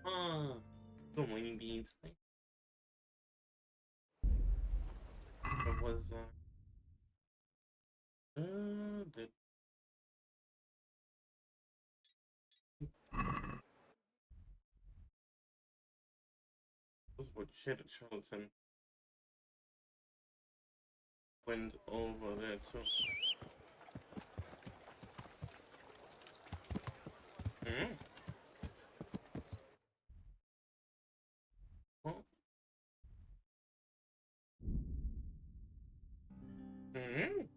啊，跟我们硬币一猜。It was that was what Shed Charlton went over there too. Mm. Oh. Mm.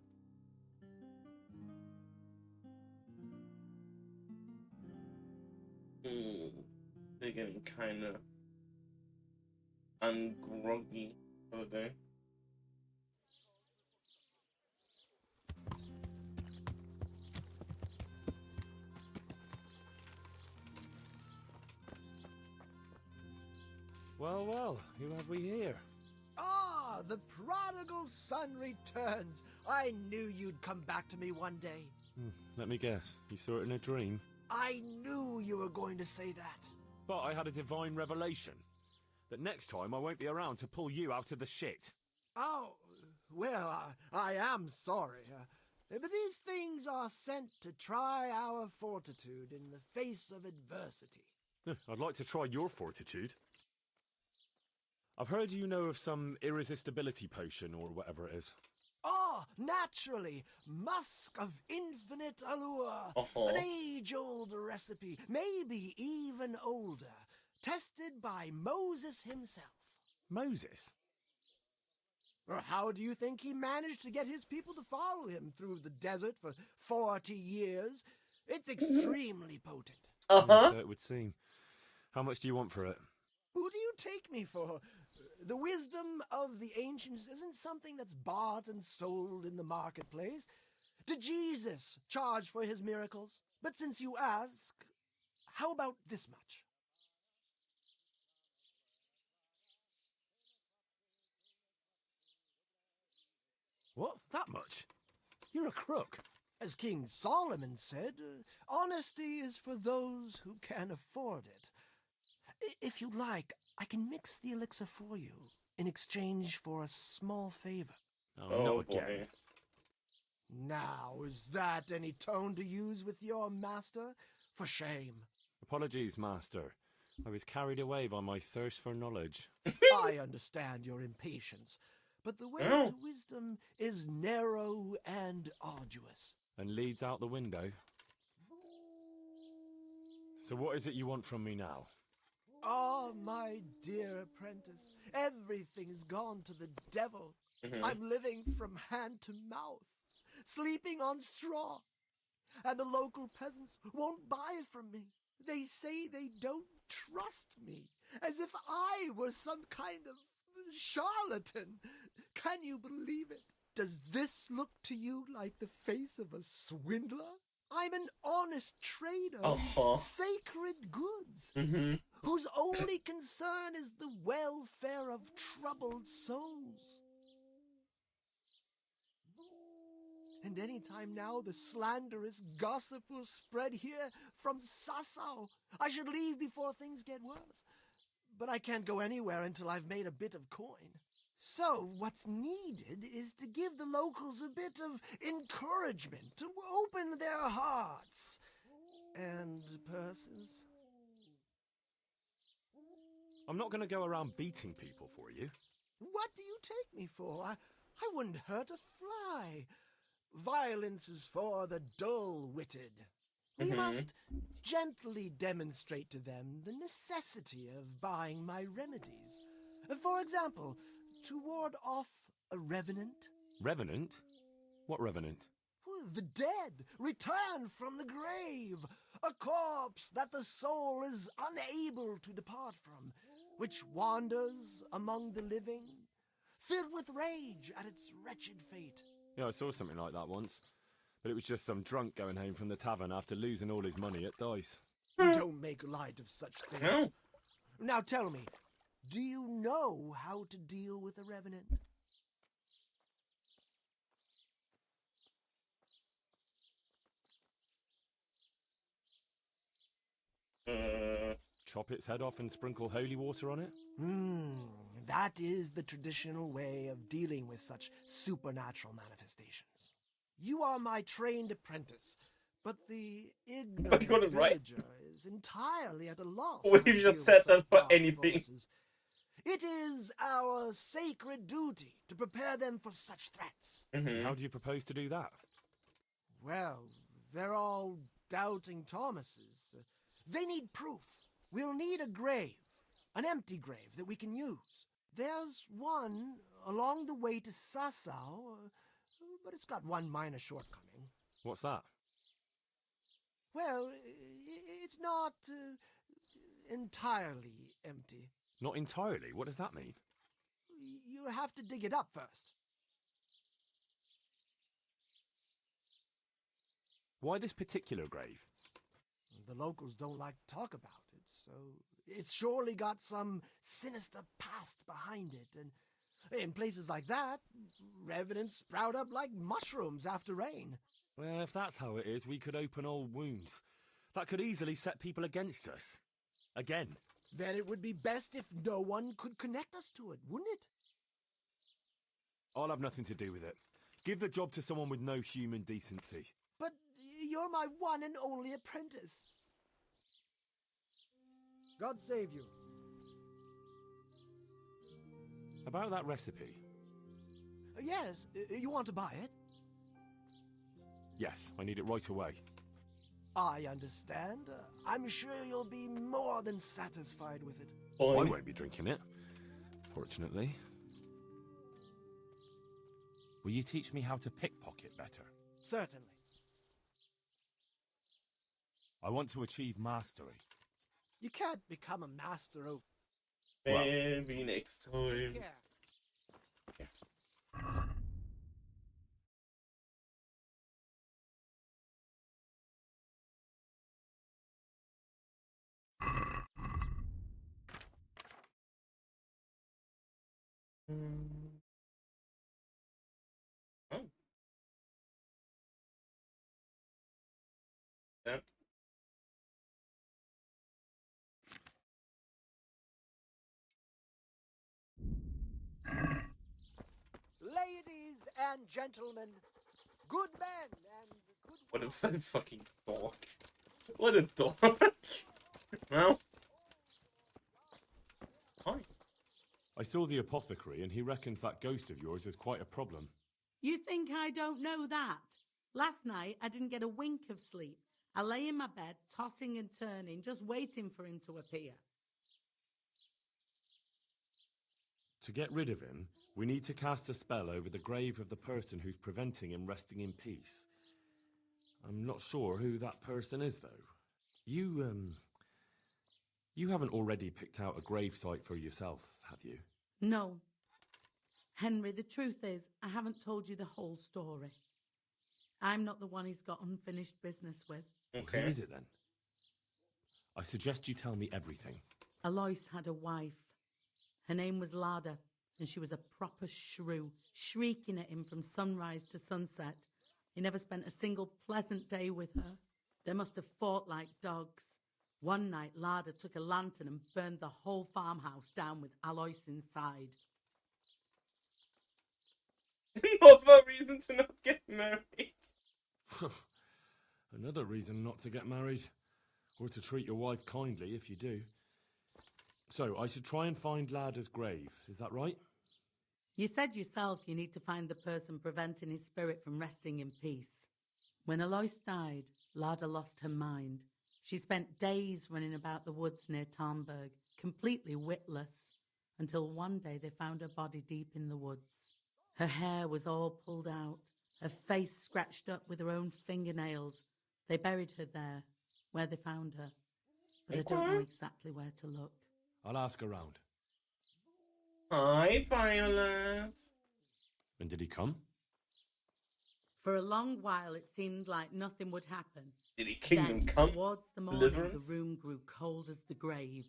Mm. They're getting kind of ungroggy over there. Well, well, who have we here? Ah, the prodigal son returns. I knew you'd come back to me one day. Let me guess, you saw it in a dream? I knew you were going to say that. But I had a divine revelation. That next time I won't be around to pull you out of the shit. Oh, well, I am sorry. But these things are sent to try our fortitude in the face of adversity. I'd like to try your fortitude. I've heard you know of some irresistibility potion or whatever it is. Oh, naturally, musk of infinite allure. Uh-huh. An age-old recipe, maybe even older, tested by Moses himself. Moses? How do you think he managed to get his people to follow him through the desert for 40 years? It's extremely potent. Uh-huh. So it would seem. How much do you want for it? Who do you take me for? The wisdom of the ancients isn't something that's bought and sold in the marketplace. Did Jesus charge for his miracles? But since you ask, how about this much? What? That much? You're a crook. As King Solomon said, honesty is for those who can afford it. If you like, I can mix the elixir for you in exchange for a small favor. Oh, not again. Boy. Now, is that any tone to use with your master? For shame. Apologies, master. I was carried away by my thirst for knowledge. I understand your impatience, but the way Oh. to wisdom is narrow and arduous. And leads out the window. So what is it you want from me now? Ah, my dear apprentice, everything's gone to the devil. I'm living from hand to mouth, sleeping on straw, and the local peasants won't buy from me. They say they don't trust me, as if I was some kind of charlatan. Can you believe it? Does this look to you like the face of a swindler? I'm an honest trader in sacred goods, whose only concern is the welfare of troubled souls. And any time now the slanderous gossip will spread here from Sassau. I should leave before things get worse. But I can't go anywhere until I've made a bit of coin. So what's needed is to give the locals a bit of encouragement, to open their hearts and purses. I'm not going to go around beating people for you. What do you take me for? I wouldn't hurt a fly. Violence is for the dull-witted. We must gently demonstrate to them the necessity of buying my remedies. For example, to ward off a revenant. Revenant? What revenant? The dead return from the grave. A corpse that the soul is unable to depart from, which wanders among the living, filled with rage at its wretched fate. Yeah, I saw something like that once. But it was just some drunk going home from the tavern after losing all his money at dice. Don't make light of such things. Now tell me, do you know how to deal with a revenant? Chop its head off and sprinkle holy water on it? That is the traditional way of dealing with such supernatural manifestations. You are my trained apprentice, but the ignorant got it right. villager is entirely at a loss. What how if you to just deal said with such that for dark anything? forces. It is our sacred duty to prepare them for such threats. How do you propose to do that? Well, they're all doubting Thomases. They need proof. We'll need a grave, an empty grave that we can use. There's one along the way to Sasau, but it's got one minor shortcoming. What's that? Well, it's not entirely empty. Not entirely? What does that mean? You have to dig it up first. Why this particular grave? The locals don't like to talk about it, so it's surely got some sinister past behind it. And in places like that, revenants sprout up like mushrooms after rain. Well, if that's how it is, we could open old wounds. That could easily set people against us. Again. Then it would be best if no one could connect us to it, wouldn't it? I'll have nothing to do with it. Give the job to someone with no human decency. But you're my one and only apprentice. God save you. About that recipe? Yes, you want to buy it? Yes, I need it right away. I understand. I'm sure you'll be more than satisfied with it. I won't be drinking it, fortunately. Will you teach me how to pickpocket better? Certainly. I want to achieve mastery. You can't become a master of... Maybe next time. Yeah. Oh. Yep. Ladies and gentlemen, good men and good What a women. fucking dog. What a dog. Well. Hi. I saw the apothecary and he reckons that ghost of yours is quite a problem. You think I don't know that? Last night, I didn't get a wink of sleep. I lay in my bed, tossing and turning, just waiting for him to appear. To get rid of him, we need to cast a spell over the grave of the person who's preventing him resting in peace. I'm not sure who that person is, though. You haven't already picked out a gravesite for yourself, have you? No. Henry, the truth is, I haven't told you the whole story. I'm not the one he's got unfinished business with. Okay. Who is it, then? I suggest you tell me everything. Alois had a wife. Her name was Lada, and she was a proper shrew, shrieking at him from sunrise to sunset. He never spent a single pleasant day with her. They must have fought like dogs. One night, Lada took a lantern and burned the whole farmhouse down with Alois inside. Another reason to not get married. Another reason not to get married. Or to treat your wife kindly if you do. So, I should try and find Lada's grave, is that right? You said yourself you need to find the person preventing his spirit from resting in peace. When Alois died, Lada lost her mind. She spent days running about the woods near Tarnberg, completely witless, until one day they found her body deep in the woods. Her hair was all pulled out, her face scratched up with her own fingernails. They buried her there, where they found her. But I don't know exactly where to look. I'll ask around. Hi, Violet. And did he come? For a long while, it seemed like nothing would happen. Did he kingdom Then, come? towards the morning, Deliverance? the room grew cold as the grave.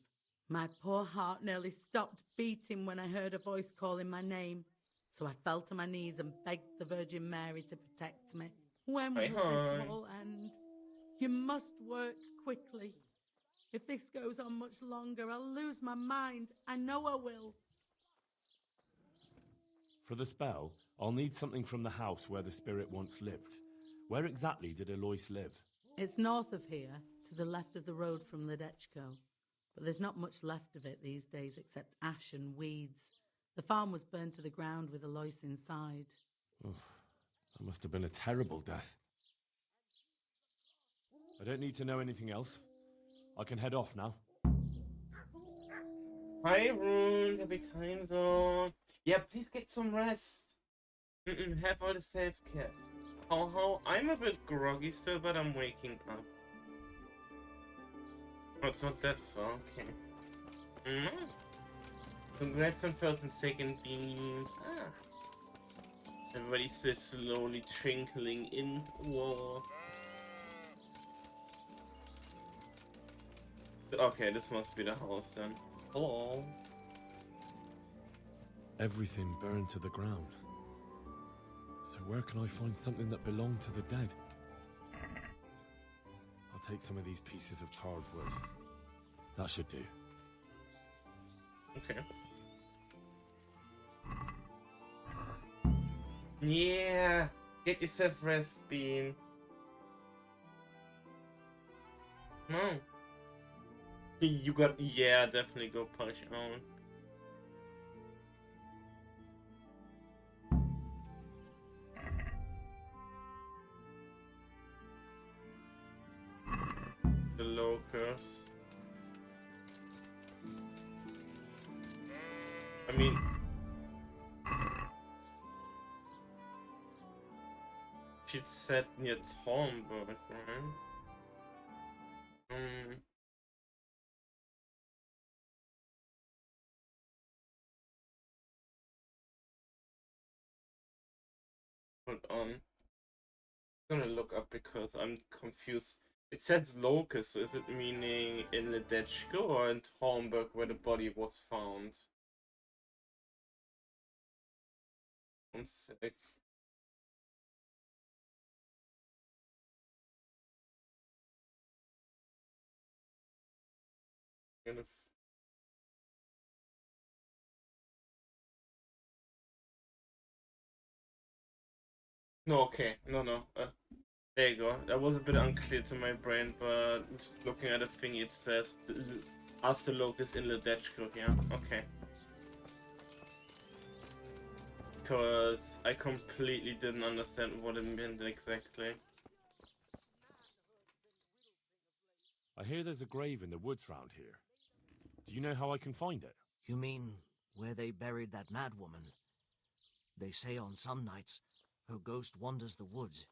My poor heart nearly stopped beating when I heard a voice calling my name. So I fell to my knees and begged the Virgin Mary to protect me. When will Hi. this all end? You must work quickly. If this goes on much longer, I'll lose my mind. I know I will. For the spell, I'll need something from the house where the spirit once lived. Where exactly did Eloise live? It's north of here, to the left of the road from Ledechko. But there's not much left of it these days except ash and weeds. The farm was burned to the ground with Eloise inside. Oh, that must have been a terrible death. I don't need to know anything else. I can head off now. Hi, Rune. Happy time zone. Yeah, please get some rest. Have all the self-care. How? I'm a bit groggy still, but I'm waking up. Oh, it's not that far. Okay. Congrats on first and second beams. Everybody's still slowly trickling in. Whoa. Okay, this must be the house then. Hello. Everything burned to the ground. So where can I find something that belonged to the dead? I'll take some of these pieces of charred wood. That should do. Okay. Yeah! Get yourself rest, Bean. No. You got... Yeah, definitely go punch on. The locust. I mean... She'd set near Thornburg, right? Hold on. I'm gonna look up because I'm confused. It says locust, so is it meaning in Ledechko or in Thornburg where the body was found? One sec. Gonna no, okay. No. There you go. That was a bit unclear to my brain, but just looking at the thing, it says ask the locust in Ledechko. Yeah, okay. Because I completely didn't understand what it meant exactly. I hear there's a grave in the woods round here. Do you know how I can find it? You mean where they buried that mad woman? They say on some nights her ghost wanders the woods.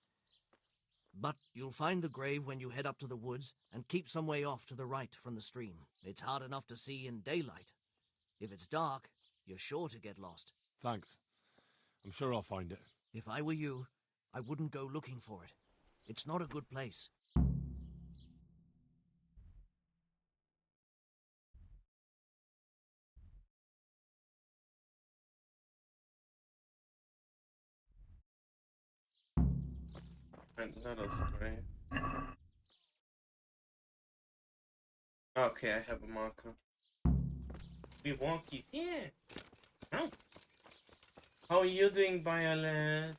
But you'll find the grave when you head up to the woods and keep some way off to the right from the stream. It's hard enough to see in daylight. If it's dark, you're sure to get lost. Thanks. I'm sure I'll find it. If I were you, I wouldn't go looking for it. It's not a good place. And that is great. Okay, I have a marker. We walkies, yeah. Oh. How are you doing, Violet?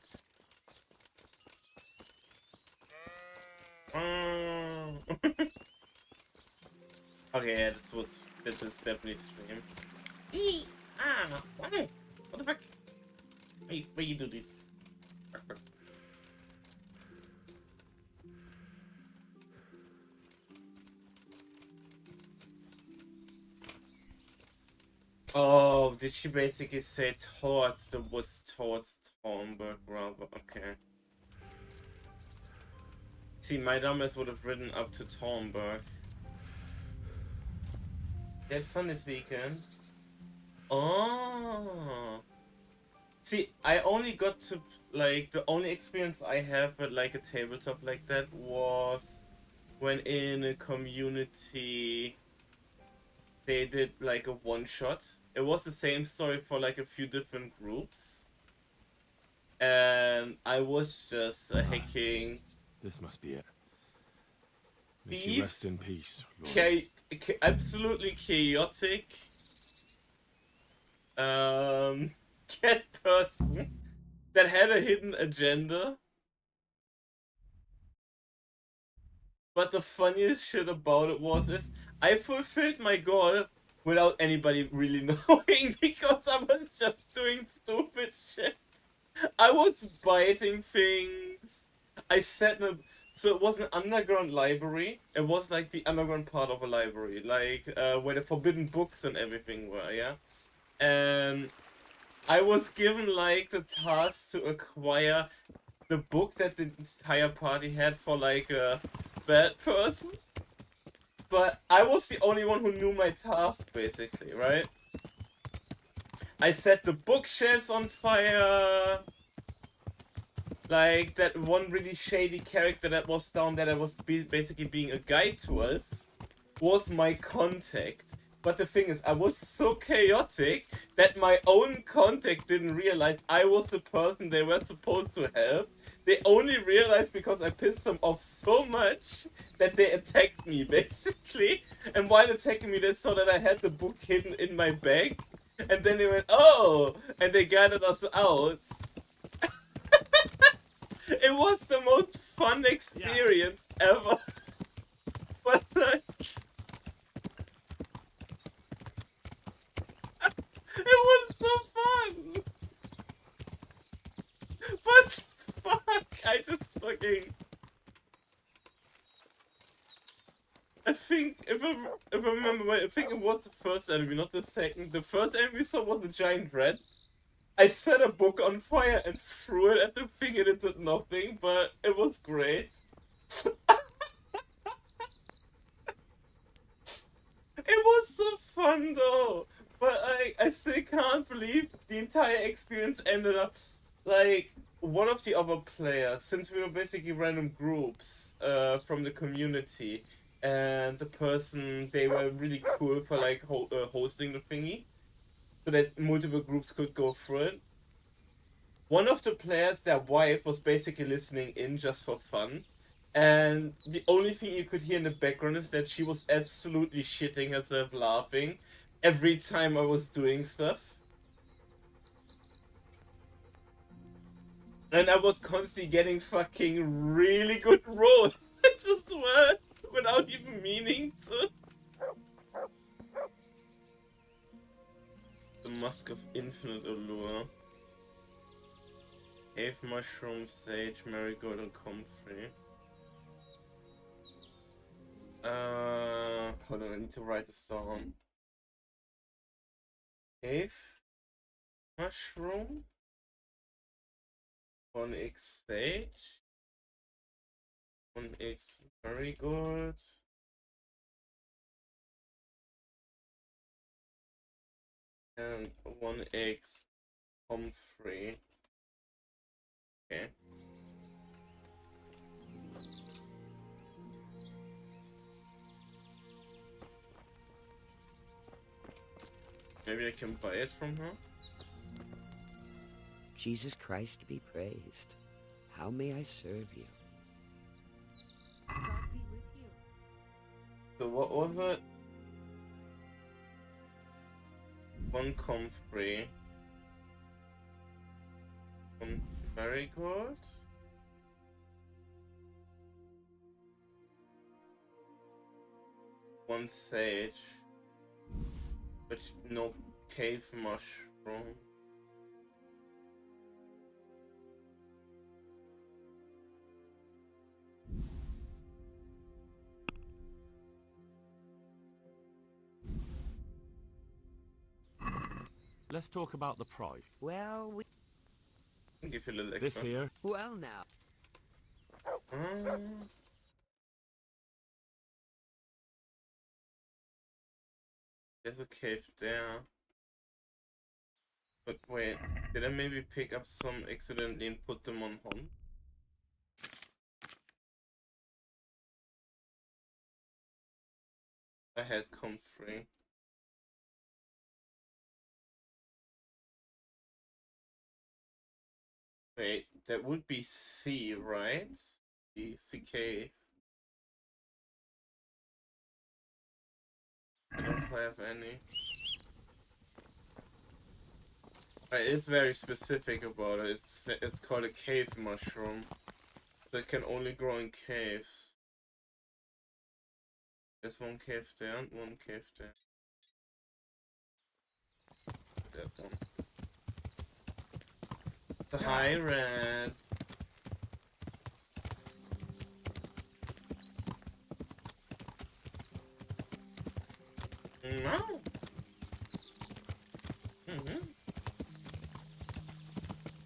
Oh. Okay, yeah, this is definitely stream. Wow. What the fuck? Why you do this? Oh, did she basically say towards the woods, towards Thornburg, rather? Okay. See, my dumbass would have ridden up to Thornburg. You had fun this weekend? Oh. See, I only got to, like, the only experience I have with, like, a tabletop like that was when in a community they did, like, a one-shot. It was the same story for, like, a few different groups. And I was just hacking. This must be it. May she rest in peace, absolutely chaotic cat person that had a hidden agenda. But the funniest shit about it is I fulfilled my goal without anybody really knowing because I was just doing stupid shit. I was biting things. I set up. So it was an underground library. It was like the underground part of a library, like where the forbidden books and everything were, yeah? And I was given like the task to acquire the book that the entire party had for like a bad person. But I was the only one who knew my task, basically, right? I set the bookshelves on fire. Like, that one really shady character that was down there that was basically being a guide to us was my contact. But the thing is, I was so chaotic that my own contact didn't realize I was the person they were supposed to help. They only realized because I pissed them off so much that they attacked me, basically. And while attacking me, they saw that I had the book hidden in my bag. And then they went, oh! And they guided us out. It was the most fun experience ever. But like, it was so fun. But fuck, I just fucking. I think if I remember right, I think it was the first enemy, not the second. The first enemy we saw was a giant rat. I set a book on fire and threw it at the thing and it did nothing, but it was great. It was so fun though, but I still can't believe the entire experience ended up like one of the other players, since we were basically random groups from the community, and the person, they were really cool for like hosting the thingy, so that multiple groups could go through it. One of the players, their wife, was basically listening in just for fun. And the only thing you could hear in the background is that she was absolutely shitting herself laughing every time I was doing stuff. And I was constantly getting fucking really good rolls. I swear, without even meaning to. The Musk of Infinite Allure. Cave Mushroom, Sage, Marigold, and Comfrey. Hold on, I need to write this down. Cave Mushroom, 1x Sage, 1x Marigold, and 1x Comfrey. Okay. Maybe I can buy it from her? Jesus Christ be praised. How may I serve you? God be with you. So what was it? 1 Comfrey. 1 Marigold. 1 Sage. But no Cave Mushroom. Let's talk about the price. Well, I'll give you a little This extra. here. well now. There's a cave there. But wait, did I maybe pick up some accidentally and put them on home? I had Comfrey. Wait, that would be C, right? C cave. I don't have any. It's very specific about it. It's called a cave mushroom that can only grow in caves. There's one cave there and one cave there. That one. The high red. No.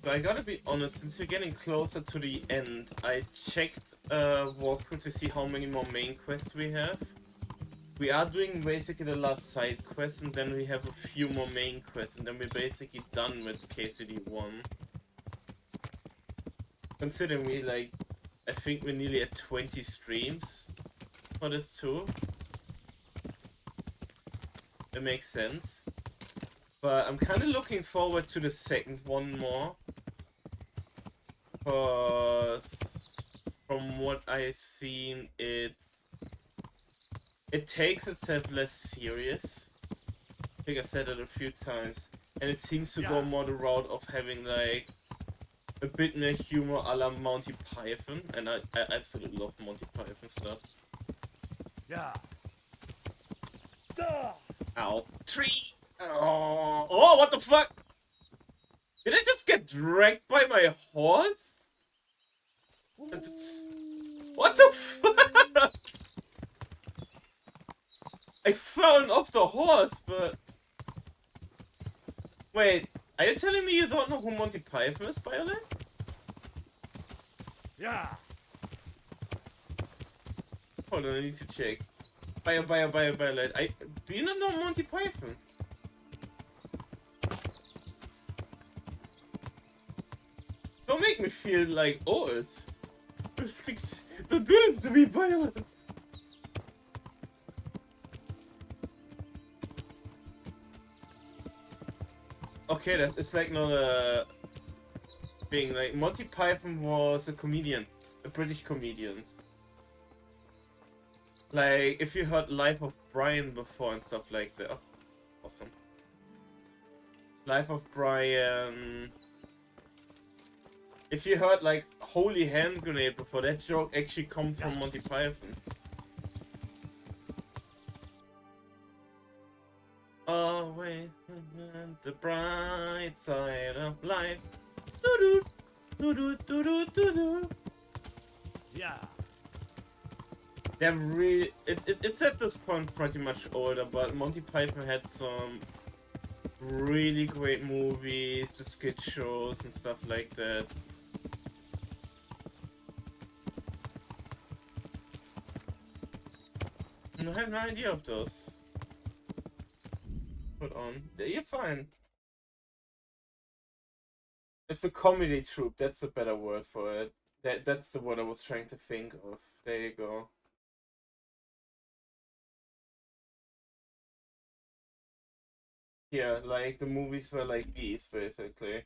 But I gotta be honest, since we're getting closer to the end, I checked walkthrough to see how many more main quests we have. We are doing basically the last side quest, and then we have a few more main quests, and then we're basically done with KCD 1. Considering we I think we're nearly at 20 streams for this too. It makes sense. But I'm kind of looking forward to the second one more. Because from what I've seen, it takes itself less serious. I think I said it a few times. And it seems to go more the route of having like a bit more humor a la Monty Python. And I absolutely love Monty Python stuff. Yeah. Ow. Tree! Oh, what the fuck? Did I just get dragged by my horse? What the fuck? I fell off the horse, but... Wait, are you telling me you don't know who Monty Python is, Violet? Yeah. Hold on, I need to check. Violet. Do you not know Monty Python? Don't make me feel like old. Don't do this to me, Violet. Okay, it's like not a thing. Like Monty Python was a comedian, a British comedian. Like if you heard Life of Brian before and stuff like that. Oh, awesome. Life of Brian. If you heard like Holy Hand Grenade before, that joke actually comes from Monty Python. Oh wait, the bright side of life. Doo doo doo doo doo doo doo. Yeah. They're really. It's at this point pretty much older, but Monty Python had some really great movies, the skit shows and stuff like that. I have no idea of those. Hold on. You're fine. It's a comedy troupe, that's a better word for it. That's the word I was trying to think of. There you go. Yeah, like the movies were like these, basically.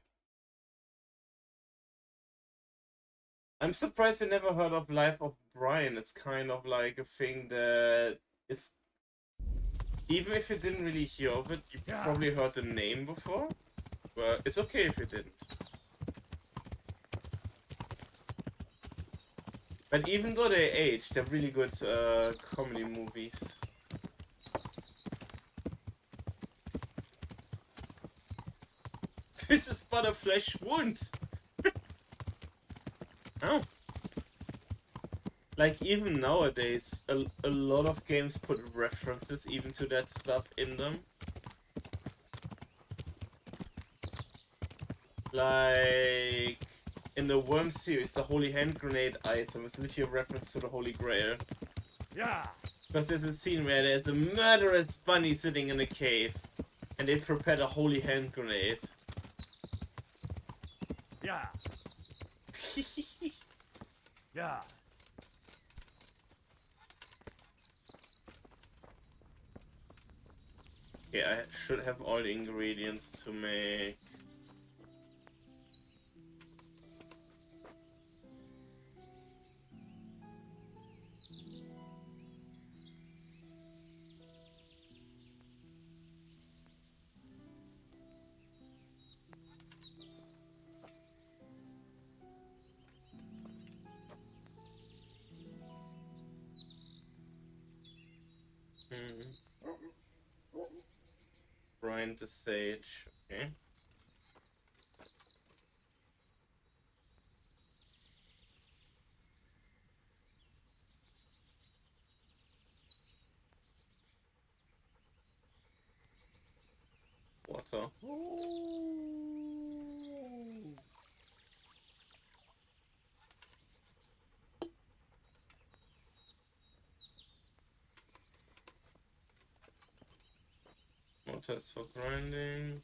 I'm surprised you never heard of Life of Brian. It's kind of like a thing that is... Even if you didn't really hear of it, you probably heard the name before. But it's okay if you didn't. But even though they aged, they're really good comedy movies. This is but a flesh wound! Oh. Like, even nowadays, a lot of games put references even to that stuff in them. Like, in the Worm series, the Holy Hand Grenade item is literally a reference to the Holy Grail. Yeah. Because there's a scene where there's a murderous bunny sitting in a cave, and they prepared a Holy Hand Grenade. Yeah. Yeah. Yeah, I should have all the ingredients to make... Grind the sage. Okay. Water. No test for grinding.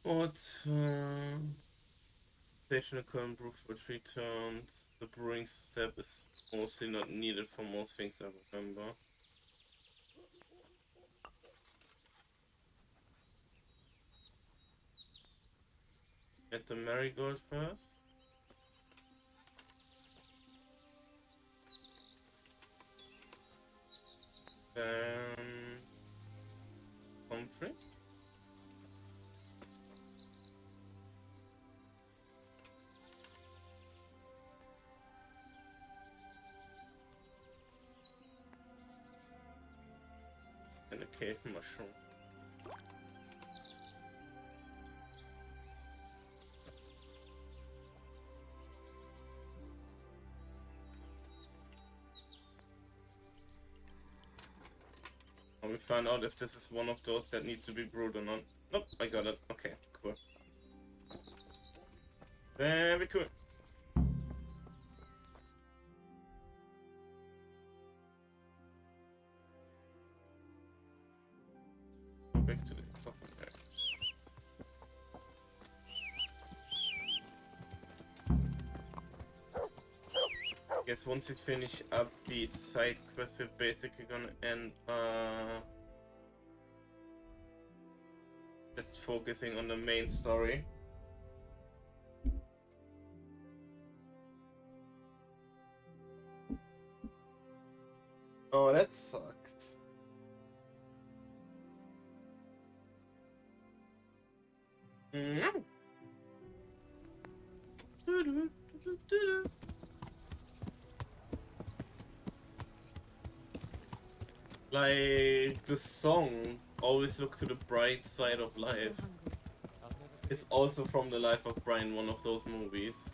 What? Station can improve for 3 turns. The brewing step is mostly not needed for most things I remember. Get the marigold first. Then comfrey. And a cave mushroom. And we find out if this is one of those that needs to be brewed or not. Nope, I got it. Okay, cool. Very cool. Go back to the coffee pack. Guess once we finish up the side quest, we're basically gonna end just focusing on the main story. Oh, that sucks. No. Like the song "Always Look to the Bright Side of Life" is also from the life of Brian, one of those movies.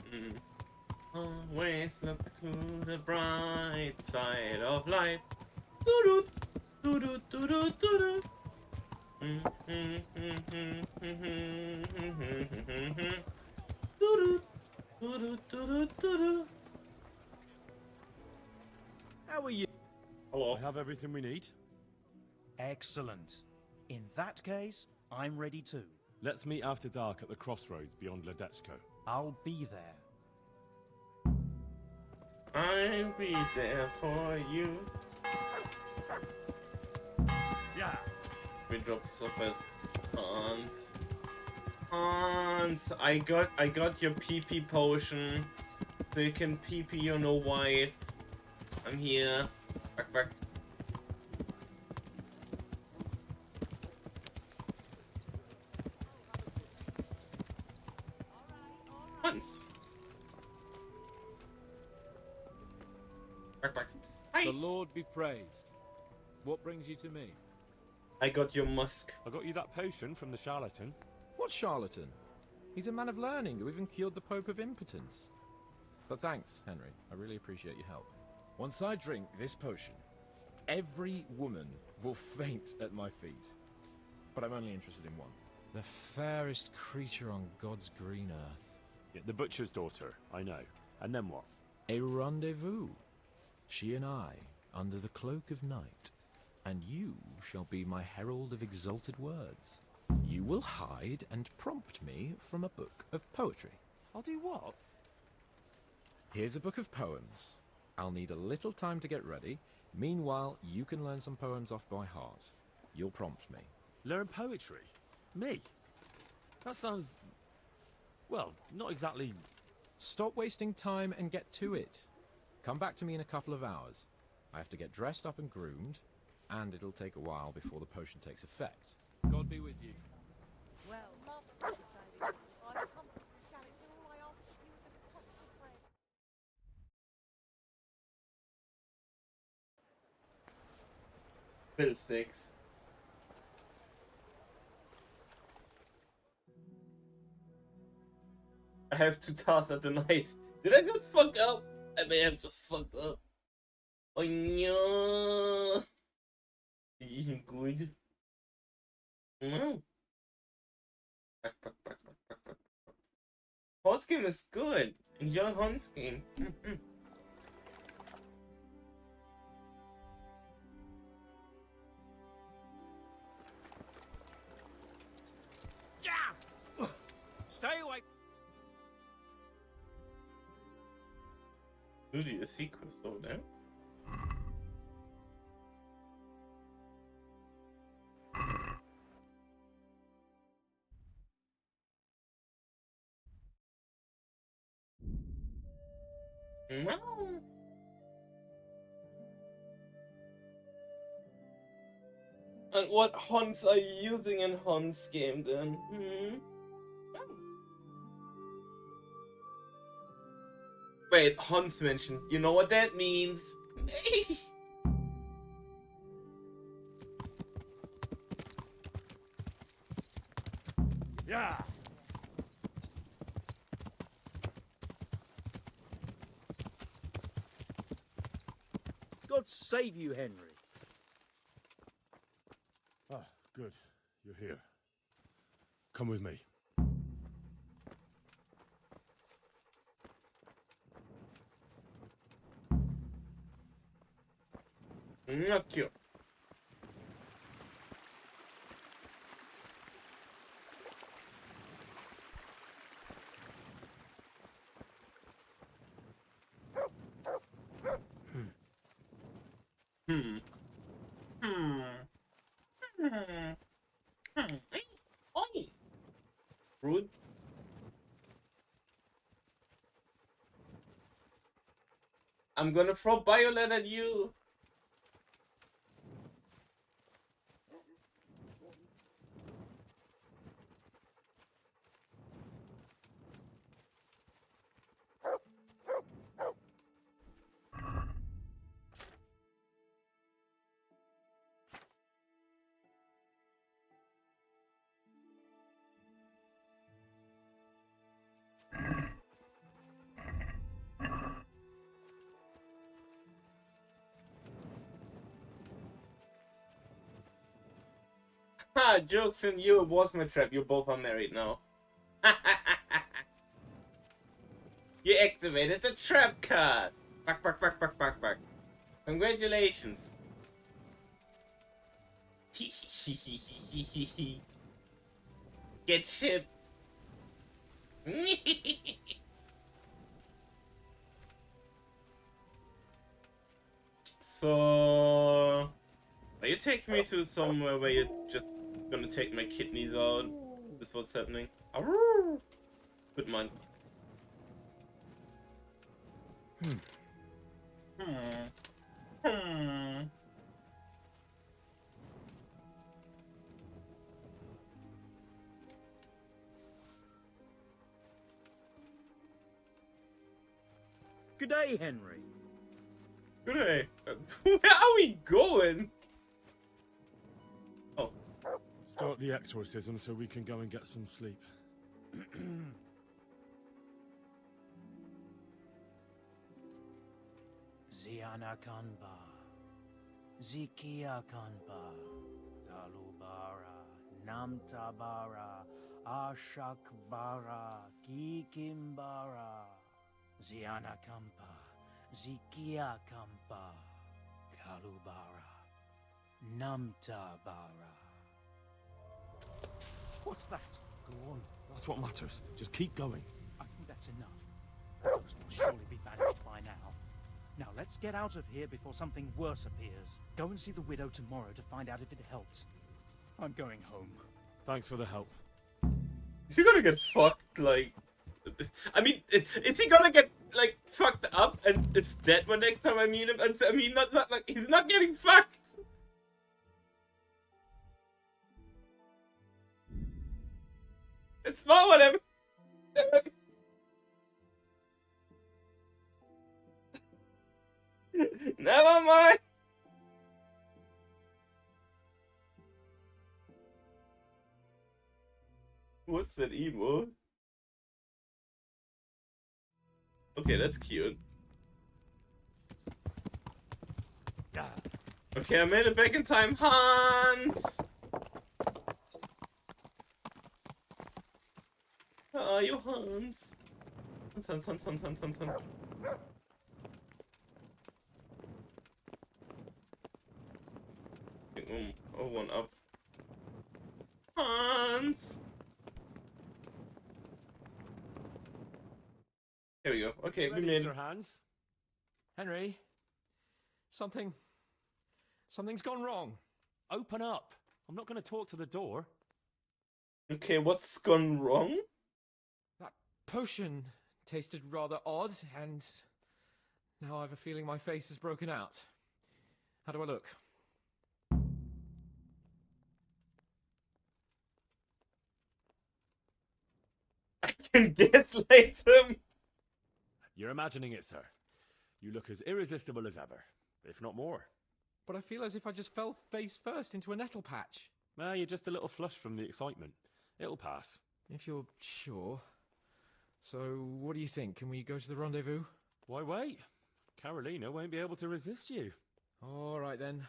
Always look to the bright side of life. Doo-doo, doo-doo, doo-doo, doo-doo. Doo-doo, doo-doo, doo-doo, doo-doo. How are you? Hello. I have everything we need. Excellent. In that case, I'm ready too. Let's meet after dark at the crossroads beyond Ledechko. I'll be there. I'll be there for you. Yeah. We dropped stuff at Hans. Hans, I got your PP potion, so you can PP your no wife. I'm here. Back, back. Hans. Back, back. Hi. The Lord be praised. What brings you to me? I got your musk. I got you that potion from the charlatan. What charlatan? He's a man of learning who even cured the Pope of impotence. But thanks, Henry. I really appreciate your help. Once I drink this potion, every woman will faint at my feet. But I'm only interested in one. The fairest creature on God's green earth. Yeah, the butcher's daughter, I know. And then what? A rendezvous. She and I, under the cloak of night. And you shall be my herald of exalted words. You will hide and prompt me from a book of poetry. I'll do what? Here's a book of poems. I'll need a little time to get ready. Meanwhile, you can learn some poems off by heart. You'll prompt me. Learn poetry? Me? That sounds... well, not exactly... Stop wasting time and get to it. Come back to me in a couple of hours. I have to get dressed up and groomed, and it'll take a while before the potion takes effect. God be with you. Well, love the I've come from Scanix, and all I ask of you is a crust of bread. Bill 6. I have 2 tasks at the night. Did I just fuck up? I may have just fucked up. Oh no. Good. No. Back. Horse game is good. Enjoy Horse game. Stay away! Really, a secret over there? No. And what hunts are you using in Hunts game then? Wait, huntsmanship. You know what that means? Yeah! God save you, Henry. Ah, good. You're here. Come with me. Not cute. Oi. Rude. I'm gonna throw Violet at you. Ha! Jokes on you, it was my trap. You both are married now. You activated the trap card. Back. Congratulations. Get shipped. So, are you taking me to somewhere where you're just gonna take my kidneys out? Is this what's happening? Arroo! Good man. Good day, Henry. Good day. Where are we going? Oh. Start the exorcism so we can go and get some sleep. Ziana Kanba. Zikia Kanba. Galubara. Namtabara. Ashakbara. Kikimbara. Ziana Kampa. Zikia Kampa. Galubara. Namtabara. What's that? Go on. That's what matters. Just keep going. I think that's enough. The ghost will surely be banished by now. Now let's get out of here before something worse appears. Go and see the widow tomorrow to find out if it helps. I'm going home. Thanks for the help. Is he gonna get fucked, like... I mean, is he gonna get, like, fucked up and it's dead when next time I meet him? I mean, not like, he's not getting fucked! It's not what I'm... Never mind. What's that emo? Okay, that's cute. Okay, I made it back in time, Hans! Where are you, Hans? Hans. Oh, one up. Hans! Here we go. Okay, we made it. Sir Hans. Henry, something's gone wrong. Open up. I'm not going to talk to the door. Okay, what's gone wrong? That potion tasted rather odd, and now I have a feeling my face is broken out. How do I look? I can gaslight him. You're imagining it, sir. You look as irresistible as ever, if not more. But I feel as if I just fell face first into a nettle patch. Well, you're just a little flushed from the excitement. It'll pass. If you're sure. So, what do you think? Can we go to the rendezvous? Why wait? Carolina won't be able to resist you. All right, then.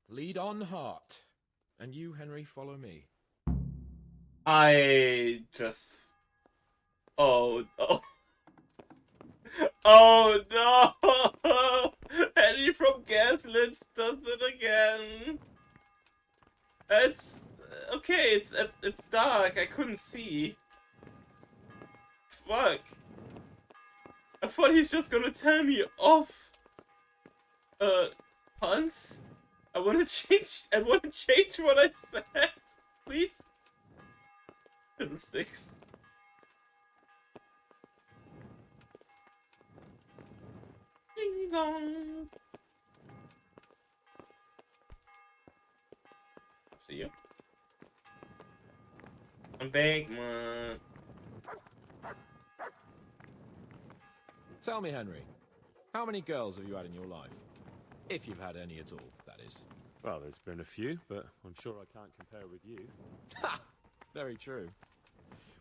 Lead on, heart. And you, Henry, follow me. I just... Oh, no. Oh, no! Henry from Gaslit does it again. It's... Okay, it's dark. I couldn't see. Fuck. I thought he's just gonna tell me off. Hans? I wanna change what I said. Please? Fiddlesticks. Ding dong. See you. I'm back, man. Tell me, Henry, how many girls have you had in your life? If you've had any at all, that is. Well, there's been a few, but I'm sure I can't compare with you. Ha! Very true.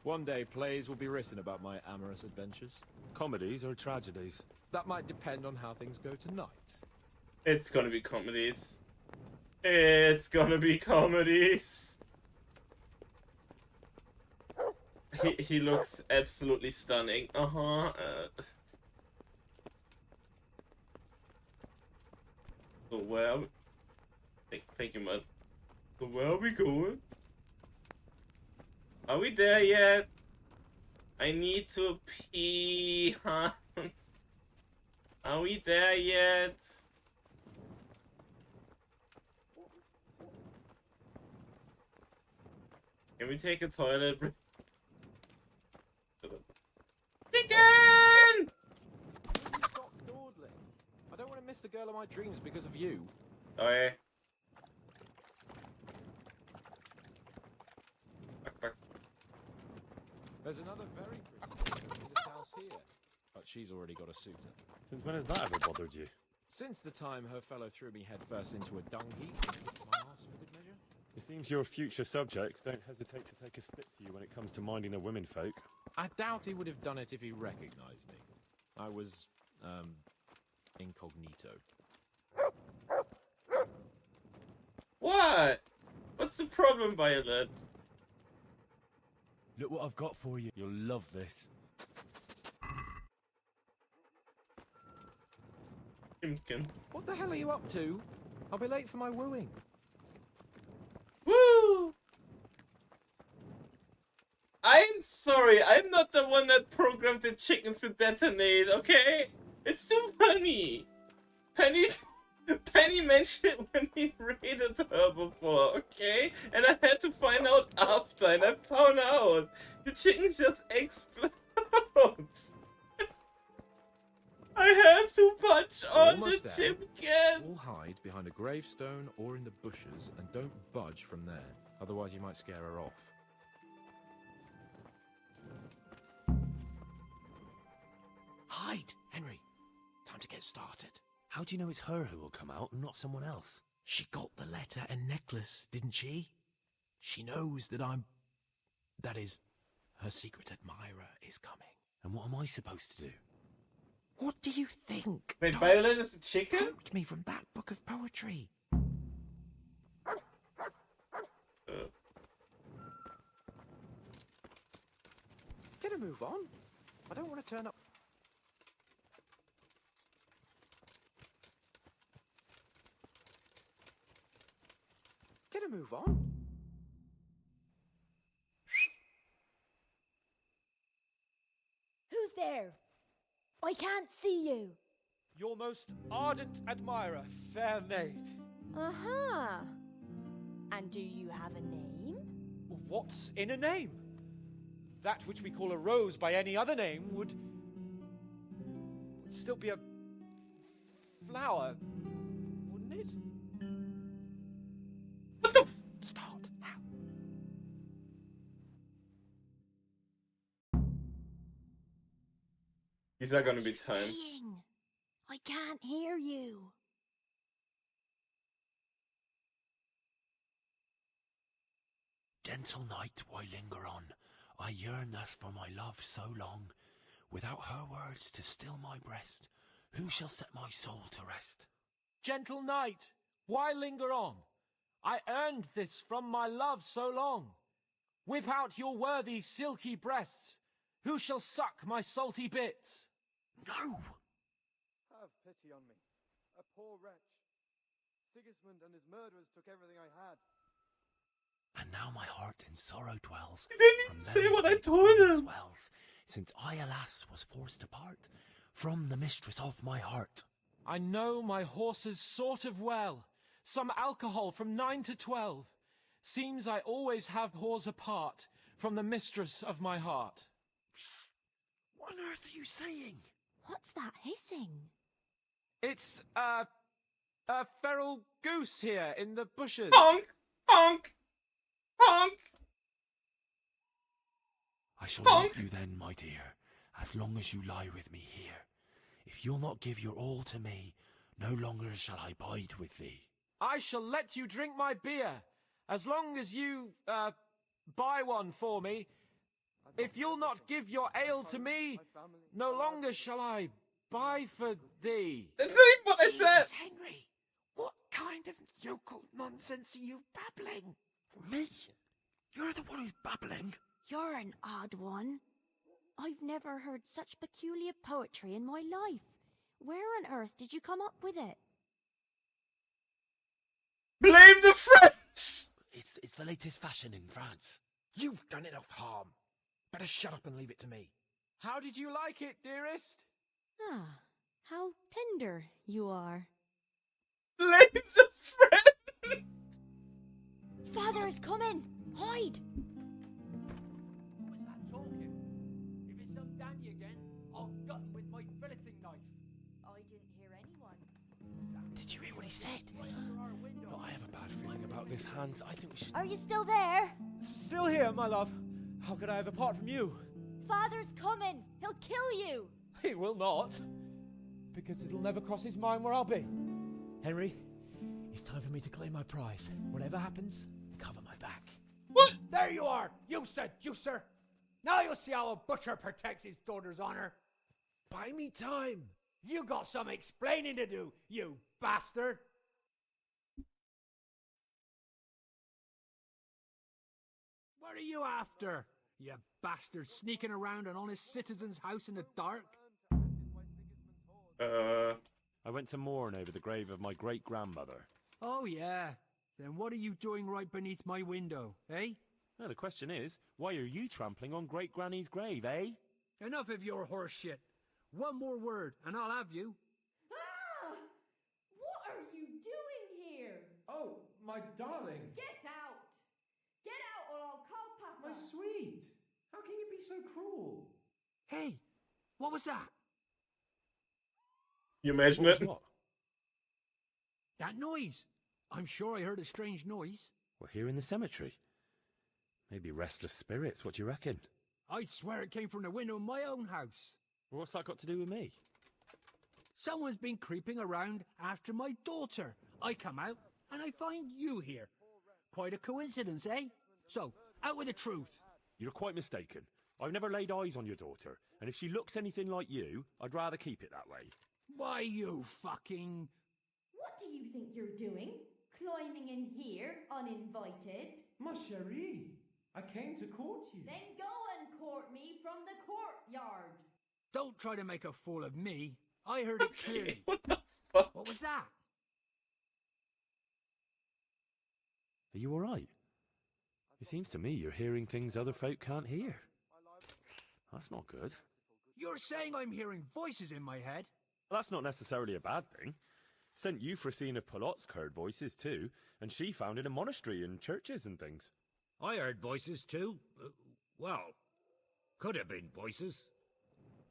One day plays will be written about my amorous adventures. Comedies or tragedies? That might depend on how things go tonight. It's gonna be comedies. It's gonna be comedies. He looks absolutely stunning. So where are we... Thank you, man. So where are we going? Are we there yet? I need to pee, huh? Are we there yet? Can we take a toilet break? Chicken! Stop dawdling. I don't want to miss the girl of my dreams because of you. Oh yeah. There's another very pretty girl in this house here, but she's already got a suitor. Since when has that ever bothered you? Since the time her fellow threw me headfirst into a dung heap, my arse for good measure. It seems your future subjects don't hesitate to take a stick to you when it comes to minding the womenfolk. I doubt he would have done it if he recognized me. I was, incognito. What? What's the problem, Violet? Look what I've got for you. You'll love this. Pumpkin. What the hell are you up to? I'll be late for my wooing. Woo! I'm sorry, I'm not the one that programmed the chickens to detonate, okay? It's too funny. Penny mentioned it when he raided her before, okay? And I had to find out after, and I found out. The chickens just explode. I have to punch on the Almost there. chicken. All hide behind a gravestone or in the bushes and don't budge from there. Otherwise you might scare her off. Hide, Henry. Time to get started. How do you know it's her who will come out and not someone else? She got the letter and necklace, didn't she? She knows that that is, her secret admirer is coming. And what am I supposed to do? What do you think? Wait, Violet is a chicken? Prompt me from that book of poetry. Get a move on. I don't want to turn up. Get a move on. Who's there? I can't see you. Your most ardent admirer, fair maid. Uh-huh. And do you have a name? What's in a name? That which we call a rose by any other name would still be a flower, wouldn't it? What the Start. How? These are gonna be What are you time. saying? I can't hear you. Gentle night, why linger on? I yearn thus for my love so long. Without her words to still my breast, who shall set my soul to rest? Gentle night, why linger on? I earned this from my love so long. Whip out your worthy silky breasts. Who shall suck my salty bits? No! Have pity on me, a poor wretch. Sigismund and his murderers took everything I had. And now my heart in sorrow dwells. He didn't even say what I told him. Swells, since I, alas, was forced to part from the mistress of my heart. I know my horses sort of well. Some alcohol from 9 to 12. Seems I always have whores apart from the mistress of my heart. Psst. What on earth are you saying? What's that hissing? It's, a feral goose here in the bushes. Honk! Honk! Honk! I shall Honk! leave you then, my dear, as long as you lie with me here. If you'll not give your all to me, no longer shall I bide with thee. I shall let you drink my beer, as long as you, buy one for me. If you'll not give your ale to me, no longer shall I buy for thee. That's not what I said! Jesus, Henry, what kind of yokel nonsense are you babbling? Me? You're the one who's babbling. You're an odd one. I've never heard such peculiar poetry in my life. Where on earth did you come up with it? Blame the French! It's the latest fashion in France. You've done enough harm. Better shut up and leave it to me. How did you like it, dearest? Ah, how tender you are. Blame the French! Father is coming! Hide! What was that talking? If it's some Danny again, I'll gut him with my filleting knife. I didn't hear anyone. Did you hear what he said? But I have a bad feeling about this, Hans. I think we should... Are you still there? Still here, my love. How could I have apart from you? Father's coming! He'll kill you! He will not. Because it'll never cross his mind where I'll be. Henry, it's time for me to claim my prize. Whatever happens, cover my back. What? There you are, you seducer! Now you'll see how a butcher protects his daughter's honor. Buy me time. You got some explaining to do, you bastard! What are you after, you bastard, sneaking around an honest citizen's house in the dark? I went to mourn over the grave of my great-grandmother. Oh, yeah. Then what are you doing right beneath my window, eh? No, the question is, why are you trampling on great-granny's grave, eh? Enough of your horse shit. One more word, and I'll have you. Ah! What are you doing here? Oh, my darling. Get out! Get out or I'll call Papa! My sweet. How can you be so cruel? Hey, what was that? You imagine What was it? what? That noise. I'm sure I heard a strange noise. We're here in the cemetery. Maybe restless spirits, what do you reckon? I'd swear it came from the window of my own house. What's that got to do with me? Someone's been creeping around after my daughter. I come out, and I find you here. Quite a coincidence, eh? So, out with the truth. You're quite mistaken. I've never laid eyes on your daughter, and if she looks anything like you, I'd rather keep it that way. Why, you fucking... What do you think you're doing? Climbing in here uninvited? Ma chérie, I came to court you. Then go and court me from the courtyard. Don't try to make a fool of me. I heard it clearly. What the fuck? What was that? Are you alright? It seems to me you're hearing things other folk can't hear. That's not good. You're saying I'm hearing voices in my head? Well, that's not necessarily a bad thing. St. Euphrosyne of Polotsk heard voices too, and she founded a monastery and churches and things. I heard voices too. Well, could have been voices.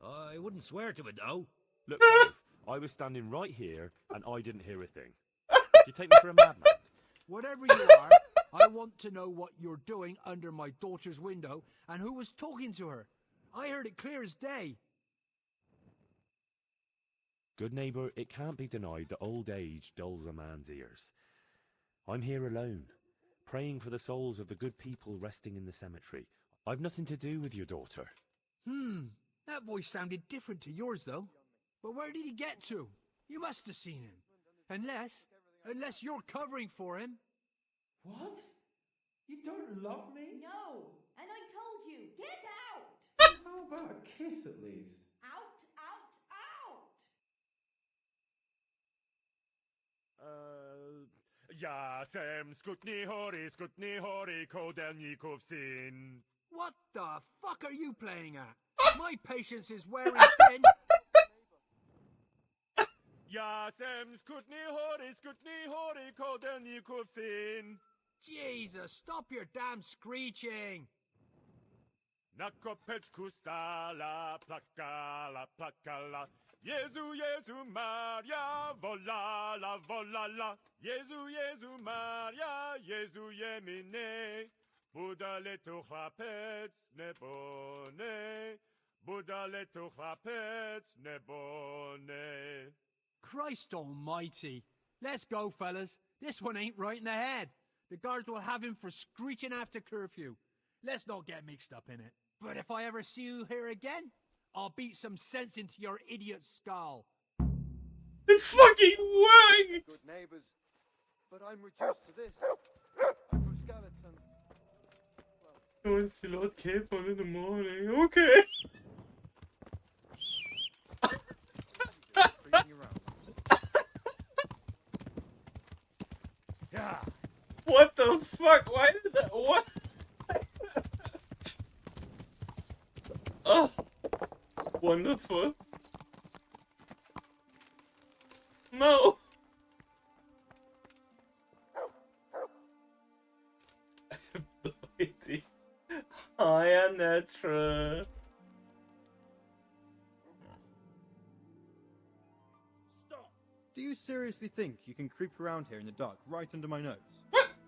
I wouldn't swear to it though. Look, fellas, I was standing right here and I didn't hear a thing. Do you take me for a madman? Whatever you are, I want to know what you're doing under my daughter's window and who was talking to her. I heard it clear as day. Good neighbour, it can't be denied that old age dulls a man's ears. I'm here alone, praying for the souls of the good people resting in the cemetery. I've nothing to do with your daughter. That voice sounded different to yours though. But where did he get to? You must have seen him. Unless you're covering for him. What? You don't love me? No, and I told you, get out! How about a kiss at least? Out, out, out! Yasem skutni hori kodelnikov sin. What the fuck are you playing at? My patience is wearing thin. Yasem skutni hori kodelnikov sin. Jesus, stop your damn screeching. Nakopec kustala plakala plakala. Jezu Maria volala volala. Jezu Maria Jezu Jemine. Budale tu chlapec nebone. Budale tu chlapec nebone. Christ almighty. Let's go, fellas. This one ain't right in the head. The guards will have him for screeching after curfew. Let's not get mixed up in it. But if I ever see you here again, I'll beat some sense into your idiot skull. It fucking worked! Good neighbours, but I'm reduced to this. I'm from Skalitz and... I want to see Lord Capon in the morning. Okay. Yeah. What the fuck? Why did that? What? Oh, wonderful. No. Higher natural. Stop! Do you seriously think you can creep around here in the dark right under my nose?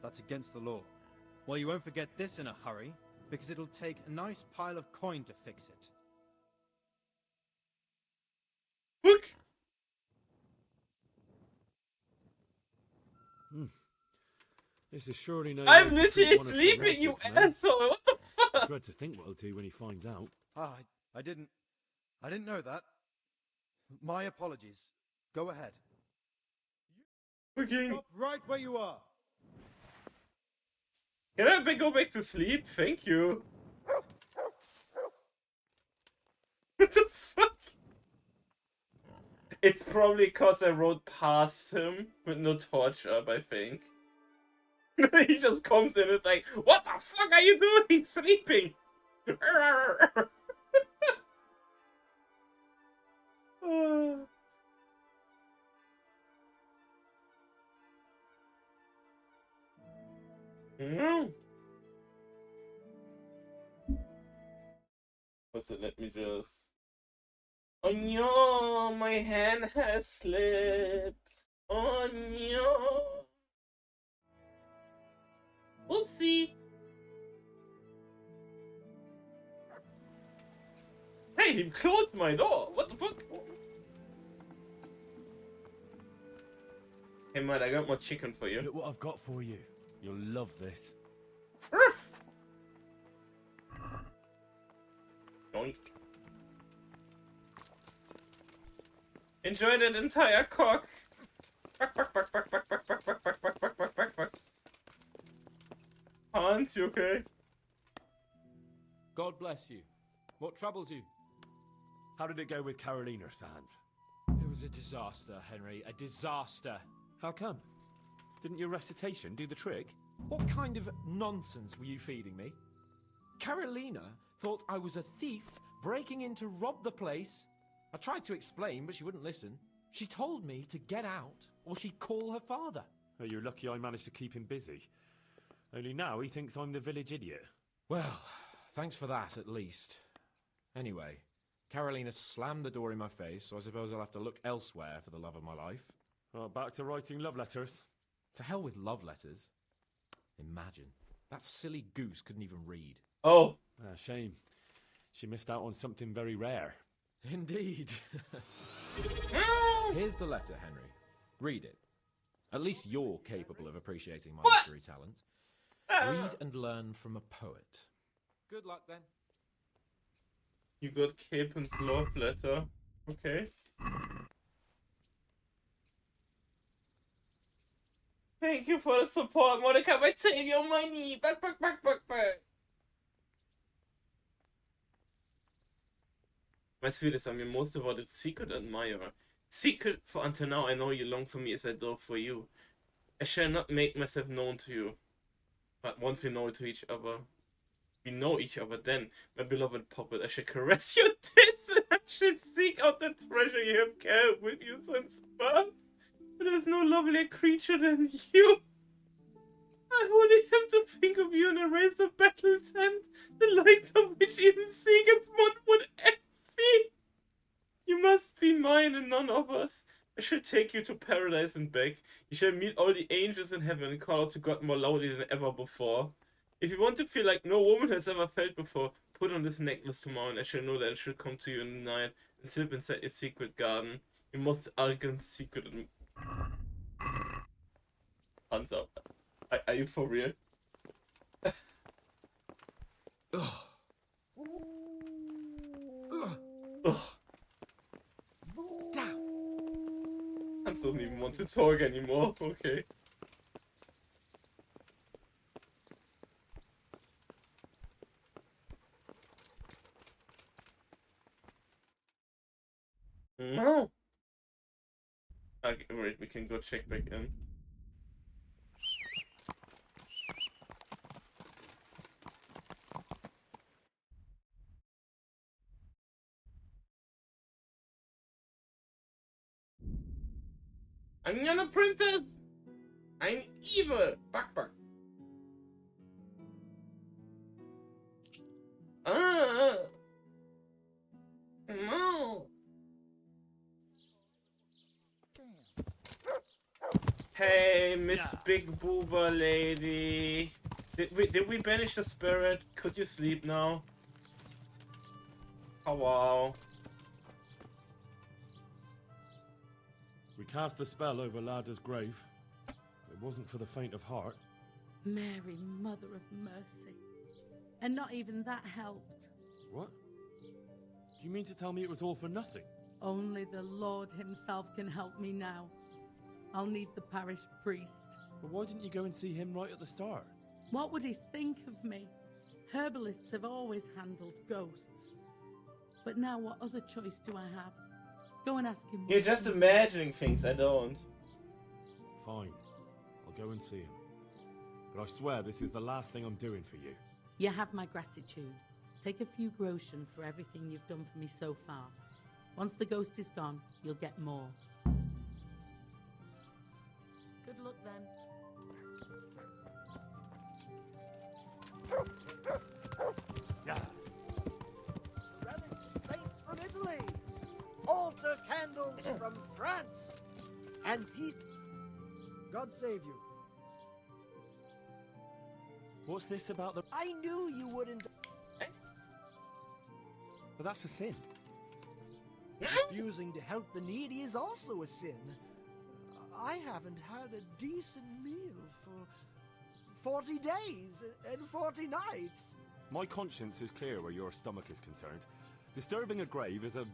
That's against the law. Well, you won't forget this in a hurry, because it'll take a nice pile of coin to fix it. Look! This is surely no... I'm literally sleeping, you asshole! What the fuck? I dread to think what he'll do when he finds out. Ah, I didn't know that. My apologies. Go ahead. Okay. Stop right where you are. Can I go back to sleep? Thank you. What the fuck? It's probably because I rode past him with no torch up, I think. He just comes in and is like, what the fuck are you doing? Sleeping? So let me just... Oh no, my hand has slipped. Oh no. Oopsie. Hey, he closed my door. Hey, man, I got more chicken for you. Look what I've got for you. You'll love this. Yoink. Enjoy that entire cock. Hans, you okay? God bless you. What troubles you? How did it go with Carolina, Sans? It was a disaster, Henry. A disaster. How come? Didn't your recitation do the trick? What kind of nonsense were you feeding me? Carolina thought I was a thief breaking in to rob the place. I tried to explain, but she wouldn't listen. She told me to get out, or she'd call her father. Oh, you're lucky I managed to keep him busy. Only now he thinks I'm the village idiot. Well, thanks for that, at least. Anyway, Carolina slammed the door in my face, so I suppose I'll have to look elsewhere for the love of my life. Well, back to writing love letters. To hell with love letters. Imagine. That silly goose couldn't even read. Oh. Shame. She missed out on something very rare. Indeed. Here's the letter, Henry. Read it. At least you're capable of appreciating my literary talent. Read and learn from a poet. Good luck, then. You got Capen's love letter. Okay. Thank you for the support, Monica. But save your money. Back. My sweetest, I'm your most devoted secret admirer. Secret, for until now I know you long for me as I do for you. I shall not make myself known to you. But once we know each other, then, my beloved puppet, I shall caress your tits and I shall seek out the treasure you have carried with you since birth. There's no lovelier creature than you. I only have to think of you and erase the battle tent, the light of which even Sigismund would envy. You must be mine and none of us. I shall take you to paradise and back. You shall meet all the angels in heaven and call out to God more loudly than ever before. If you want to feel like no woman has ever felt before, put on this necklace tomorrow and I shall know that I shall come to you in the night and slip inside your secret garden. Your most elegant secret. Hands up. Are you for real? Ugh. Down. Hans doesn't even want to talk anymore. Okay. No. Okay, wait, we can go check back in. I'm not a princess! I'm evil! Buck. No! Hey, Miss Big Boober lady. Did we banish the spirit? Could you sleep now? Oh wow. We cast a spell over Lada's grave. It wasn't for the faint of heart. Mary, Mother of Mercy. And not even that helped. What? Do you mean to tell me it was all for nothing? Only the Lord himself can help me now. I'll need the parish priest. But why didn't you go and see him right at the start? What would he think of me? Herbalists have always handled ghosts. But now what other choice do I have? Go and ask him. You're just imagining things, I don't. Fine. I'll go and see him. But I swear this is the last thing I'm doing for you. You have my gratitude. Take a few groschen for everything you've done for me so far. Once the ghost is gone, you'll get more. Good luck then. Saints from Italy, altar candles from France, and peace. God save you. What's this about the... I knew you wouldn't. But that's a sin. Refusing to help the needy is also a sin. I haven't had a decent meal for 40 days and 40 nights. My conscience is clear where your stomach is concerned. Disturbing a grave is a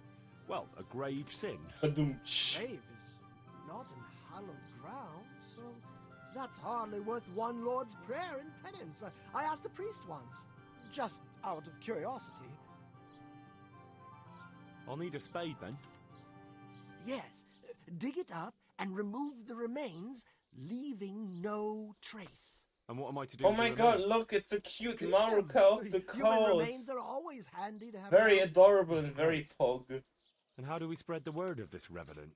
grave sin. Grave is not in hallowed ground, so that's hardly worth one Lord's Prayer and penance. I asked a priest once, just out of curiosity. I'll need a spade then. Yes, dig it up and remove the remains, leaving no trace. And what am I to do? Oh my god, look, it's a cute Maruka of the Human coast. remains are always handy to have. Very around. adorable and very pog. And how do we spread the word of this revenant?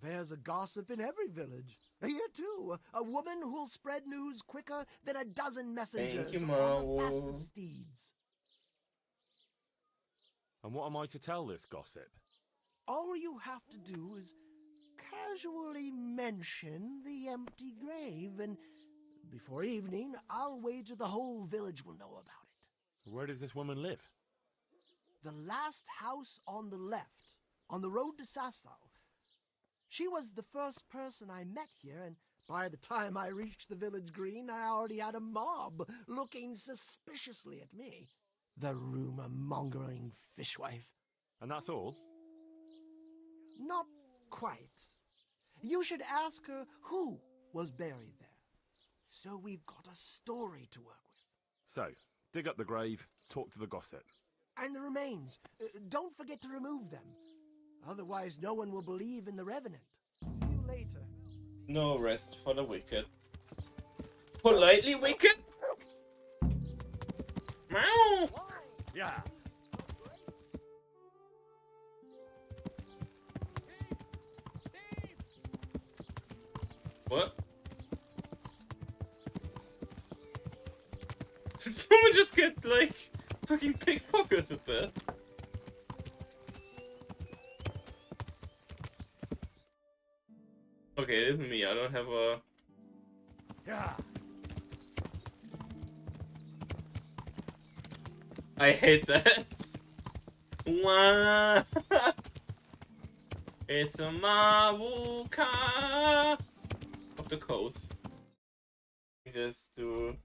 There's a gossip in every village. Here too, a woman who'll spread news quicker than a dozen messengers Thank you, on Maru. the fastest steeds. And what am I to tell this gossip? All you have to do is casually mention the empty grave, and before evening, I'll wager the whole village will know about it. Where does this woman live? The last house on the left, on the road to Sassau. She was the first person I met here, and by the time I reached the village green, I already had a mob looking suspiciously at me. The rumor-mongering fishwife. And that's all? Not quite. You should ask her who was buried there. So we've got a story to work with. So, dig up the grave, talk to the gossip. And the remains. Don't forget to remove them. Otherwise, no one will believe in the Revenant. See you later. No rest for the wicked. Politely wicked? Meow! Yeah. What? Did someone just get, like, fucking pickpocketed there? Okay, it isn't me. I don't have a... Yeah. I hate that. Wah. It's a Maruka of the coast. Just do...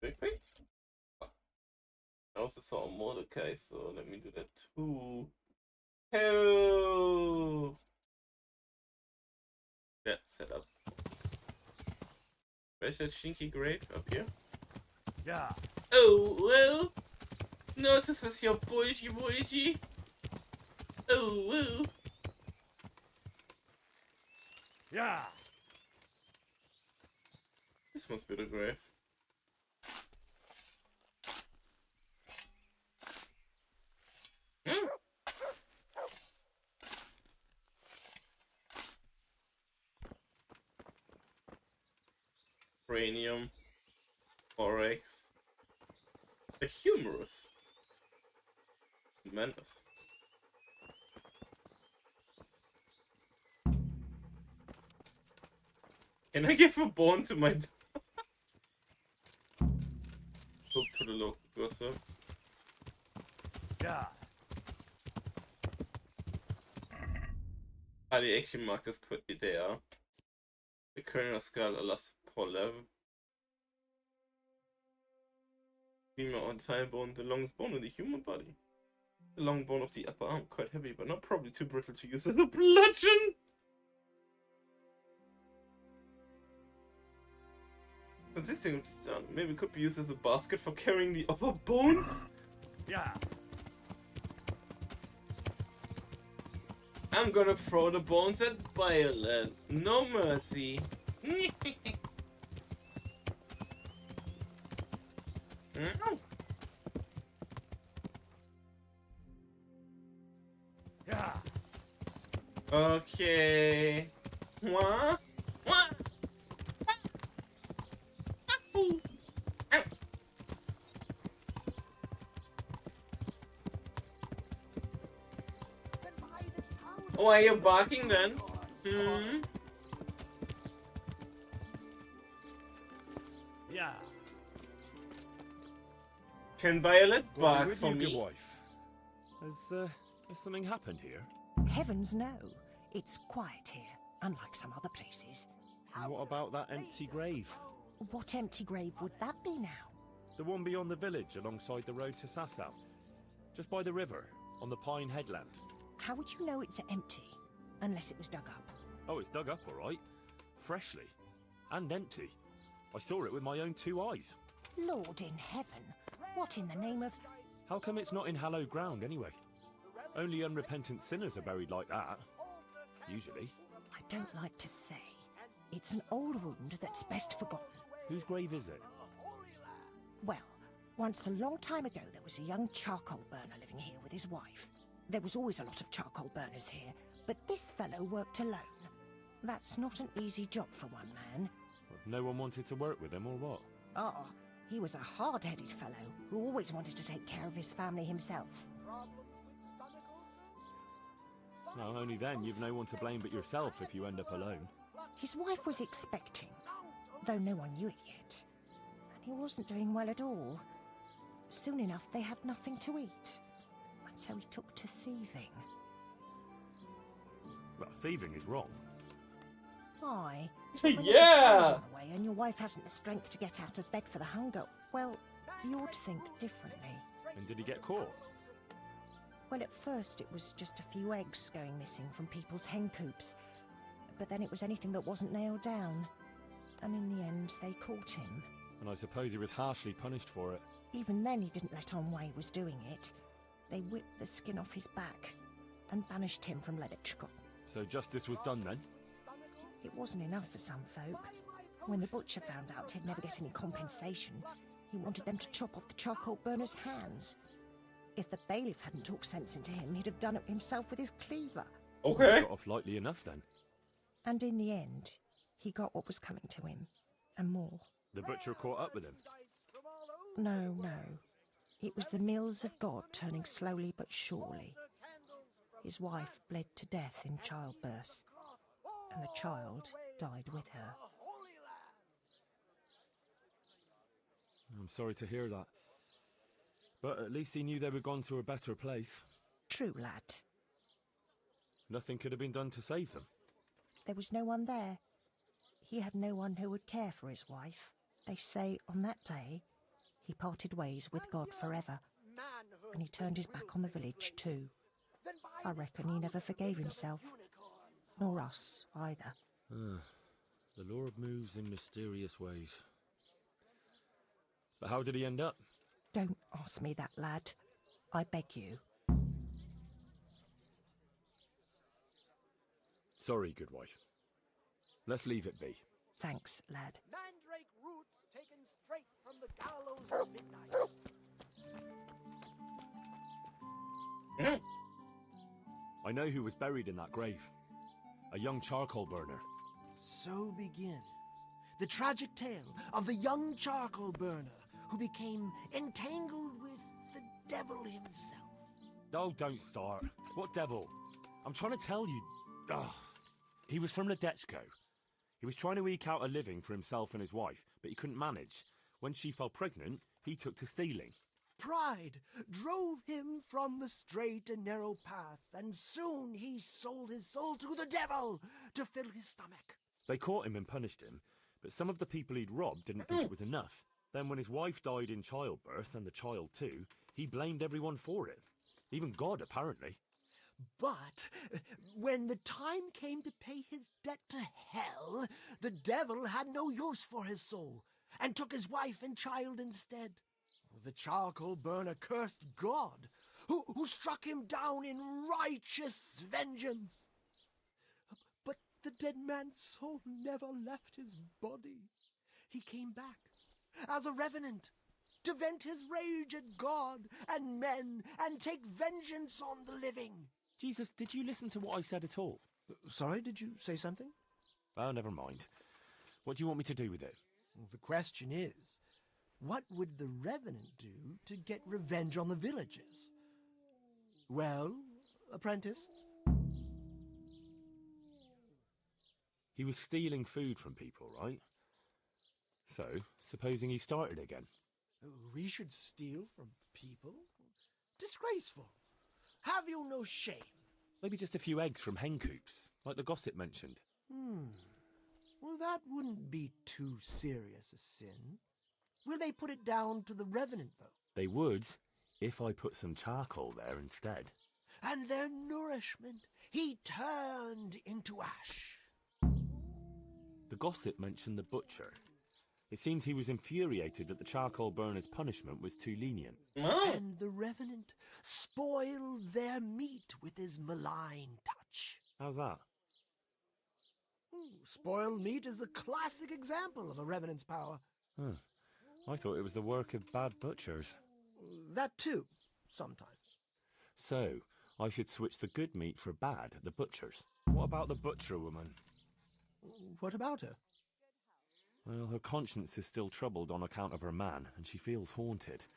Quick. I also saw Mordecai, so let me do that too. Oh! Yeah, set up. Where's that stinky grave? Up here? Yeah. Oh, well. Notices your boygy. Oh, well. Yeah. This must be the grave. Hmm. Cranium. Oryx. A humerus. Tremendous. Can I give a bone to my dog? Talk to the local gossip. Yeah. The action markers could be there. The cranial skull, alas, Polev. Femur on thigh bone, the longest bone in the human body. The long bone of the upper arm, quite heavy, but not probably too brittle to use as a bludgeon. Consisting of stone, maybe could be used as a basket for carrying the other bones. Yeah. I'm gonna throw the bones at Violet. No mercy. Yeah. Okay. What? What? Oh, are you barking then? Hmm? Yeah. Can Violet bark with for you, good me? wife. Has something happened here? Heavens no. It's quiet here. unlike some other places. And what about that empty grave? What empty grave would that be now? The one beyond the village, alongside the road to Sasau. Just by the river, on the Pine Headland. How would you know it's empty? Unless it was dug up. Oh, it's dug up, all right. Freshly. And empty. I saw it with my own 2 eyes. Lord in heaven, what in the name of... How come it's not in hallowed ground, anyway? Only unrepentant sinners are buried like that. Usually. I don't like to say. It's an old wound that's best forgotten. Whose grave is it? Well, once a long time ago there was a young charcoal burner living here with his wife. There was always a lot of charcoal burners here, but this fellow worked alone. That's not an easy job for one man. No one wanted to work with him, or what? Oh, he was a hard-headed fellow who always wanted to take care of his family himself. Well, only then you've no one to blame but yourself if you end up alone. His wife was expecting, though no one knew it yet. And he wasn't doing well at all. Soon enough, they had nothing to eat. And so he took to thieving. Well, thieving is wrong. Aye. Yeah! When there's a child on the way and your wife hasn't the strength to get out of bed for the hunger, well, you'd think differently. And did he get caught? Well, at first it was just a few eggs going missing from people's hen coops. But then it was anything that wasn't nailed down. And in the end, they caught him. And I suppose he was harshly punished for it. Even then, he didn't let on why he was doing it. They whipped the skin off his back and banished him from Leditchcott. So justice was done then? It wasn't enough for some folk. When the butcher found out he'd never get any compensation, he wanted them to chop off the charcoal burner's hands. If the bailiff hadn't talked sense into him, he'd have done it himself with his cleaver. Okay. Got off lightly enough then. And in the end, he got what was coming to him, and more. The butcher caught up with him? No. It was the mills of God turning slowly but surely. His wife bled to death in childbirth, and the child died with her. I'm sorry to hear that. But at least he knew they were gone to a better place. True, lad. Nothing could have been done to save them. There was no one there. He had no one who would care for his wife. They say on that day, he parted ways with God forever. And he turned his back on the village too. I reckon he never forgave himself. Nor us, either. The Lord moves in mysterious ways. But how did he end up? Don't ask me that, lad. I beg you. Sorry, good wife. Let's leave it be. Thanks, lad. Mandrake roots taken straight from the gallows of midnight. I know who was buried in that grave. A young charcoal burner. So begins the tragic tale of the young charcoal burner who became entangled with the devil himself. Oh, don't start. What devil? I'm trying to tell you. He was from Ledetchko. He was trying to eke out a living for himself and his wife, but he couldn't manage. When she fell pregnant, he took to stealing. Pride drove him from the straight and narrow path, and soon he sold his soul to the devil to fill his stomach. They caught him and punished him, but some of the people he'd robbed didn't think it was enough. Then when his wife died in childbirth, and the child too, he blamed everyone for it. Even God, apparently. But when the time came to pay his debt to hell, the devil had no use for his soul, and took his wife and child instead. The charcoal burner cursed God, who struck him down in righteous vengeance. But the dead man's soul never left his body. He came back as a revenant, to vent his rage at God and men, and take vengeance on the living. Jesus, did you listen to what I said at all? Sorry, did you say something? Oh, never mind. What do you want me to do with it? Well, the question is, what would the revenant do to get revenge on the villagers? Well, apprentice? He was stealing food from people, right? So, supposing he started again. We should steal from people? Disgraceful. Have you no shame? Maybe just a few eggs from hen coops, like the gossip mentioned. Well, that wouldn't be too serious a sin. Will they put it down to the Revenant, though? They would, if I put some charcoal there instead. And their nourishment he turned into ash. The gossip mentioned the butcher. It seems he was infuriated that the charcoal burner's punishment was too lenient. And the Revenant spoiled their meat with his malign touch. How's that? Spoiled meat is a classic example of a Revenant's power. Huh. I thought it was the work of bad butchers. That too, sometimes. So, I should switch the good meat for bad at the butcher's. What about the butcher woman? What about her? Well, her conscience is still troubled on account of her man, and she feels haunted.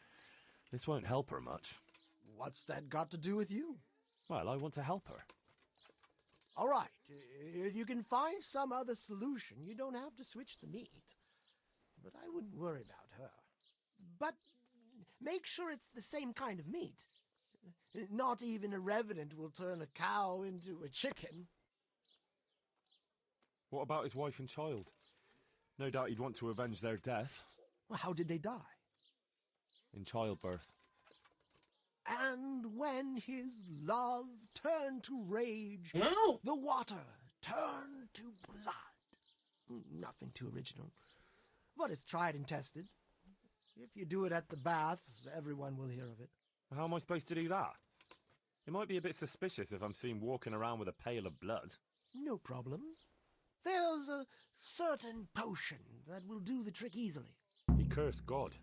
This won't help her much. What's that got to do with you? Well, I want to help her. All right, if you can find some other solution, you don't have to switch the meat. But I wouldn't worry about her. But make sure it's the same kind of meat. Not even a Revenant will turn a cow into a chicken. What about his wife and child? No doubt he'd want to avenge their death. Well, how did they die? In childbirth. And when his love turned to rage, the water turned to blood. Nothing too original. But it's tried and tested. If you do it at the baths, everyone will hear of it. How am I supposed to do that? It might be a bit suspicious if I'm seen walking around with a pail of blood. No problem. There's a certain potion that will do the trick easily. He cursed God.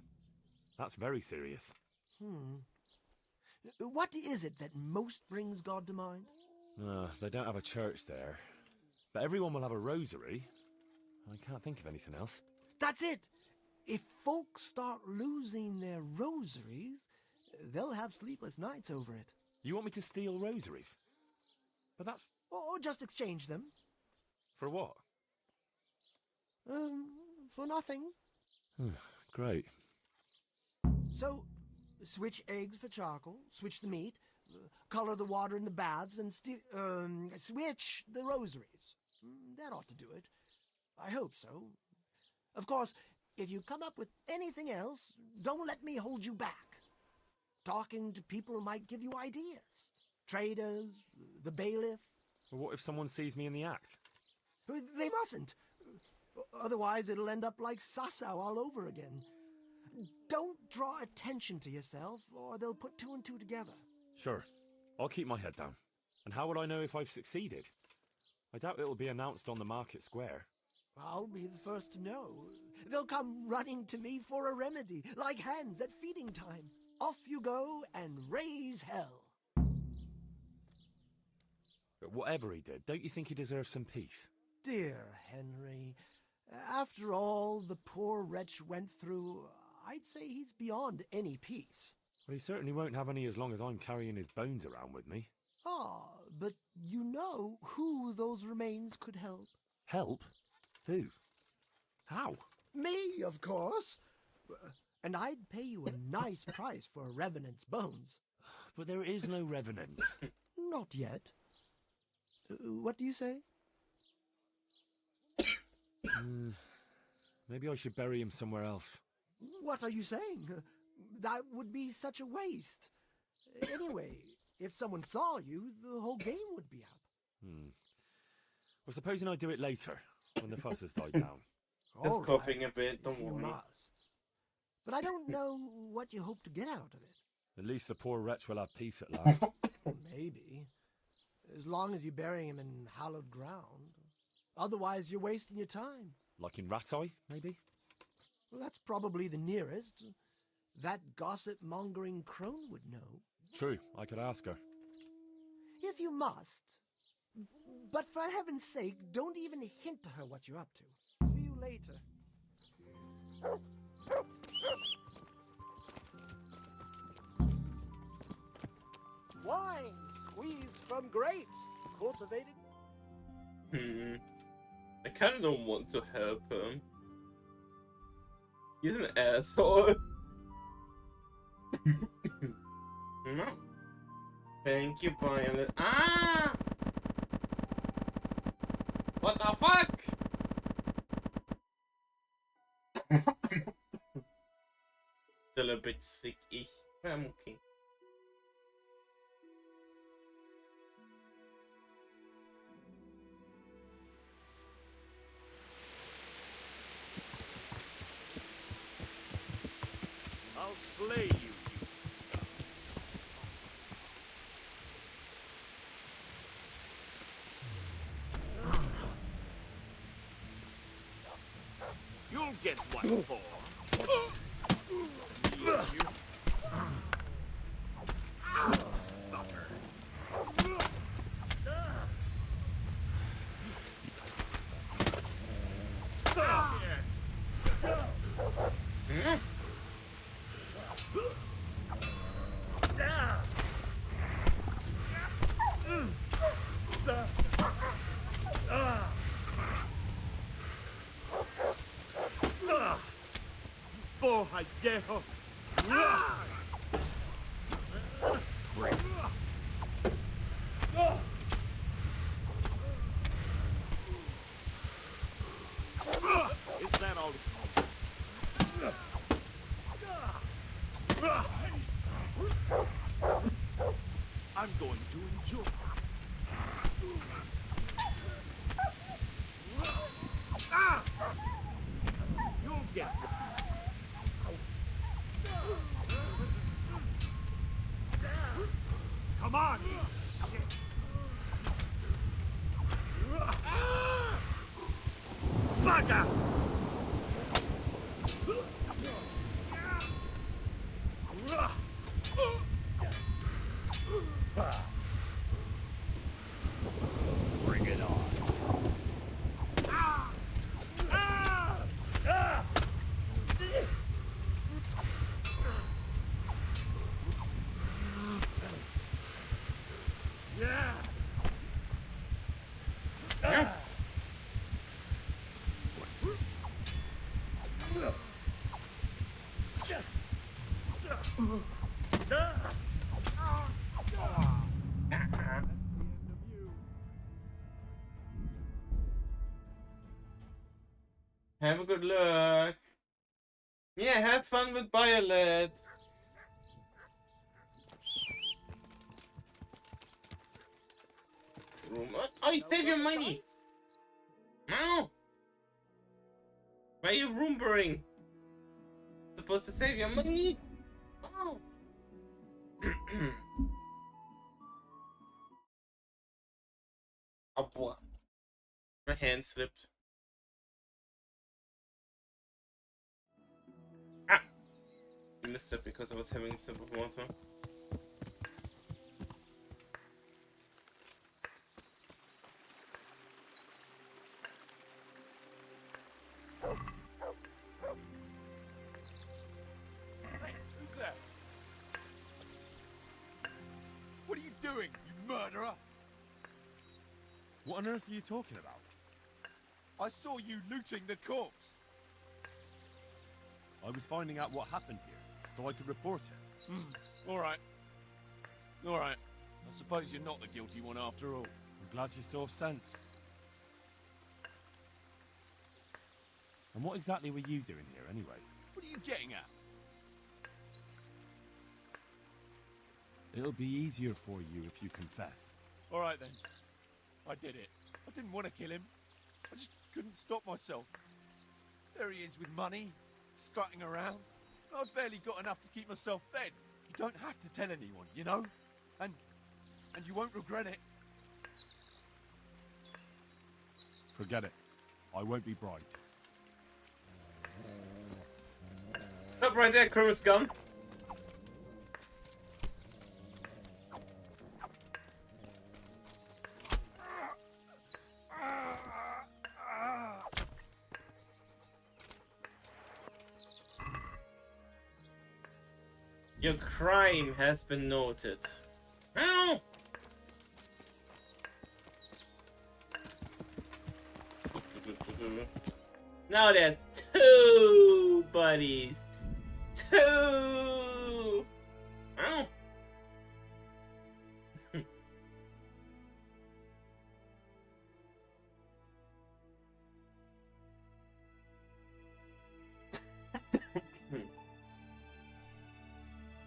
That's very serious. What is it that most brings God to mind? They don't have a church there. But everyone will have a rosary. I can't think of anything else. That's it! If folks start losing their rosaries, they'll have sleepless nights over it. You want me to steal rosaries? But that's... Or just exchange them. For what? For nothing. Great. So, switch eggs for charcoal, switch the meat, color the water in the baths, and switch the rosaries. That ought to do it. I hope so. Of course, if you come up with anything else, don't let me hold you back. Talking to people might give you ideas. Traders, the bailiff. Well, what if someone sees me in the act? They mustn't. Otherwise, it'll end up like Sasau all over again. Don't draw attention to yourself, or they'll put two and two together. Sure. I'll keep my head down. And how will I know if I've succeeded? I doubt it'll be announced on the market square. I'll be the first to know. They'll come running to me for a remedy, like hens at feeding time. Off you go and raise hell. But whatever he did, don't you think he deserves some peace? Dear Henry, after all the poor wretch went through, I'd say he's beyond any peace. Well, he certainly won't have any as long as I'm carrying his bones around with me. Ah, but you know who those remains could help. Help? Who? How? Me, of course. And I'd pay you a nice price for a Revenant's bones. But there is no Revenant. Not yet. What do you say? Maybe I should bury him somewhere else. What are you saying? That would be such a waste. Anyway, if someone saw you, the whole game would be up. Well, supposing I do it later, when the fuss has died down. Just coughing a bit, don't worry. You must. But I don't know what you hope to get out of it. At least the poor wretch will have peace at last. Maybe. As long as you bury him in hallowed ground. Otherwise, you're wasting your time. Like in Ratai, maybe? Well, that's probably the nearest. That gossip-mongering crone would know. True, I could ask her. If you must. But for heaven's sake, don't even hint to her what you're up to. See you later. Wine squeezed from grapes, cultivated. I kind of don't want to help him. He's an asshole. No. Thank you, Violet. Ah! What the fuck? Still a bit sick-ish. I'm okay. I'll slay you. You'll get what for. You. Suffer. Porra, viejo! Is that all? I'm going to enjoy. You'll get. Come on! Shit. Bugger! Bring it on. Have a good luck. Yeah, have fun with Violet. Room. Oh, you save your money. No. Why are you rooming? Supposed to save your money. Oh. Oh boy. My hand slipped. Ah! I missed it because I was having a sip of water. Hey, who's that? What are you doing, you murderer? What on earth are you talking about? I saw you looting the corpse. I was finding out what happened here, so I could report it. All right. All right. I suppose you're not the guilty one after all. I'm glad you saw sense. And what exactly were you doing here, anyway? What are you getting at? It'll be easier for you if you confess. All right, then. I did it. I didn't want to kill him. I just couldn't stop myself. There he is with money, strutting around. I've barely got enough to keep myself fed. You don't have to tell anyone, you know? And you won't regret it. Forget it. I won't be bribed. Up right there, Chroma's gun. Your crime has been noted. Ow! Now there's 2 buddies. 2! Ow!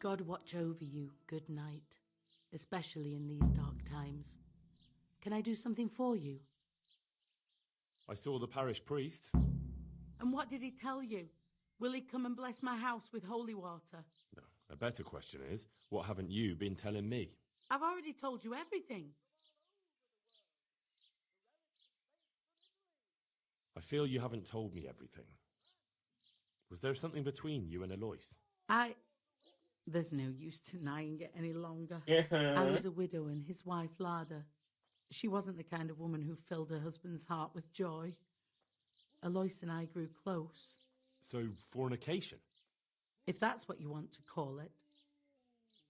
God watch over you, good night, especially in these dark times. Can I do something for you? I saw the parish priest. And what did he tell you? Will he come and bless my house with holy water? No, a better question is, what haven't you been telling me? I've already told you everything. I feel you haven't told me everything. Was there something between you and Alois? There's no use denying it any longer. Yeah. I was a widow and his wife, Lada. She wasn't the kind of woman who filled her husband's heart with joy. Alois and I grew close. So, fornication? If that's what you want to call it.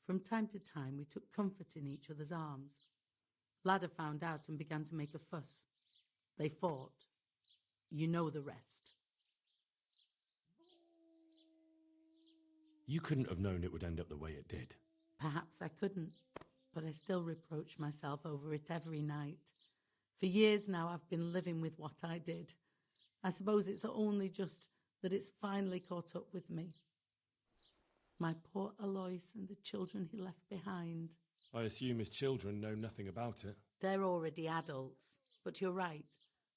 From time to time, we took comfort in each other's arms. Lada found out and began to make a fuss. They fought. You know the rest. You couldn't have known it would end up the way it did. Perhaps I couldn't, but I still reproach myself over it every night. For years now, I've been living with what I did. I suppose it's only just that it's finally caught up with me. My poor Alois and the children he left behind. I assume his children know nothing about it. They're already adults, but you're right.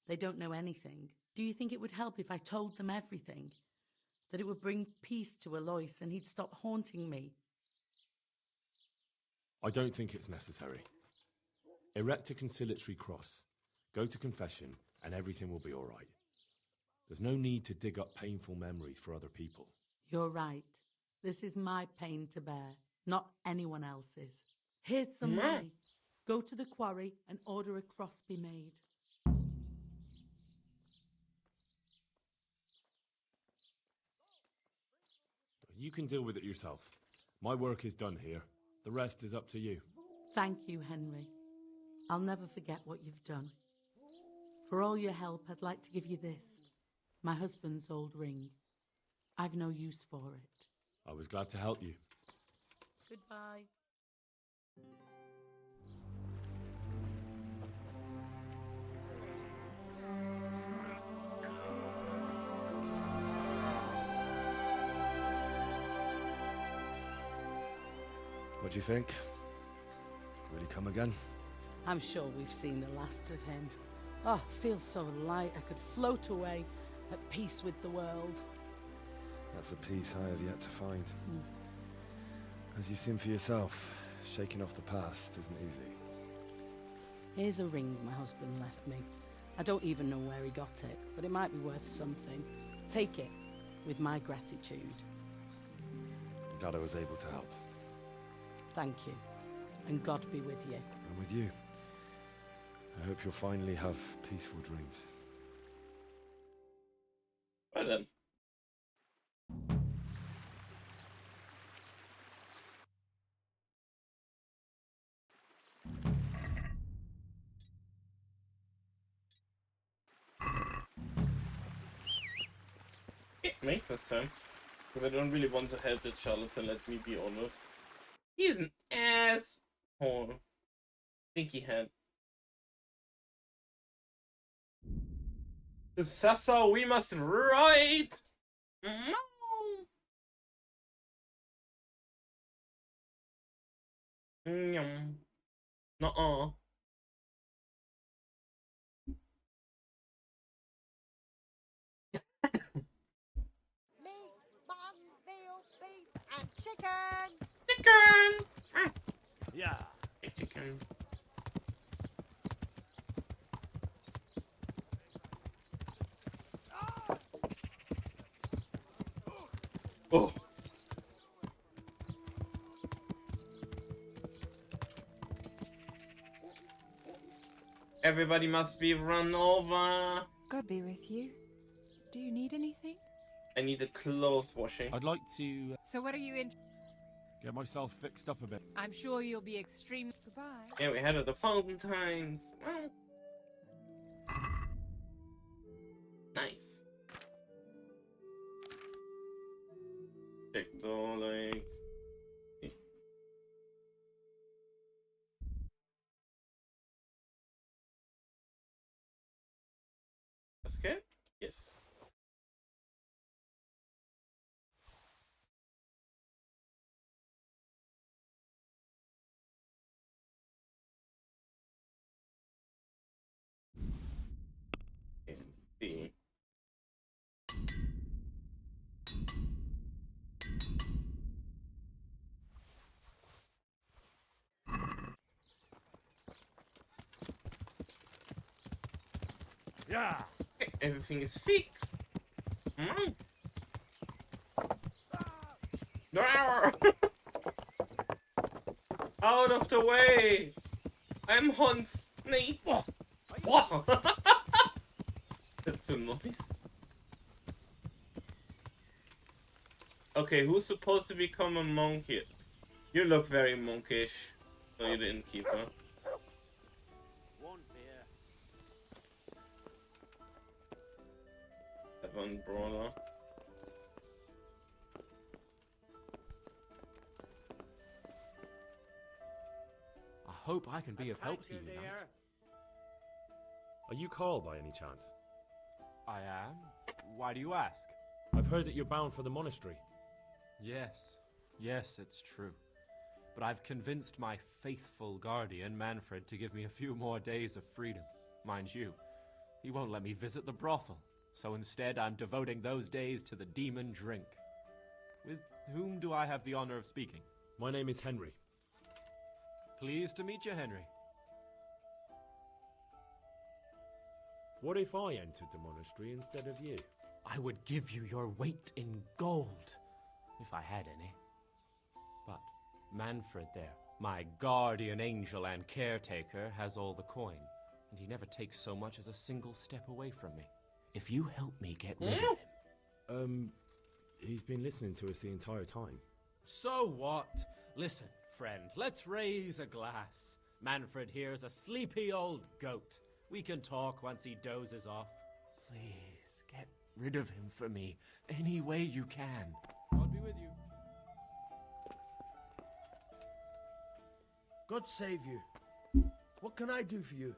They don't know anything. Do you think it would help if I told them everything? That it would bring peace to Alois and he'd stop haunting me? I don't think it's necessary. Erect a conciliatory cross, go to confession, and everything will be all right. There's no need to dig up painful memories for other people. You're right. This is my pain to bear, not anyone else's. Here's some money. Go to the quarry and order a cross be made. You can deal with it yourself. My work is done here. The rest is up to you. Thank you, Henry. I'll never forget what you've done. For all your help, I'd like to give you this. My husband's old ring. I've no use for it. I was glad to help you. Goodbye. What do you think? Will he come again? I'm sure we've seen the last of him. Oh, feels so light I could float away at peace with the world. That's a peace I have yet to find. As you've seen for yourself, shaking off the past isn't easy. Here's a ring my husband left me. I don't even know where he got it, but it might be worth something. Take it, with my gratitude. I'm glad I was able to help. Thank you, and God be with you. And with you. I hope you'll finally have peaceful dreams. Well then. Make this time. Because I don't really want to help the charlatan, let me be honest. He's an asshole. Stinky head. To Sasa we must ride! No! Nuh-uh. Meat, mutton, veal, beef, and chicken! Chicken! Yeah. Chicken. Oh. Everybody must be run over. God be with you. Do you need anything? I need a clothes washing. I'd like to So what are you in? get myself fixed up a bit. I'm sure you'll be extremely... Goodbye. Yeah, we had it 1,000 times. Well. Nice. Check the like. That's good? Yes. Yeah. Everything is fixed. Mm. No! Out of the way! I'm Hans. Nee. That's a noise. Okay, who's supposed to become a monk here? You look very monkish. No, you're the innkeeper. One beer. That one brawler. I hope I can be of help to you, Knight. Are you Carl by any chance? I am. Why do you ask? I've heard that you're bound for the monastery. Yes. Yes, it's true. But I've convinced my faithful guardian, Manfred, to give me a few more days of freedom. Mind you, he won't let me visit the brothel. So instead, I'm devoting those days to the demon drink. With whom do I have the honor of speaking? My name is Henry. Pleased to meet you, Henry. What if I entered the monastery instead of you? I would give you your weight in gold, if I had any. But Manfred there, my guardian angel and caretaker, has all the coin, and he never takes so much as a single step away from me. If you help me get rid of him... He's been listening to us the entire time. So what? Listen, friend, let's raise a glass. Manfred here's a sleepy old goat. We can talk once he dozes off. Please, get rid of him for me, any way you can. God be with you. God save you. What can I do for you?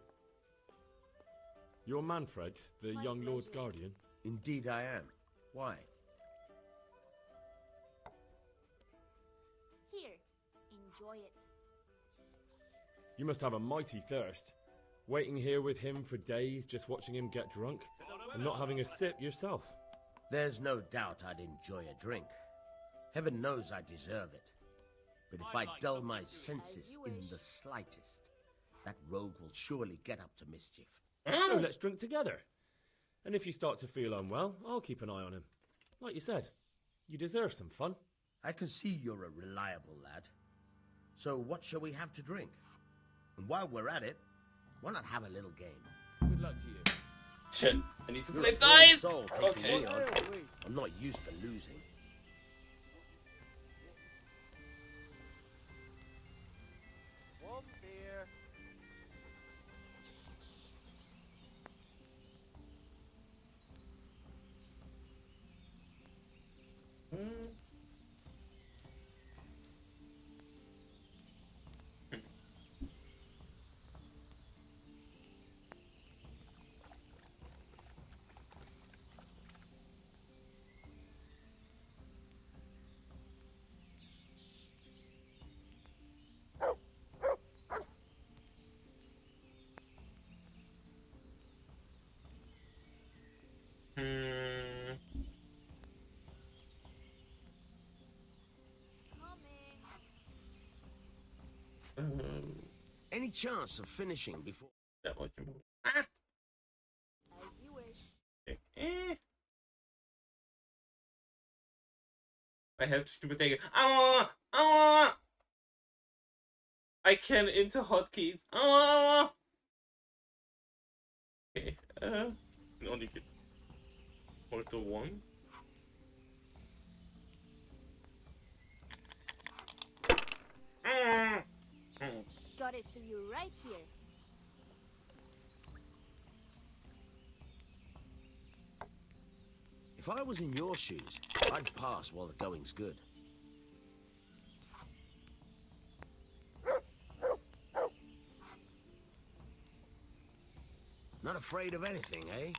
You're Manfred, the young lord's guardian? Indeed I am. Why? Here, enjoy it. You must have a mighty thirst. Waiting here with him for days, just watching him get drunk, and not having a sip yourself. There's no doubt I'd enjoy a drink. Heaven knows I deserve it. But if I dull my senses in the slightest, that rogue will surely get up to mischief. So let's drink together. And if you start to feel unwell, I'll keep an eye on him. Like you said, you deserve some fun. I can see you're a reliable lad. So what shall we have to drink? And while we're at it, why not have a little game? Good luck to you. Shit, I need to You're play a brave dice! soul taking Okay. me on. I'm not used to losing. One beer. Any chance of finishing before... That much more. As you wish. I have to stupid take it. I can into hotkeys. Okay. Can only get Portal 1. Got it for you right here. If I was in your shoes, I'd pass while the going's good. Not afraid of anything, eh?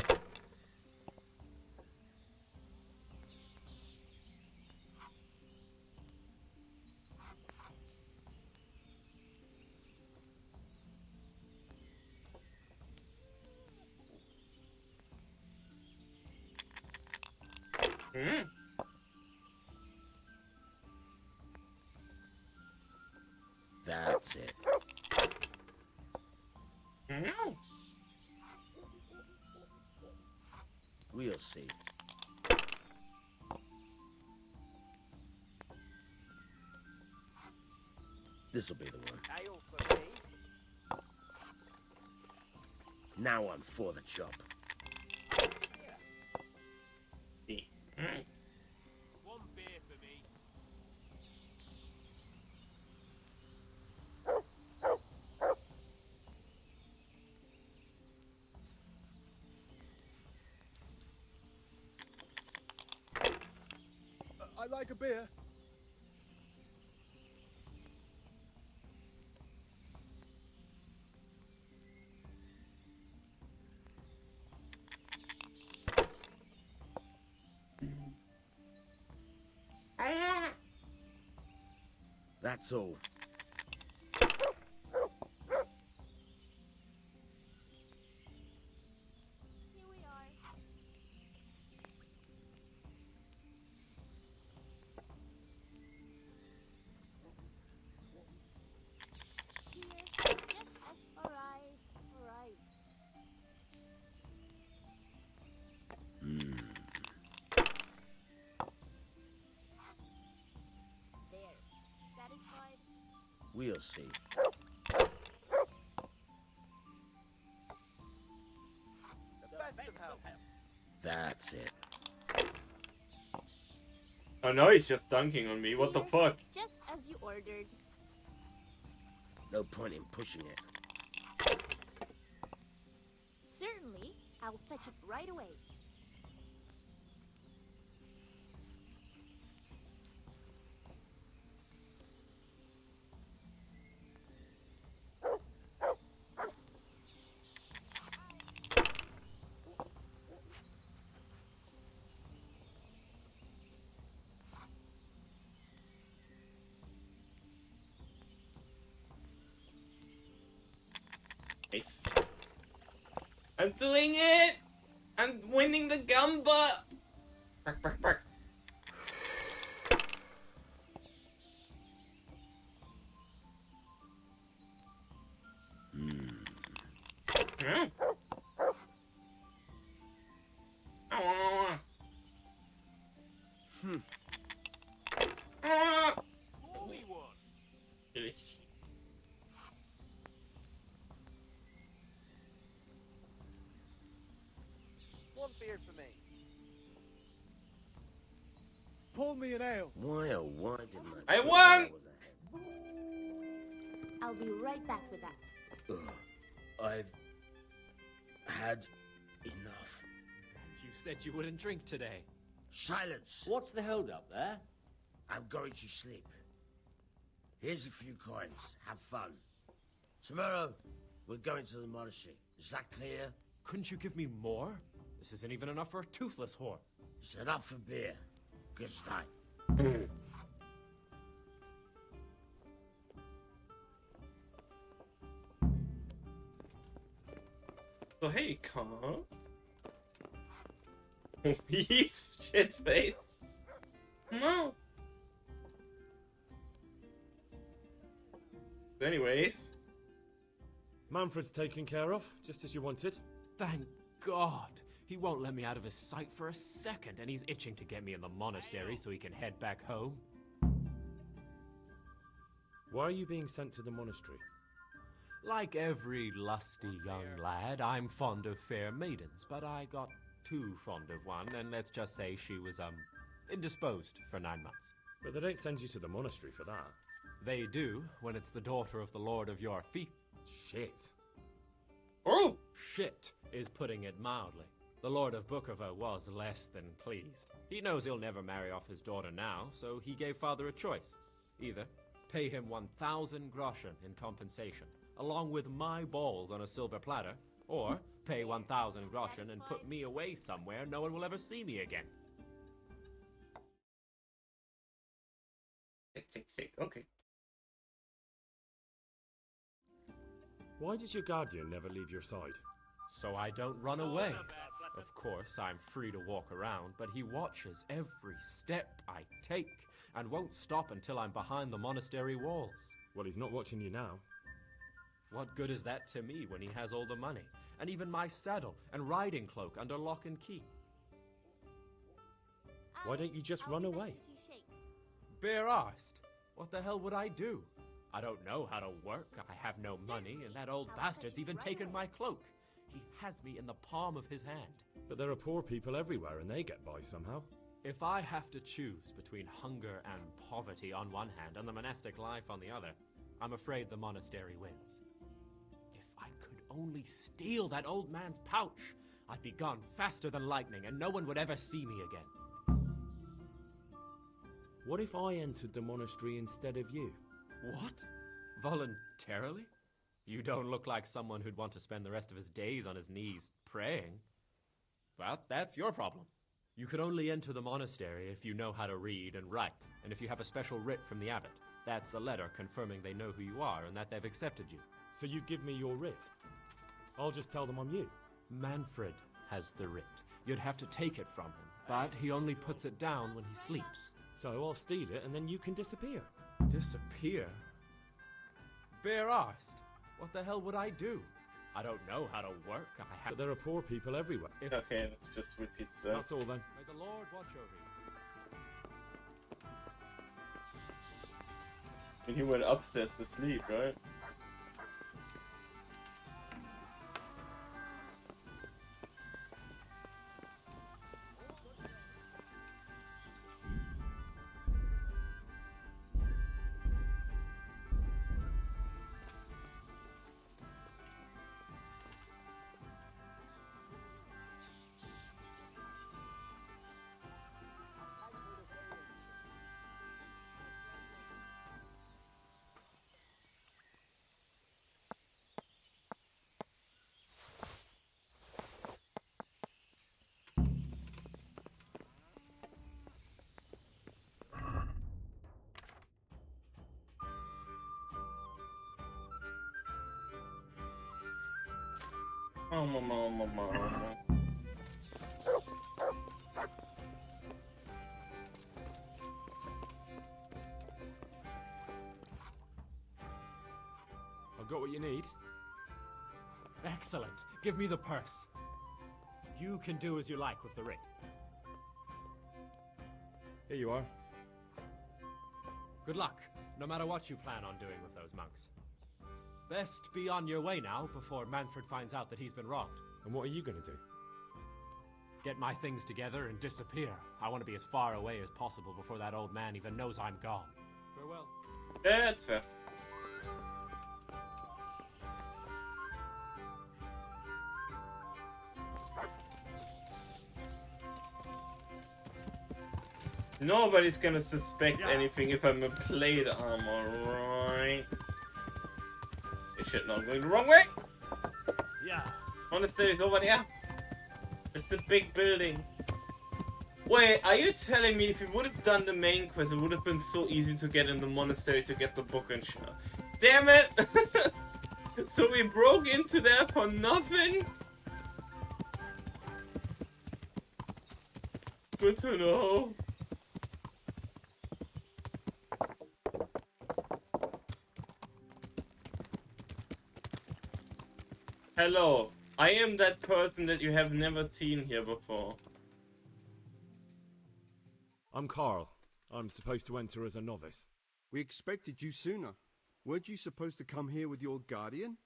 That's it. We'll see. This'll be the one. Ale for me. Now I'm for the chop. One beer for me. I like a beer. That's all. Here we are. Here, just as alright, alright. There. Satisfied? We'll see. The best of health. That's it. Oh no, he's just dunking on me. What the fuck? Just as you ordered. No point in pushing it. Certainly, I'll fetch it right away. Nice. I'm doing it! I'm winning the gamba! Bark, bark, bark. Hmm. Holy one. One beer for me. Pour me an ale. Why oh why didn't I won! I'll be right back with that. I've had enough. You said you wouldn't drink today. Silence! What's the hold up there? I'm going to sleep. Here's a few coins. Have fun. Tomorrow, we're going to the monastery. Is that clear? Couldn't you give me more? This isn't even enough for a toothless whore. It's enough for beer. Good night. So hey, Carl. He's shit face. No. Anyways. Manfred's taken care of, just as you wanted. Thank God. He won't let me out of his sight for a second, and he's itching to get me in the monastery so he can head back home. Why are you being sent to the monastery? Like every lusty young lad, I'm fond of fair maidens, but I got too fond of one, and let's just say she was, indisposed for 9 months. But they don't send you to the monastery for that. They do, when it's the daughter of the lord of your fief. Shit. Oh! Shit is putting it mildly. The Lord of Bukover was less than pleased. He knows he'll never marry off his daughter now, so he gave father a choice. Either pay him 1,000 groschen in compensation, along with my balls on a silver platter, or pay 1,000 groschen and put me away somewhere no one will ever see me again. Shake. Okay. Why does your guardian never leave your side? So I don't run away. Of course, I'm free to walk around, but he watches every step I take and won't stop until I'm behind the monastery walls. Well, he's not watching you now. What good is that to me when he has all the money, and even my saddle and riding cloak under lock and key? Why don't you just run away? Bare-arsed? What the hell would I do? I don't know how to work, I have no money, and that old bastard's even taken my cloak. He has me in the palm of his hand. But there are poor people everywhere and they get by somehow. If I have to choose between hunger and poverty on one hand and the monastic life on the other, I'm afraid the monastery wins. If I could only steal that old man's pouch, I'd be gone faster than lightning and no one would ever see me again. What if I entered the monastery instead of you? What? Voluntarily? You don't look like someone who'd want to spend the rest of his days on his knees praying. Well, that's your problem. You can only enter the monastery if you know how to read and write, and if you have a special writ from the abbot. That's a letter confirming they know who you are and that they've accepted you. So you give me your writ? I'll just tell them I'm you. Manfred has the writ. You'd have to take it from him, but he only puts it down when he sleeps. So I'll steal it and then you can disappear. Disappear? Bare-arsed? What the hell would I do? I don't know how to work. But there are poor people everywhere. Okay, let's just repeat that. That's all then. May the Lord watch over you. And he went upstairs to sleep, right? Oh, mama. I've got what you need. Excellent. Give me the purse. You can do as you like with the writ. Here you are. Good luck, no matter what you plan on doing with those monks. Best be on your way now before Manfred finds out that he's been robbed. And what are you going to do? Get my things together and disappear. I want to be as far away as possible before that old man even knows I'm gone. Farewell. Yeah, that's fair. Nobody's gonna suspect anything if I'm in plate armor, right? This shit, no, I'm going the wrong way! Yeah. Monastery's over there. It's a big building. Wait, are you telling me if you would have done the main quest, it would have been so easy to get in the monastery to get the book and shit? Damn it! So we broke into there for nothing? Good to know. Hello, I am that person that you have never seen here before. I'm Carl. I'm supposed to enter as a novice. We expected you sooner. Weren't you supposed to come here with your guardian?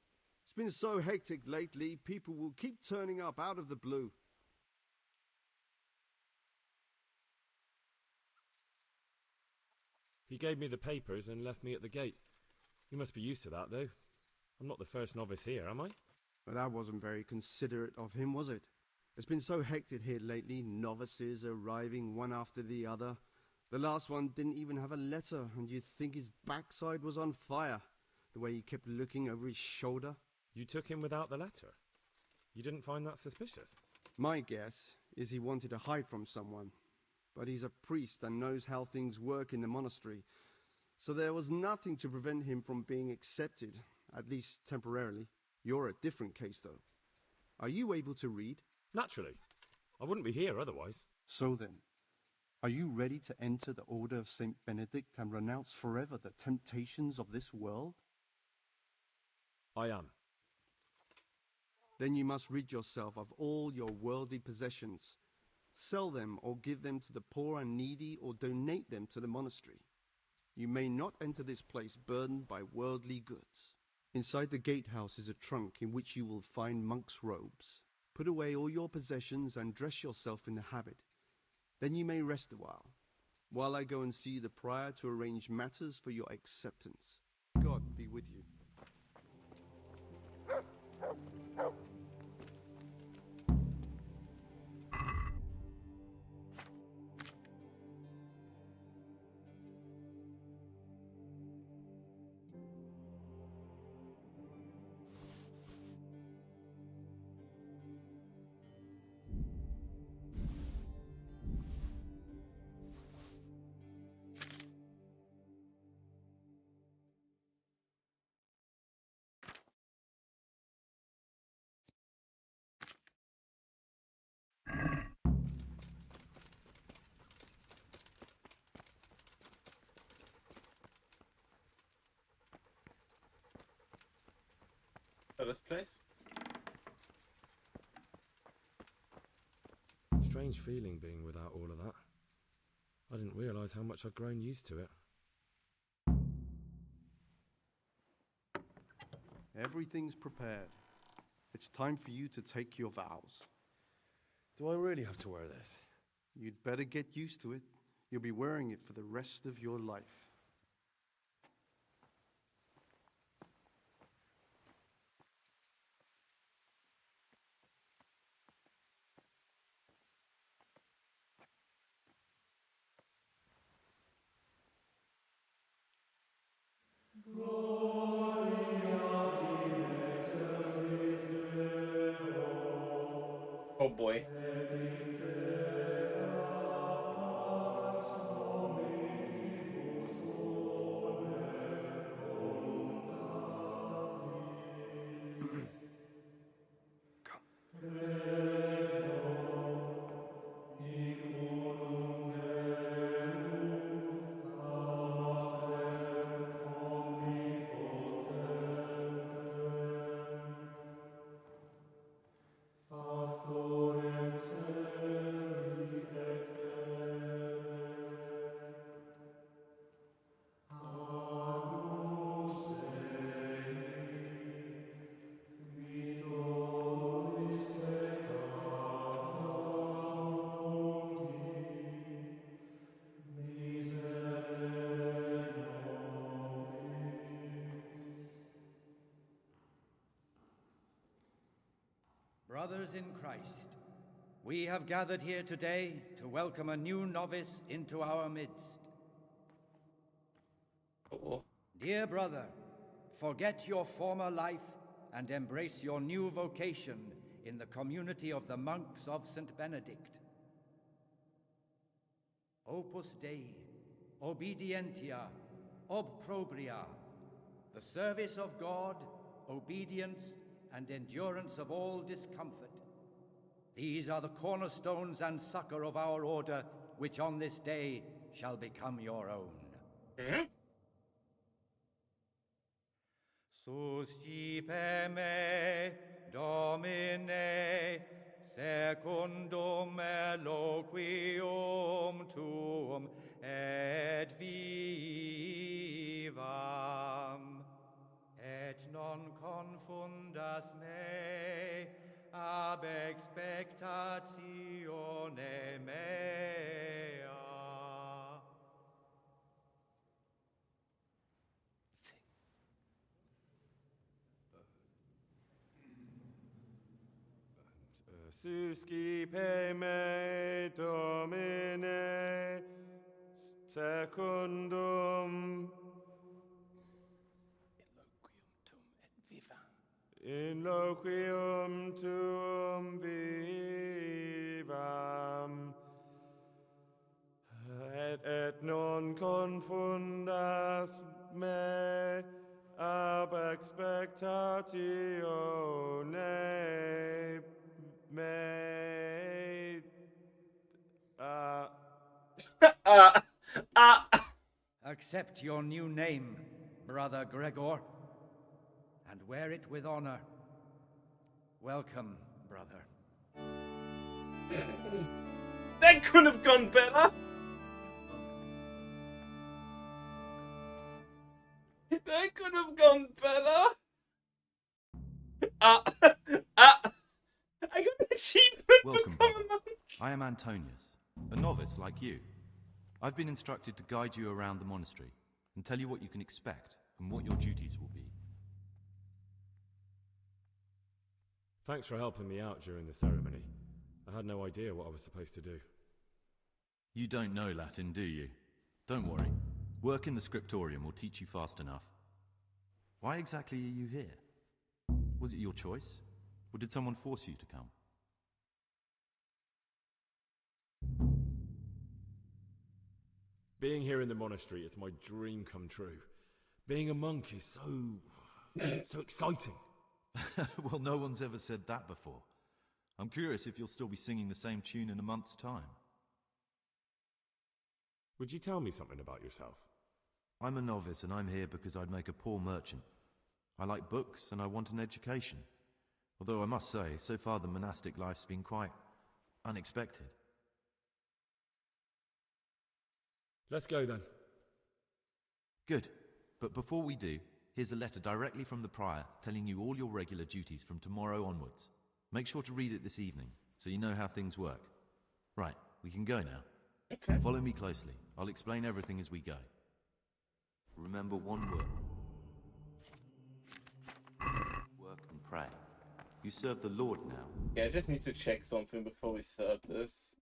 It's been so hectic lately, people will keep turning up out of the blue. He gave me the papers and left me at the gate. You must be used to that, though. I'm not the first novice here, am I? But that wasn't very considerate of him, was it? It's been so hectic here lately, novices arriving one after the other. The last one didn't even have a letter, and you'd think his backside was on fire, the way he kept looking over his shoulder. You took him without the letter? You didn't find that suspicious? My guess is he wanted to hide from someone. But he's a priest and knows how things work in the monastery, so there was nothing to prevent him from being accepted, at least temporarily. You're a different case, though. Are you able to read? Naturally. I wouldn't be here otherwise. So then, are you ready to enter the Order of St. Benedict and renounce forever the temptations of this world? I am. Then you must rid yourself of all your worldly possessions. Sell them or give them to the poor and needy or donate them to the monastery. You may not enter this place burdened by worldly goods. Inside the gatehouse is a trunk in which you will find monk's robes. Put away all your possessions and dress yourself in the habit. Then you may rest a while I go and see the prior to arrange matters for your acceptance. God be with you. This place? Strange feeling being without all of that. I didn't realise how much I'd grown used to it. Everything's prepared. It's time for you to take your vows. Do I really have to wear this? You'd better get used to it. You'll be wearing it for the rest of your life. Oh boy. Brothers in Christ, we have gathered here today to welcome a new novice into our midst. Dear brother, forget your former life and embrace your new vocation in the community of the monks of St. Benedict. Opus Dei, obedientia, obprobria, the service of God, obedience, and endurance of all discomfort. These are the cornerstones and succor of our order, which on this day shall become your own. Suscipe me, Domine, secundum eloquium tuum, et vivam. Et non confundas me ab expectatione mea. Suscipe me, Domine, secundum in loquium tuum vivam, et non confundas me ab expectatione me. Accept your new name, Brother Gregor, and wear it with honor. Welcome, brother. That could have gone better. That could have gone better. I got an achievement. Welcome, brother. I am Antonius, a novice like you. I've been instructed to guide you around the monastery and tell you what you can expect and what your duties will be. Thanks for helping me out during the ceremony. I had no idea what I was supposed to do. You don't know Latin, do you? Don't worry. Work in the scriptorium will teach you fast enough. Why exactly are you here? Was it your choice? Or did someone force you to come? Being here in the monastery is my dream come true. Being a monk is so exciting. Well, no one's ever said that before. I'm curious if you'll still be singing the same tune in a month's time. Would you tell me something about yourself? I'm a novice and I'm here because I'd make a poor merchant. I like books and I want an education. Although I must say, so far the monastic life's been quite unexpected. Let's go then. Good. But before we do, here's a letter directly from the prior telling you all your regular duties from tomorrow onwards. Make sure to read it this evening so you know how things work. Right, we can go now. Okay. Follow me closely. I'll explain everything as we go. Remember one word. Work and pray. You serve the Lord now. Yeah, I just need to check something before we start this.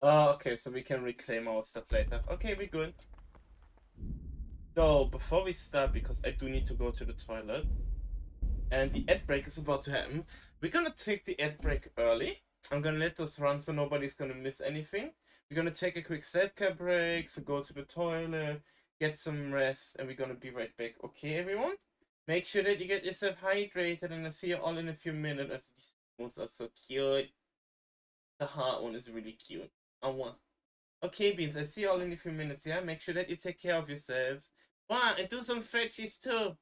Oh, okay, so we can reclaim our stuff later. Okay, we're good. So, before we start, because I do need to go to the toilet, and the ad break is about to happen, we're gonna take the ad break early. I'm gonna let this run so nobody's gonna miss anything. We're gonna take a quick self-care break, so go to the toilet, get some rest, and we're gonna be right back. Okay, everyone? Make sure that you get yourself hydrated, and I'll see you all in a few minutes. These ones are so cute. The heart one is really cute. Okay, Beans, I see you all in a few minutes, yeah? Make sure that you take care of yourselves. Wow, and do some stretches too.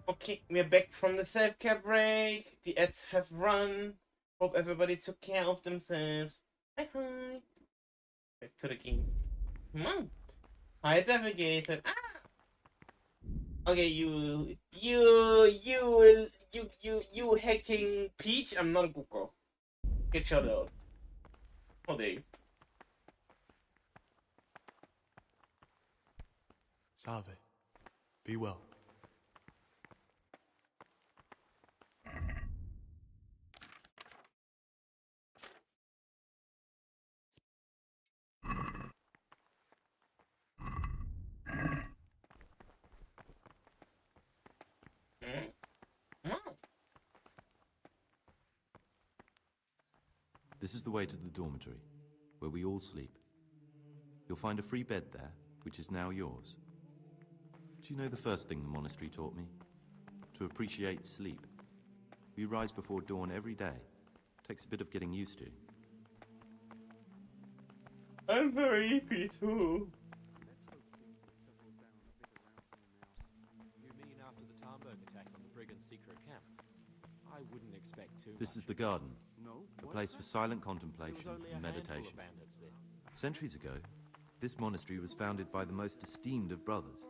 Okay, we're back from the self-care break. The ads have run. Hope everybody took care of themselves. Hi. Back to the game. Come on. I navigated. Okay, you hacking Peach. I'm not a good girl. Get shut out. Oh, there you. Salve. Be well. This is the way to the dormitory, where we all sleep. You'll find a free bed there, which is now yours. Do you know the first thing the monastery taught me? To appreciate sleep. We rise before dawn every day. Takes a bit of getting used to. I'm very happy too. You mean after the Tarnberg attack on the Brigand's secret camp? I wouldn't expect too This much. is the garden, a place for silent contemplation and meditation. Centuries ago, this monastery was founded by the most esteemed of brothers,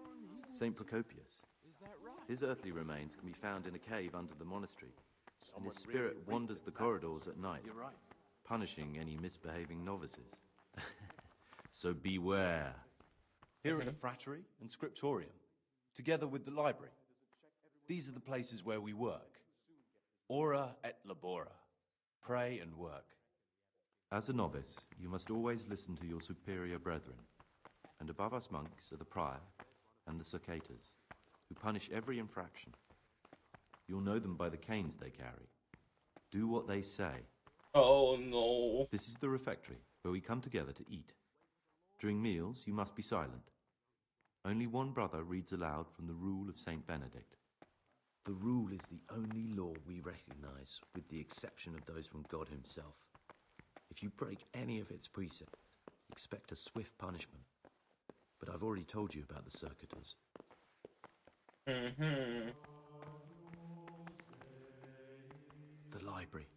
Saint Procopius. Is that right? His earthly remains can be found in a cave under the monastery, and his spirit wanders the corridors at night, punishing any misbehaving novices. So beware. Here are the frattery and scriptorium, together with the library. These are the places where we work. Ora et labora. Pray and work. As a novice, you must always listen to your superior brethren, and above us monks are the prior and the circators, who punish every infraction. You'll know them by the canes they carry. Do what they say. Oh no. This is the refectory, where we come together to eat. During meals, you must be silent. Only one brother reads aloud from the Rule of Saint Benedict. The rule is the only law we recognize, with the exception of those from God himself. If you break any of its precepts, expect a swift punishment. But I've already told you about the circuitors. The library,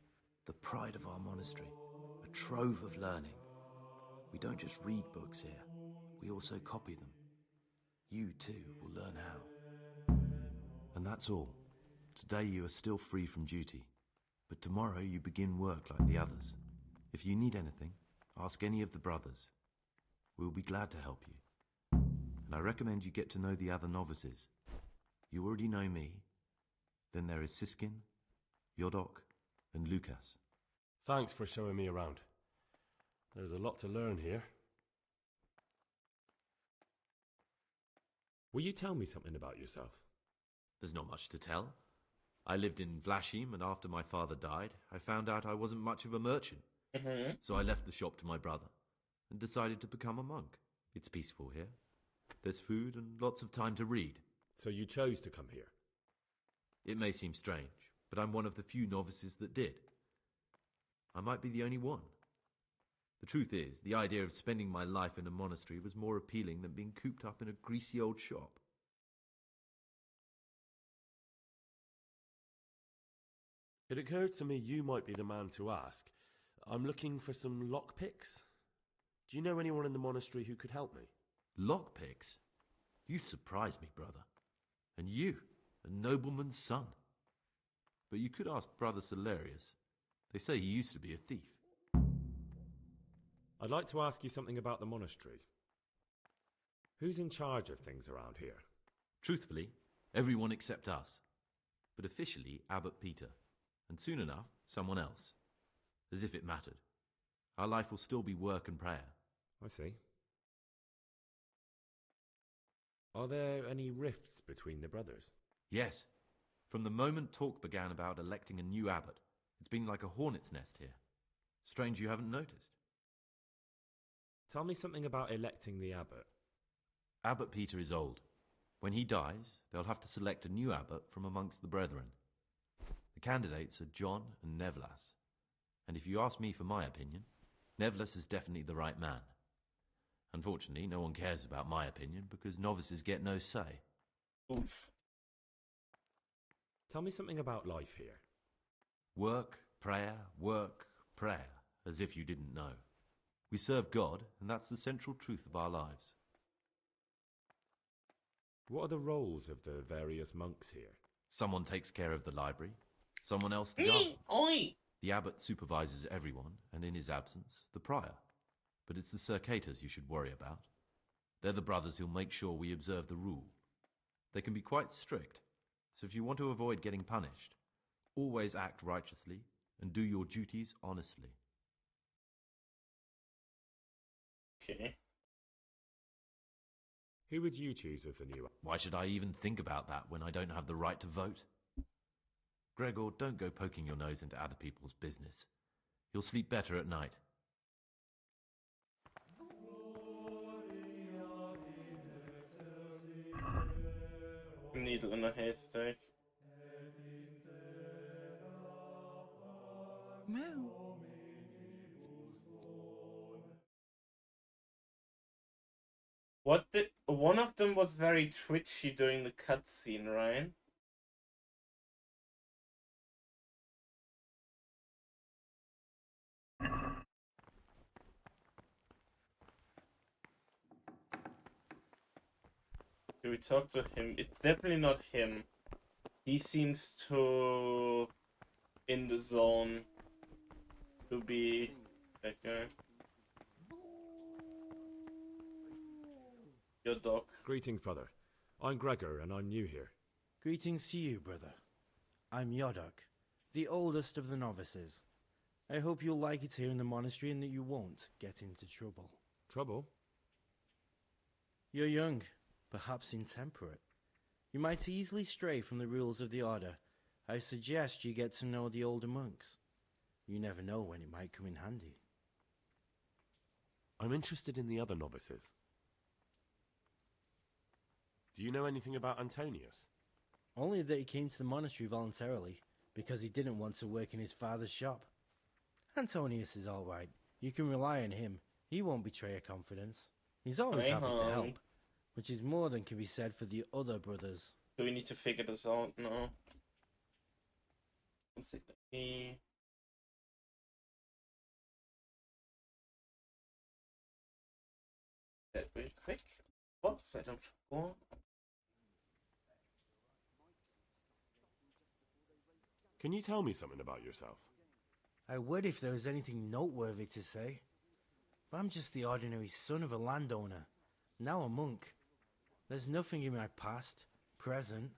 the pride of our monastery, a trove of learning. We don't just read books here, we also copy them. You too will learn how. And that's all. Today you are still free from duty, but tomorrow you begin work like the others. If you need anything, ask any of the brothers. We'll be glad to help you. And I recommend you get to know the other novices. You already know me. Then there is Siskin, Yodok, and Lucas. Thanks for showing me around. There's a lot to learn here. Will you tell me something about yourself? There's not much to tell. I lived in Vlashim, and after my father died, I found out I wasn't much of a merchant. So I left the shop to my brother and decided to become a monk. It's peaceful here. There's food and lots of time to read. So you chose to come here? It may seem strange, but I'm one of the few novices that did. I might be the only one. The truth is, the idea of spending my life in a monastery was more appealing than being cooped up in a greasy old shop. It occurred to me you might be the man to ask. I'm looking for some lockpicks. Do you know anyone in the monastery who could help me? Lockpicks? You surprise me, brother. And you, a nobleman's son. But you could ask Brother Salarius. They say he used to be a thief. I'd like to ask you something about the monastery. Who's in charge of things around here? Truthfully, everyone except us. But officially, Abbot Peter. And soon enough, someone else. As if it mattered. Our life will still be work and prayer. I see. Are there any rifts between the brothers? Yes. From the moment talk began about electing a new abbot, it's been like a hornet's nest here. Strange you haven't noticed. Tell me something about electing the abbot. Abbot Peter is old. When he dies, they'll have to select a new abbot from amongst the brethren. The candidates are John and Nevlas. And if you ask me for my opinion, Nevlas is definitely the right man. Unfortunately, no one cares about my opinion because novices get no say. Oof. Tell me something about life here. Work, prayer, as if you didn't know. We serve God, and that's the central truth of our lives. What are the roles of the various monks here? Someone takes care of the library, someone else the garden. Oi! The abbot supervises everyone, and in his absence, the prior. But it's the circators you should worry about. They're the brothers who'll make sure we observe the rule. They can be quite strict, so if you want to avoid getting punished, always act righteously and do your duties honestly. Okay. Who would you choose as the new... Why should I even think about that when I don't have the right to vote? Gregor, don't go poking your nose into other people's business. You'll sleep better at night. Needle in a haystack. Wow. What did... One of them was very twitchy during the cutscene, right? Do we talk to him? It's definitely not him. He seems to... in the zone. To be... that guy. Your dog. Greetings, brother. I'm Gregor, and I'm new here. Greetings to you, brother. I'm Yodok, the oldest of the novices. I hope you'll like it here in the monastery and that you won't get into trouble. Trouble? You're young, perhaps intemperate. You might easily stray from the rules of the order. I suggest you get to know the older monks. You never know when it might come in handy. I'm interested in the other novices. Do you know anything about Antonius? Only that he came to the monastery voluntarily, because he didn't want to work in his father's shop. Antonius is all right. You can rely on him. He won't betray your confidence. He's always happy to help, which is more than can be said for the other brothers. Do we need to figure this out? No. One second. That real quick. Oops, I don't forget. Can you tell me something about yourself? I would if there was anything noteworthy to say. But I'm just the ordinary son of a landowner, now a monk. There's nothing in my past, present,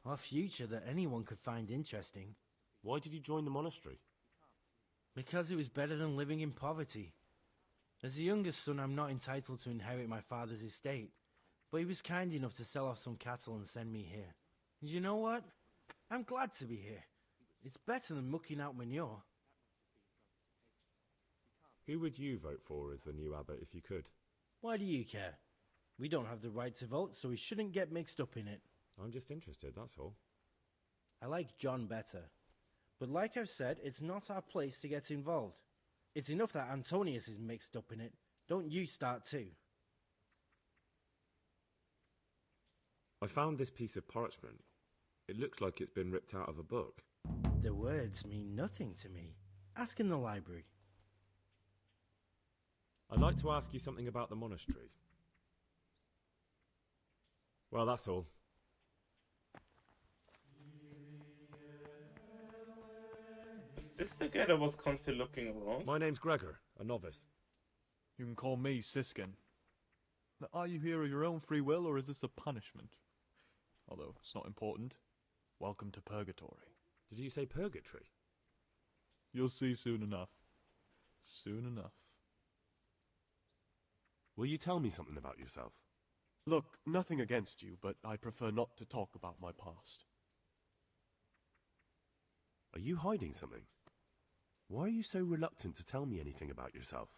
or future that anyone could find interesting. Why did you join the monastery? Because it was better than living in poverty. As the youngest son, I'm not entitled to inherit my father's estate, but he was kind enough to sell off some cattle and send me here. And you know what? I'm glad to be here. It's better than mucking out manure. Who would you vote for as the new abbot if you could? Why do you care? We don't have the right to vote, so we shouldn't get mixed up in it. I'm just interested, that's all. I like John better. But like I've said, it's not our place to get involved. It's enough that Antonius is mixed up in it. Don't you start too. I found this piece of parchment. It looks like it's been ripped out of a book. The words mean nothing to me. Ask in the library. I'd like to ask you something about the monastery. Well, that's all. Is this the guy that was constantly looking around? My name's Gregor, a novice. You can call me Siskin. Now, are you here of your own free will, or is this a punishment? Although it's not important. Welcome to Purgatory. Did you say purgatory? You'll see soon enough. Soon enough. Will you tell me something about yourself? Look, nothing against you, but I prefer not to talk about my past. Are you hiding something? Why are you so reluctant to tell me anything about yourself?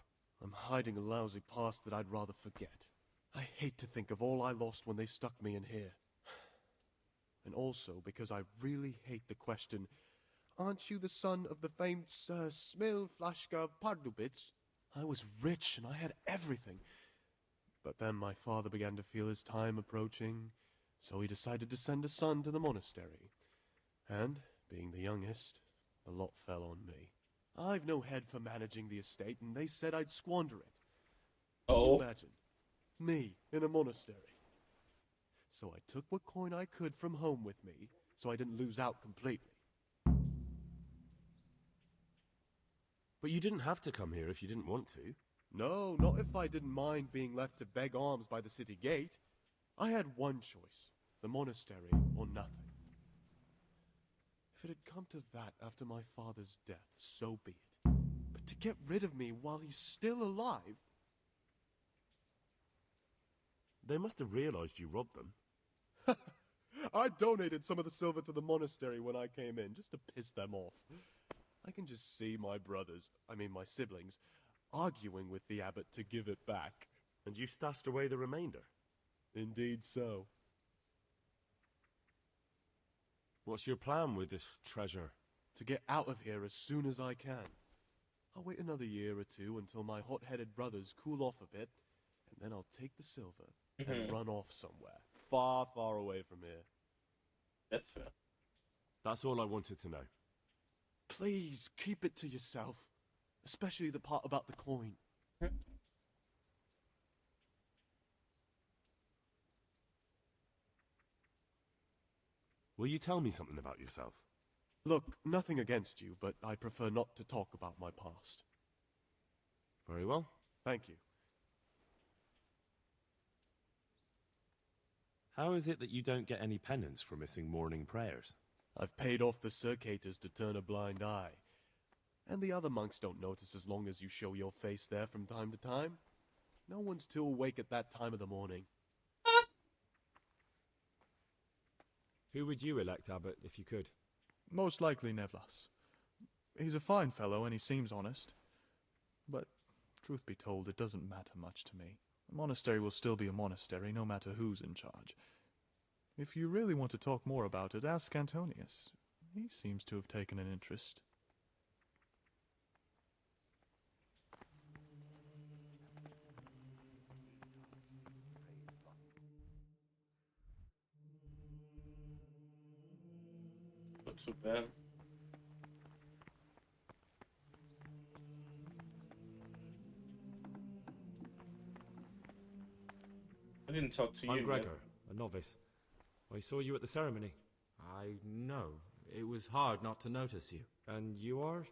I'm hiding a lousy past that I'd rather forget. I hate to think of all I lost when they stuck me in here. And also because I really hate the question, aren't you the son of the famed Sir Smil Flashka of Pardubitz? I was rich and I had everything. But then my father began to feel his time approaching, so he decided to send a son to the monastery. And, being the youngest, the lot fell on me. I've no head for managing the estate, and they said I'd squander it. Can you imagine? Me, in a monastery. So I took what coin I could from home with me, so I didn't lose out completely. But you didn't have to come here if you didn't want to. No, not if I didn't mind being left to beg alms by the city gate. I had one choice, the monastery or nothing. If it had come to that after my father's death, so be it. But to get rid of me while he's still alive... They must have realized you robbed them. I donated some of the silver to the monastery when I came in, just to piss them off. I can just see my my siblings, arguing with the abbot to give it back. And you stashed away the remainder? Indeed so. What's your plan with this treasure? To get out of here as soon as I can. I'll wait another year or two until my hot-headed brothers cool off a bit, and then I'll take the silver and run off somewhere, far, far away from here. That's fair. That's all I wanted to know. Please, keep it to yourself. Especially the part about the coin. Will you tell me something about yourself? Look, nothing against you, but I prefer not to talk about my past. Very well. Thank you. How is it that you don't get any penance for missing morning prayers? I've paid off the circators to turn a blind eye. And the other monks don't notice as long as you show your face there from time to time. No one's too awake at that time of the morning. Who would you elect, Abbot, if you could? Most likely Nevlas. He's a fine fellow and he seems honest. But, truth be told, it doesn't matter much to me. The monastery will still be a monastery, no matter who's in charge. If you really want to talk more about it, ask Antonius. He seems to have taken an interest. Not too bad. I didn't talk to you. I'm Gregor, yet. a novice. I saw you at the ceremony. I know. It was hard not to notice you. And you are?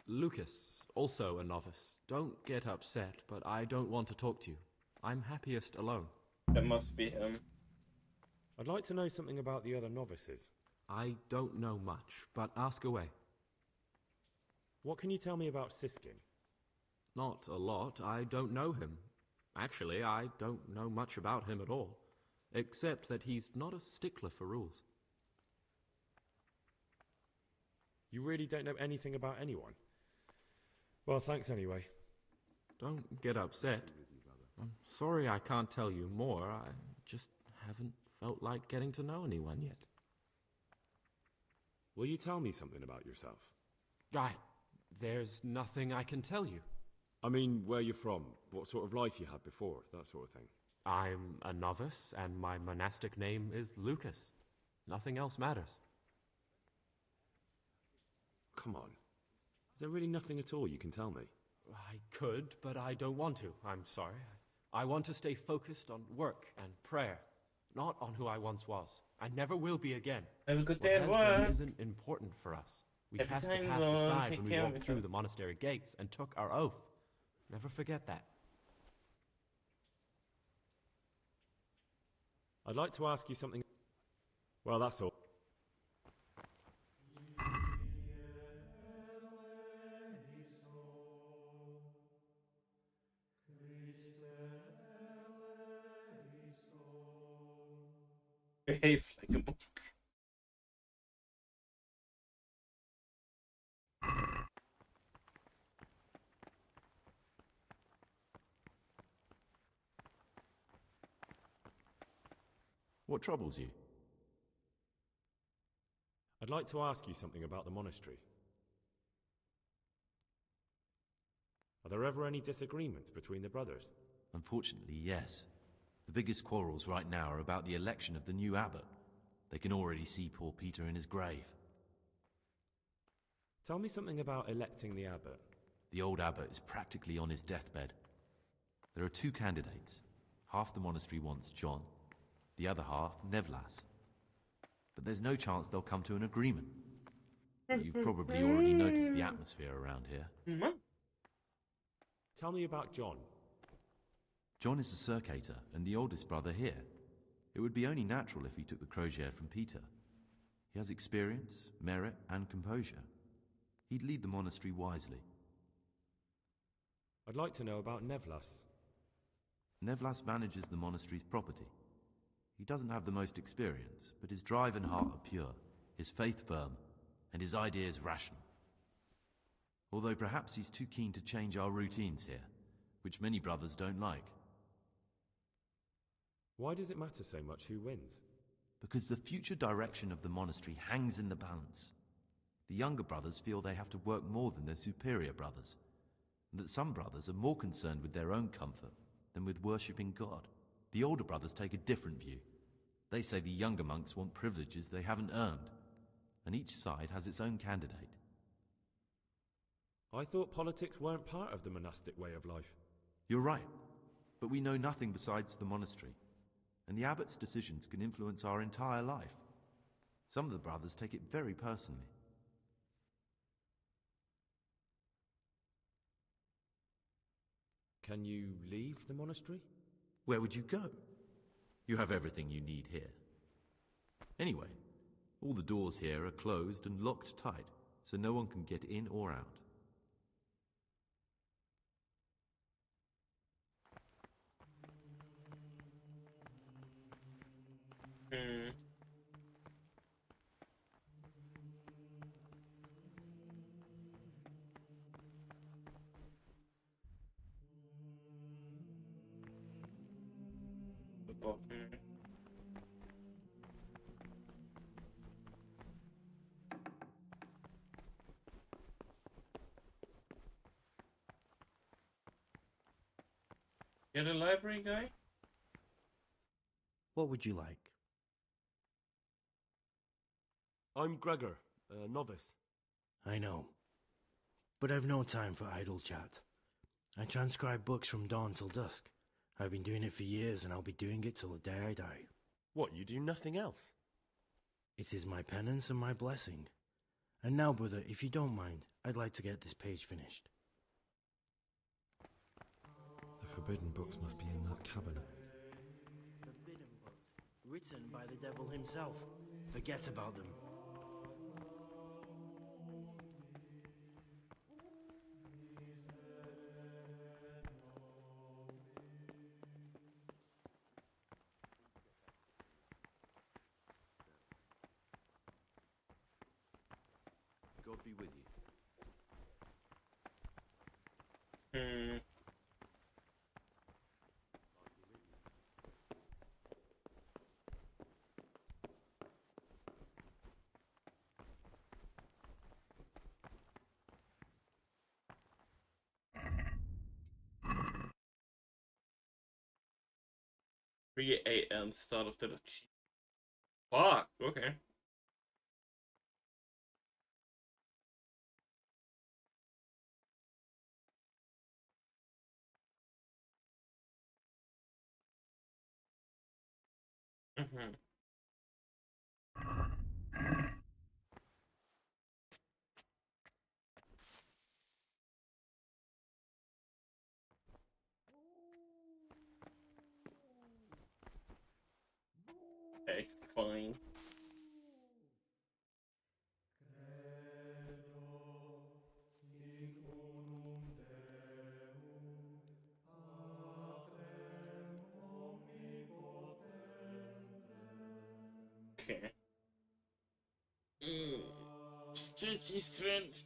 Lucas, also a novice. Don't get upset, but I don't want to talk to you. I'm happiest alone. That must be him. I'd like to know something about the other novices. I don't know much, but ask away. What can you tell me about Siskin? Not a lot. I don't know him. Actually, I don't know much about him at all, except that he's not a stickler for rules. You really don't know anything about anyone? Well, thanks anyway. Don't get upset. I'm sorry I can't tell you more. I just haven't felt like getting to know anyone yet. Will you tell me something about yourself? There's nothing I can tell you. I mean, where you're from, what sort of life you had before, that sort of thing. I'm a novice, and my monastic name is Lucas. Nothing else matters. Come on. Is there really nothing at all you can tell me? I could, but I don't want to. I'm sorry. I want to stay focused on work and prayer, not on who I once was. I never will be again. Have a good day at What has been work. isn't important for us. We Every cast the time past zone, aside take when we care of walked through yourself. the monastery gates and took our oath. Never forget that. I'd like to ask you something. Well, that's all. Behave like a monk. What troubles you? I'd like to ask you something about the monastery. Are there ever any disagreements between the brothers? Unfortunately, yes. The biggest quarrels right now are about the election of the new abbot. They can already see poor Peter in his grave. Tell me something about electing the abbot. The old abbot is practically on his deathbed. There are two candidates. Half the monastery wants John, the other half Nevlas. But there's no chance they'll come to an agreement. You've probably already noticed the atmosphere around here. Tell me about John. John is a circator and the oldest brother here. It would be only natural if he took the crosier from Peter. He has experience, merit, and composure. He'd lead the monastery wisely. I'd like to know about Nevlas. Nevlas manages the monastery's property. He doesn't have the most experience, but his drive and heart are pure, his faith firm, and his ideas rational. Although perhaps he's too keen to change our routines here, which many brothers don't like. Why does it matter so much who wins? Because the future direction of the monastery hangs in the balance. The younger brothers feel they have to work more than their superior brothers, and that some brothers are more concerned with their own comfort than with worshipping God. The older brothers take a different view. They say the younger monks want privileges they haven't earned, and each side has its own candidate. I thought politics weren't part of the monastic way of life. You're right, but we know nothing besides the monastery, and the abbot's decisions can influence our entire life. Some of the brothers take it very personally. Can you leave the monastery? Where would you go? You have everything you need here. Anyway, all the doors here are closed and locked tight, so no one can get in or out. You're the library guy? What would you like? I'm Gregor, a novice. I know. But I've no time for idle chat. I transcribe books from dawn till dusk. I've been doing it for years, and I'll be doing it till the day I die. What, you do nothing else? It is my penance and my blessing. And now, brother, if you don't mind, I'd like to get this page finished. The forbidden books must be in that cabinet. Forbidden books, written by the devil himself. Forget about them. God be with you. Three a.m. start of the fuck. Okay. Mm-hmm. Okay, fine. Okay. Stretchy strength.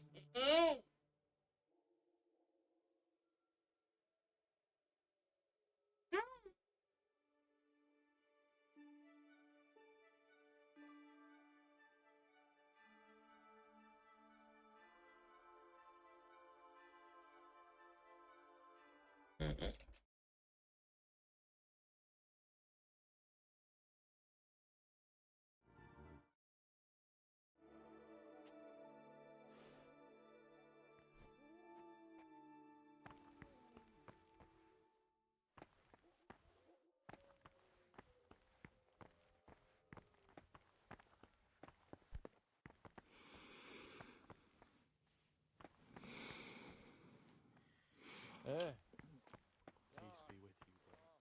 Peace be with you, brother.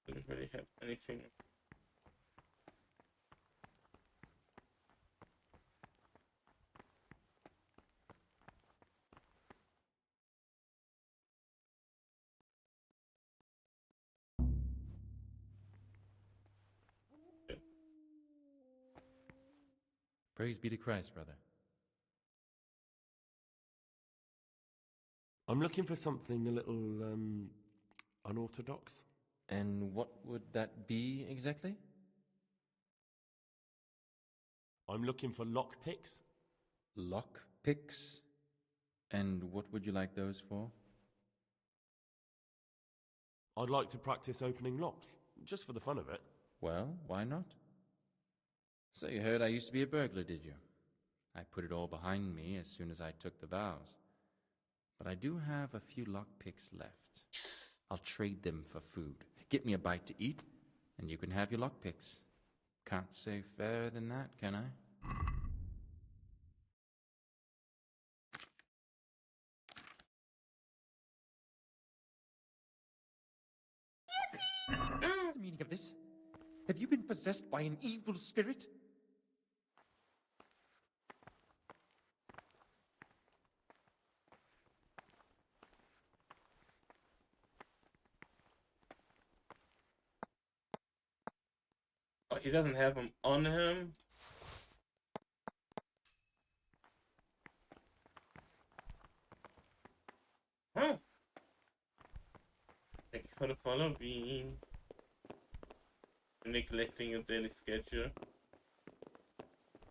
Didn't really have anything. Praise be to Christ, brother. I'm looking for something a little unorthodox. And what would that be exactly? I'm looking for lockpicks. Lockpicks? And what would you like those for? I'd like to practice opening locks, just for the fun of it. Well, why not? So you heard I used to be a burglar, did you? I put it all behind me as soon as I took the vows. But I do have a few lockpicks left. I'll trade them for food. Get me a bite to eat, and you can have your lockpicks. Can't say fairer than that, can I? What's the meaning of this? Have you been possessed by an evil spirit? Oh, he doesn't have them on him. Huh. Thank you for the follow, Bean. Neglecting your daily schedule.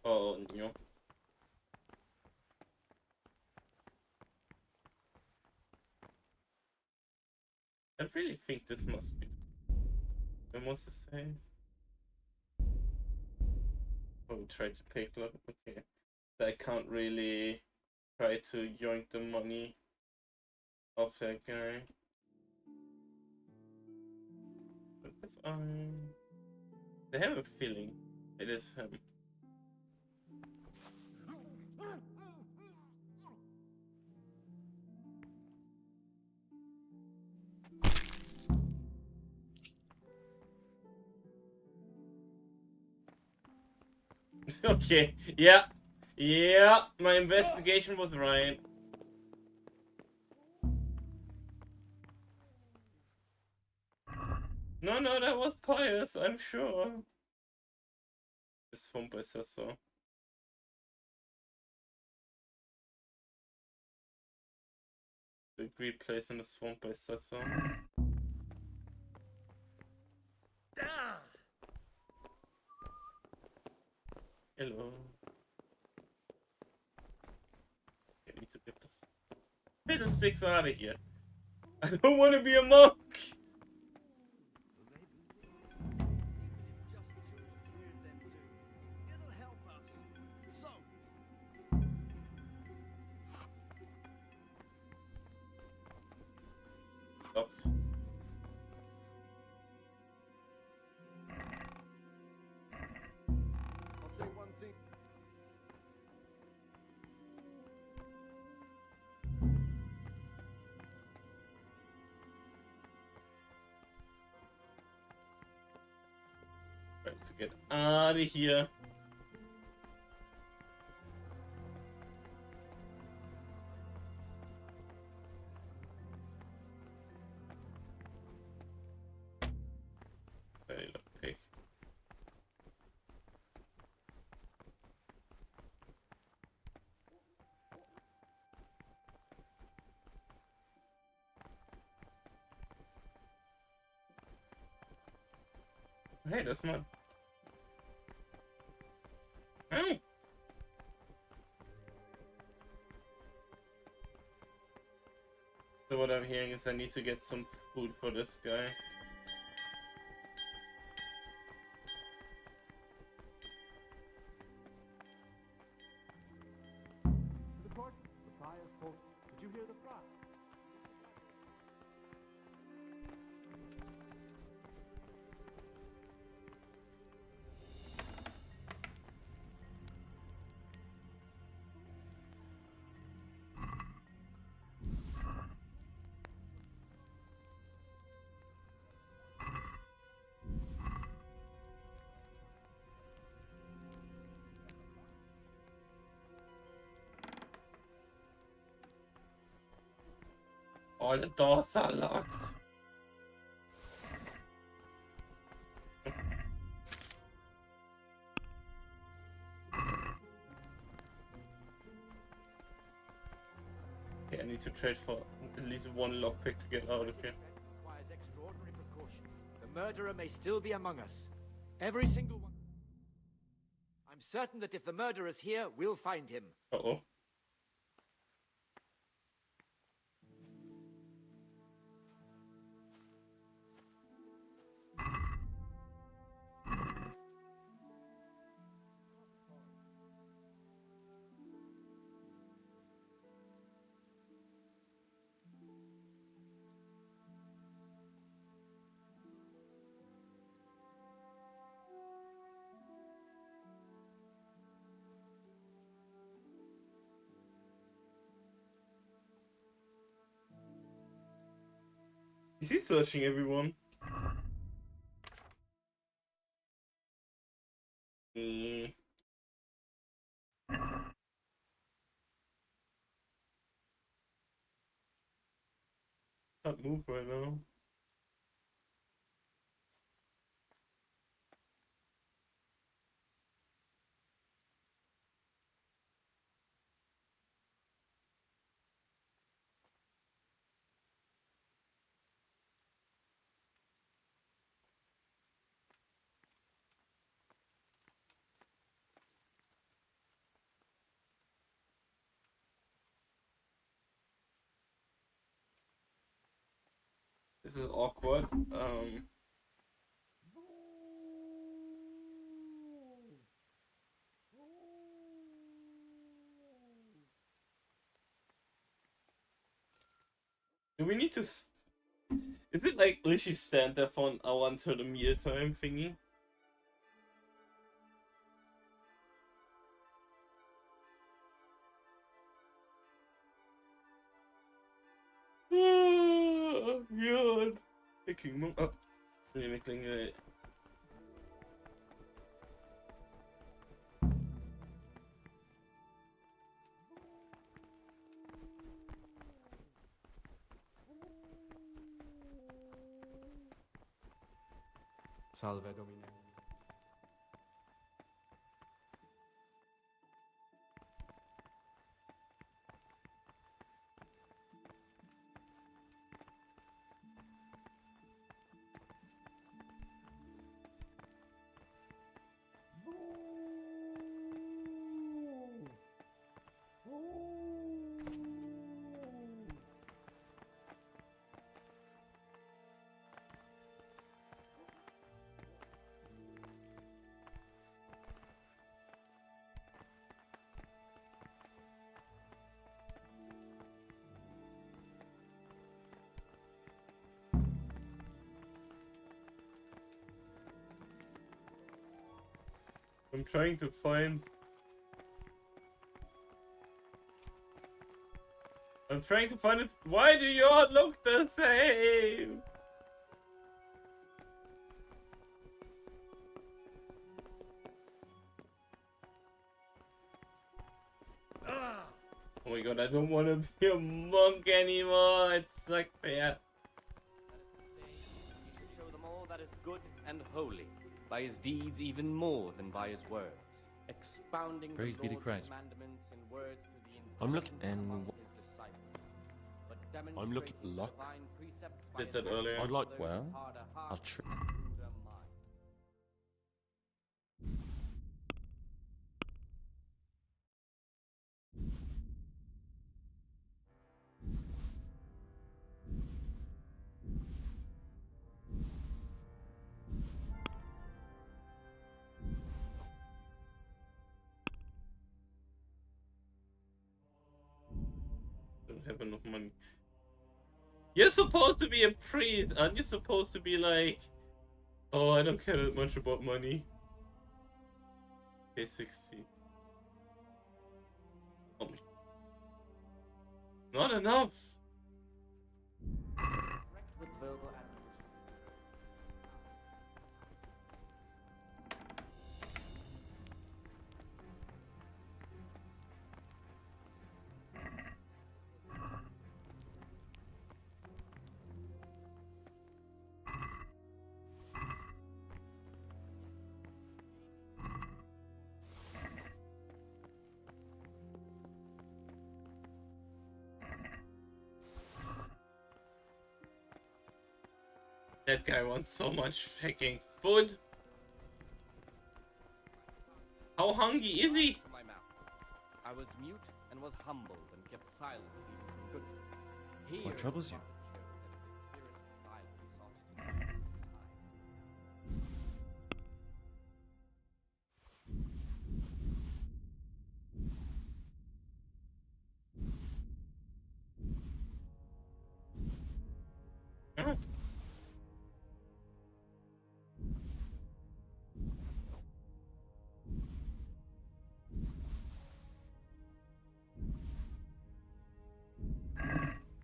Oh, no. I really think this must be almost the same. Oh, we tried to pick lock. Okay. I can't really try to yoink the money off that guy. But if I have a feeling it is him. Okay, yeah. Yeah, my investigation was right. No, that was pious, I'm sure. The swamp, I said so. The agreed place in the swamp, I said so. Hello. I need to get the fiddlesticks out of here. I don't want to be a monk. Locked. I'll say one thing. Trying to get out of here. Very look pig. Hey, that's mud. Hey! So what I'm hearing is I need to get some food for this guy. The court, the prior's court. Did you hear the fry? All the doors are locked. Okay, I need to trade for at least one lockpick to get out of here. Requires extraordinary precaution. The murderer may still be among us. Every single one. I'm certain that if the murderer's here, we'll find him. Uh-oh. Is he searching everyone? Can't move right now. This is awkward. Do we need to? Is it like literally stand there for an hour until the meal time thingy? God. Vilken många... Det är mycket längre... Salve, Domine. I'm trying to find... I'm trying to find it. Why do you all look the same? Oh my god, I don't want to be a monk anymore. It sucks there. He should show them all that is good and holy, by his deeds even more than by his words, expounding Praise the be to Lord's Christ. commandments in words to the I'm looking intelligent and among his disciples, but I'm looking demonstrating lock. divine precepts by Did his that earlier. actions I'd like to those well. of harder I'll heart try. and ruder mind. have enough money. You're supposed to be a priest. Aren't you supposed to be like, oh, I don't care that much about money? Okay, 60. Oh my. Not enough. With verbal That guy wants so much fucking food. How hungry is he? from my mouth. I was mute and was humbled and kept silence even from good things. Here What troubles you? the spirit of silence ought to be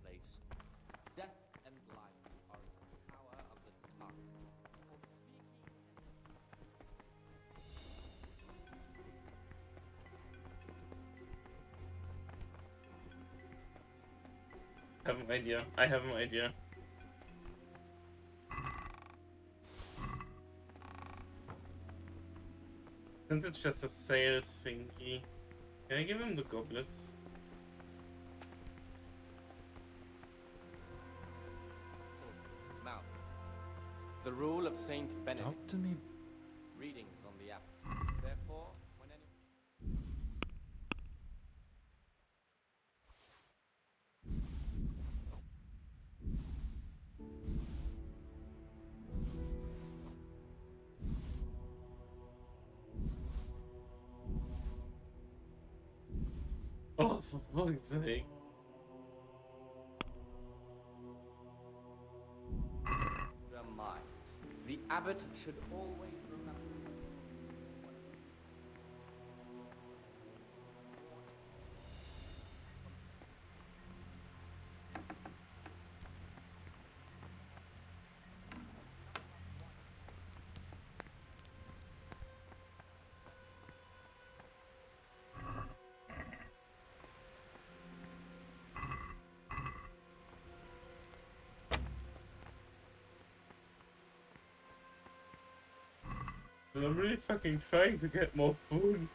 place. Death and life are in the power of the tongue. For speaking I have an idea. I have an idea. Since it's just a sales thingy, can I give him the goblets? his mouth. The rule of Saint Benedict. Talk to me. Readings on the app. Therefore, when any Oh, for fuck's sake. their minds, the abbot should always remember. But I'm really fucking trying to get more food.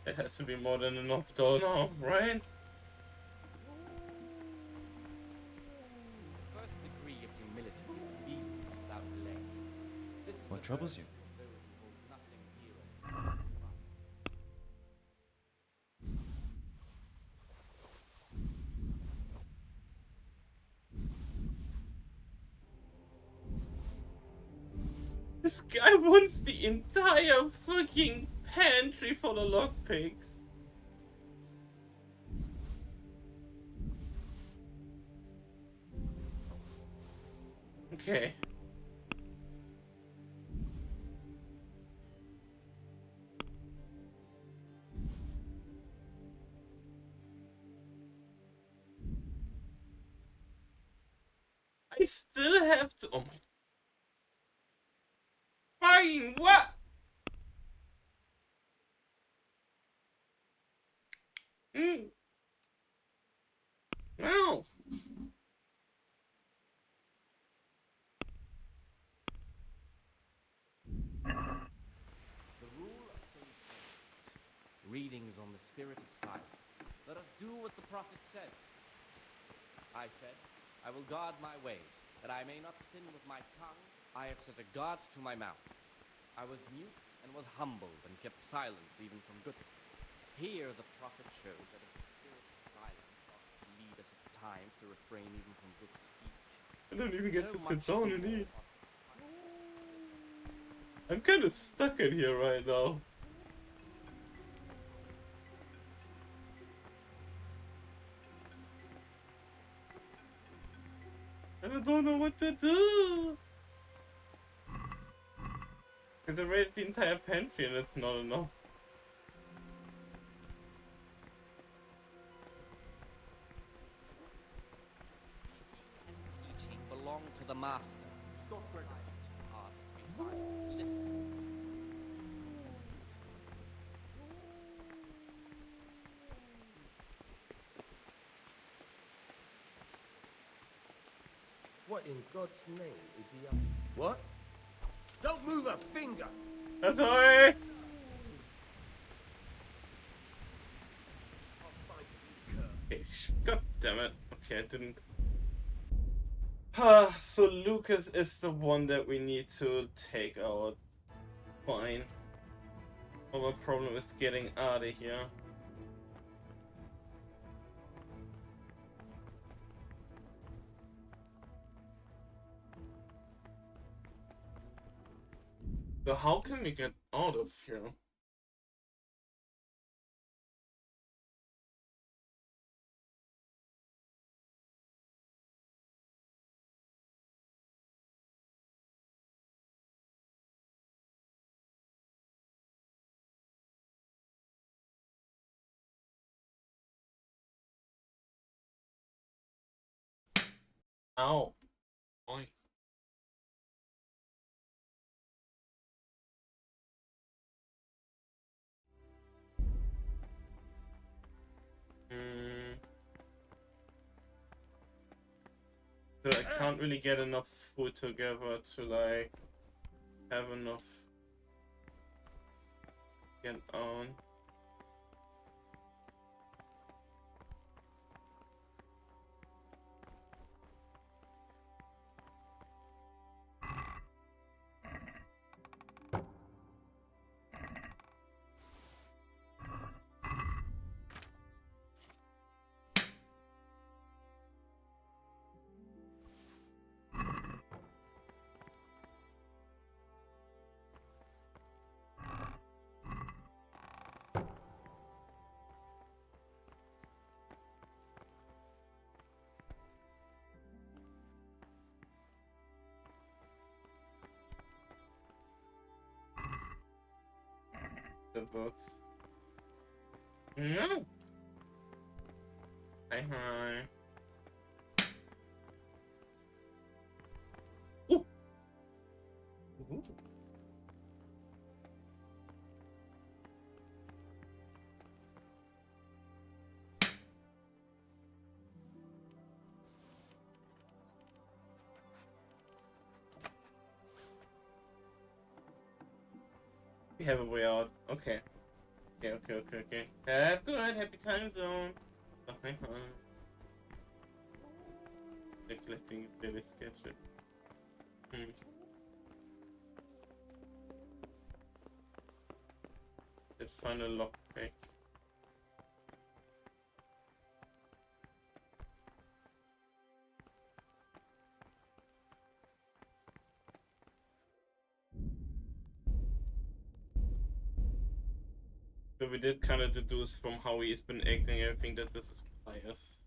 It has to be more than enough though now, right? The first degree of humility is obedience without delay. This is What the troubles virtue you? of those who hold nothing dearer than This guy wants the entire fucking pantry full of lockpicks. Okay. I still have to. Oh my. Fine, what? No. the rule of Saint Benedict. Readings on the spirit of silence. Let us do what the prophet says. I said, I will guard my ways, that I may not sin with my tongue. I have set a guard to my mouth. I was mute and was humbled and kept silence even from good things. Here the prophet shows that if the spirit of silence ought to lead us at times to refrain even from good speech. I don't even get to so sit much down the and more eat. I'm kind of stuck in here right now. And I don't know what to do. Because I raided the entire pantry and it's not enough. Teaching belong to the master. Stop, Gregor. Hard to be silent. Listen. What in God's name is he up? What? Don't move a finger! That's alright! Okay, god damn it. Okay, I didn't... So Lucas is the one that we need to take out. Fine. Our problem is getting out of here. So how can we get out of here? Ow. Oi. So I can't really get enough food together to like have enough get on. The books. No. Hi hi. Ooh. Ooh. We have a way out. Okay. Okay. Have good. Happy time zone. Oh, hi hi. Neglecting daily schedule. Let's find a lockpick. So we did kind of deduce from how he's been acting everything that this is bias.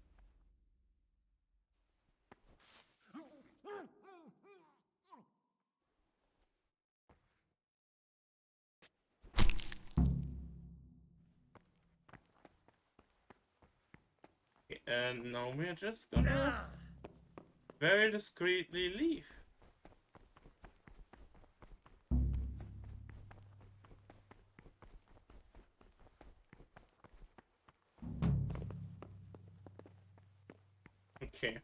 Okay, and now we're just gonna very discreetly leave. Okay.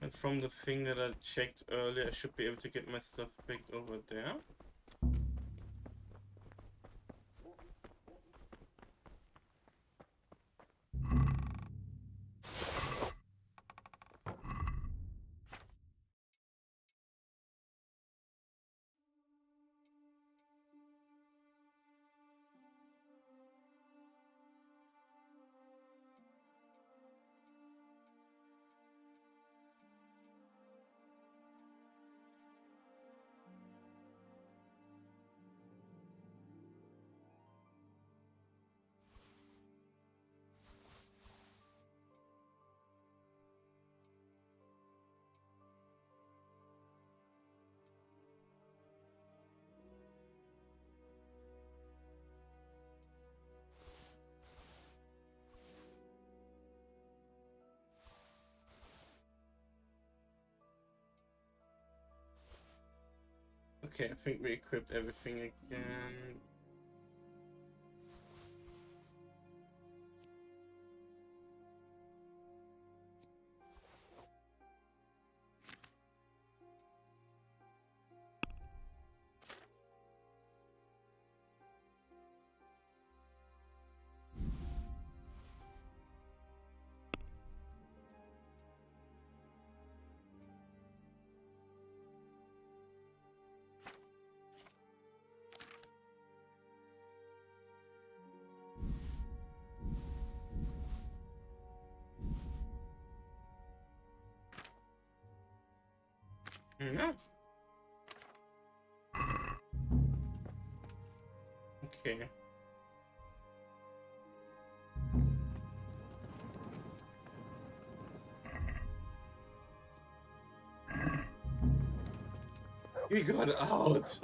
And from the thing that I checked earlier, I should be able to get my stuff back over there. Okay, I think we equipped everything again. No. Okay. We got out.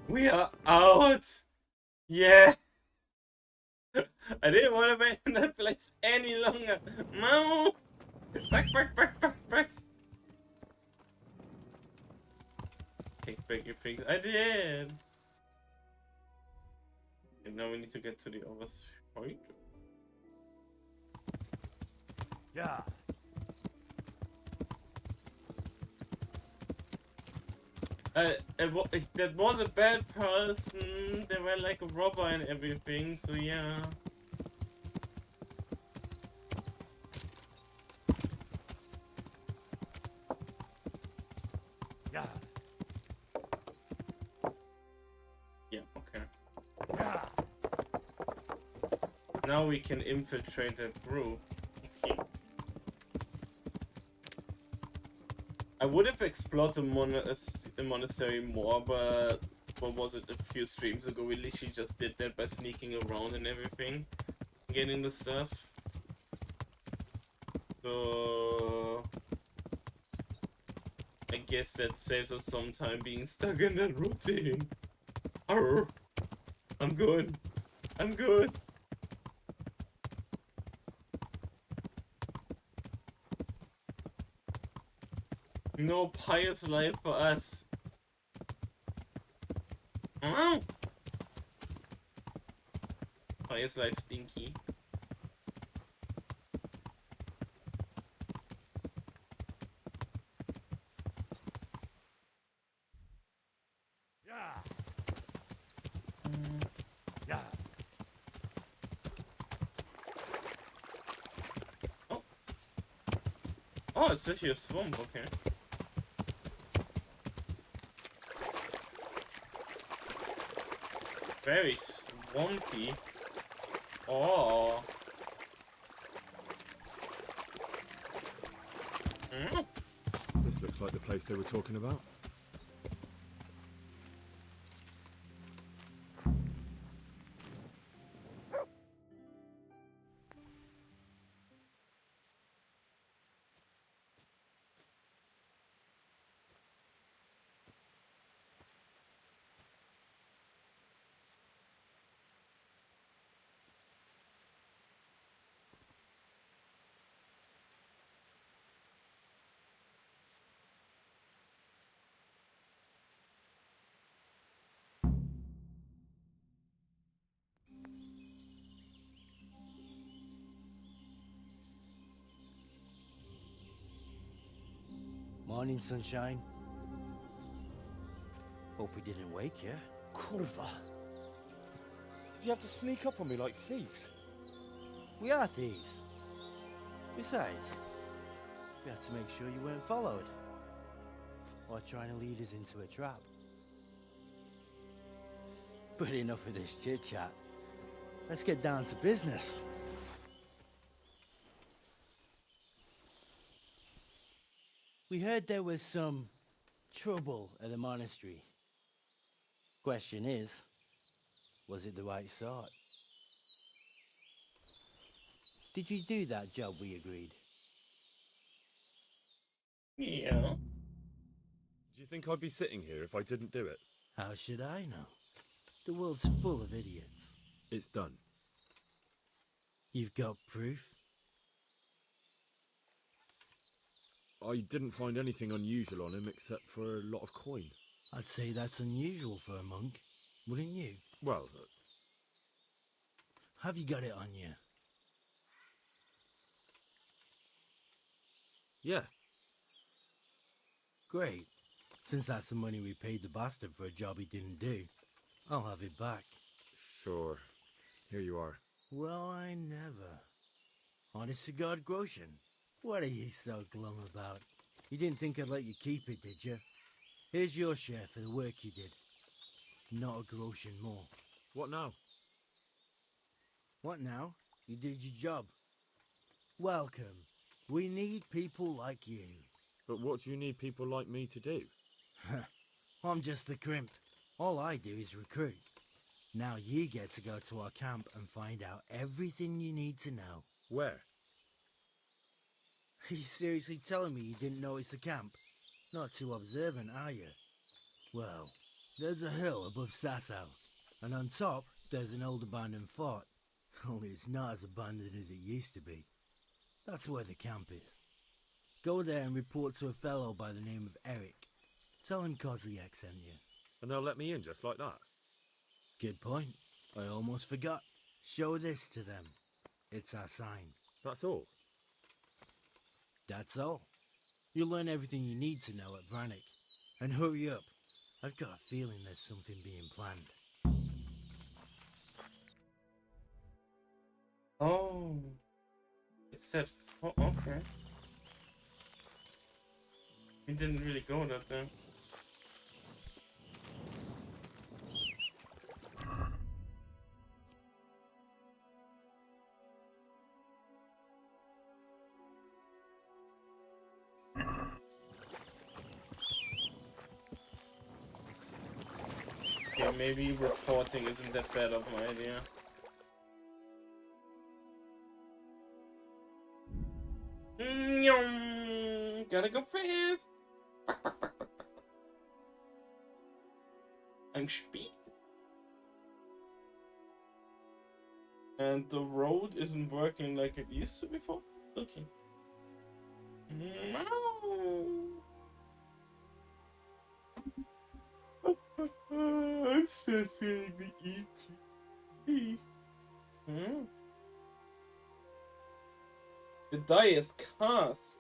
We are out. Yeah. I didn't want to be in that place any longer. No. Back. Take back your things. I did. And now we need to get to the other side. Yeah. That was a bad person. They were like a robber and everything, so yeah. Yeah. Yeah, okay. Yeah. Now we can infiltrate that group. Okay. I would have explored the monastery more, but what was it, a few streams ago? We literally just did that by sneaking around and everything, getting the stuff. So I guess that saves us some time being stuck in that routine. Arr. I'm good. I'm good. No pious life for us. Oh. Pious life stinky. Yeah. Yeah. Oh. Oh, it's actually a swamp, okay. Very swampy. Oh. This looks like the place they were talking about. Morning, sunshine. Hope we didn't wake you. Kurva. Did you have to sneak up on me like thieves? We are thieves. Besides, we had to make sure you weren't followed. Or trying to lead us into a trap. But enough of this chit-chat. Let's get down to business. We heard there was some trouble at the monastery. Question is, was it the right sort? Did you do that job we agreed? Yeah. Do you think I'd be sitting here if I didn't do it? How should I know? The world's full of idiots. It's done. You've got proof? I didn't find anything unusual on him except for a lot of coin. I'd say that's unusual for a monk, wouldn't you? Well, Have you got it on you? yeah. Great. Since that's the money we paid the bastard for a job he didn't do, I'll have it back. Sure. Here you are. Well, I never. Honest to God, Grosjean, what are you so glum about? You didn't think I'd let you keep it, did you? Here's your share for the work you did. Not a Grosjean more. What now? What now? You did your job. Welcome. We need people like you. But what do you need people like me to do? I'm just a crimp. All I do is recruit. Now you get to go to our camp and find out everything you need to know. Where? Are you seriously telling me you didn't notice the camp? Not too observant, are you? Well, there's a hill above Sasau, and on top there's an old abandoned fort. Only it's not as abandoned as it used to be. That's where the camp is. Go there and report to a fellow by the name of Eric. Tell him Kozliak sent you. And they'll let me in just like that? Good point. I almost forgot. Show this to them. It's our sign. That's all? That's all. You'll learn everything you need to know at Vranik. And hurry up. I've got a feeling there's something being planned. Oh. It said okay. We didn't really go that there. Okay, maybe reporting isn't that bad of an idea. Gotta go fast. I'm speed. And the road isn't working like it used to before? Okay. I'm still feeling the EP. The die is cast.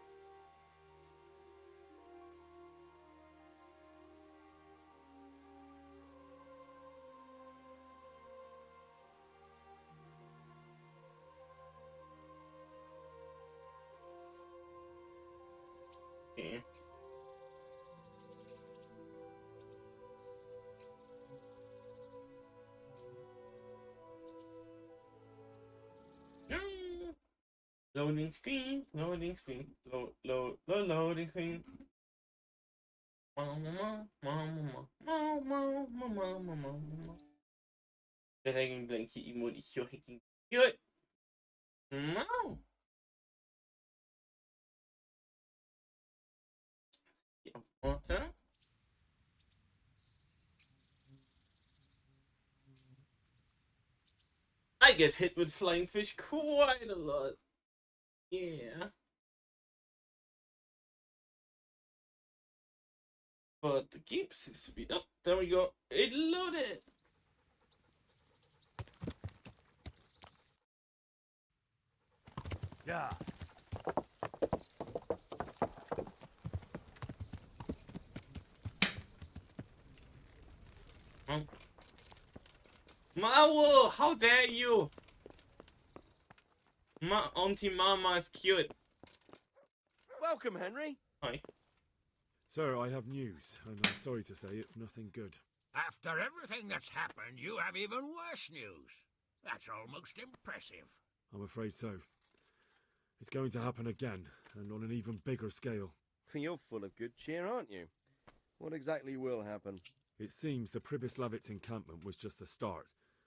Okay. Loading screen, loading screen, loading screen. The hanging blanket emote is your hacking good. No. Water. I get hit with flying fish quite a lot. Yeah. But the game seems to be... Oh, there we go. It loaded! Yeah. Mawo! How dare you! Auntie Mama is cute. Welcome, Henry. Hi. Sir, I have news, and I'm sorry to say it's nothing good. After everything that's happened, you have even worse news. That's almost impressive. I'm afraid so. It's going to happen again, and on an even bigger scale. You're full of good cheer, aren't you? What exactly will happen? It seems the Pribyslavitz encampment was just the start,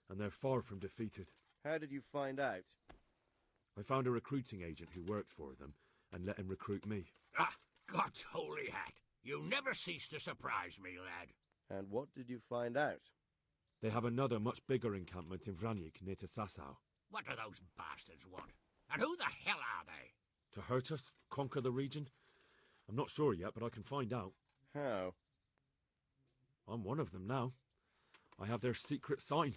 and they're far from defeated. How did you find out? I found a recruiting agent who works for them, and let him recruit me. Ah, God's holy hat. You never cease to surprise me, lad. And what did you find out? They have another much bigger encampment in Vranik near to Sasau. What do those bastards want? And who the hell are they? To hurt us? Conquer the region? I'm not sure yet, but I can find out. How? I'm one of them now. I have their secret sign.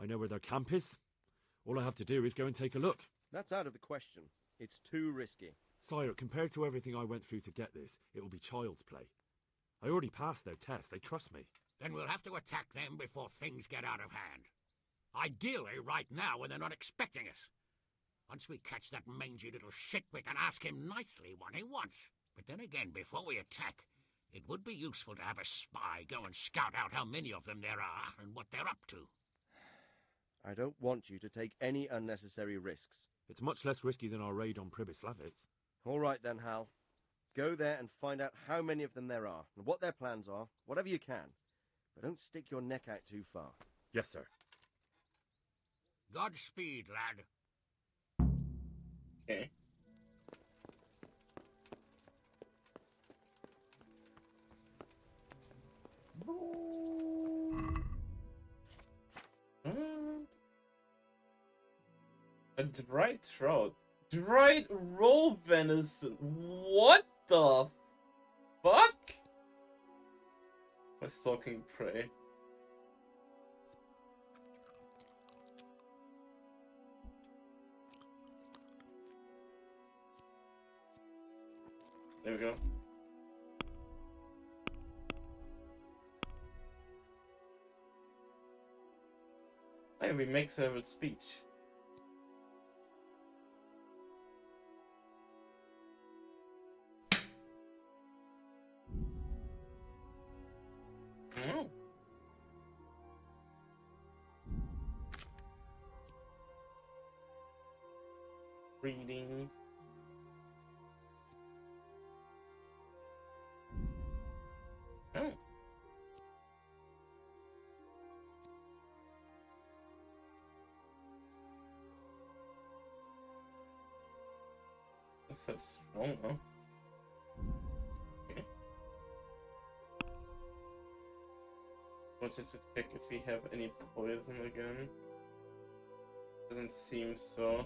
I know where their camp is. All I have to do is go and take a look. That's out of the question. It's too risky. Sire, compared to everything I went through to get this, it will be child's play. I already passed their test. They trust me. Then we'll have to attack them before things get out of hand. Ideally, right now, when they're not expecting us. Once we catch that mangy little shit, we can ask him nicely what he wants. But then again, before we attack, it would be useful to have a spy go and scout out how many of them there are and what they're up to. I don't want you to take any unnecessary risks. It's much less risky than our raid on Pribyslavitz. All right then, Hal. Go there and find out how many of them there are, and what their plans are, whatever you can. But don't stick your neck out too far. Yes, sir. Godspeed, lad. Okay. A dried trout. Dried raw venison. What the fuck? A stalking prey. There we go. Hey, we make several speech. Oh. Reading. Oh. If it's wrong, huh? Okay. Wanted to check if we have any poison again. Doesn't seem so.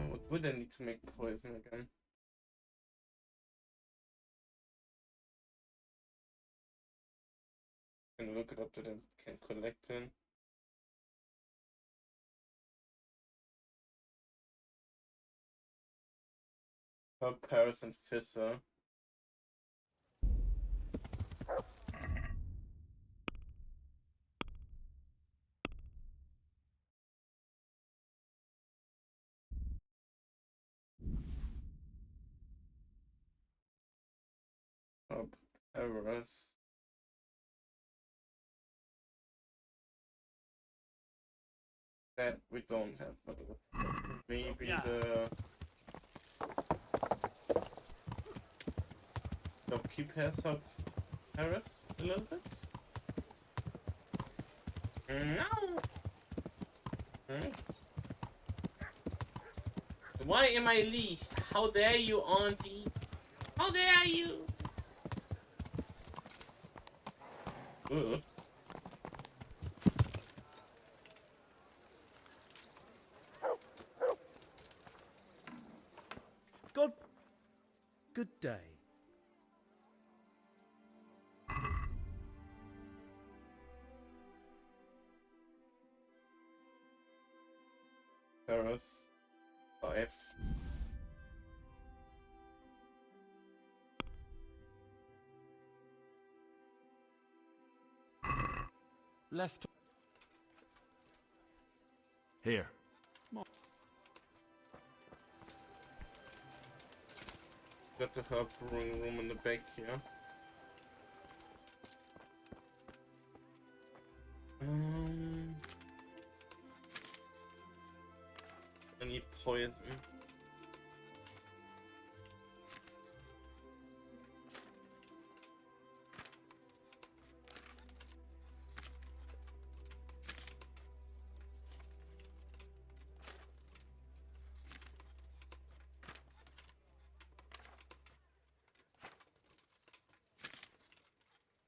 What would I need to make poison again? Can look it up that I can collect in. Paris and Fisser. Paris. That we don't have, but maybe the shopkeep has of Paris a little bit. No. Why am I leashed? How dare you, Auntie? How dare you? Ugh. Good day. Paris. 5. Let's talk. Here. Got the herb brewing room in the back here. I need poison.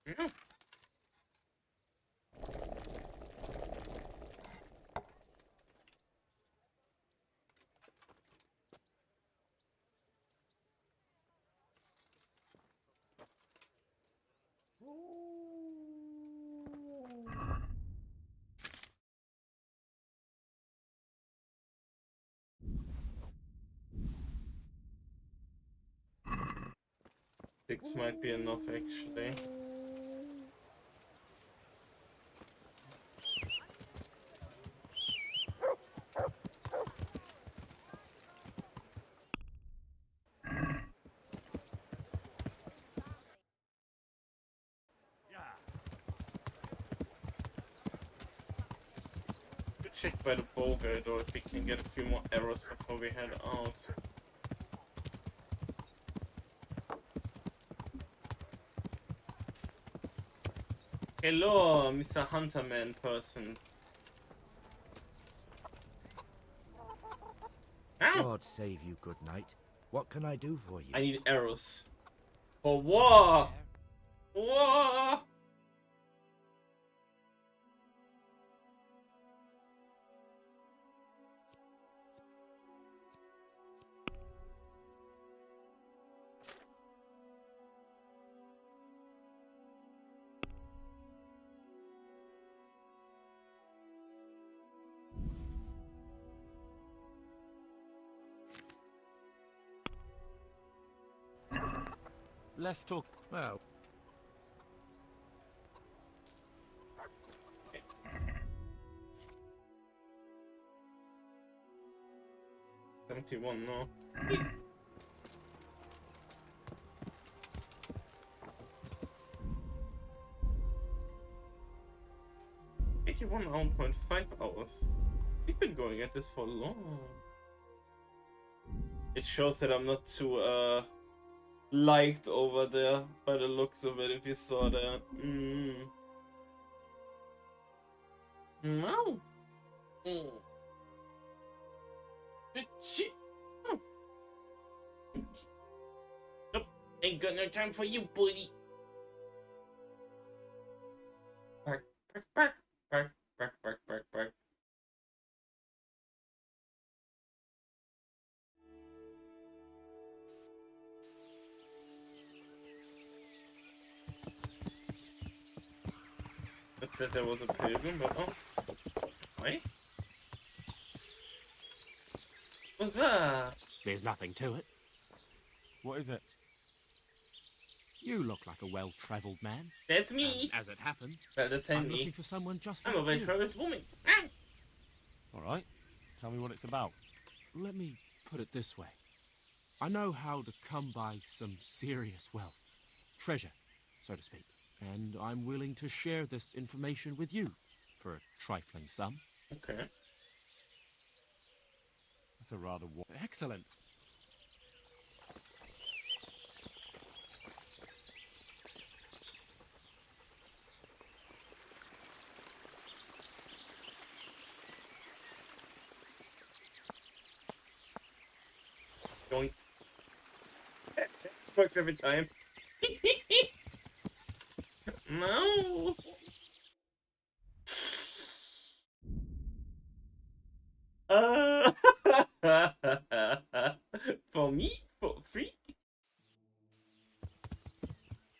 Yeah. lockpicks might be enough, actually. Check by the bow guy though if we can get a few more arrows before we head out. Hello, Mr. Hunterman person. God save you, good knight. What can I do for you? I need arrows. For war! War! Let's talk. Well. 71, no. 81.5 hours. We've been going at this for long. It shows that I'm not too liked over there by the looks of it, if you saw that. No. Nope, ain't got no time for you, buddy. Back. It said there was a pilgrim, but oh. Wait. What's that? There's nothing to it. What is it? You look like a well-travelled man. That's me. And as it happens, Well, that's I'm me. looking for someone just I'm like a very you. private woman. All right. Tell me what it's about. Let me put it this way. I know how to come by some serious wealth. Treasure, so to speak. And I'm willing to share this information with you for a trifling sum. Okay. That's a rather... Excellent. Going. Works every time. No. For me? For free?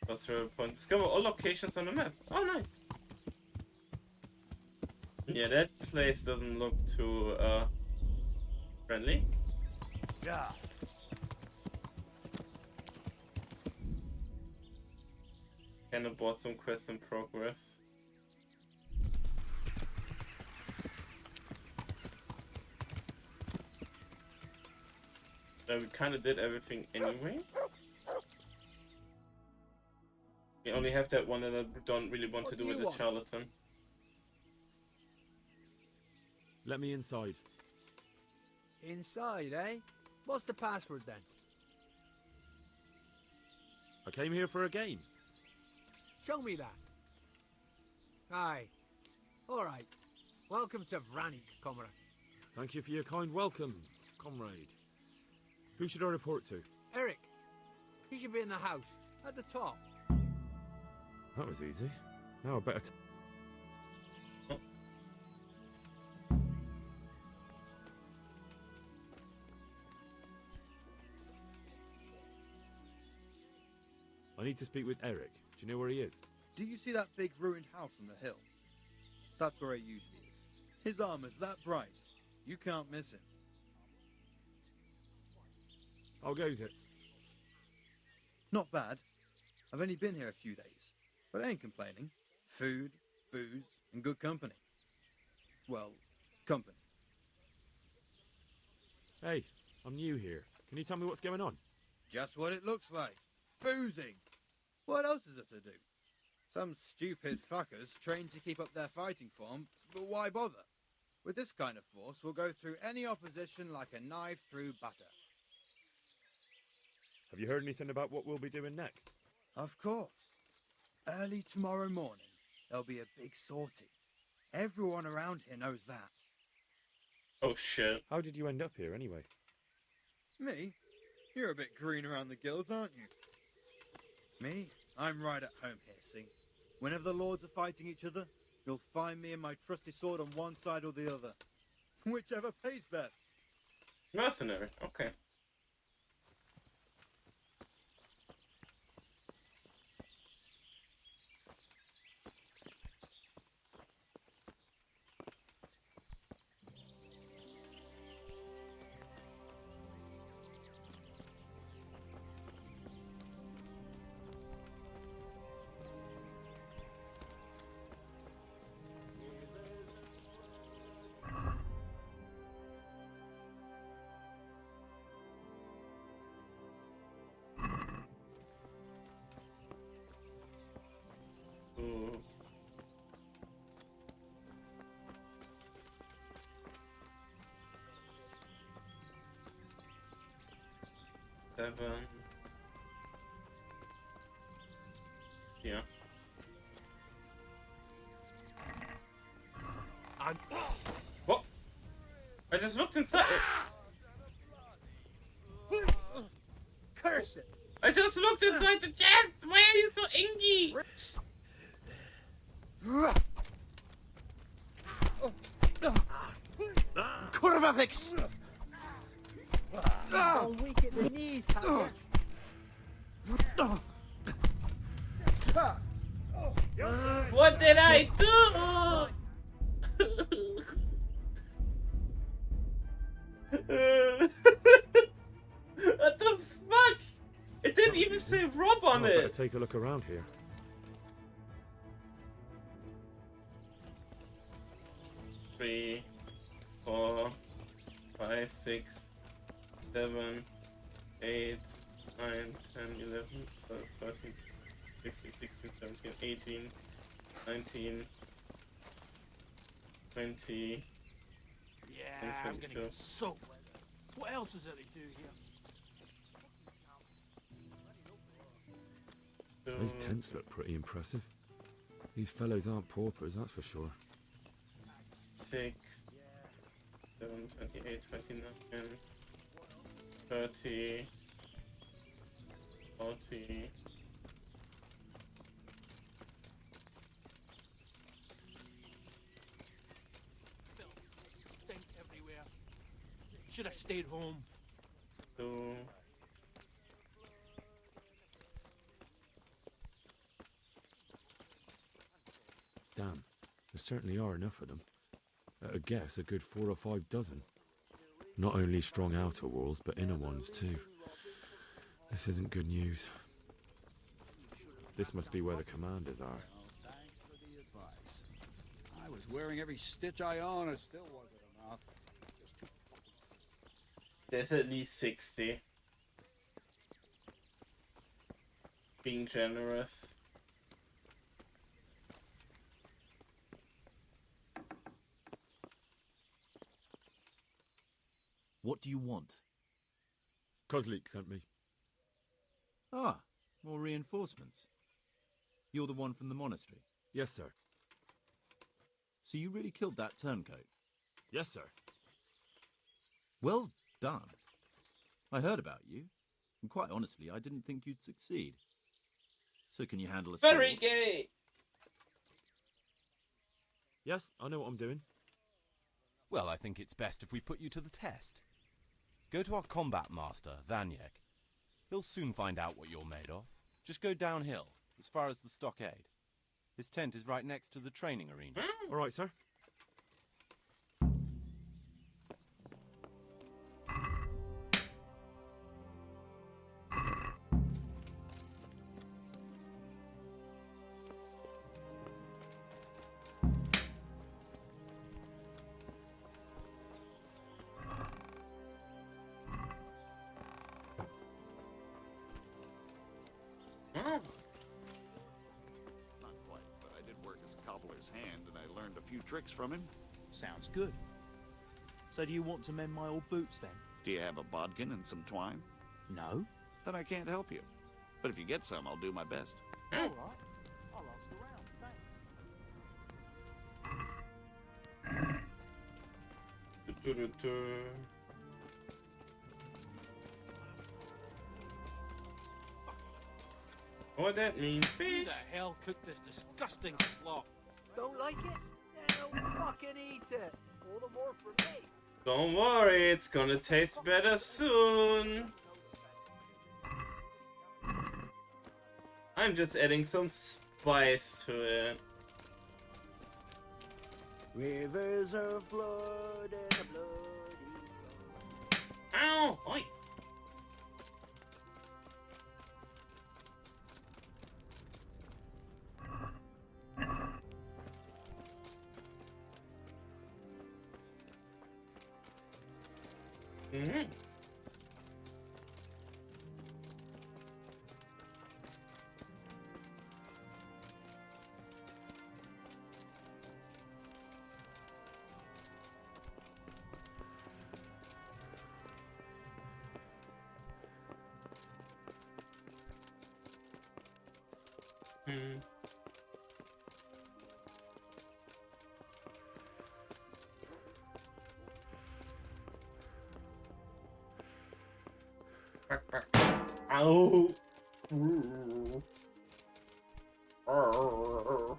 That's your point. Discover all locations on the map. Oh, nice. Yeah, that place doesn't look too friendly. Yeah. Can abort some quests in progress. We kind of did everything anyway. We only have that one that I don't really want to do with the charlatan. Let me inside. Inside, eh? What's the password then? I came here for a game. Show me that. Aye. All right. Welcome to Vranik, comrade. Thank you for your kind welcome, comrade. Who should I report to? Eric. He should be in the house, at the top. That was easy. Now I better... I need to speak with Eric. Do you know where he is? Do you see that big ruined house on the hill? That's where he usually is. His armor's that bright, you can't miss him. How goes it? Not bad. I've only been here a few days, but I ain't complaining. Food, booze, and good company. Well, company. Hey, I'm new here. Can you tell me what's going on? Just what it looks like. Boozing. What else is there to do? Some stupid fuckers trained to keep up their fighting form, but why bother? With this kind of force, we'll go through any opposition like a knife through butter. Have you heard anything about what we'll be doing next? Of course. Early tomorrow morning, there'll be a big sortie. Everyone around here knows that. Oh shit. How did you end up here anyway? Me? You're a bit green around the gills, aren't you? Me? I'm right at home here, see? Whenever the lords are fighting each other, you'll find me and my trusty sword on one side or the other. Whichever pays best. Mercenary, okay. Ooh. Seven. Yeah. What? I just looked inside. Curse it! I just looked inside the chest. Why are you so inky? Kurvavix! Don't weak at the knees, Papa. What did I do? What the fuck? It didn't even say Rob on Oh, I better it. take a look around here. Three, 4, 5, 6, 7, 8, 9, 10, 11, 12, 13, 15, 16, 17, 18, 19, 20. Yeah, and I'm gonna 22. get soaked. What else is there to do here? Those tents look pretty impressive. These fellows aren't paupers, that's for sure. 6, 7, 28, 29, 30, 40. Stink everywhere. Should have stayed home. 2. Damn, there certainly are enough of them. At a guess, a good 4 or 5 dozen. Not only strong outer walls, but inner ones too. This isn't good news. This must be where the commanders are. Thanks for the advice. I was wearing every stitch I own, it still wasn't enough. Just too There's at least 60. Being generous. What do you want? Kozlik sent me. Ah, more reinforcements. You're the one from the monastery? Yes, sir. So you really killed that turncoat? Yes, sir. Well done. I heard about you, and quite honestly, I didn't think you'd succeed. So can you handle a Very sword? gay! Yes, I know what I'm doing. Well, I think it's best if we put you to the test. Go to our combat master, Vanyek. He'll soon find out what you're made of. Just go downhill, as far as the stockade. His tent is right next to the training arena. All right, sir. work as a cobbler's hand, and I learned a few tricks from him. Sounds good. So do you want to mend my old boots then? Do you have a bodkin and some twine? No. Then I can't help you. But if you get some, I'll do my best. All right. I'll ask around. Thanks. What that means, Who fish? the hell cooked this disgusting slop? Don't like it? Then don't fucking eat it. All the more for me. Don't worry, it's gonna taste better soon. I'm just adding some spice to it. Rivers of blood and a bloody... Ow! Oi! Mm-hmm. Hmm. Ow! Ooh. Ow.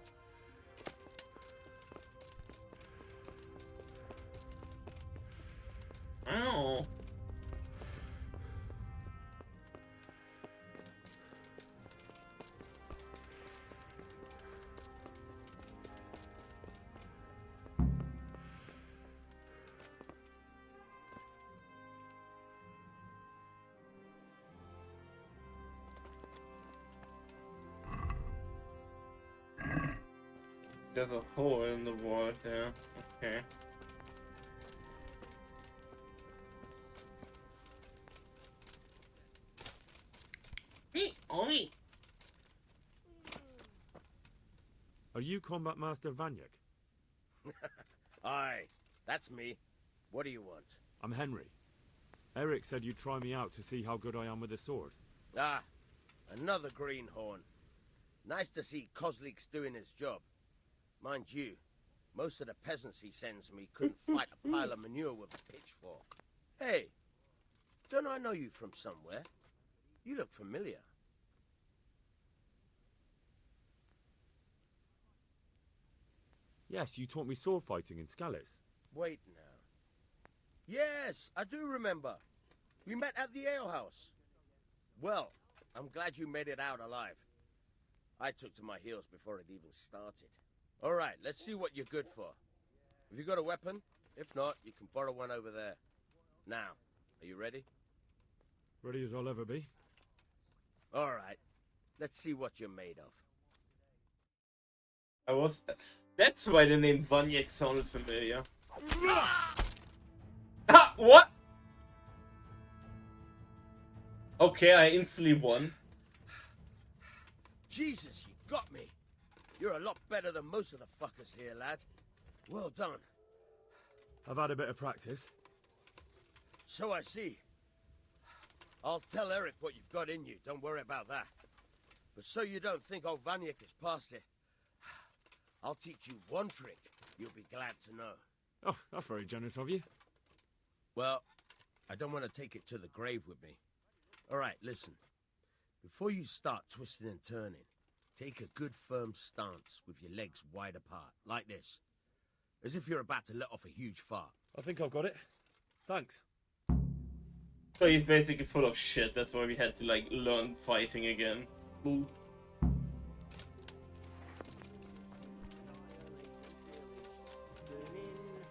There's a hole in the wall there. Okay. Oi! Are you Combat Master Vanyek? Aye, that's me. What do you want? I'm Henry. Eric said you'd try me out to see how good I am with the sword. Ah, another greenhorn. Nice to see Kozlik's doing his job. Mind you, most of the peasants he sends me couldn't fight a pile of manure with a pitchfork. Hey, don't I know you from somewhere? You look familiar. Yes, you taught me sword fighting in Scallis. Wait now. Yes, I do remember. We met at the alehouse. Well, I'm glad you made it out alive. I took to my heels before it even started. All right, let's see what you're good for. Have you got a weapon? If not, you can borrow one over there. Now, are you ready? Ready as I'll ever be. All right, let's see what you're made of. I was... That's why the name Vanyek sounded familiar. Ah! What? Okay, I instantly won. Jesus, you got me. You're a lot better than most of the fuckers here, lad. Well done. I've had a bit of practice. So I see. I'll tell Eric what you've got in you. Don't worry about that. But so you don't think old Vanyek is past it, I'll teach you one trick you'll be glad to know. Oh, that's very generous of you. Well, I don't want to take it to the grave with me. All right, listen. Before you start twisting and turning, take a good firm stance with your legs wide apart, like this. As if you're about to let off a huge fart. I think I've got it. Thanks. So he's basically full of shit, that's why we had to like learn fighting again. Ooh.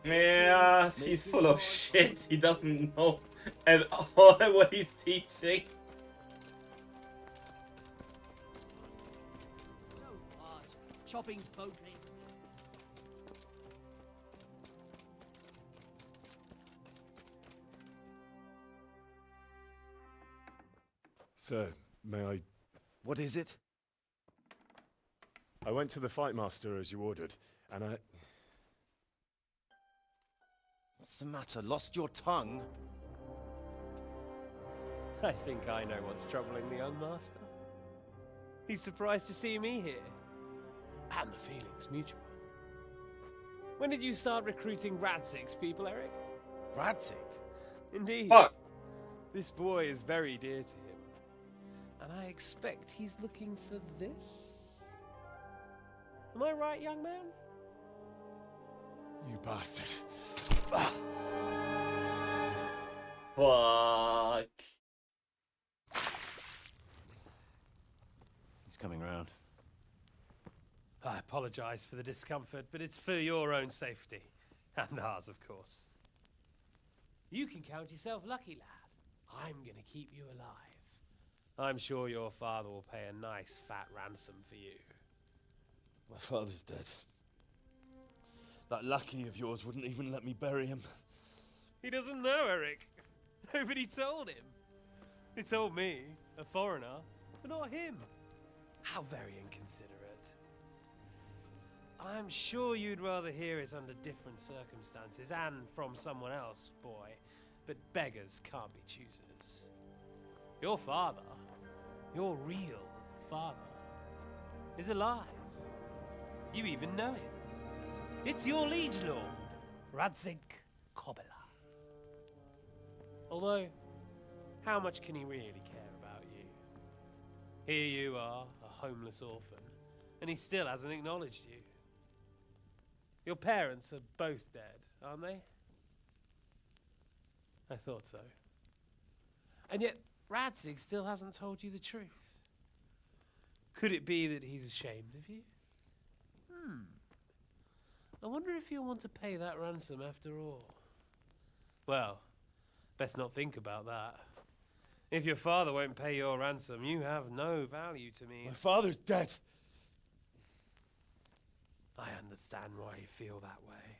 Yeah, he's full of shit. He doesn't know at all what he's teaching. So what? Chopping folk heads. Sir, may I... What is it? I went to the fight master as you ordered, and I... What's the matter? Lost your tongue? I think I know what's troubling the young master. He's surprised to see me here. And the feeling's mutual. When did you start recruiting Radzig's people, Eric? Radzig? Indeed. Fuck. This boy is very dear to him. And I expect he's looking for this? Am I right, young man? You bastard. Fuck. He's coming round. I apologize for the discomfort, but it's for your own safety. And ours, of course. You can count yourself lucky, lad. I'm gonna keep you alive. I'm sure your father will pay a nice fat ransom for you. My father's dead. That lackey of yours wouldn't even let me bury him. He doesn't know, Eric. Nobody told him. They told me, a foreigner, but not him. How very inconsiderate. I'm sure you'd rather hear it under different circumstances and from someone else, boy. But beggars can't be choosers. Your father, your real father, is alive. You even know him. It's your liege lord, Radzig Kobyla. Although, how much can he really care about you? Here you are, a homeless orphan, and he still hasn't acknowledged you. Your parents are both dead, aren't they? I thought so. And yet, Radzig still hasn't told you the truth. Could it be that he's ashamed of you? I wonder if you'll want to pay that ransom after all. Well, best not think about that. If your father won't pay your ransom, you have no value to me. My father's dead. I understand why you feel that way.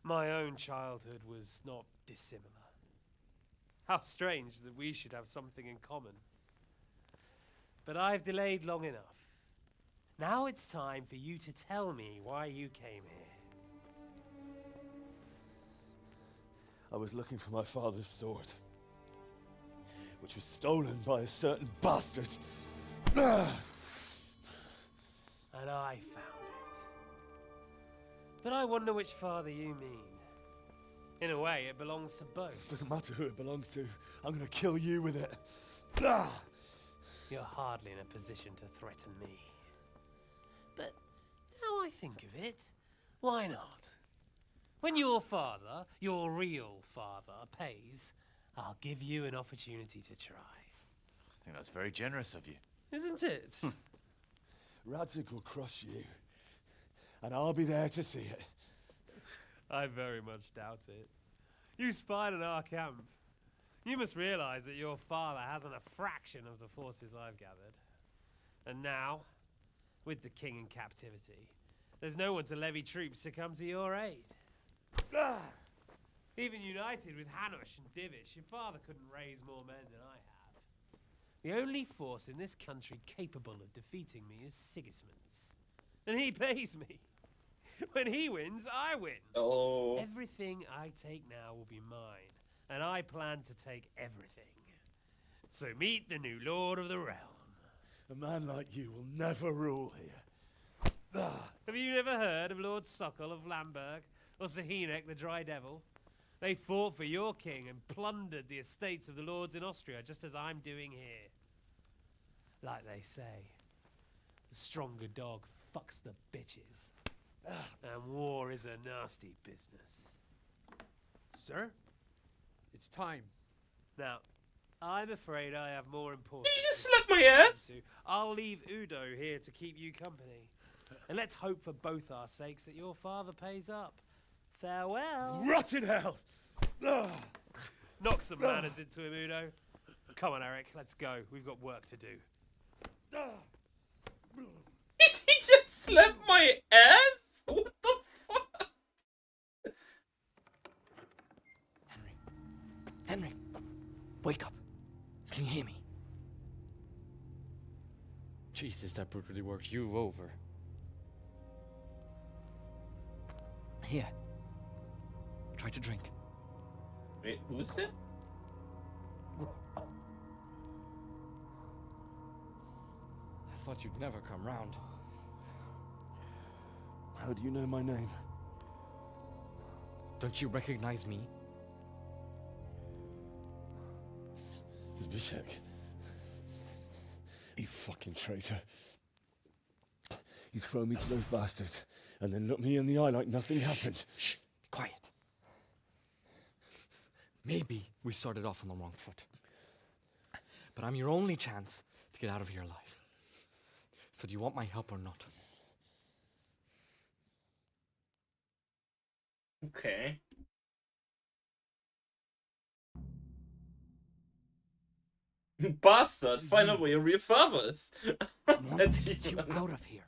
My own childhood was not dissimilar. How strange that we should have something in common. But I've delayed long enough. Now it's time for you to tell me why you came here. I was looking for my father's sword, which was stolen by a certain bastard. And I found it. But I wonder which father you mean. In a way, it belongs to both. Doesn't matter who it belongs to. I'm gonna kill you with it. You're hardly in a position to threaten me. But now I think of it, why not? When your father, your real father, pays, I'll give you an opportunity to try. I think that's very generous of you. Isn't it? Radzig will crush you, and I'll be there to see it. I very much doubt it. You spied on our camp. You must realize that your father hasn't a fraction of the forces I've gathered. And now, with the king in captivity, there's no one to levy troops to come to your aid. Even united with Hanush and Divish, your father couldn't raise more men than I have. The only force in this country capable of defeating me is Sigismund's. And he pays me. When he wins, I win. Oh. Everything I take now will be mine, and I plan to take everything. So meet the new lord of the realm. A man like you will never rule here. Have you never heard of Lord Sokol of Lamberg, or Sahinek the Dry Devil? They fought for your king and plundered the estates of the lords in Austria, just as I'm doing here. Like they say, the stronger dog fucks the bitches. And war is a nasty business. Sir, it's time. Now, I'm afraid I have more important. Did you just slap my ass? I'll leave Udo here to keep you company. And let's hope for both our sakes that your father pays up. Farewell. Rot in hell! Knock some manners into him, Udo. Come on, Eric, let's go. We've got work to do. Did he just slap my ass? What the fuck? Henry, wake up. Can you hear me? Jesus, that brutally worked you over. Here. Try to drink. Wait, who is it? I thought you'd never come round. How do you know my name? Don't you recognize me? Zbyszek. You fucking traitor. You throw me to those bastards, and then look me in the eye like nothing happened. Shh, be quiet. Maybe we started off on the wrong foot. But I'm your only chance to get out of here alive. So do you want my help or not? Okay. Bastard! Find out where your real father is. I want to get you out of here.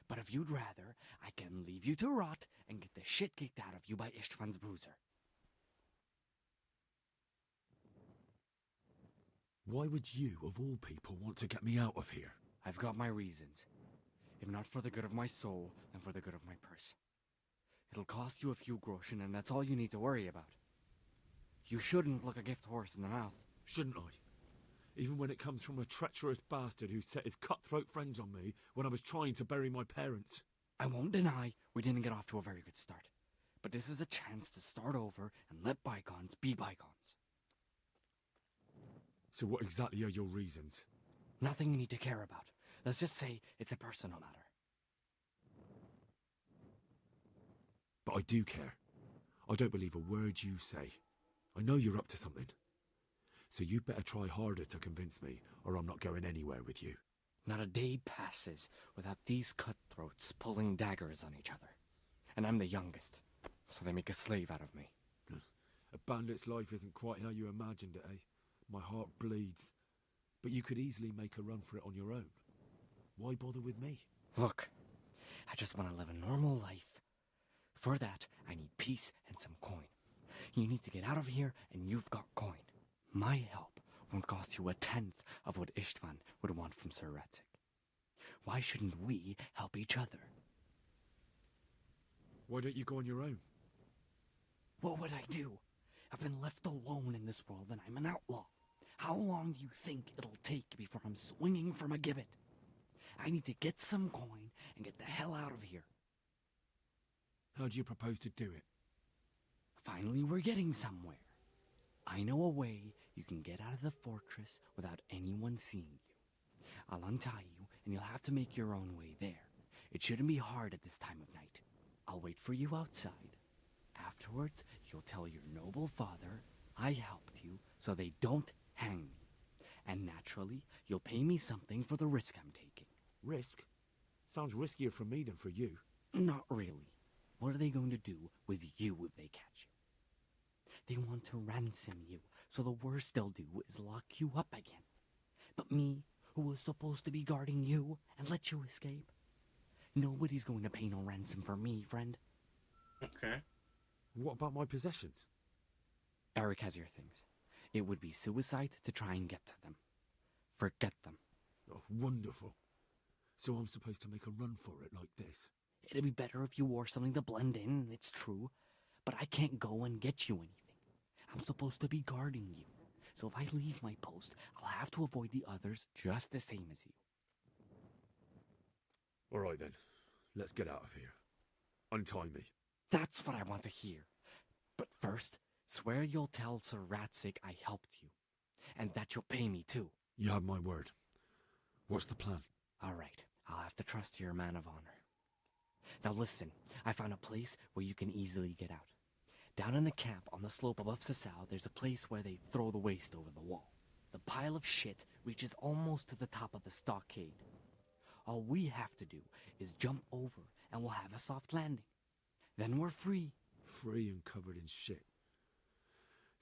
But if you'd rather, I can leave you to rot and get the shit kicked out of you by Ishtvan's bruiser. Why would you, of all people, want to get me out of here? I've got my reasons. If not for the good of my soul, then for the good of my purse. It'll cost you a few groschen, and that's all you need to worry about. You shouldn't look a gift horse in the mouth. Shouldn't I? Even when it comes from a treacherous bastard who set his cutthroat friends on me when I was trying to bury my parents. I won't deny we didn't get off to a very good start. But this is a chance to start over and let bygones be bygones. So what exactly are your reasons? Nothing you need to care about. Let's just say it's a personal matter. But I do care. I don't believe a word you say. I know you're up to something. So you'd better try harder to convince me, or I'm not going anywhere with you. Not a day passes without these cutthroats pulling daggers on each other. And I'm the youngest, so they make a slave out of me. A bandit's life isn't quite how you imagined it, eh? My heart bleeds. But you could easily make a run for it on your own. Why bother with me? Look, I just want to live a normal life. For that, I need peace and some coin. You need to get out of here, and you've got coin. My help won't cost you a tenth of what Istvan would want from Sir Ratzik. Why shouldn't we help each other? Why don't you go on your own? What would I do? I've been left alone in this world, and I'm an outlaw. How long do you think it'll take before I'm swinging from a gibbet? I need to get some coin and get the hell out of here. How do you propose to do it? Finally, we're getting somewhere. I know a way you can get out of the fortress without anyone seeing you. I'll untie you, and you'll have to make your own way there. It shouldn't be hard at this time of night. I'll wait for you outside. Afterwards, you'll tell your noble father I helped you so they don't hang me. And naturally, you'll pay me something for the risk I'm taking. Risk? Sounds riskier for me than for you. Not really. What are they going to do with you if they catch you? They want to ransom you, so the worst they'll do is lock you up again. But me, who was supposed to be guarding you and let you escape? Nobody's going to pay no ransom for me, friend. Okay. What about my possessions? Eric has your things. It would be suicide to try and get to them. Forget them. Oh, wonderful. So I'm supposed to make a run for it like this? It'd be better if you wore something to blend in, it's true. But I can't go and get you anything. I'm supposed to be guarding you. So if I leave my post, I'll have to avoid the others just the same as you. All right then. Let's get out of here. Untie me. That's what I want to hear. But first, swear you'll tell Sir Ratzik I helped you. And that you'll pay me too. You have my word. What's the plan? All right. I'll have to trust you're a man of honor. Now listen, I found a place where you can easily get out. Down in the camp on the slope above Sasau, there's a place where they throw the waste over the wall. The pile of shit reaches almost to the top of the stockade. All we have to do is jump over and we'll have a soft landing. Then we're free. Free and covered in shit.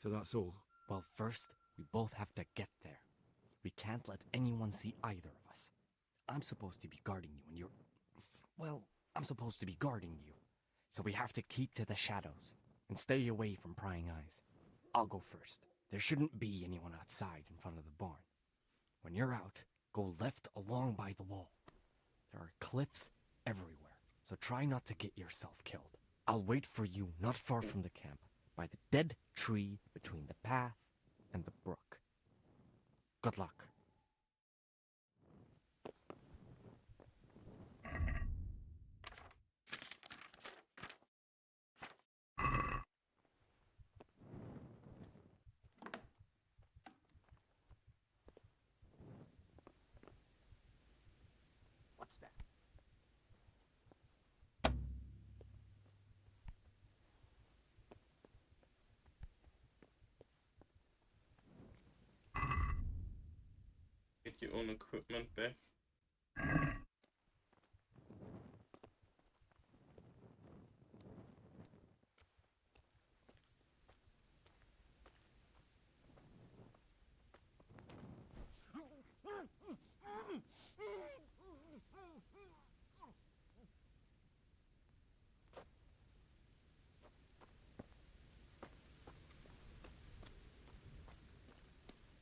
So that's all? Well, first, we both have to get there. We can't let anyone see either of us. I'm supposed to be guarding you and you're... Well, I'm supposed to be guarding you. So we have to keep to the shadows and stay away from prying eyes. I'll go first. There shouldn't be anyone outside in front of the barn. When you're out, go left along by the wall. There are cliffs everywhere, so try not to get yourself killed. I'll wait for you not far from the camp, by the dead tree between the path and the brook. Good luck. What's that? Get your own equipment back.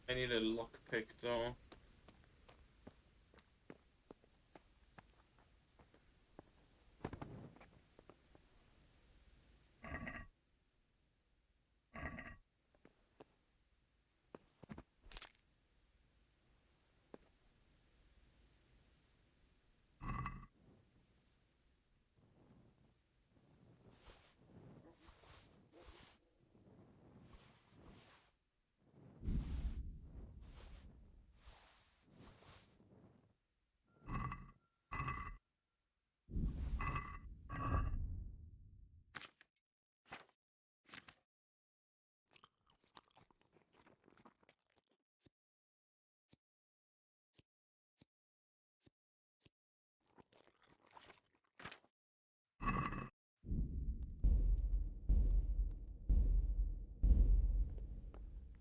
I need a lockpick though.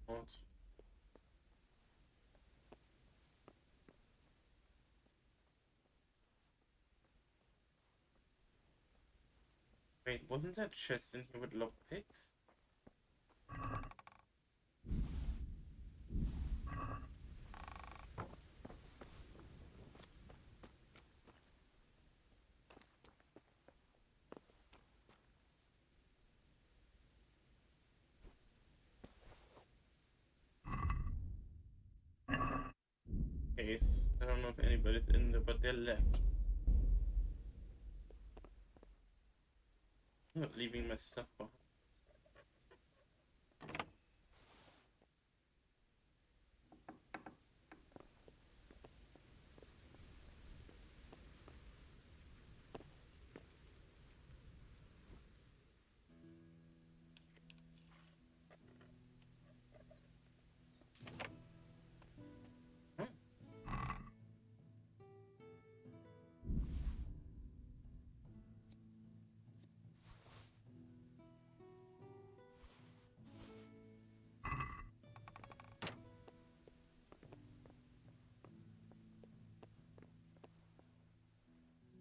What? Wait, wasn't that chest in here with lockpicks? Case. I don't know if anybody's in there, but they're left. I'm not leaving my stuff behind.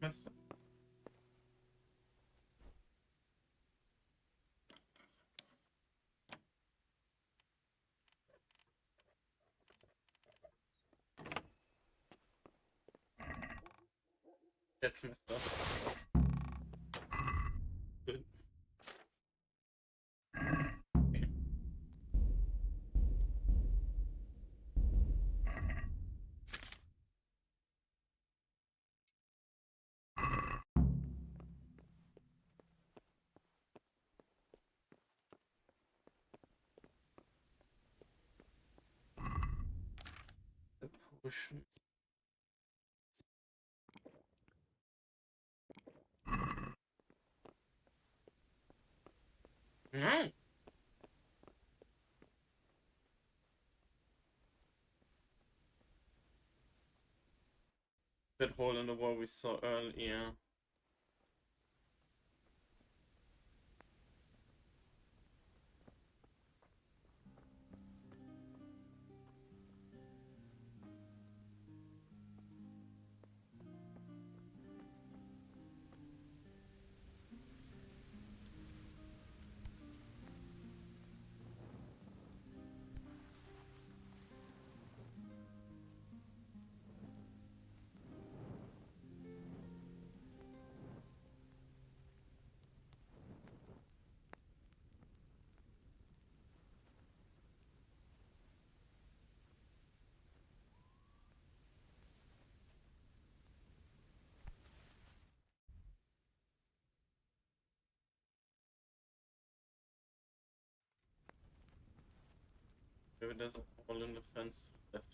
My stuff. That's my stuff. Good. Okay. The potion. No. That hole in the wall we saw earlier. Maybe there's a hole in the fence left.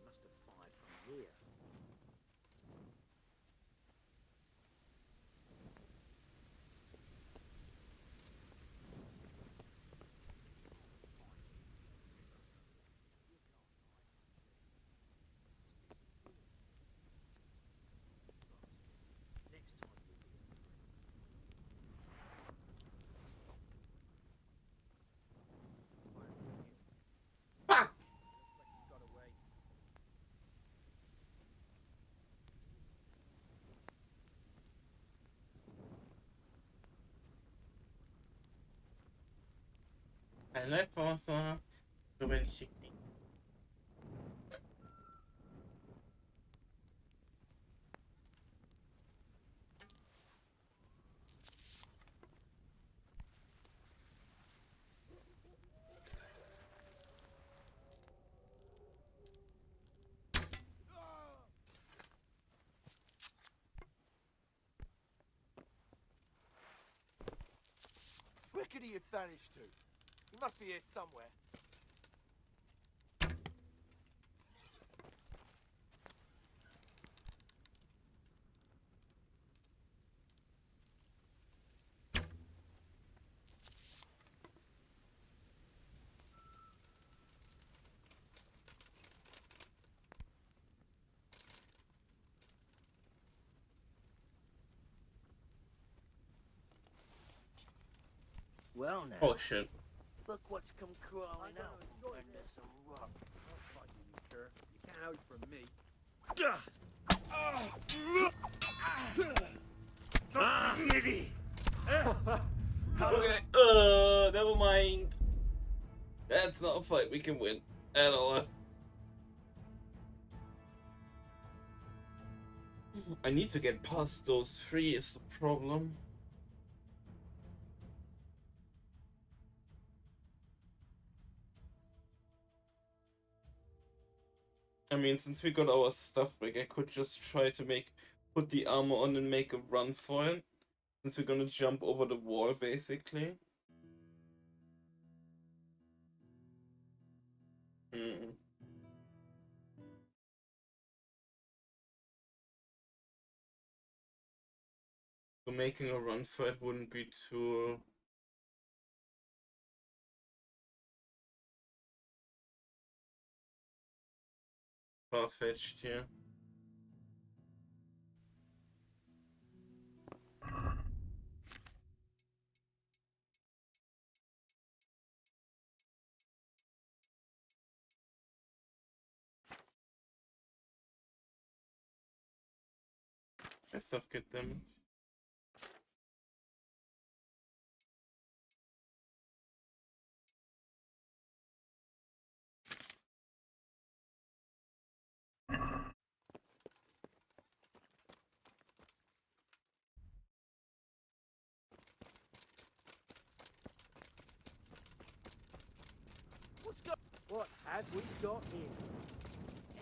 Must have fired from here. Next time you'll be Fuck! got away. Eine Pause. So wenn ich Where could he have vanished to? He must be here somewhere. Well now. Oh shit. Look what's come crawling out under some rock. I'll fight you, cur. You can't hide from me. Okay, never mind. That's not a fight we can win at all. I need to get past those three is the problem. I mean, since we got our stuff back, I could just try to put the armor on and make a run for it. Since we're gonna jump over the wall, basically. So making a run for it wouldn't be too far-fetched here. My stuff get damaged. What have we got here?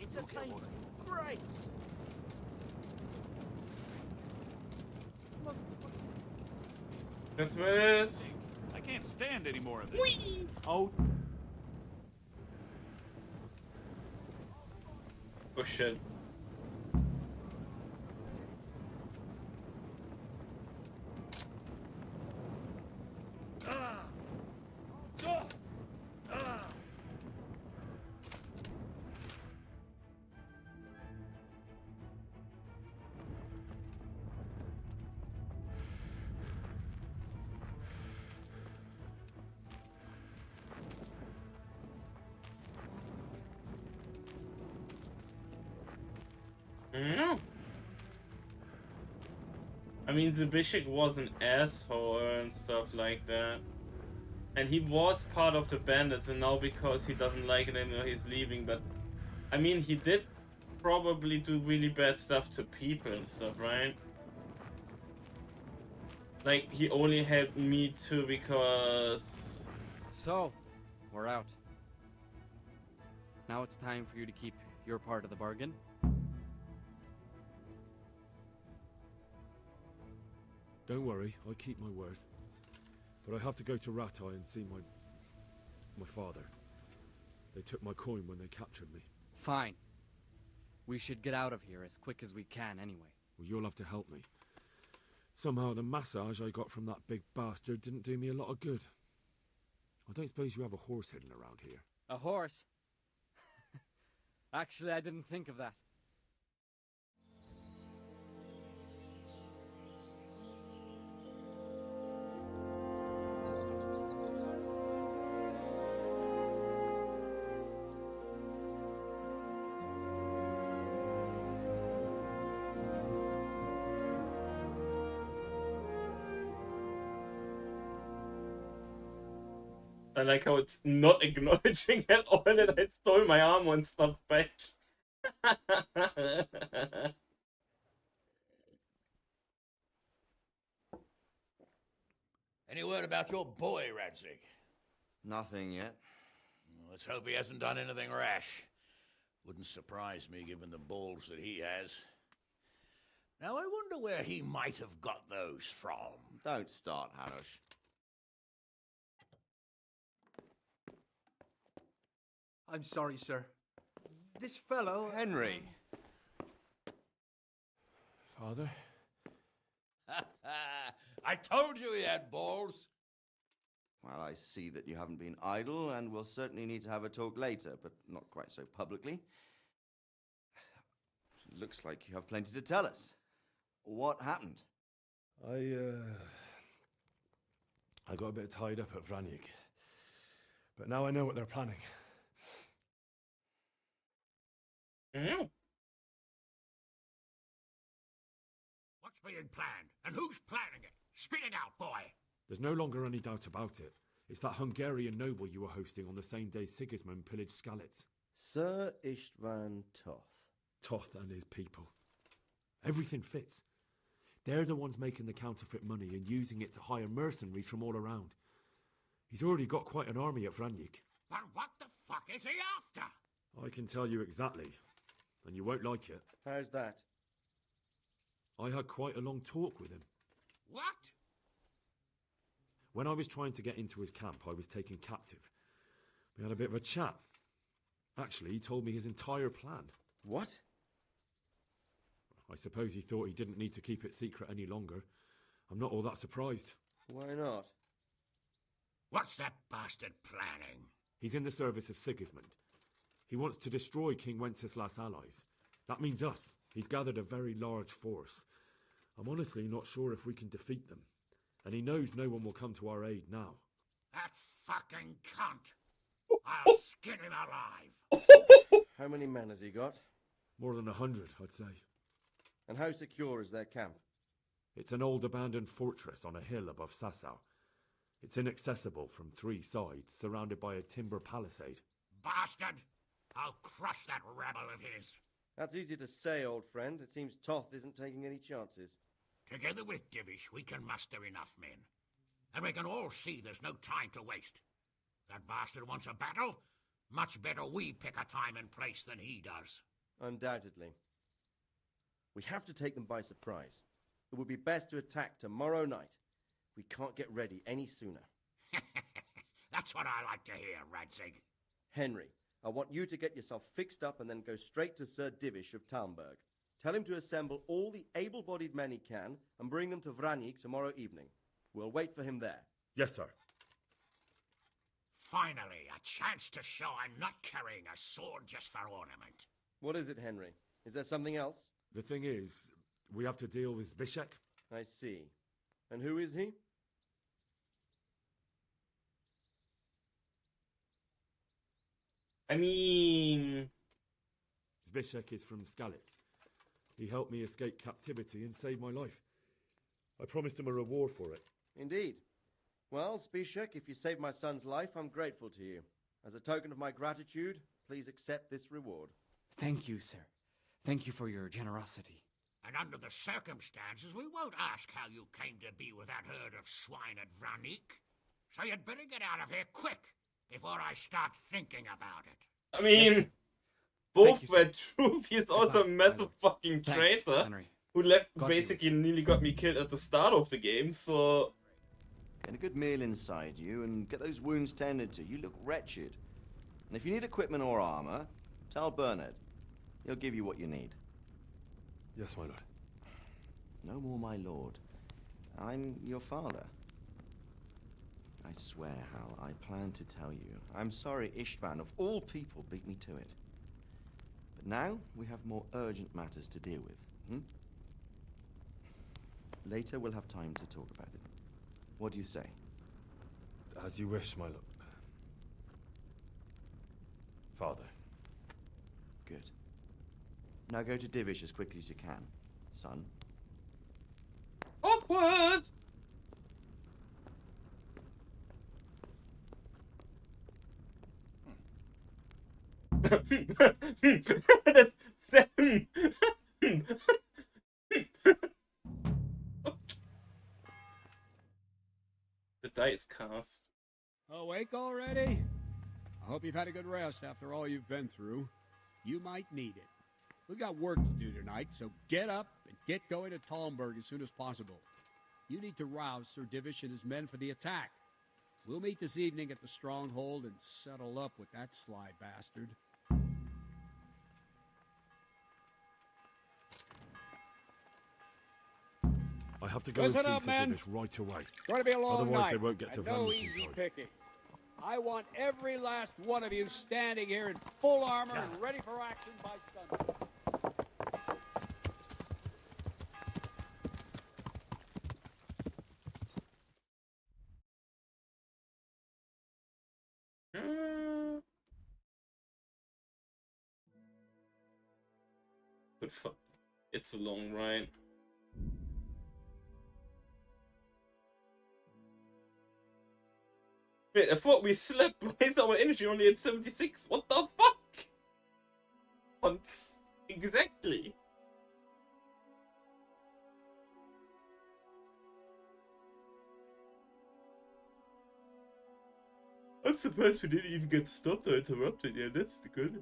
Entertainment. Great. That's what it is. I can't stand any more of this. Whee! Oh. Oh shit. No. I mean, Zbyszek was an asshole and stuff like that. And he was part of the bandits, and now because he doesn't like it anymore, he's leaving. But, I mean, he did probably do really bad stuff to people and stuff, right? Like, he only helped me too because... So, we're out. Now it's time for you to keep your part of the bargain. Don't worry, I keep my word. But I have to go to Ratai and see my father. They took my coin when they captured me. Fine. We should get out of here as quick as we can anyway. Well, you'll have to help me. Somehow the massage I got from that big bastard didn't do me a lot of good. I don't suppose you have a horse hidden around here. A horse? Actually, I didn't think of that. I like how it's not acknowledging at all that I stole my armor and stuff back. Any word about your boy, Radzig? Nothing yet. Let's hope he hasn't done anything rash. Wouldn't surprise me given the balls that he has. Now I wonder where he might have got those from. Don't start, Hanush. I'm sorry, sir. This fellow... Henry! Father? I told you he had balls! Well, I see that you haven't been idle, and we'll certainly need to have a talk later, but not quite so publicly. Looks like you have plenty to tell us. What happened? I got a bit tied up at Vranyik. But now I know what they're planning. Mm. What's being planned? And who's planning it? Spit it out, boy! There's no longer any doubt about it. It's that Hungarian noble you were hosting on the same day Sigismund pillaged Skalitz. Sir Istvan Toth. Toth and his people. Everything fits. They're the ones making the counterfeit money and using it to hire mercenaries from all around. He's already got quite an army at Vranyik. But what the fuck is he after? I can tell you exactly, and you won't like it. How's that? I had quite a long talk with him. What? When I was trying to get into his camp, I was taken captive. We had a bit of a chat. Actually, he told me his entire plan. What? I suppose he thought he didn't need to keep it secret any longer. I'm not all that surprised. Why not? What's that bastard planning? He's in the service of Sigismund. He wants to destroy King Wenceslas' allies. That means us. He's gathered a very large force. I'm honestly not sure if we can defeat them. And he knows no one will come to our aid now. That fucking cunt! I'll skin him alive! How many men has he got? More than 100, I'd say. And how secure is their camp? It's an old abandoned fortress on a hill above Sasau. It's inaccessible from 3 sides, surrounded by a timber palisade. Bastard! I'll crush that rebel of his! That's easy to say, old friend. It seems Toth isn't taking any chances. Together with Divish, we can muster enough men. And we can all see there's no time to waste. That bastard wants a battle? Much better we pick a time and place than he does. Undoubtedly. We have to take them by surprise. It would be best to attack tomorrow night. We can't get ready any sooner. That's what I like to hear, Radzig. Henry, I want you to get yourself fixed up and then go straight to Sir Divish of Talmberg. Tell him to assemble all the able-bodied men he can and bring them to Vranik tomorrow evening. We'll wait for him there. Yes, sir. Finally, a chance to show I'm not carrying a sword just for ornament. What is it, Henry? Is there something else? The thing is, we have to deal with Zbyszek. I see. And who is he? I mean... Zbyszek is from Skalitz. He helped me escape captivity and saved my life. I promised him a reward for it. Indeed. Well, Zbyszek, if you saved my son's life, I'm grateful to you. As a token of my gratitude, please accept this reward. Thank you, sir. Thank you for your generosity. And under the circumstances, we won't ask how you came to be with that herd of swine at Vranik. So you'd better get out of here quick, before I start thinking about it. I mean, both were true. He's also a massive fucking traitor who basically nearly got me killed at the start of the game, so... Get a good meal inside you and get those wounds tended to. You look wretched. And if you need equipment or armor, tell Bernard. He'll give you what you need. Yes, my lord. No more, my lord. I'm your father. I swear, Hal, I plan to tell you. I'm sorry Istvan, of all people, beat me to it. But now, we have more urgent matters to deal with, Later, we'll have time to talk about it. What do you say? As you wish, my lord. Father. Good. Now go to Divish as quickly as you can, son. Awkward! The dice cast. Awake already? I hope you've had a good rest after all you've been through. You might need it. We've got work to do tonight, so get up and get going to Talmberg as soon as possible. You need to rouse Sir Divish and his men for the attack. We'll meet this evening at the stronghold and settle up with that sly bastard. I have to go and see Sir Divish right away. Going to be a long Otherwise night. they won't get to and no Vranik in easy time. picking. I want every last one of you standing here in full armor and ready for action by sunset. But fuck, it's a long ride. Wait, I thought we slept. Why is our energy only at 76? What the fuck? Once. Exactly. I'm surprised we didn't even get stopped or interrupted. Yeah, that's good.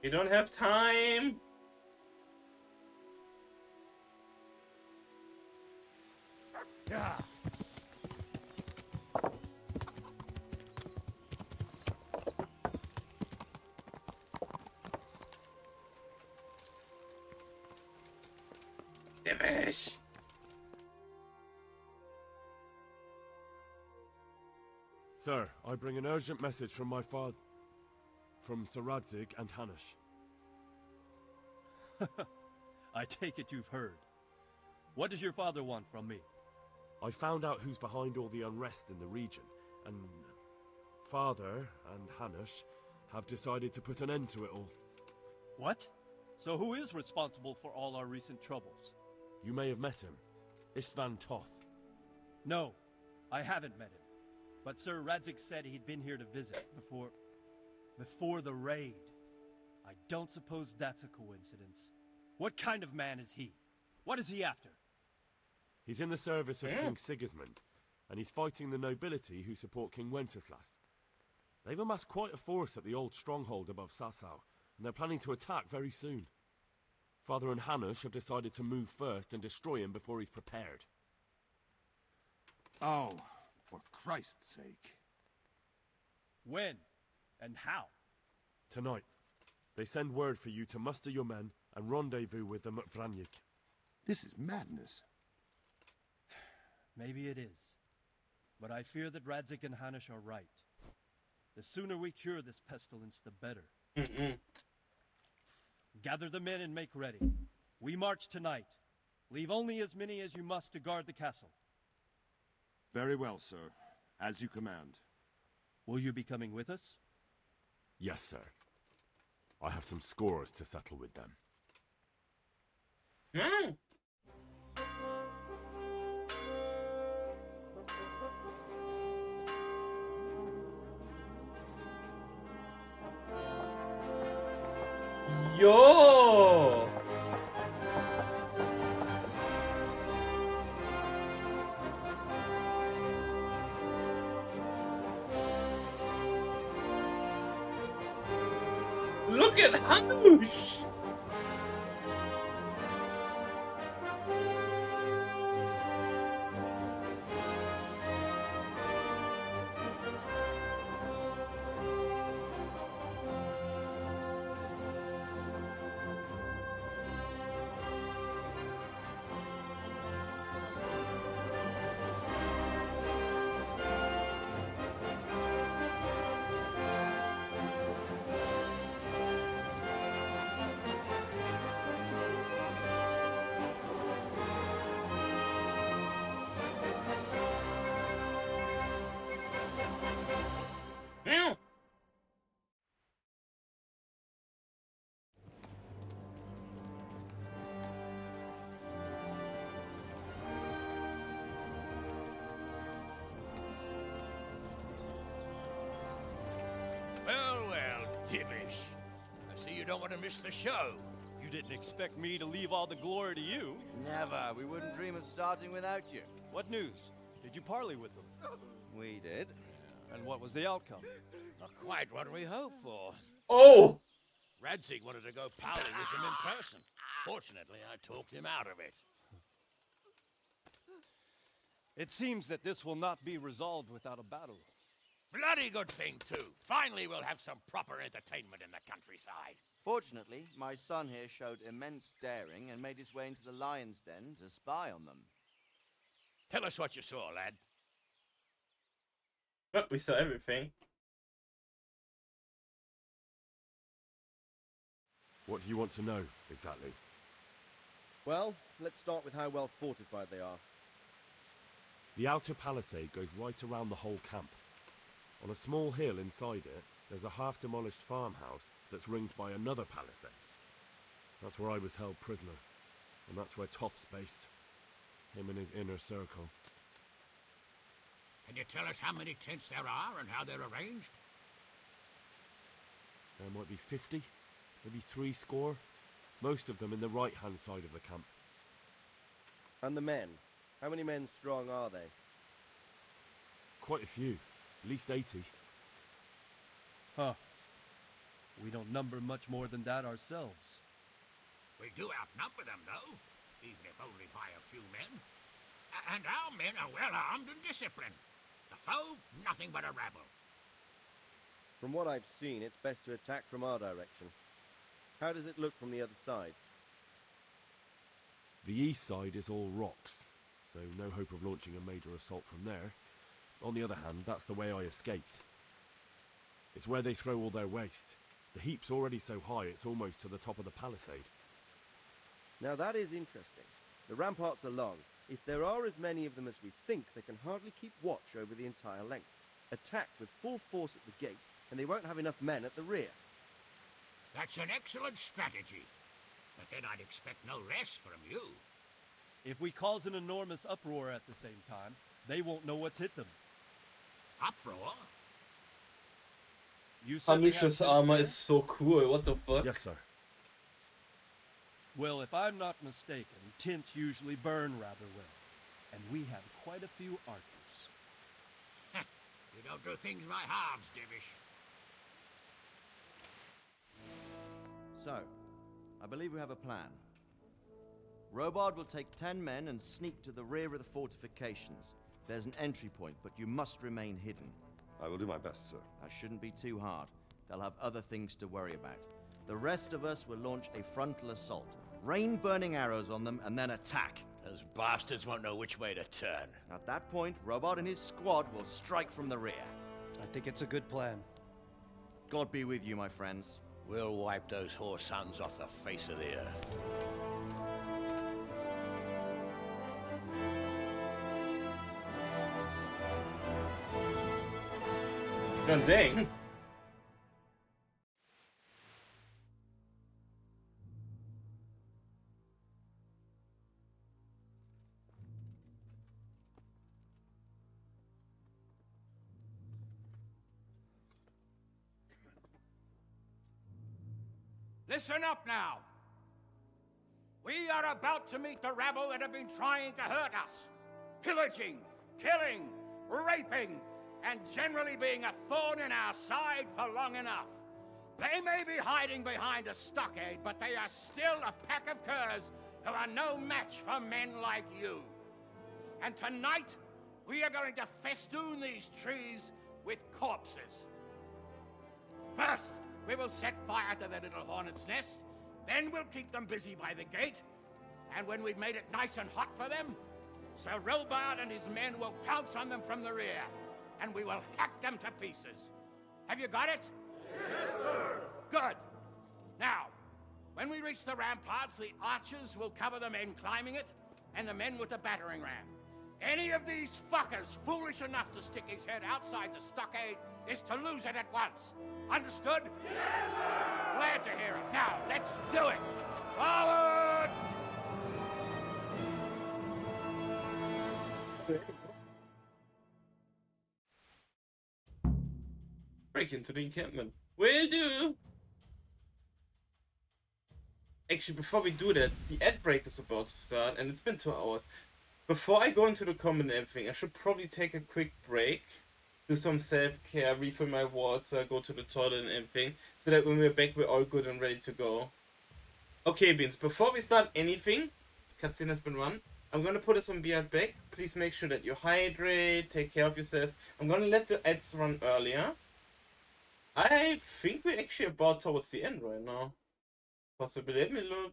You don't have time. Yeah. Divish. Sir, I bring an urgent message from my father. From Sir Radzig and Hanush. I take it you've heard. What does your father want from me? I found out who's behind all the unrest in the region, and Father and Hanush have decided to put an end to it all. What? So who is responsible for all our recent troubles? You may have met him. Istvan Toth. No, I haven't met him. But Sir Radzig said he'd been here to visit before the raid. I don't suppose that's a coincidence. What kind of man is he? What is he after? He's in the service of King Sigismund, and he's fighting the nobility who support King Wenceslas. They've amassed quite a force at the old stronghold above Sasau, and they're planning to attack very soon. Father and Hanush have decided to move first and destroy him before he's prepared. Oh, for Christ's sake. When? And how? Tonight. They send word for you to muster your men and rendezvous with them at Vranyik. This is madness. Maybe it is. But I fear that Radzik and Hanush are right. The sooner we cure this pestilence, the better. Gather the men and make ready. We march tonight. Leave only as many as you must to guard the castle. Very well, sir. As you command. Will you be coming with us? Yes, sir. I have some scores to settle with them. Yo! Look at Hanush! Well, Divish. I see you don't want to miss the show. You didn't expect me to leave all the glory to you. Never. We wouldn't dream of starting without you. What news? Did you parley with them? We did. And what was the outcome? Not quite what we hoped for. Oh! Radzik wanted to go parley with them in person. Fortunately, I talked him out of it. It seems that this will not be resolved without a battle. Bloody good thing, too. Finally, we'll have some proper entertainment in the countryside. Fortunately, my son here showed immense daring and made his way into the lion's den to spy on them. Tell us what you saw, lad. Well, we saw everything. What do you want to know, exactly? Well, let's start with how well fortified they are. The outer palisade goes right around the whole camp. On a small hill inside it, there's a half-demolished farmhouse that's ringed by another palisade. That's where I was held prisoner, and that's where Toff's based. Him and his inner circle. Can you tell us how many tents there are and how they're arranged? There might be 50, maybe 30. Most of them in the right-hand side of the camp. And the men? How many men strong are they? Quite a few. At least 80. Huh. We don't number much more than that ourselves. We do outnumber them, though, even if only by a few men. And our men are well armed and disciplined. The foe, nothing but a rabble. From what I've seen, it's best to attack from our direction. How does it look from the other side? The east side is all rocks, so no hope of launching a major assault from there. On the other hand, that's the way I escaped. It's where they throw all their waste. The heap's already so high it's almost to the top of the palisade. Now that is interesting. The ramparts are long. If there are as many of them as we think, they can hardly keep watch over the entire length. Attack with full force at the gates, and they won't have enough men at the rear. That's an excellent strategy. But then I'd expect no less from you. If we cause an enormous uproar at the same time, they won't know what's hit them. Uproar? You said they have Hanush's tents armor there? is so cool. What the fuck? Yes, sir. Well, if I'm not mistaken, tents usually burn rather well. And we have quite a few archers. You don't do things by halves, Divish. So, I believe we have a plan. Robard will take 10 men and sneak to the rear of the fortifications. There's an entry point, but you must remain hidden. I will do my best, sir. That shouldn't be too hard. They'll have other things to worry about. The rest of us will launch a frontal assault. Rain burning arrows on them and then attack. Those bastards won't know which way to turn. At that point, Robard and his squad will strike from the rear. I think it's a good plan. God be with you, my friends. We'll wipe those whore sons off the face of the earth. God dang. Listen up now. We are about to meet the rabble that have been trying to hurt us. Pillaging, killing, raping, and generally being a thorn in our side for long enough. They may be hiding behind a stockade, but they are still a pack of curs who are no match for men like you. And tonight, we are going to festoon these trees with corpses. First, we will set fire to their little hornet's nest. Then we'll keep them busy by the gate. And when we've made it nice and hot for them, Sir Robard and his men will pounce on them from the rear. And we will hack them to pieces. Have you got it? Yes, sir! Good. Now, when we reach the ramparts, the archers will cover the men climbing it, and the men with the battering ram. Any of these fuckers foolish enough to stick his head outside the stockade is to lose it at once. Understood? Yes, sir! Glad to hear it. Now, let's do it! Forward! Break into the encampment. Will do! Actually, before we do that, the ad break is about to start, and it's been 2 hours. Before I go into the comment and everything, I should probably take a quick break, do some self-care, refill my water, go to the toilet and everything, so that when we're back, we're all good and ready to go. Okay, Beans, before we start anything, cutscene has been run, I'm gonna put us on BR back. Please make sure that you hydrate, take care of yourselves. I'm gonna let the ads run earlier. I think we're actually about towards the end right now. Possibly, let me look.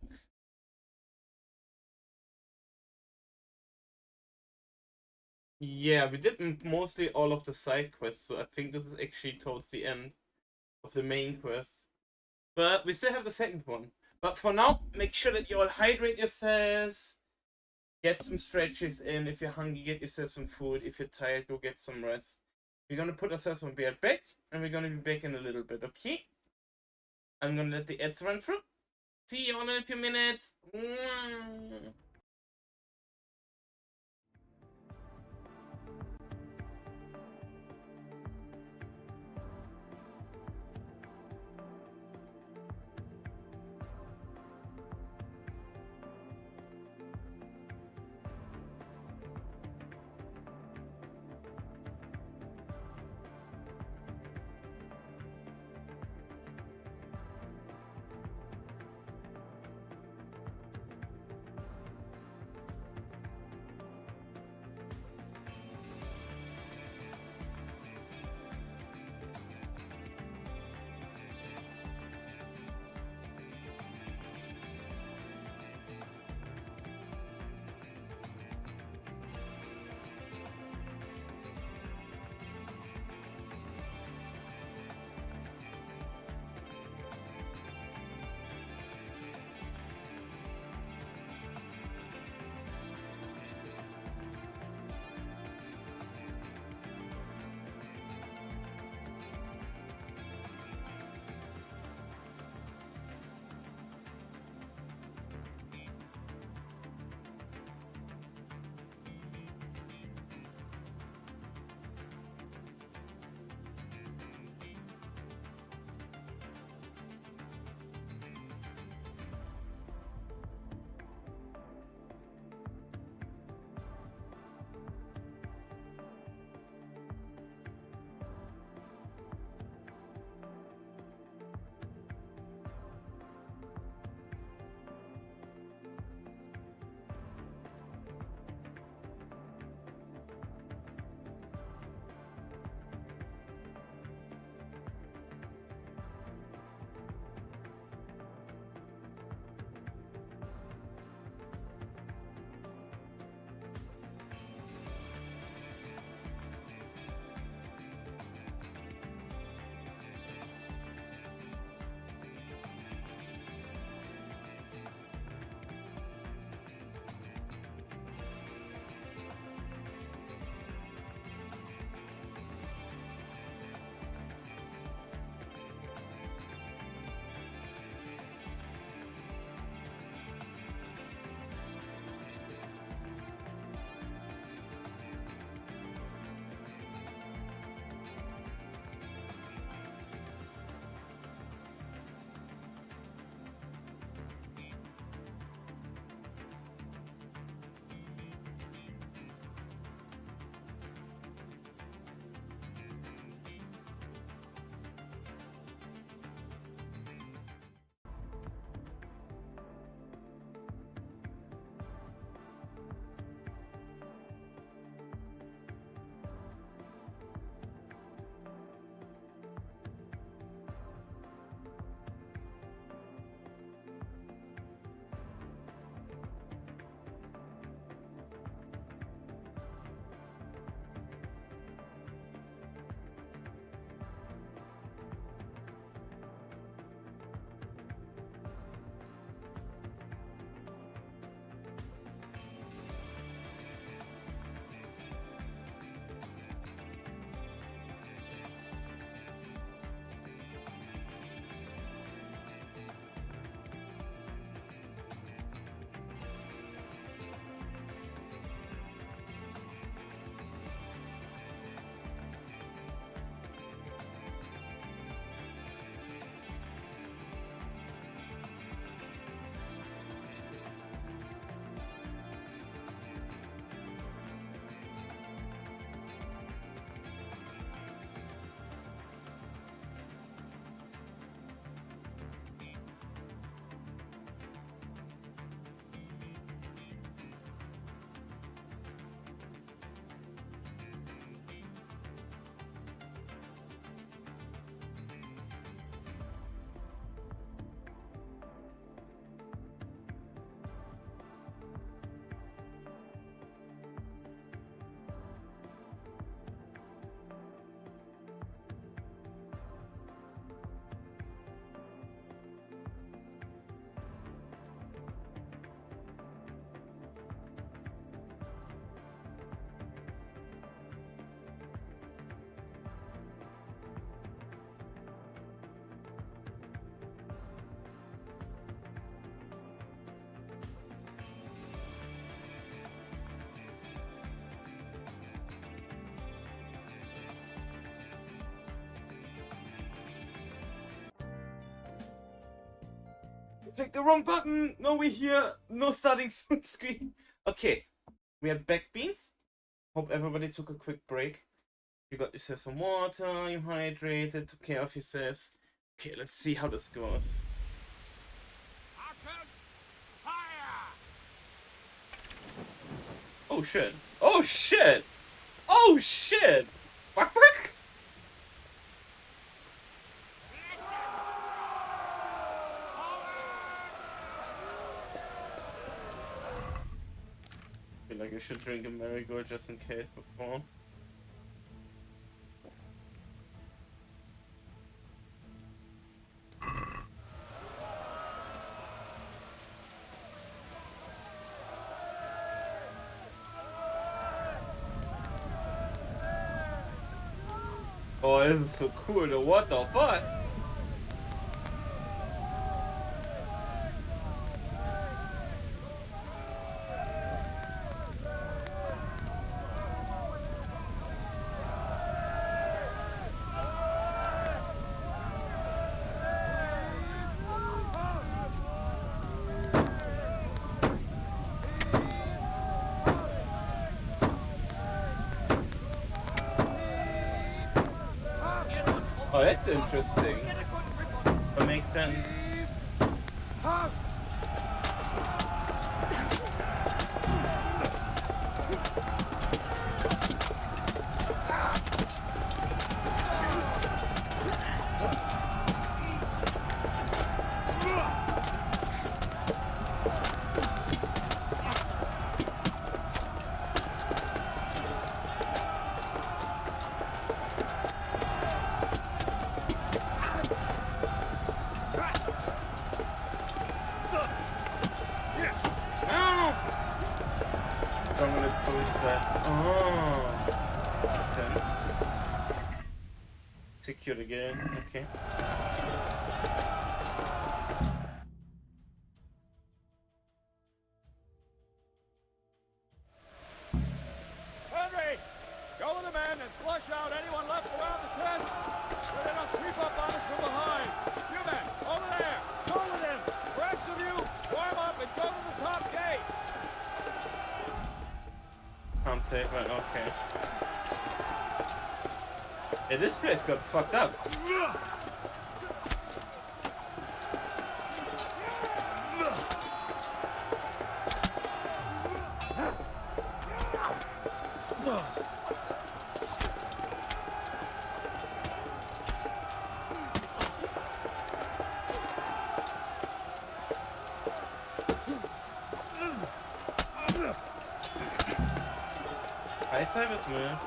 Yeah, we did mostly all of the side quests, so I think this is actually towards the end of the main quest. But we still have the second one. But for now, make sure that you all hydrate yourselves. Get some stretches in. If you're hungry, get yourself some food. If you're tired, go get some rest. We're gonna put ourselves on bed back, and we're gonna be back in a little bit, okay? I'm gonna let the ads run through. See you all in a few minutes. Mwah. Check the wrong button. No, we're here. No starting soon screen. Okay, we had back beans. Hope everybody took a quick break. You got yourself some water. You hydrated. Took care of yourselves. Okay, let's see how this goes. Oh shit! Oh shit! Oh shit! Quack quack! I feel like I should drink a marigold just in case before. Oh, this is so cool though. What the fuck? Oh, that's interesting. That makes sense. Secured again, okay. Henry! Go with the men and flush out anyone left around the tents! So they don't creep up on us from behind! You men, over there! Go with him! The rest of you, warm up and go to the top gate! Can't save it, okay. Yeah, this place got fucked up. I save it, man.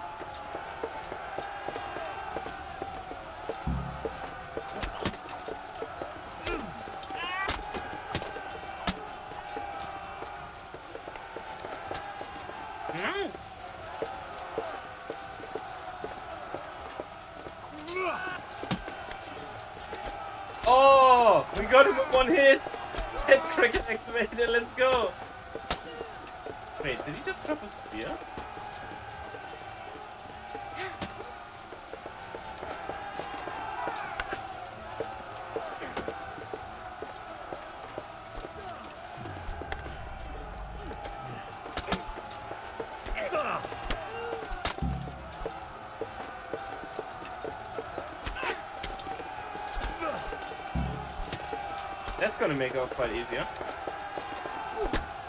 Oh, we got him with one hit. Head cricket activated. Let's go. Wait, did he just drop a spear? That's gonna make our fight easier.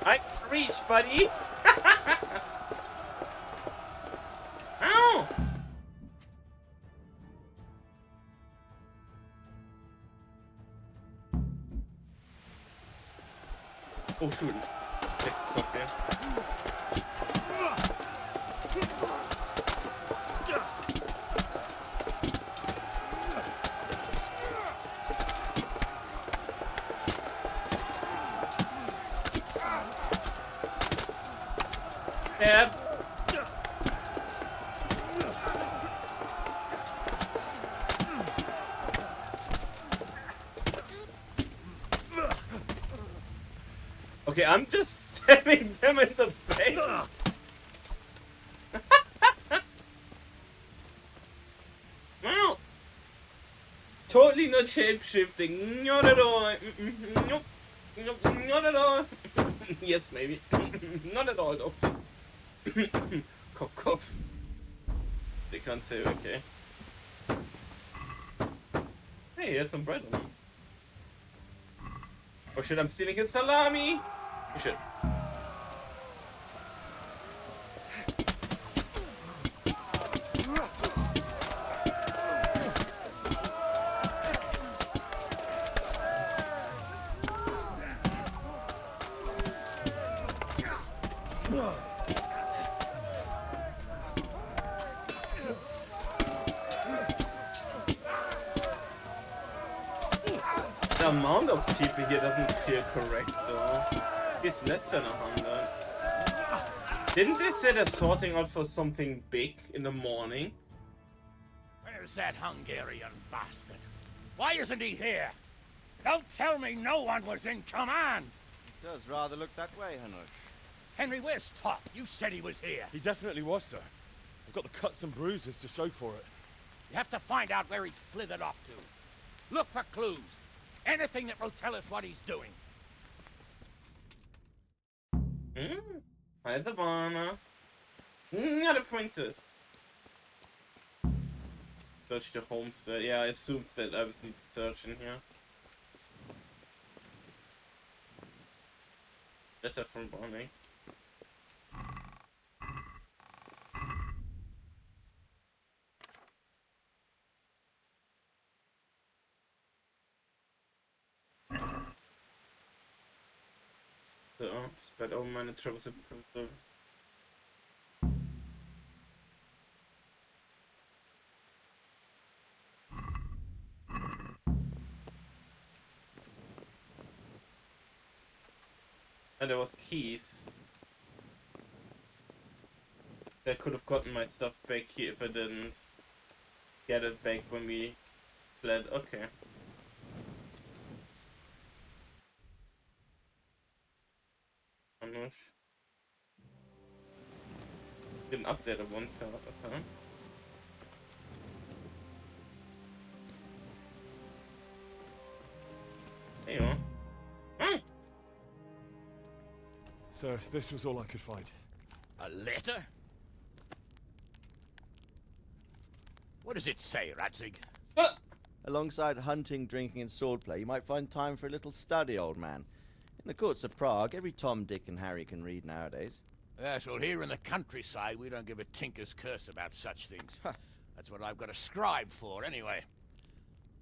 I reach, buddy. Ow! Oh shoot! It's okay. Stab. Okay, I'm just stabbing them in the face. Totally not shape-shifting. Not at all. Nope. Not at all. Yes, maybe. Not at all, though. Cough, cough. They can't say okay. Hey, he had some bread on him. Oh shit, I'm stealing his salami! Oh shit. The amount of people here doesn't feel correct though. It's less than 100. Didn't they say they're sorting out for something big in the morning? Where's that Hungarian bastard? Why isn't he here? Don't tell me no one was in command! It does rather look that way, Hanush. Henry, where's Top? You said he was here. He definitely was, sir. I've got the cuts and bruises to show for it. You have to find out where he slithered off to. Look for clues. Anything that will tell us what he's doing. Hi, Davana. Not a princess. Search the homestead. Yeah, I assumed that I was need to search in here. Letter from Bonnie. Despite all minor troubles and problems. And there was keys. I could have gotten my stuff back here if I didn't get it back when we fled. Okay. Anush. Didn't update a one fell, okay. There you are. Sir, this was all I could find. A letter? What does it say, Radzig? Alongside hunting, drinking, and swordplay, you might find time for a little study, old man. In the courts of Prague, every Tom, Dick, and Harry can read nowadays. Yes, well, here in the countryside, we don't give a tinker's curse about such things. That's what I've got a scribe for, anyway.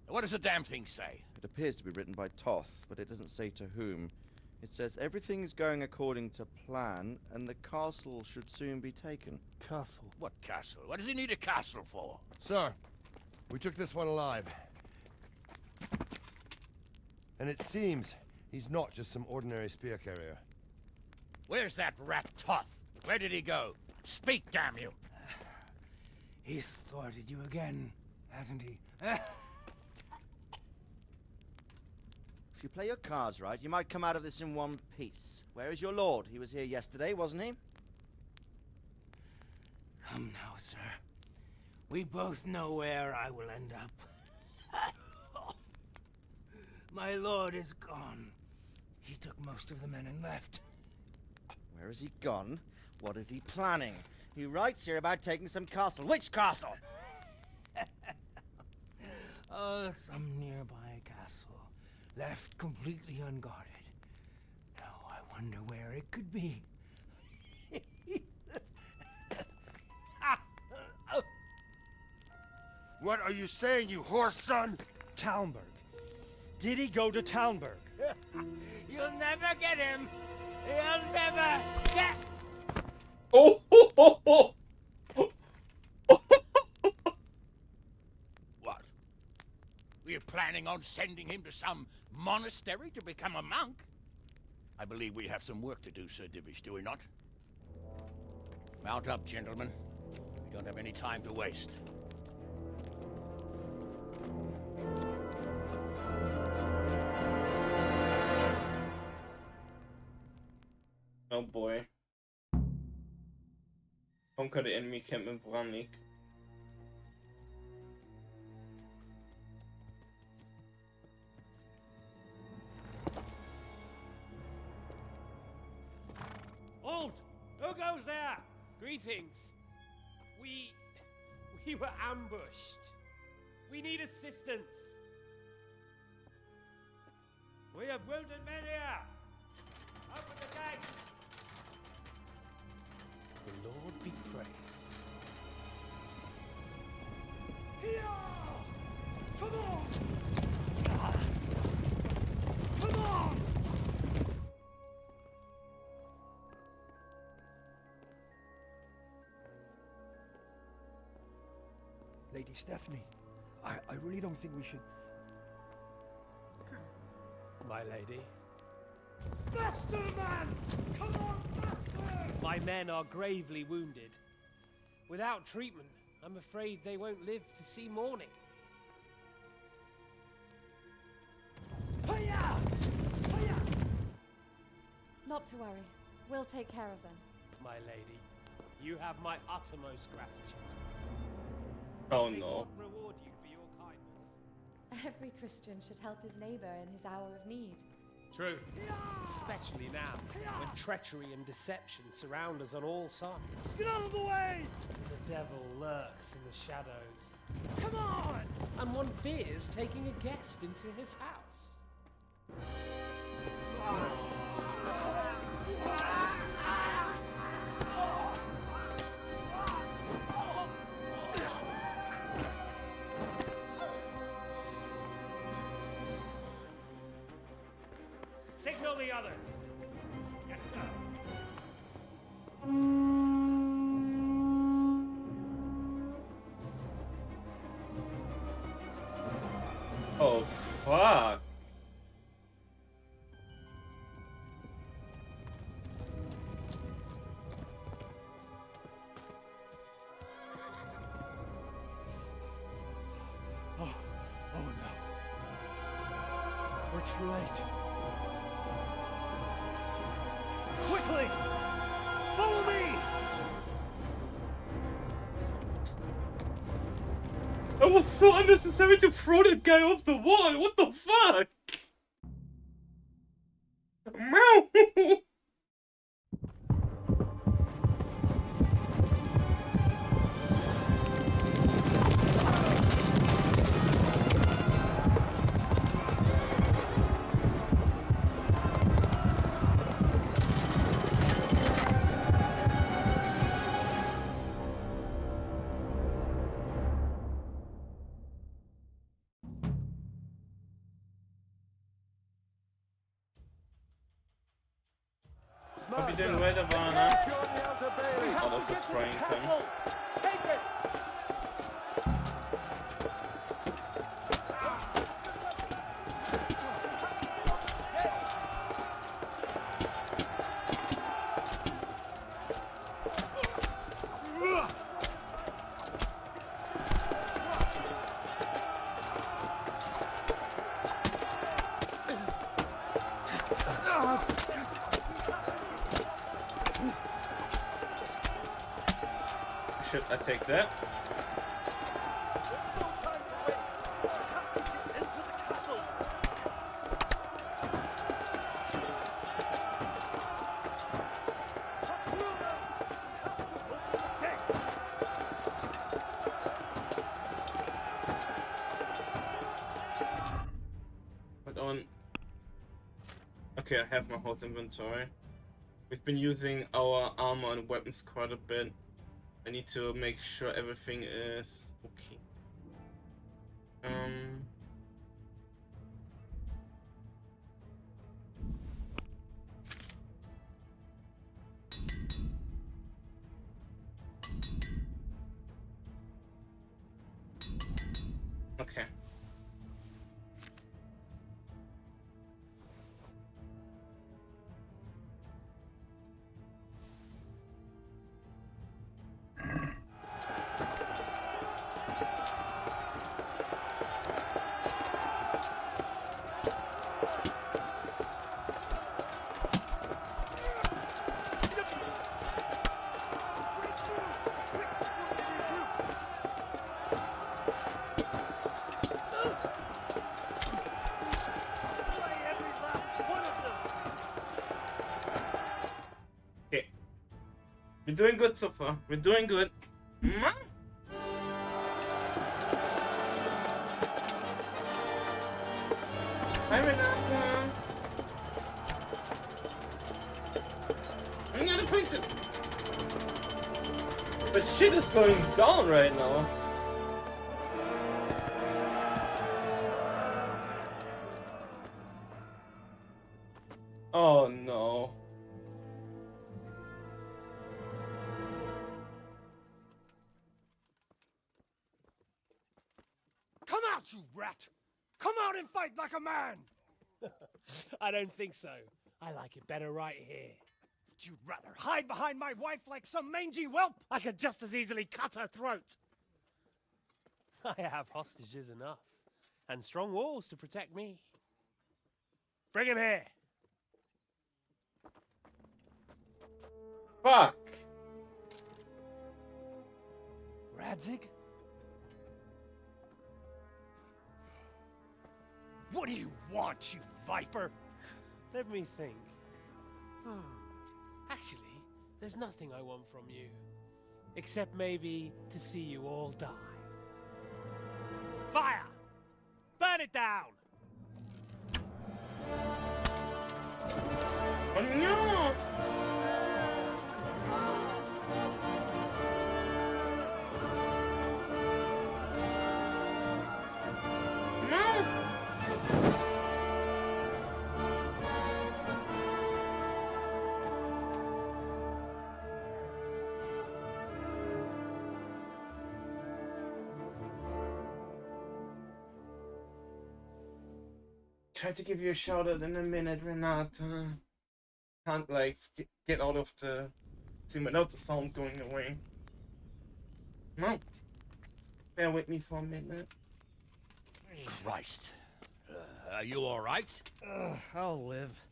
What does the damn thing say? It appears to be written by Toth, but it doesn't say to whom. It says everything's going according to plan, and the castle should soon be taken. Castle? What castle? What does he need a castle for? Sir, we took this one alive. And it seems he's not just some ordinary spear carrier. Where's that rat Toth? Where did he go? Speak, damn you! He's thwarted you again, hasn't he? If you play your cards right, you might come out of this in one piece. Where is your lord? He was here yesterday, wasn't he? Come now, sir. We both know where I will end up. My lord is gone. He took most of the men and left. Where has he gone? What is he planning? He writes here about taking some castle. Which castle? Oh, some nearby castle. Left completely unguarded. Now I wonder where it could be. What are you saying, you horse son? Talmberg. Did he go to Talmberg? You'll never get him. You'll never get. Oh! What? We're planning on sending him to some monastery to become a monk? I believe we have some work to do, Sir Divish, do we not? Mount up, gentlemen. We don't have any time to waste. Oh boy. Conquer the enemy camp in Vramnik. goes there? Greetings. We were ambushed. We need assistance. We have wounded men here. Open the gate. The Lord be praised. Here! Come on! Come on! Lady Stephanie, I really don't think we should... My lady. Faster, man! Come on, faster! My men are gravely wounded. Without treatment, I'm afraid they won't live to see morning. Hiya! Hiya! Not to worry. We'll take care of them. My lady, you have my uttermost gratitude. Oh May no. God reward you for your kindness. Every Christian should help his neighbor in his hour of need. True. Especially now, when treachery and deception surround us on all sides. Get out of the way! The devil lurks in the shadows. Come on! And one fears taking a guest into his house. Signal the others. Yes, sir. Oh, fuck. Oh no. We're too late. Quickly! Follow me! It was so unnecessary to throw that guy off the wall. What the fuck? Meow. Hab ich den weiter war, ne? Oder auf der Frying Pan. Shit, I take that. Hold on. Okay, I have my whole inventory. We've been using our armor and weapons quite a bit. I need to make sure everything is okay. Okay. We're doing good so far. We're doing good. Hi, Renata. I'm gonna princess. But shit is going down right now. Oh no. Come out, you rat! Come out and fight like a man! I don't think so. I like it better right here. Would you rather hide behind my wife like some mangy whelp? I could just as easily cut her throat. I have hostages enough, and strong walls to protect me. Bring him here. Fuck. Radzig? What do you want, you viper? Let me think. Actually, there's nothing I want from you. Except maybe to see you all die. Fire! Burn it down! Oh no! Try to give you a shout out in a minute, Renata. Can't like get out of the scene without the sound going away. No. Bear with me for a minute. Christ. Are you all right? I'll live.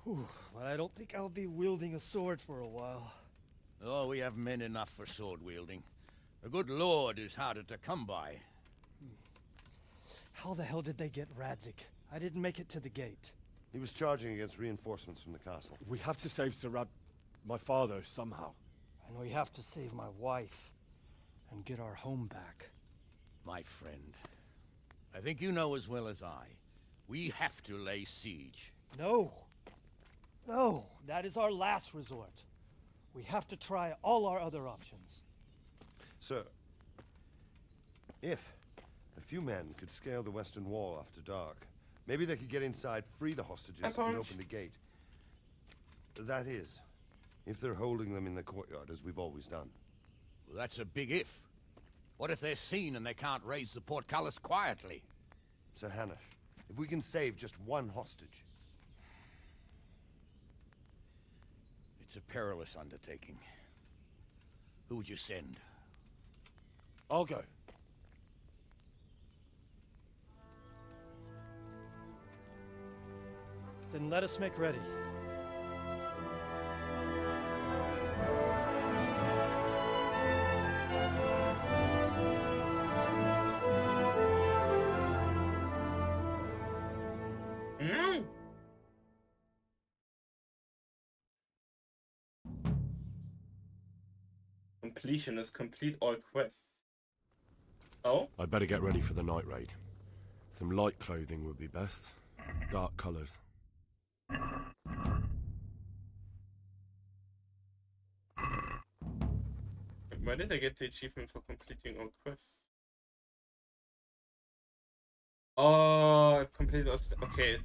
Whew, but I don't think I'll be wielding a sword for a while. Oh, we have men enough for sword wielding. A good lord is harder to come by. How the hell did they get Radzig? I didn't make it to the gate. He was charging against reinforcements from the castle. We have to save my father, somehow. And we have to save my wife. And get our home back. My friend, I think you know as well as I. We have to lay siege. No! No! That is our last resort. We have to try all our other options. Sir, if a few men could scale the western wall after dark, maybe they could get inside, free the hostages, and open the gate. That is, if they're holding them in the courtyard, as we've always done. Well, that's a big if. What if they're seen and they can't raise the portcullis quietly? Sir Hanush, if we can save just one hostage... It's a perilous undertaking. Who would you send? I'll go. Then let us make ready. Completion is complete all quests. Oh? I'd better get ready for the night raid. Some light clothing would be best. Dark colours. Why did I get the achievement for completing all quests? Oh, I completed all... Okay,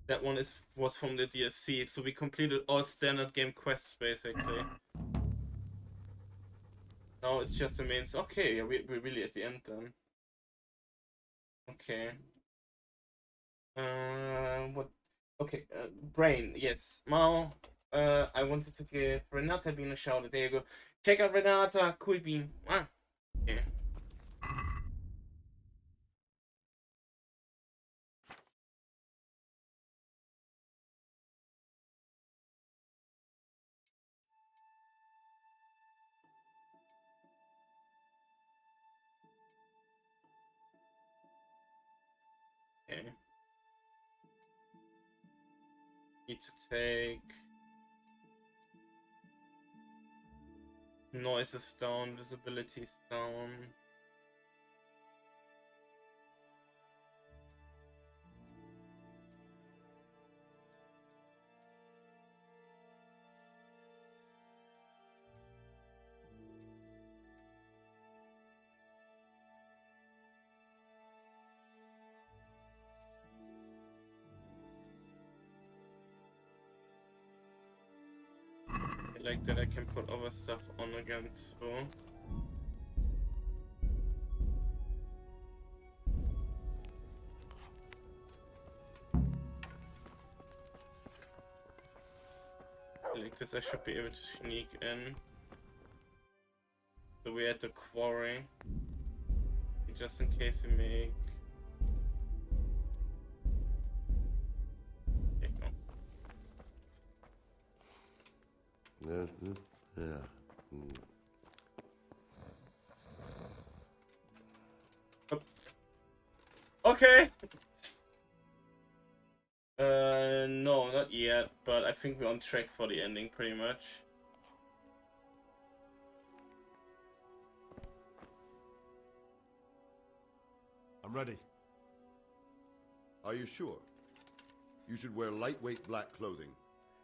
that one was from the DLC, so we completed all standard game quests, basically. Now it's just the main... Okay, yeah, we're really at the end then. Okay. What? Okay, Brain, yes. Mao, I wanted to give Renata Bean a shout out. There you go. Check out Renata, cool bean. Ah, okay. Okay. Need to take Noise is down, visibility is down. I like that I can put other stuff on again too. Like this, I should be able to sneak in. So we're at the quarry. Just in case we make... Yeah. Okay! No, not yet, but I think we're on track for the ending pretty much. I'm ready. Are you sure? You should wear lightweight black clothing.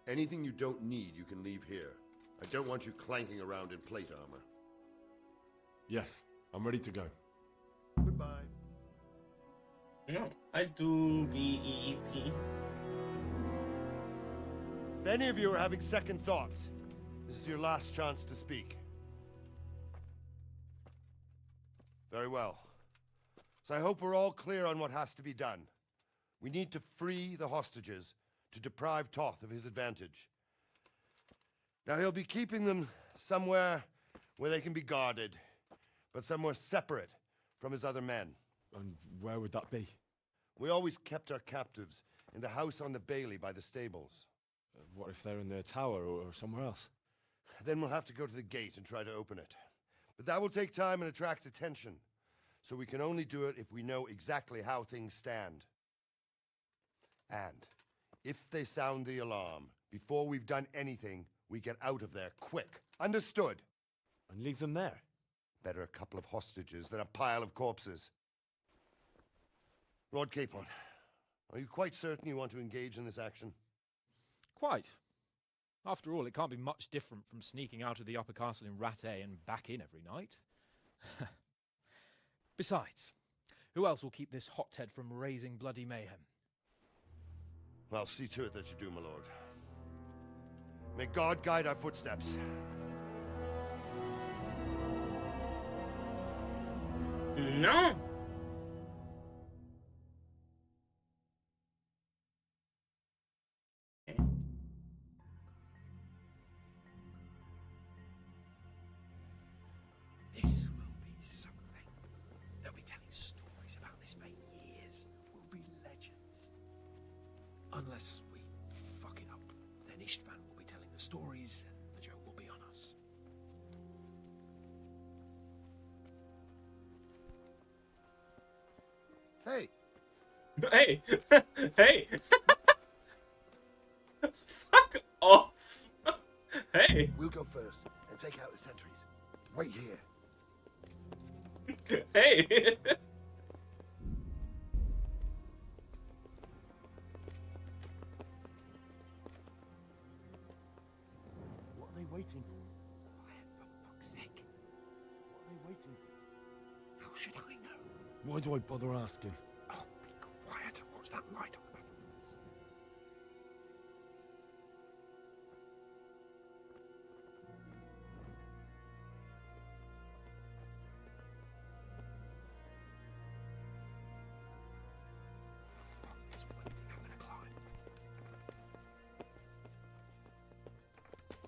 Anything you don't need, you can leave here. I don't want you clanking around in plate armor. Yes, I'm ready to go. Goodbye. No, I do BEEP. If any of you are having second thoughts, this is your last chance to speak. Very well. So I hope we're all clear on what has to be done. We need to free the hostages to deprive Toth of his advantage. Now he'll be keeping them somewhere where they can be guarded, but somewhere separate from his other men. And where would that be? We always kept our captives in the house on the Bailey by the stables. What if they're in their tower or somewhere else? Then we'll have to go to the gate and try to open it. But that will take time and attract attention. So we can only do it if we know exactly how things stand. And if they sound the alarm, before we've done anything, we get out of there quick. Understood? And leave them there? Better a couple of hostages than a pile of corpses. Lord Capon, are you quite certain you want to engage in this action? Quite. After all, it can't be much different from sneaking out of the upper castle in Rattay and back in every night. Besides, who else will keep this hothead from raising bloody mayhem? I'll see to it that you do, my lord. May God guide our footsteps. No! This will be something. They'll be telling stories about this for years. We'll be legends. Unless we fuck it up, then Istvan will be telling the stories and the joke will be on us. Hey! Hey! Hey! Fuck off! Hey! We'll go first and take out the sentries. Wait here. Hey! What are they waiting for? Quiet, for fuck's sake. What are they waiting for? How should I know? Why do I bother asking? Oh, be quiet and watch that light on. Fuck this waiting, I'm gonna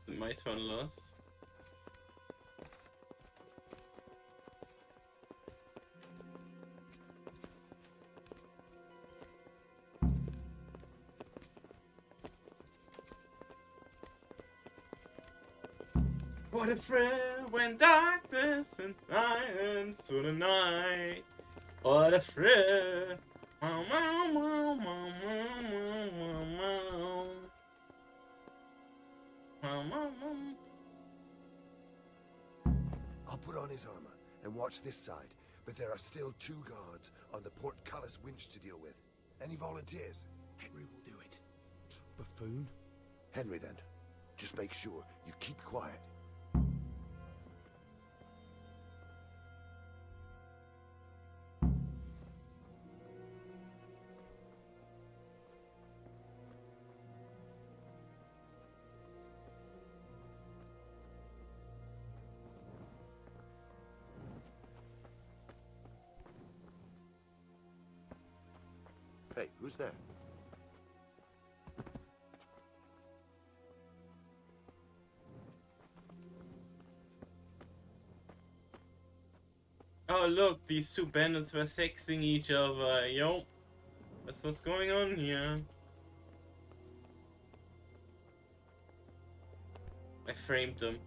climb. My turn last. What a thrill when darkness and silence through the night. What a thrill. Meow, meow, meow, meow, meow, meow, meow. Meow, meow, meow. on his armor and watch this side, but there are still 2 guards on the portcullis winch to deal with. Any volunteers? Henry will do it. Buffoon? Henry, then. Just make sure you keep quiet. Hey, who's there? Oh look, these 2 bandits were sexing each other. Yo, that's what's going on here. I framed them.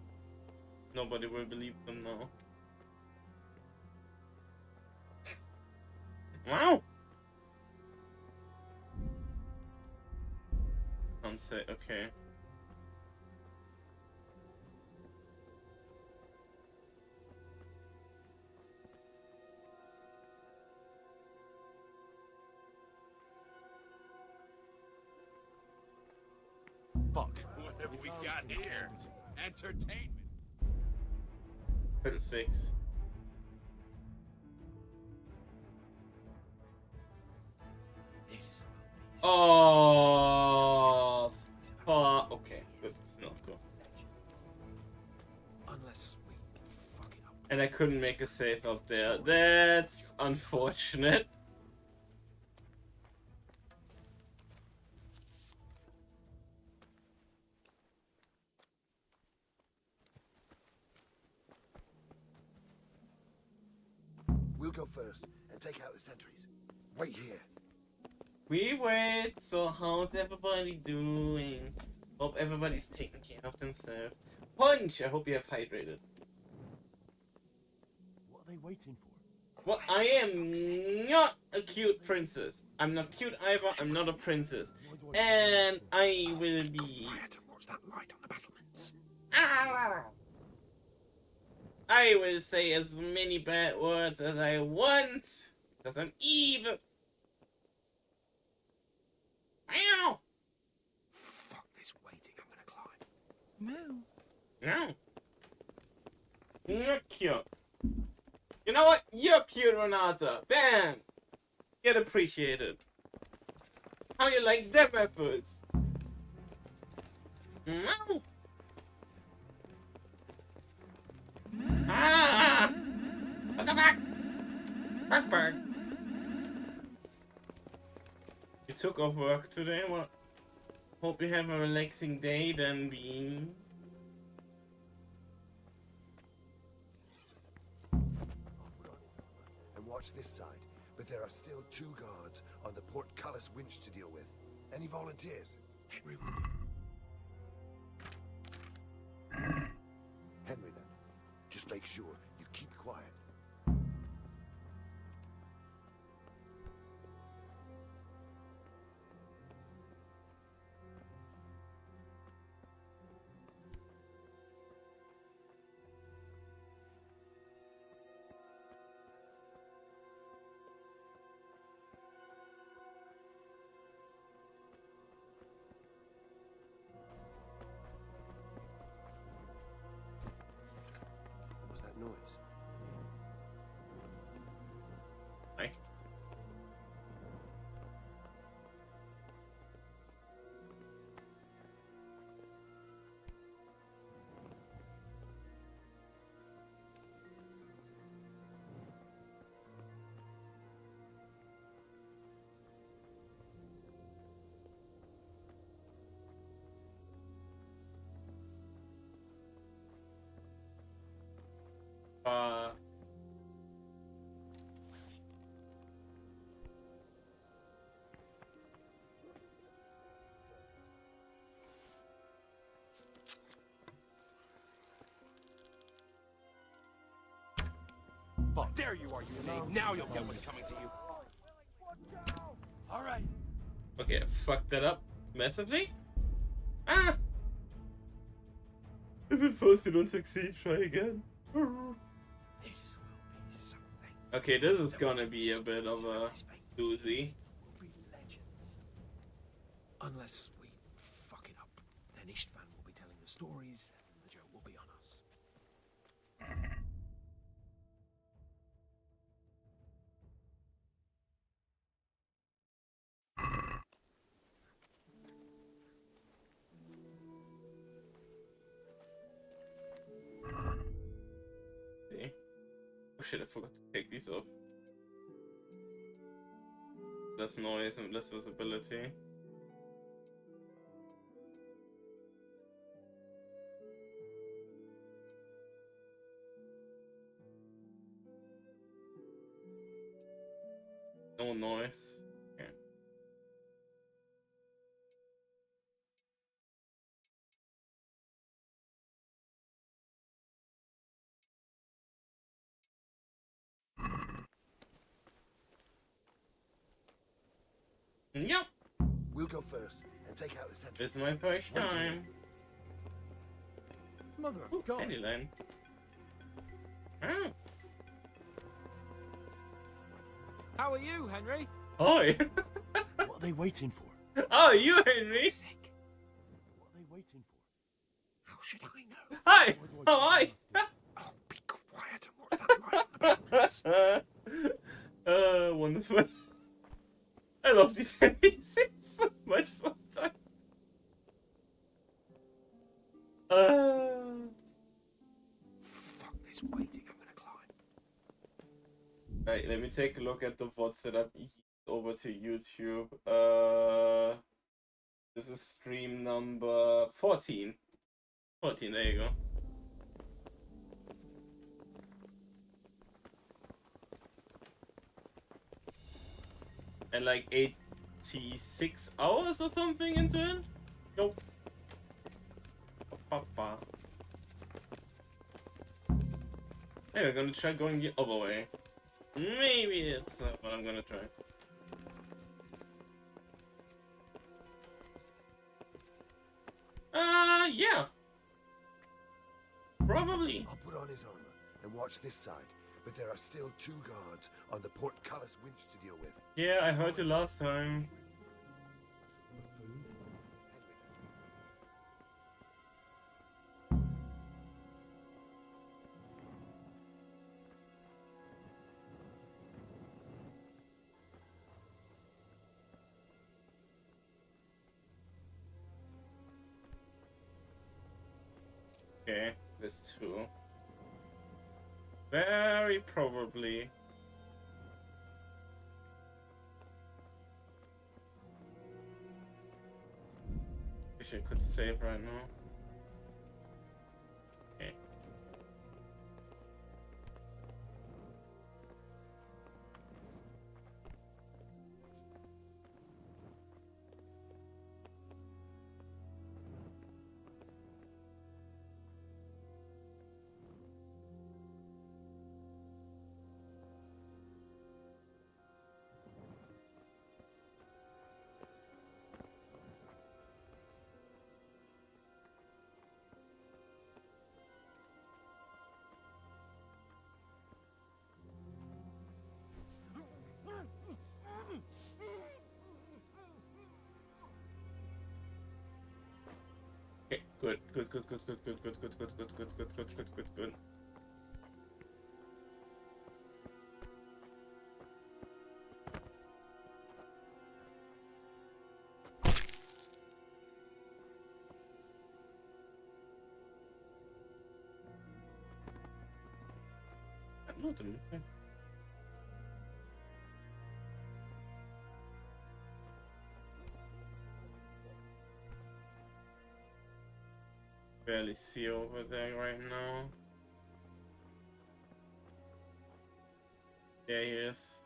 Nobody will believe them now. Wow. Can't say. Okay. Fuck. What have we got here? Entertainment. 6. Oh, fuck. Okay, that's not good. Unless we fuck it up. And I couldn't make a save up there. That's unfortunate. We'll go first and take out the sentries. Wait here. We wait. So how's everybody doing? Hope everybody's taking care of themselves. Punch! I hope you have hydrated. What are they waiting for? Well, I am not a cute princess. I'm not cute either. I'm not a princess. And I will be... Quiet and watch that light on the battlements. I will say as many bad words as I want. Because I'm evil. Meow! Fuck this waiting. I'm gonna climb. No. You're cute. You know what? You're cute, Renata. Bam! Get appreciated. How you like them efforts? No! Ah! What the fuck? Back. You took off work today? Well, hope you have a relaxing day then, Bean. And watch this side, but there are still 2 guards on the portcullis winch to deal with. Any volunteers? Henry. Henry, then. Just make sure you keep quiet. What's that noise? Hi. Fuck. There you are, you knave. Now you'll get what's coming to you. All right. Okay, I fucked that up massively. Ah! If it first you don't succeed, try again. Okay, this is gonna be a bit of a doozy. We'll be legends. Unless we fuck it up, then Istvan will be telling the stories, and the joke will be on us. See? Oh shit, I forgot to take these off. Less noise and less visibility. No noise. Okay. Yep. We'll go first and take out the center. It's my first time. Mother of God. Anyland. Ah. How are you, Henry? Hi. What are they waiting for? Oh, you, Henry. What are they waiting for? How should I know? Hi. How are you? Oh, be quiet and watch that light. Wonderful. I love these NPCs so much sometimes. Fuck this waiting, I'm gonna climb. Right, let me take a look at the VOD setup over to YouTube. This is stream number 14. 14, there you go. And like 86 hours or something into it? Nope. Hey, we're gonna try going the other way. Maybe that's what I'm gonna try. Yeah. Probably. I'll put on his armor and watch this side, but there are still 2 guards on the portcullis winch to deal with. Yeah, I heard you last time. Okay, there's 2. Very probably. Wish I could save right now. Okay. Okay, good. I'm not doing it. Barely see over there right now. There he is.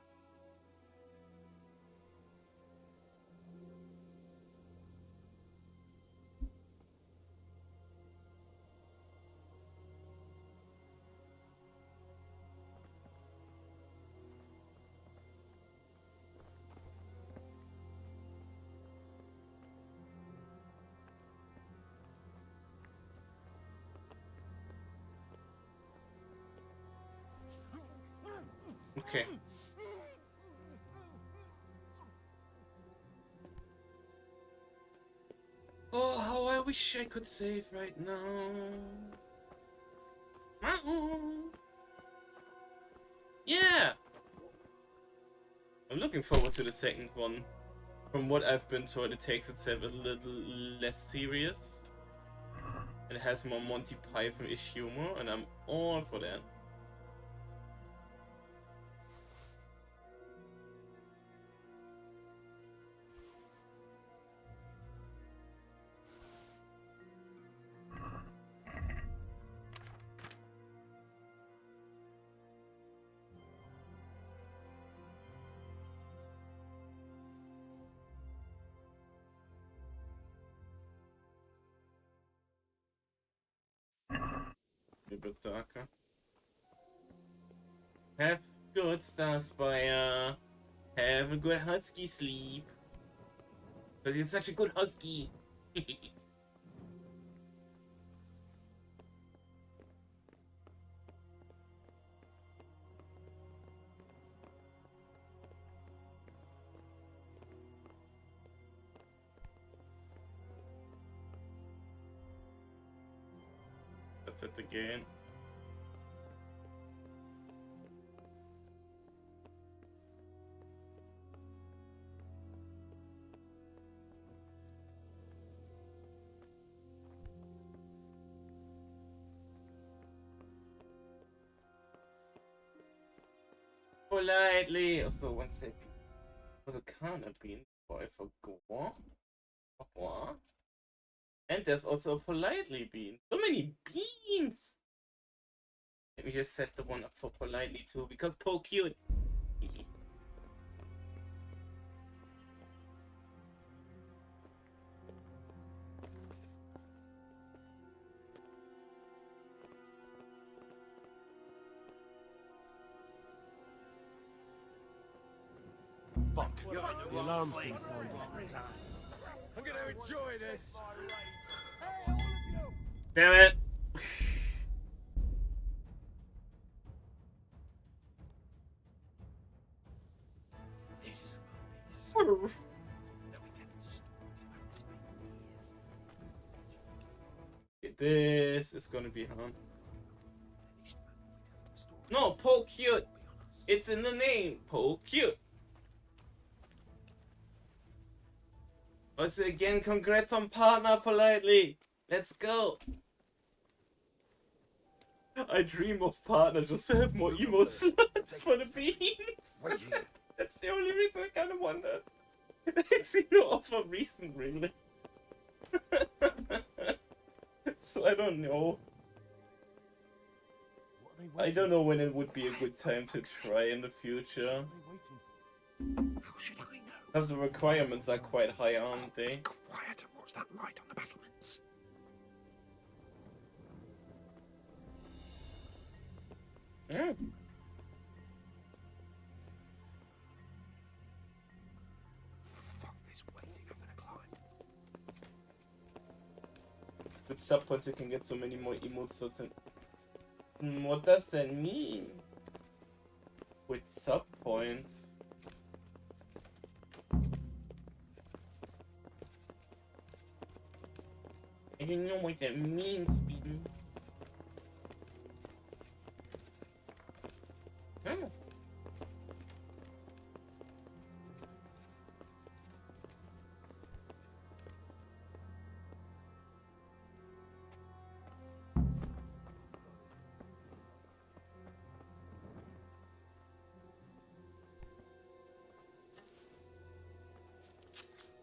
Okay. Oh, how I wish I could save right now. Yeah! I'm looking forward to the second one. From what I've been told, it takes itself a little less serious. It has more Monty Python-ish humor, and I'm all for that. A bit darker. Have good Starspire. Have a good husky sleep. Because you're such a good husky. That's it again. Politely. Also, one sec. There's a Kana bean. Oh, I forgot. What? And there's also a politely bean. So many beans! Let me just set the one up for politely too, because po cute. Fuck. The alarm's been sounded. I'm gonna enjoy this. Damn it! This is gonna be hard. No, po cute. It's in the name. Po cute. Also, again, congrats on partner politely. Let's go. I dream of partner just to have more emote slots for the beans. That's the only reason I kind of wondered. I see no other reason, really. So I don't know. I don't know when it would be a good time to try in the future. How should I know? Because the requirements are quite high, aren't they? Be quiet and watch that light on the battlements. Yeah. Fuck this waiting, I'm gonna climb. With sub points you can get so many more emote slots and... What does that mean? With sub points? I don't know what that means, Bean. Oh.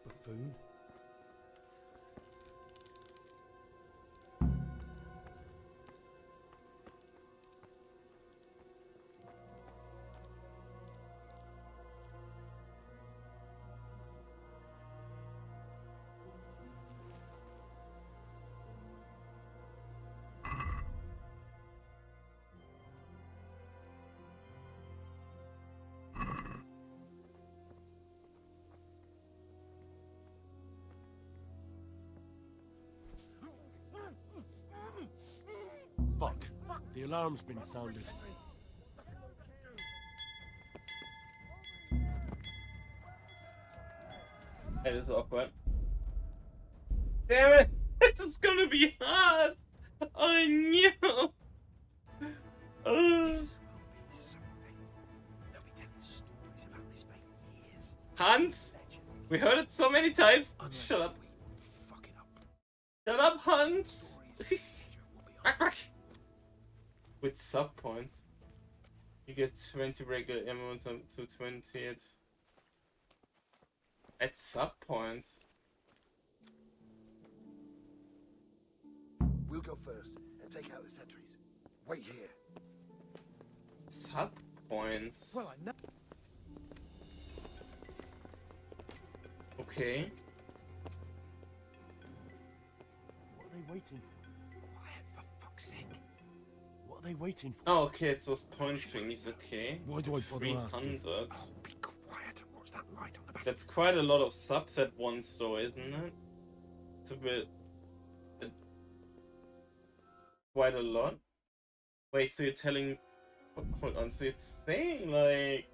Buffoon. Fuck. The alarm's been sounded. That is awkward. Damn it! It's gonna be hard! Oh no! Hans? We heard it so many times! Shut up! Shut up, Hans! With sub points. You get 20 regular emotes up to 20 at sub points. We'll go first and take out the sentries. Wait here. Sub points. Well, I know. Okay. What are they waiting for? Quiet, for fuck's sake. What are they waiting for? Oh, okay, it's those points thingies, okay. Why do I bother asking? 300. Oh, be quiet and watch that light on the back. That's quite a lot of subs at once, though, isn't it? It's a bit... quite a lot. Wait, so you're telling... Hold on, so you're saying, like...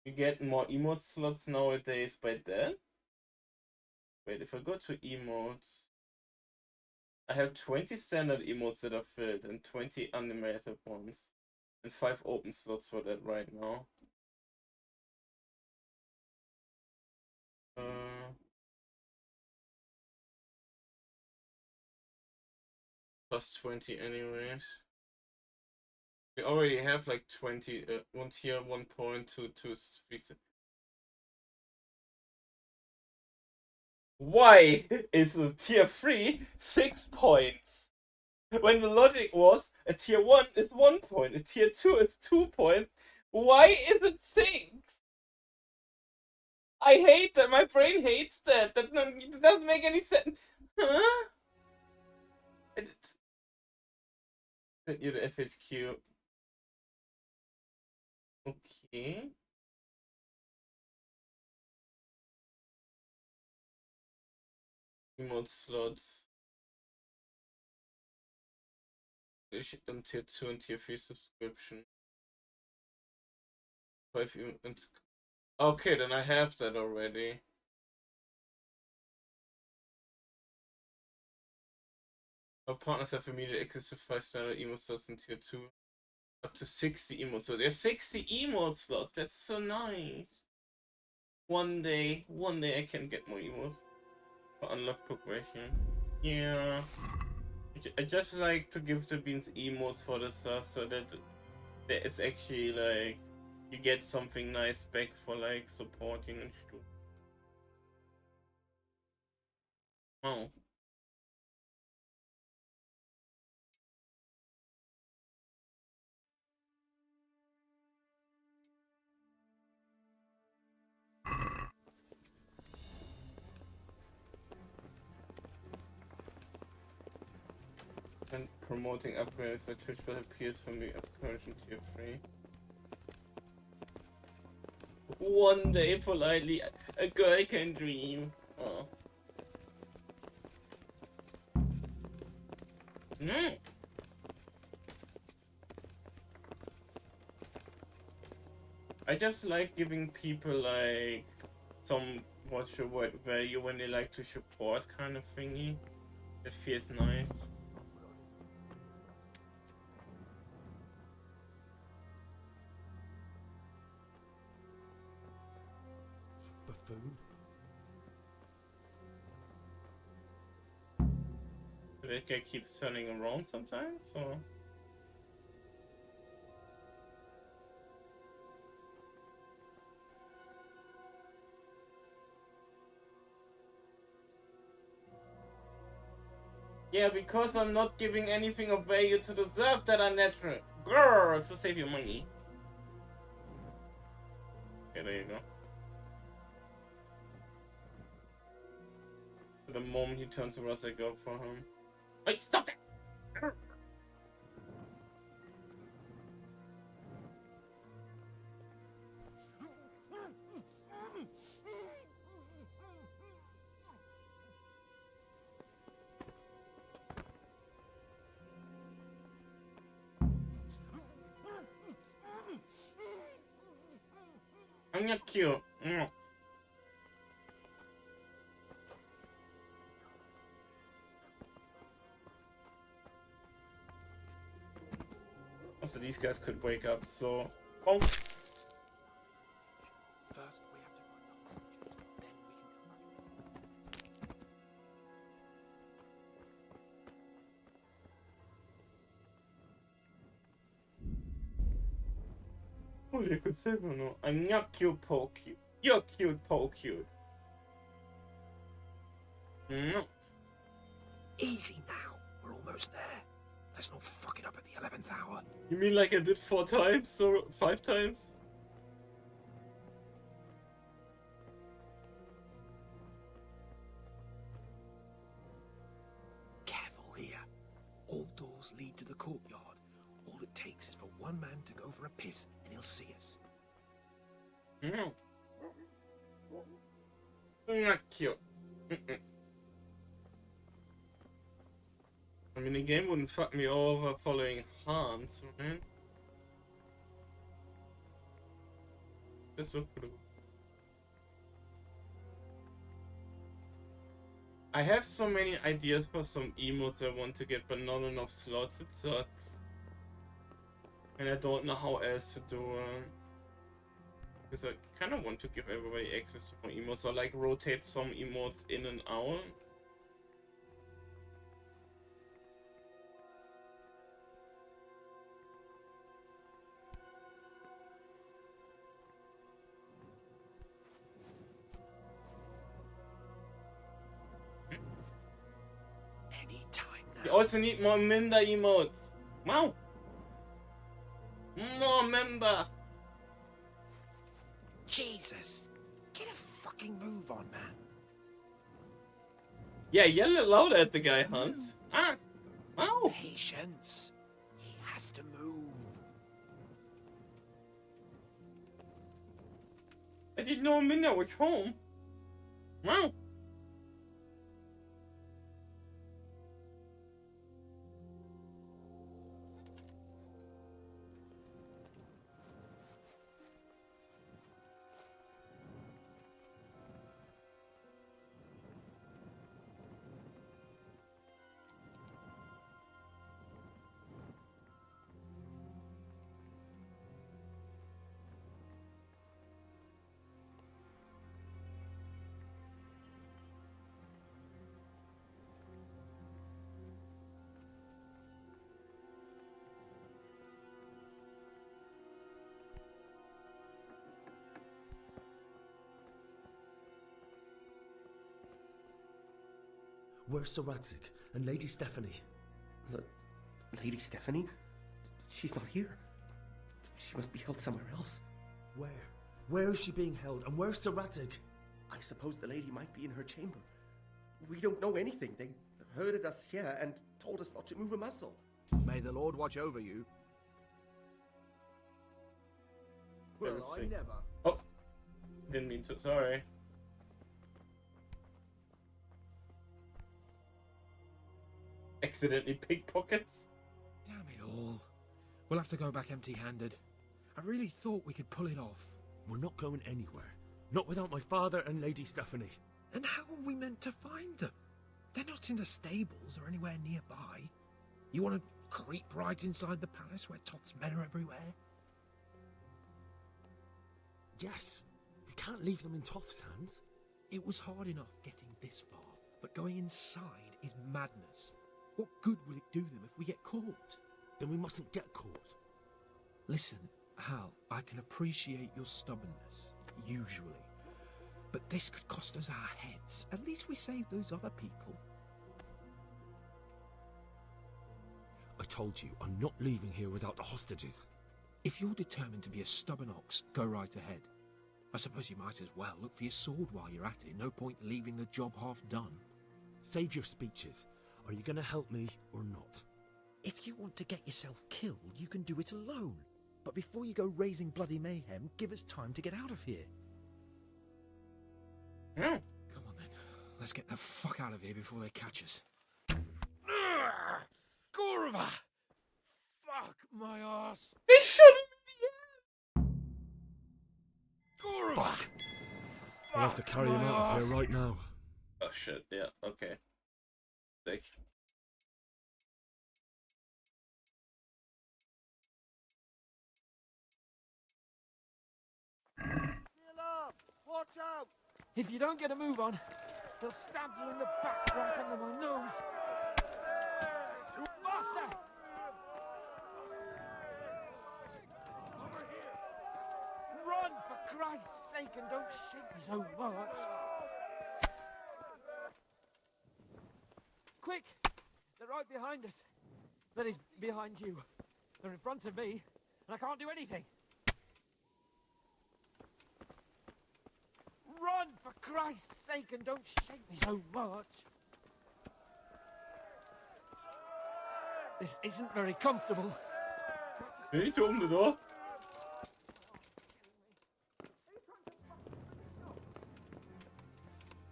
you get more emote slots nowadays by that? Wait, if I go to emotes... I have 20 standard emotes that are filled and 20 animated ones. And 5 open slots for that right now. Plus 20 anyways. We already have like 20, one tier 1.2, 2, 3. Why is the tier 3 6 points? When the logic was a tier 1 is 1 point, a tier 2 is 2 points. Why is it 6? I hate that. My brain hates that. That doesn't make any sense. Huh? Sent you the FHQ. Okay. Emote slots. On tier 2 and tier 3 subscription. 5 emotes. Okay, then I have that already. Our partners have immediate access to 5 standard emote slots in tier 2. Up to 60 emote slots. There's 60 emote slots. That's so nice. One day I can get more emotes. For unlock progression. Yeah. I just like to give the beans emotes for the stuff so that it's actually like you get something nice back for like supporting and stuff. Oh. And promoting upgrades by Twitch will appears from the upgrade tier 3. One day, politely, a girl can dream. Oh. Mm. I just like giving people like some what's your word value when they like to support kind of thingy. It feels nice. Buffoon. That guy keeps turning around sometimes, or? Yeah, because I'm not giving anything of value to the serve that are natural. Grrr, so save your money. Okay, there you go. The moment he turns around, I go for him. Wait, stop that! I'm not cute. Also, these guys could wake up, so... Oh! First, we have to find the hostages, then we can come back. Oh, you could say no. I'm not cute, po cute. You're cute, po cute. No. Easy now. We're almost there. Let's not fuck it up at the 11th hour. You mean like I did 4 times or 5 times? Careful here. All doors lead to the courtyard. All it takes is for one man to go for a piss and he'll see us. No. Not cute. I mean, the game wouldn't fuck me over following Hans, right? This looks pretty good. I have so many ideas for some emotes I want to get, but not enough slots. It sucks. And I don't know how else to do because I kind of want to give everybody access to more emotes, or like rotate some emotes in and out. We also need more member emotes. Wow. More member. Jesus. Get a fucking move on, man. Yeah, yell loud at the guy, Hans. Ah. Wow. Patience. He has to move. I didn't know Minna was home. Wow. Where's Sir Radzik and Lady Stephanie? Lady Stephanie? She's not here. She must be held somewhere else. Where? Where is she being held? And where's Sir Radzik? I suppose the lady might be in her chamber. We don't know anything. They herded us here and told us not to move a muscle. May the Lord watch over you. Well, I never. Oh, didn't mean to. Sorry. Accidentally pickpockets. Damn it all. We'll have to go back empty-handed. I really thought we could pull it off. We're not going anywhere. Not without my father and Lady Stephanie. And how are we meant to find them? They're not in the stables or anywhere nearby. You want to creep right inside the palace where Toth's men are everywhere? Yes. We can't leave them in Toth's hands. It was hard enough getting this far, but going inside is madness. What good will it do them if we get caught? Then we mustn't get caught. Listen, Hal, I can appreciate your stubbornness, usually. But this could cost us our heads. At least we saved those other people. I told you, I'm not leaving here without the hostages. If you're determined to be a stubborn ox, go right ahead. I suppose you might as well look for your sword while you're at it. No point leaving the job half done. Save your speeches. Are you going to help me or not? If you want to get yourself killed, you can do it alone. But before you go raising bloody mayhem, give us time to get out of here. Come on then. Let's get the fuck out of here before they catch us. Gorva! Fuck my ass! They shot him in the air! Gorva! Fuck! I'll have to carry him out of here right now. Oh shit, yeah, okay. Sick. Watch out! If you don't get a move on, they'll stab you in the back right under my nose. Faster! Run, for Christ's sake, and don't shake me so much. Quick! They're right behind us. That is, behind you. They're in front of me, and I can't do anything. Run, for Christ's sake, and don't shake me so much. This isn't very comfortable. Will ich open the door?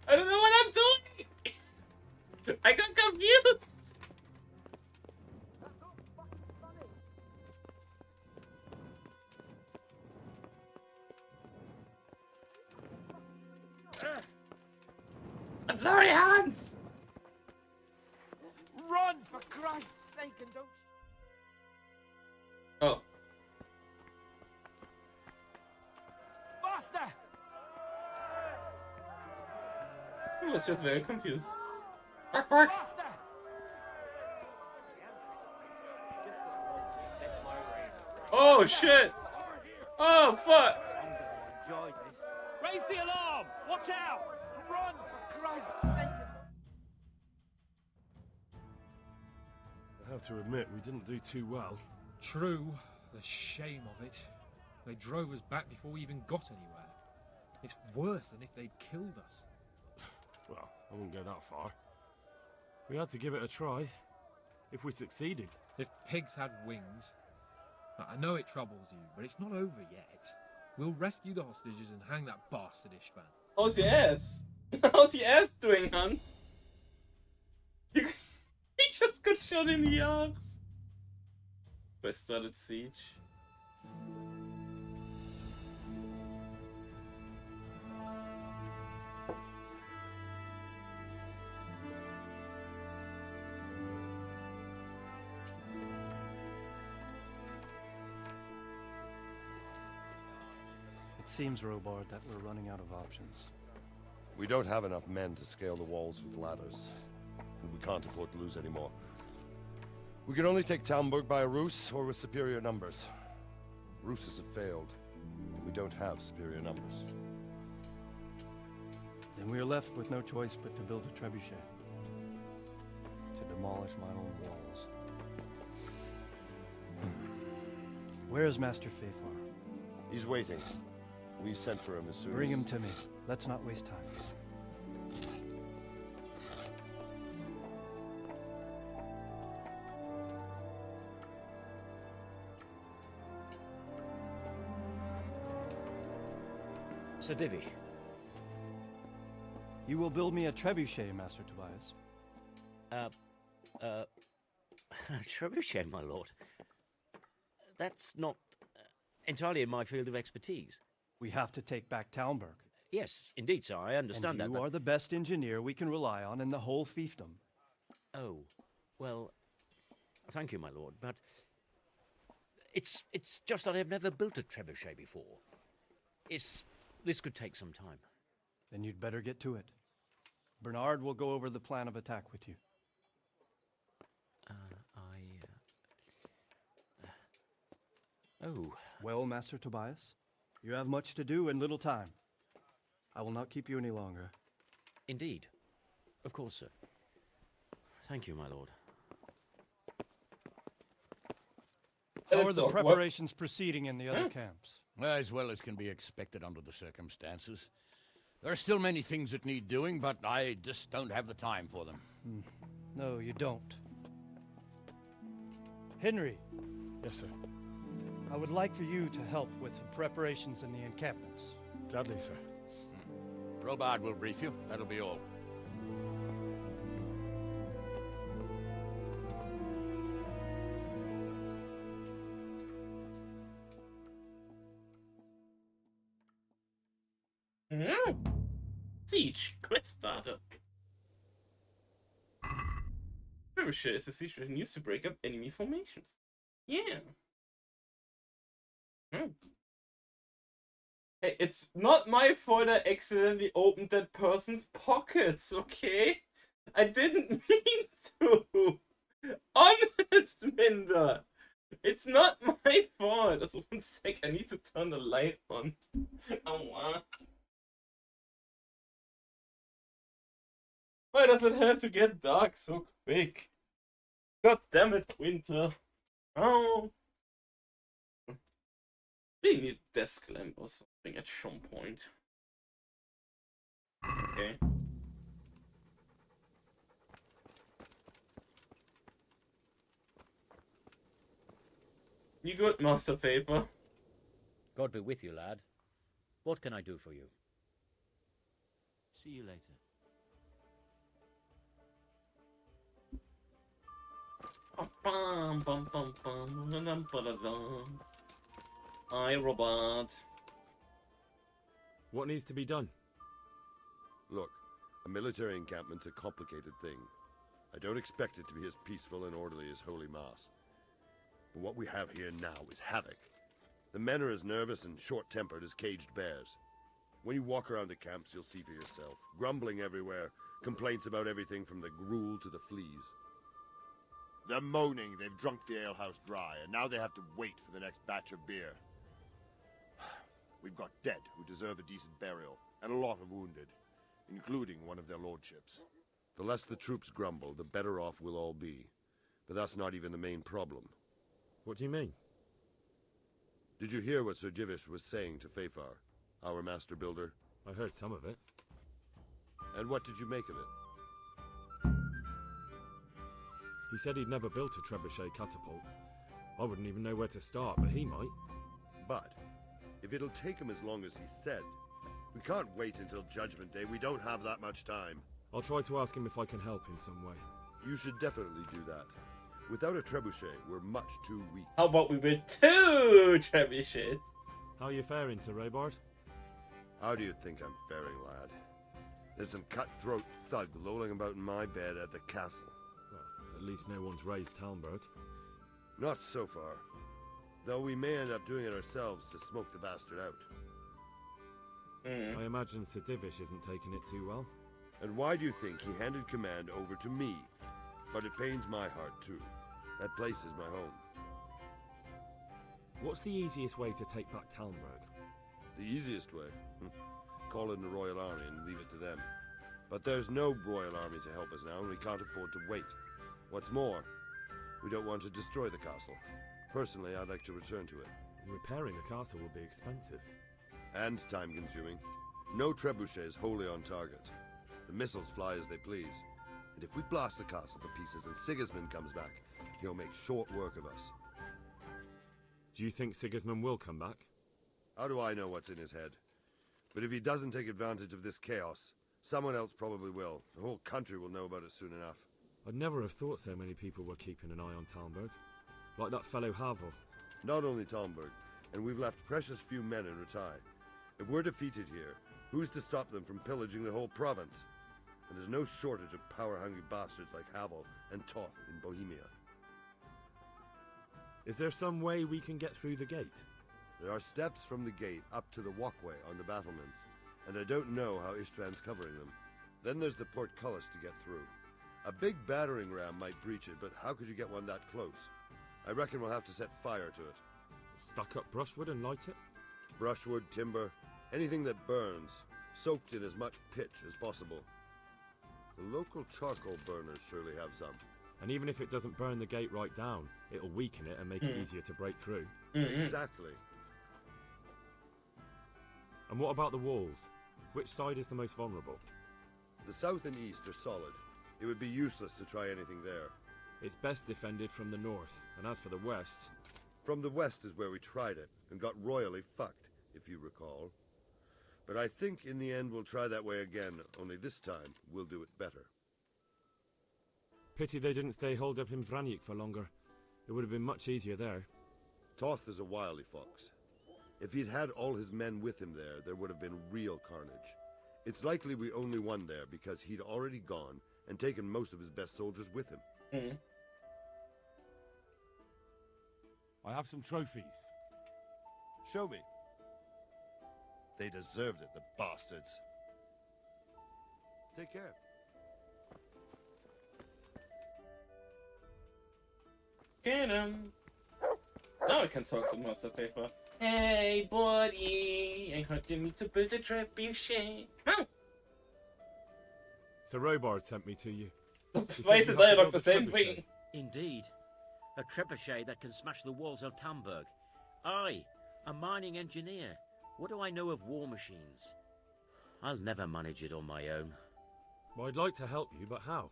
I don't know what I'm doing! I got confused! I'm sorry, Hans! Run, for Christ's sake, and don't... Oh. Faster! I was just very confused. Bark, bark! Faster! Oh, shit! Oh, fuck! Raise the alarm! Watch out! Run, for Christ's sake! I have to admit, we didn't do too well. True. The shame of it. They drove us back before we even got anywhere. It's worse than if they'd killed us. Well, I wouldn't go that far. We had to give it a try. If we succeeded. If pigs had wings... I know it troubles you, but it's not over yet. We'll rescue the hostages and hang that bastard Istvan. How's your ass? How's your ass doing, Hans? He just got shot in the arms. I started siege. It seems, Robard, that we're running out of options. We don't have enough men to scale the walls with ladders. And we can't afford to lose any more. We can only take Talmberg by a ruse or with superior numbers. Ruses have failed, and we don't have superior numbers. Then we are left with no choice but to build a trebuchet. To demolish my own walls. Where is Master Fafar? He's waiting. We sent for him as soon as... Bring him to me. Let's not waste time. Sir Divvy. You will build me a trebuchet, Master Tobias. Trebuchet, my lord. That's not entirely in my field of expertise. We have to take back Talmberg. Yes, indeed, sir. I understand that. You are the best engineer we can rely on in the whole fiefdom. Oh, well, thank you, my lord, but it's just that I've never built a trebuchet before. This could take some time. Then you'd better get to it. Bernard will go over the plan of attack with you. Oh. Well, Master Tobias, you have much to do and little time. I will not keep you any longer. Indeed. Of course, sir. Thank you, my lord. How are the preparations proceeding in the other camps? As well as can be expected under the circumstances. There are still many things that need doing, but I just don't have the time for them. No, you don't. Henry. Yes, sir. I would like for you to help with the preparations in the encampments. Gladly, sir. Robard will brief you. That'll be all. Siege. Quest starter. Trebuchet is a siege that used to break up enemy formations. Yeah. Hey, it's not my fault I accidentally opened that person's pockets, okay? I didn't mean to. Honest, Minder. It's not my fault. Just 1 sec, I need to turn the light on. Oh, wow. Why does it have to get dark so quick? God damn it, Winter. Oh. We need a desk lamp or something at some point. Okay. You good, Master Favor? God be with you, lad. What can I do for you? See you later. Hi, Robert. What needs to be done? Look, a military encampment's a complicated thing. I don't expect it to be as peaceful and orderly as Holy Mass. But what we have here now is havoc. The men are as nervous and short-tempered as caged bears. When you walk around the camps, you'll see for yourself. Grumbling everywhere, complaints about everything from the gruel to the fleas. They're moaning they've drunk the alehouse dry, and now they have to wait for the next batch of beer. We've got dead who deserve a decent burial, and a lot of wounded, including one of their lordships. The less the troops grumble, the better off we'll all be. But that's not even the main problem. What do you mean? Did you hear what Sir Divish was saying to Fafar, our master builder? I heard some of it. And what did you make of it? He said he'd never built a trebuchet catapult. I wouldn't even know where to start, but he might. But if it'll take him as long as he said, we can't wait until Judgment Day. We don't have that much time. I'll try to ask him if I can help in some way. You should definitely do that. Without a trebuchet, we're much too weak. How about we build 2 trebuchets? How are you faring, Sir Raybard? How do you think I'm faring, lad? There's some cutthroat thug lolling about in my bed at the castle. Well, at least no one's raised Talmberg. Not so far. Though we may end up doing it ourselves to smoke the bastard out. I imagine Sir Divish isn't taking it too well. And why do you think he handed command over to me? But it pains my heart too. That place is my home. What's the easiest way to take back Talmberg? The easiest way? Call in the Royal Army and leave it to them. But there's no Royal Army to help us now, and we can't afford to wait. What's more, we don't want to destroy the castle. Personally, I'd like to return to it. Repairing a castle will be expensive. And time-consuming. No trebuchet is wholly on target. The missiles fly as they please. And if we blast the castle to pieces and Sigismund comes back, he'll make short work of us. Do you think Sigismund will come back? How do I know what's in his head? But if he doesn't take advantage of this chaos, someone else probably will. The whole country will know about it soon enough. I'd never have thought so many people were keeping an eye on Talmberg. Like that fellow Havel. Not only Talmberg, and we've left precious few men in Ratai. If we're defeated here, who's to stop them from pillaging the whole province? And there's no shortage of power-hungry bastards like Havel and Toth in Bohemia. Is there some way we can get through the gate? There are steps from the gate up to the walkway on the battlements, and I don't know how Istvan's covering them. Then there's the portcullis to get through. A big battering ram might breach it, but how could you get one that close? I reckon we'll have to set fire to it. Stack up brushwood and light it? Brushwood, timber, anything that burns, soaked in as much pitch as possible. The local charcoal burners surely have some. And even if it doesn't burn the gate right down, it'll weaken it and make it easier to break through. Exactly. And what about the walls? Which side is the most vulnerable? The south and east are solid. It would be useless to try anything there. It's best defended from the north, and as for the west... From the west is where we tried it, and got royally fucked, if you recall. But I think in the end we'll try that way again, only this time we'll do it better. Pity they didn't stay holed up in Vranyk for longer. It would have been much easier there. Toth is a wily fox. If he'd had all his men with him there would have been real carnage. It's likely we only won there because he'd already gone and taken most of his best soldiers with him. I have some trophies. Show me. They deserved it, the bastards. Take care. Get him. Now I can talk to Master Paper. Hey, buddy, I heard you need to build a trebuchet. Huh? Sir Robard sent me to you. Why is the dialogue the same thing? Indeed. A trebuchet that can smash the walls of Tamburg. I, a mining engineer. What do I know of war machines? I'll never manage it on my own. Well, I'd like to help you, but how?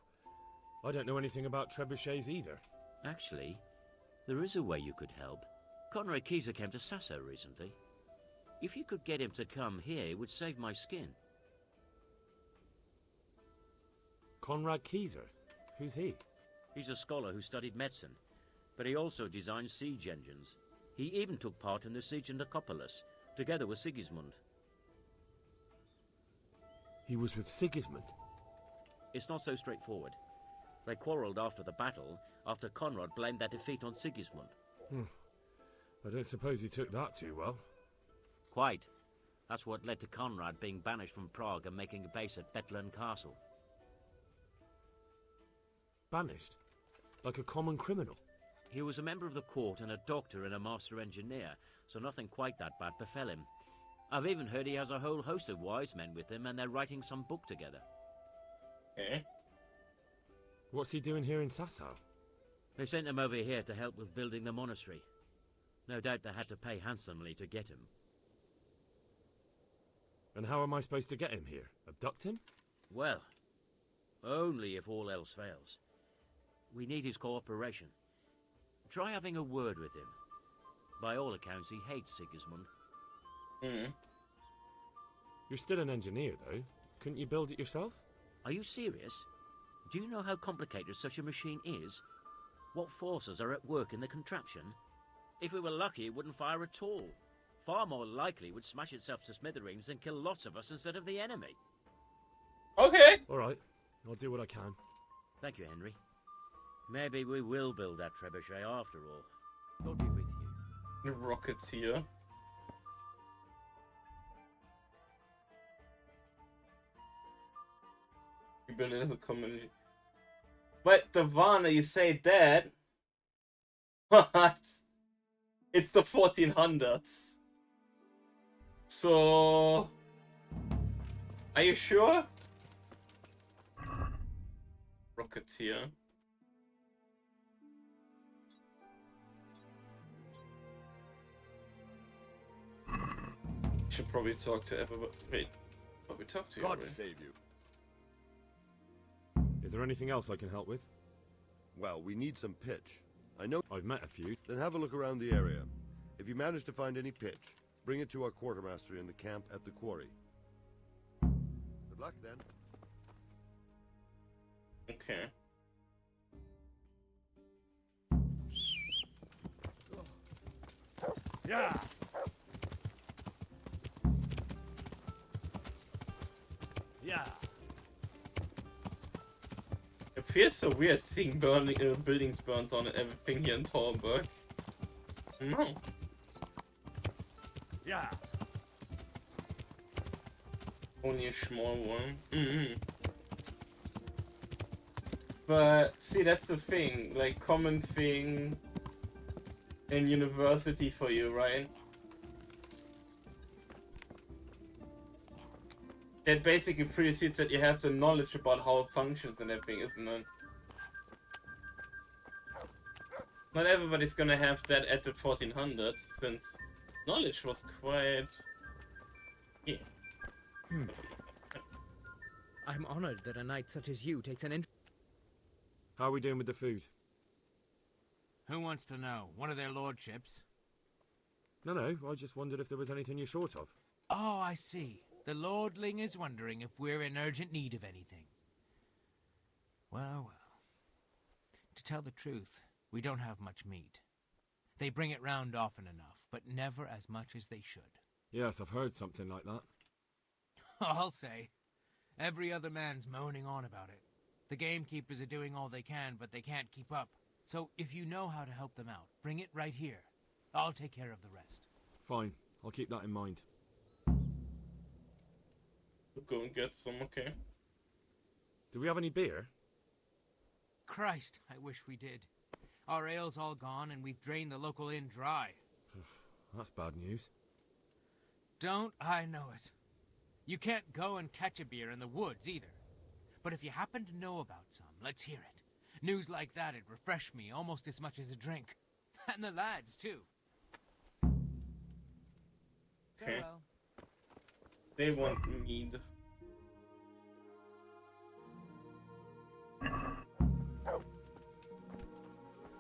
I don't know anything about trebuchets either. Actually, there is a way you could help. Conrad Keyser came to Sasso recently. If you could get him to come here, it would save my skin. Conrad Keyser? Who's he? He's a scholar who studied medicine, but he also designed siege engines. He even took part in the siege of Nicopolis, together with Sigismund. He was with Sigismund? It's not so straightforward. They quarrelled after the battle, after Conrad blamed their defeat on Sigismund. I don't suppose he took that too well. Quite. That's what led to Conrad being banished from Prague and making a base at Bethlen Castle. Banished? Like a common criminal? He was a member of the court and a doctor and a master engineer, so nothing quite that bad befell him. I've even heard he has a whole host of wise men with him and they're writing some book together. Eh? What's he doing here in Sasau? They sent him over here to help with building the monastery. No doubt they had to pay handsomely to get him. And how am I supposed to get him here? Abduct him? Well, only if all else fails. We need his cooperation. Try having a word with him. By all accounts, he hates Sigismund. You're still an engineer, though. Couldn't you build it yourself? Are you serious? Do you know how complicated such a machine is? What forces are at work in the contraption? If we were lucky, it wouldn't fire at all. Far more likely it would smash itself to smithereens and kill lots of us instead of the enemy. Okay. All right. I'll do what I can. Thank you, Henry. Maybe we will build that trebuchet after all. God be with you. The Rocketeer. We build it as a community. But Davana, you say that? What? It's the 1400s. So... Are you sure? Rocketeer. Should probably talk to everybody. Wait, we talk to you. God save you. Is there anything else I can help with? Well, we need some pitch. I know I've met a few. Then have a look around the area. If you manage to find any pitch, bring it to our quartermaster in the camp at the quarry. Good luck then. Okay. Yeah. Yeah. It feels so weird seeing buildings burnt down and everything here in Talberg. No. Yeah. Only a small one. But see, that's the thing. Like, common thing in university for you, right? That basically precedes that you have the knowledge about how it functions and everything, isn't it? Not everybody's gonna have that at the 1400s, since knowledge was quite... Yeah. I'm honored that a knight such as you takes an interest. How are we doing with the food? Who wants to know? One of their lordships? No, I just wondered if there was anything you're short of. Oh, I see. The lordling is wondering if we're in urgent need of anything. Well, well. To tell the truth, we don't have much meat. They bring it round often enough, but never as much as they should. Yes, I've heard something like that. I'll say. Every other man's moaning on about it. The gamekeepers are doing all they can, but they can't keep up. So if you know how to help them out, bring it right here. I'll take care of the rest. Fine, I'll keep that in mind. We'll go and get some, okay. Do we have any beer? Christ, I wish we did. Our ale's all gone and we've drained the local inn dry. That's bad news. Don't I know it? You can't go and catch a beer in the woods either. But if you happen to know about some, let's hear it. News like that'd refresh me almost as much as a drink. And the lads, too. Okay. Farewell. They want mead.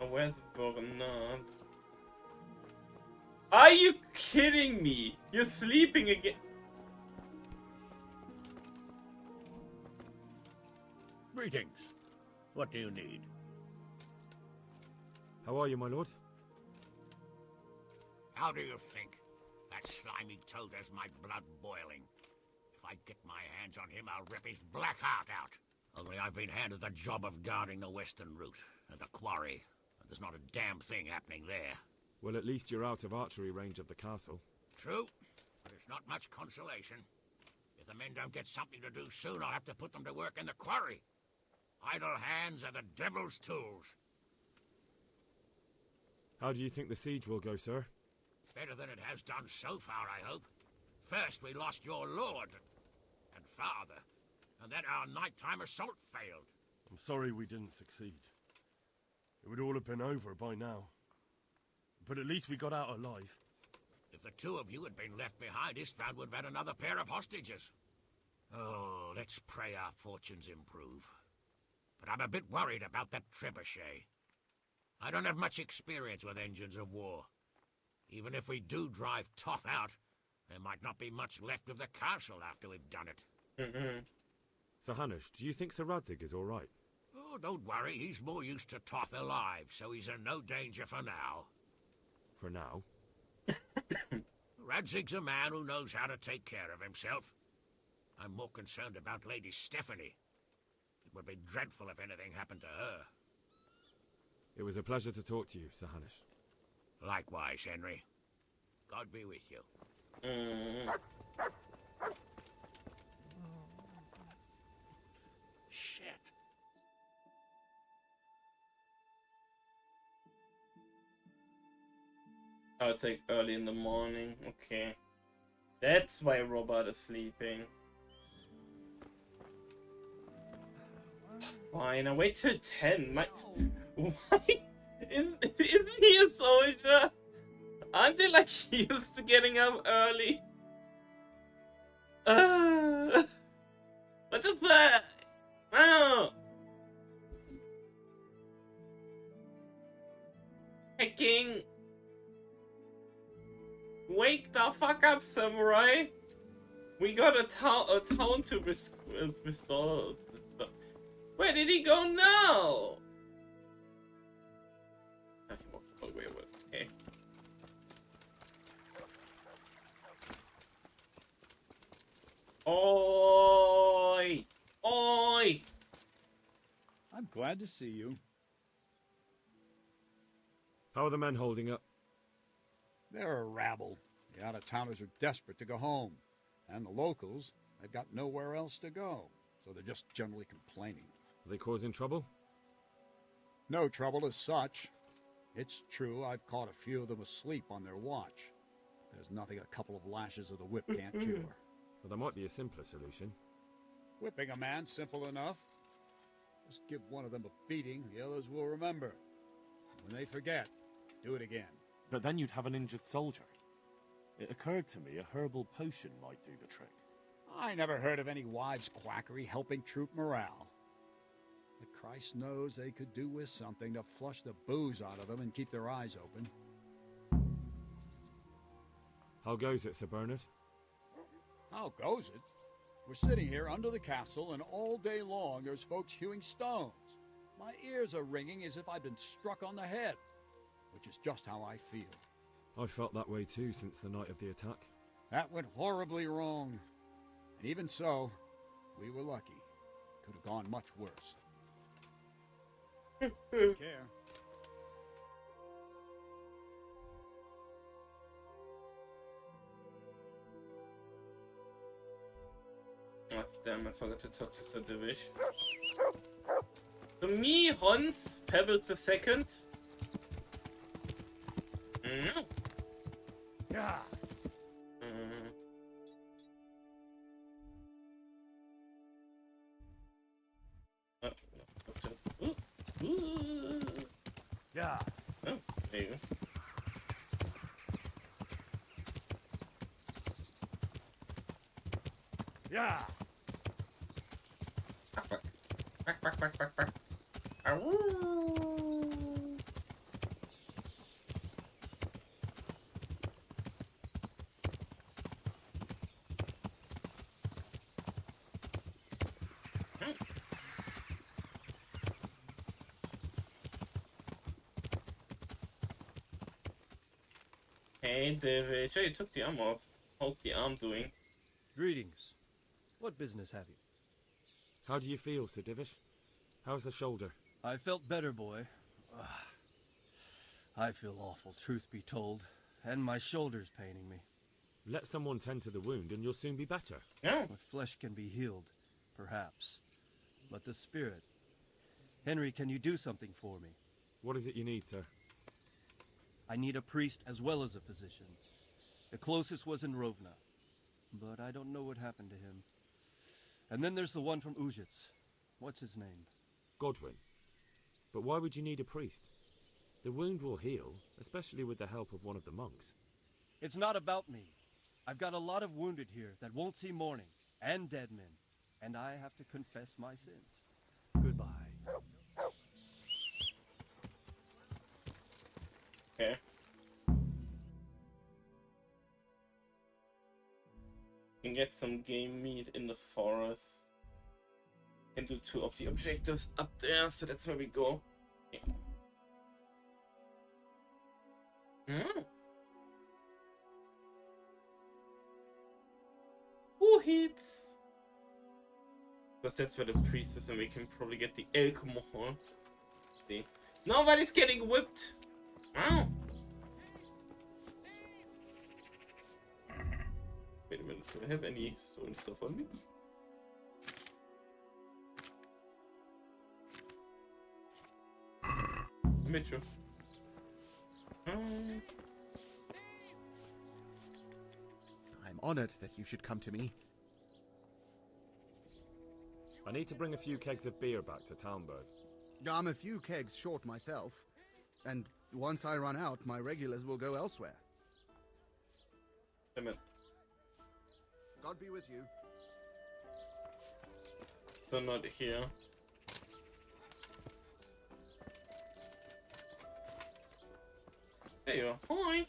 Oh, where's Bernard? Are you kidding me? You're sleeping again. Greetings. What do you need? How are you, my lord? How do you think? That slimy toad has my blood boiling. If I get my hands on him, I'll rip his black heart out. Only I've been handed the job of guarding the western route, at the quarry. And there's not a damn thing happening there. Well, at least you're out of archery range of the castle. True, but it's not much consolation. If the men don't get something to do soon, I'll have to put them to work in the quarry. Idle hands are the devil's tools. How do you think the siege will go, sir? Better than it has done so far, I hope. First, we lost your lord and father, and then our nighttime assault failed. I'm sorry we didn't succeed. It would all have been over by now. But at least we got out alive. If the two of you had been left behind, Istvan would have had another pair of hostages. Oh, let's pray our fortunes improve. But I'm a bit worried about that trebuchet. I don't have much experience with engines of war. Even if we do drive Toth out, there might not be much left of the castle after we've done it. Sir Hanush, do you think Sir Radzig is all right? Oh, don't worry. He's more used to Toth alive, so he's in no danger for now. For now? Radzig's a man who knows how to take care of himself. I'm more concerned about Lady Stephanie. It would be dreadful if anything happened to her. It was a pleasure to talk to you, Sir Hanush. Likewise, Henry. God be with you. Shit. Oh, it's like early in the morning. Okay. That's why Robert is sleeping. Fine, I'll wait till 10. Why? Isn't he a soldier? Aren't they like used to getting up early? What the fuck? Oh! Hey, King! Wake the fuck up, samurai! We got a town to restore. Where did he go now? Okay. Oi! Oi! I'm glad to see you. How are the men holding up? They're a rabble. The out-of-towners are desperate to go home. And the locals, they've got nowhere else to go. So they're just generally complaining. Are they causing trouble? No trouble as such. It's true I've caught a few of them asleep on their watch. There's nothing a couple of lashes of the whip can't cure. Well, there might be a simpler solution. Whipping a man, simple enough. Just give one of them a beating, the others will remember. When they forget, do it again. But then you'd have an injured soldier. It occurred to me a herbal potion might do the trick. I never heard of any wives' quackery helping troop morale. But Christ knows they could do with something to flush the booze out of them and keep their eyes open. How goes it, Sir Bernard? How goes it? We're sitting here under the castle, and all day long there's folks hewing stones. My ears are ringing as if I'd been struck on the head, which is just how I feel. I felt that way too since the night of the attack. That went horribly wrong. And even so, we were lucky. Could have gone much worse. Take care. Oh, damn, I forgot to talk to Sir Divish. To me, Hans, Pebbles the second. No. Yeah. Yeah. Oh, there you go. Yeah. Back. Ow. Hey, David. Sure, you took the arm off. How's the arm doing? Greetings. What business have you? How do you feel, Sir Divish? How's the shoulder? I felt better, boy. I feel awful, truth be told. And my shoulder's paining me. Let someone tend to the wound and you'll soon be better. Yeah. The flesh can be healed, perhaps. But the spirit... Henry, can you do something for me? What is it you need, sir? I need a priest as well as a physician. The closest was in Rovna, but I don't know what happened to him. And then there's the one from Uzhitz. What's his name? Godwin. But why would you need a priest? The wound will heal, especially with the help of one of the monks. It's not about me. I've got a lot of wounded here that won't see morning, and dead men, and I have to confess my sins. Goodbye. Okay. Can get some game meat in the forest. Can do 2 of the objectives up there, so that's where we go. Okay. Who hits? Because that's where the priest is, and we can probably get the alcohol. See? Nobody's getting whipped. Wow. Wait a minute, do I have any stolen stuff on me? I made sure. I'm honored that you should come to me. I need to bring a few kegs of beer back to Talmberg. I'm a few kegs short myself, and once I run out, my regulars will go elsewhere. Damn it. God be with you. They're not here. There you are. Hi.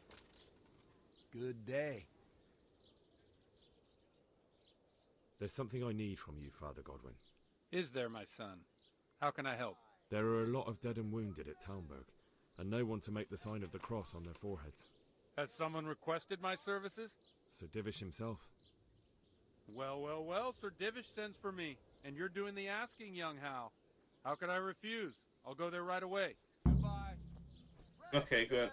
Good day. There's something I need from you, Father Godwin. Is there, my son? How can I help? There are a lot of dead and wounded at Talmberg, and no one to make the sign of the cross on their foreheads. Has someone requested my services? Sir Divish himself. Well, Sir Divish sends for me, and you're doing the asking, young Hal. How could I refuse? I'll go there right away. Goodbye. Okay, good.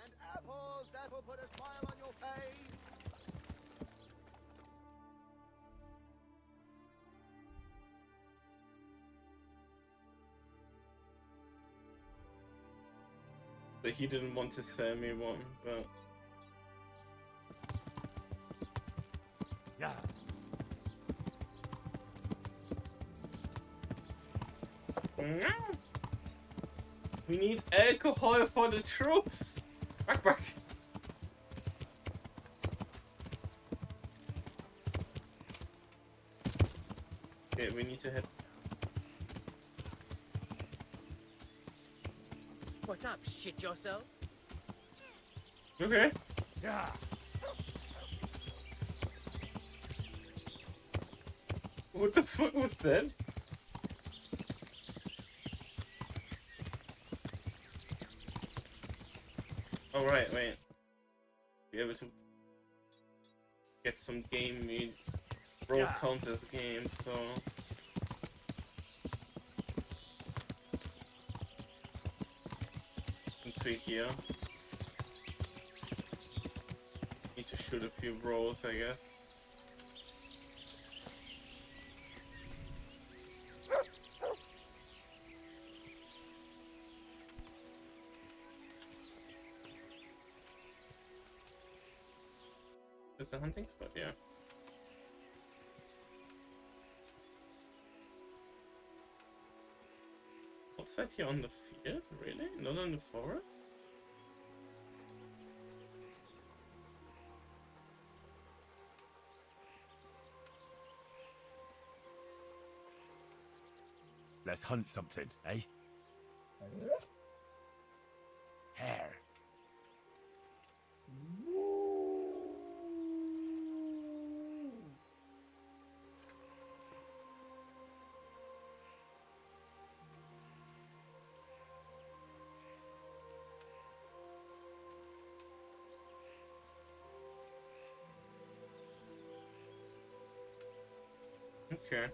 And apples that will put a smile on your face. But he didn't want to sell me one, but... Yeah. No. We need alcohol for the troops. Back. Okay, we need to head. What's up? Shit yourself? Okay. Yeah. What the fuck was that? Oh right, wait. Be able to get some game meat. Roll counts as a game, so let's see here. Need to shoot a few rolls, I guess. is a hunting spot, yeah. Outside here on the field? Really? Not in the forest? Let's hunt something, eh? Hare. Okay.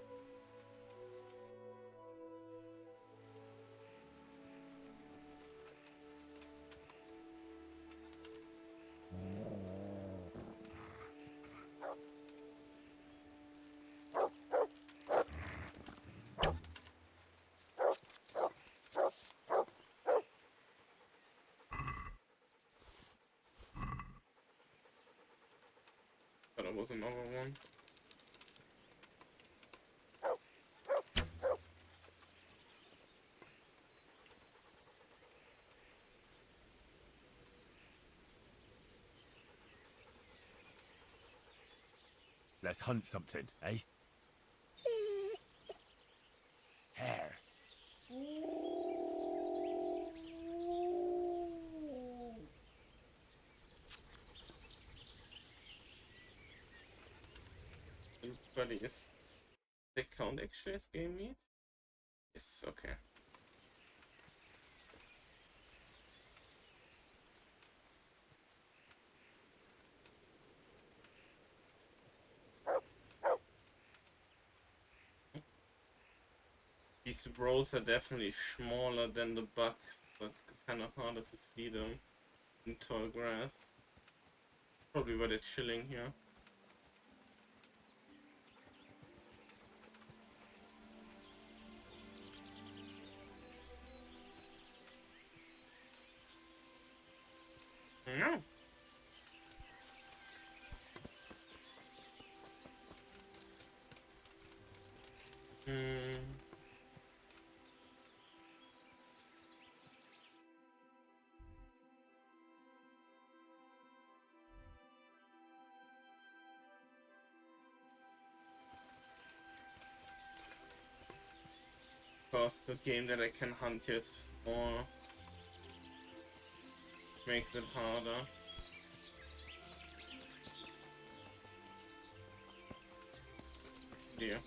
But it was another one. Let's hunt something, eh? Hare. Buddies. They count actually as game meat? Yes, okay. These bros are definitely smaller than the bucks, so it's kind of harder to see them in tall grass. Probably why they're chilling here. No. Because the game that I can hunt here is small. Makes it harder. Yeah.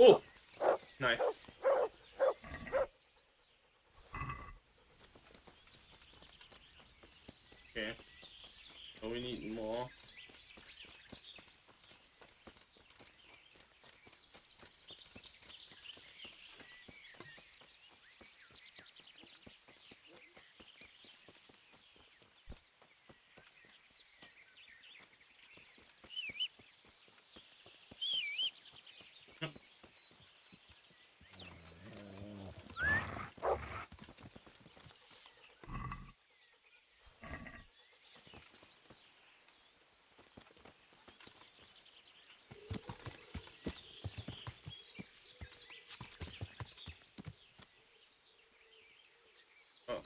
Oh! Nice. Okay. So we need more. Oh.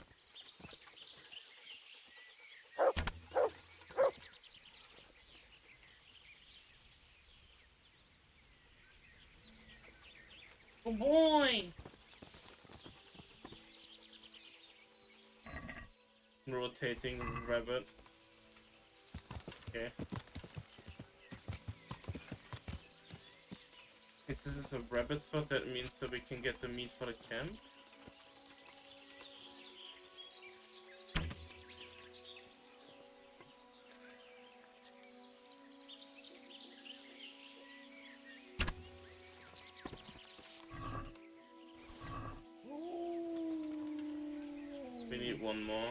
Oh boy! Rotating rabbit. Okay. If this is a rabbit spot, that means so we can get the meat for the camp. We need one more.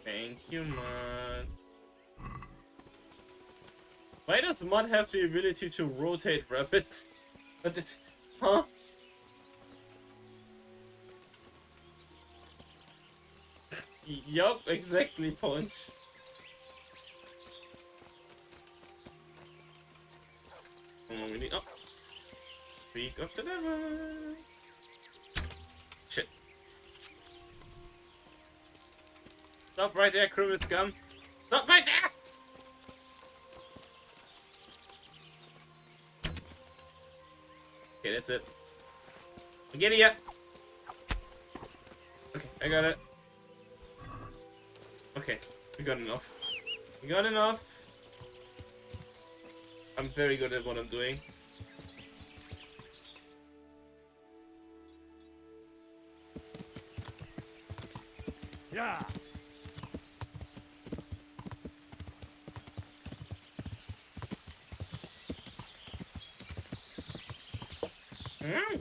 Thank you, Mod. Why does Mod have the ability to rotate rabbits? But it's... Huh? Yup, exactly, Punch. Oh, we need... Oh. Speak of the devil. Shit. Stop right there, criminal scum. Stop right there! Okay, that's it. I'm getting ya! Okay, I got it. Okay, we got enough. We got enough. I'm very good at what I'm doing. Yeah. Mm.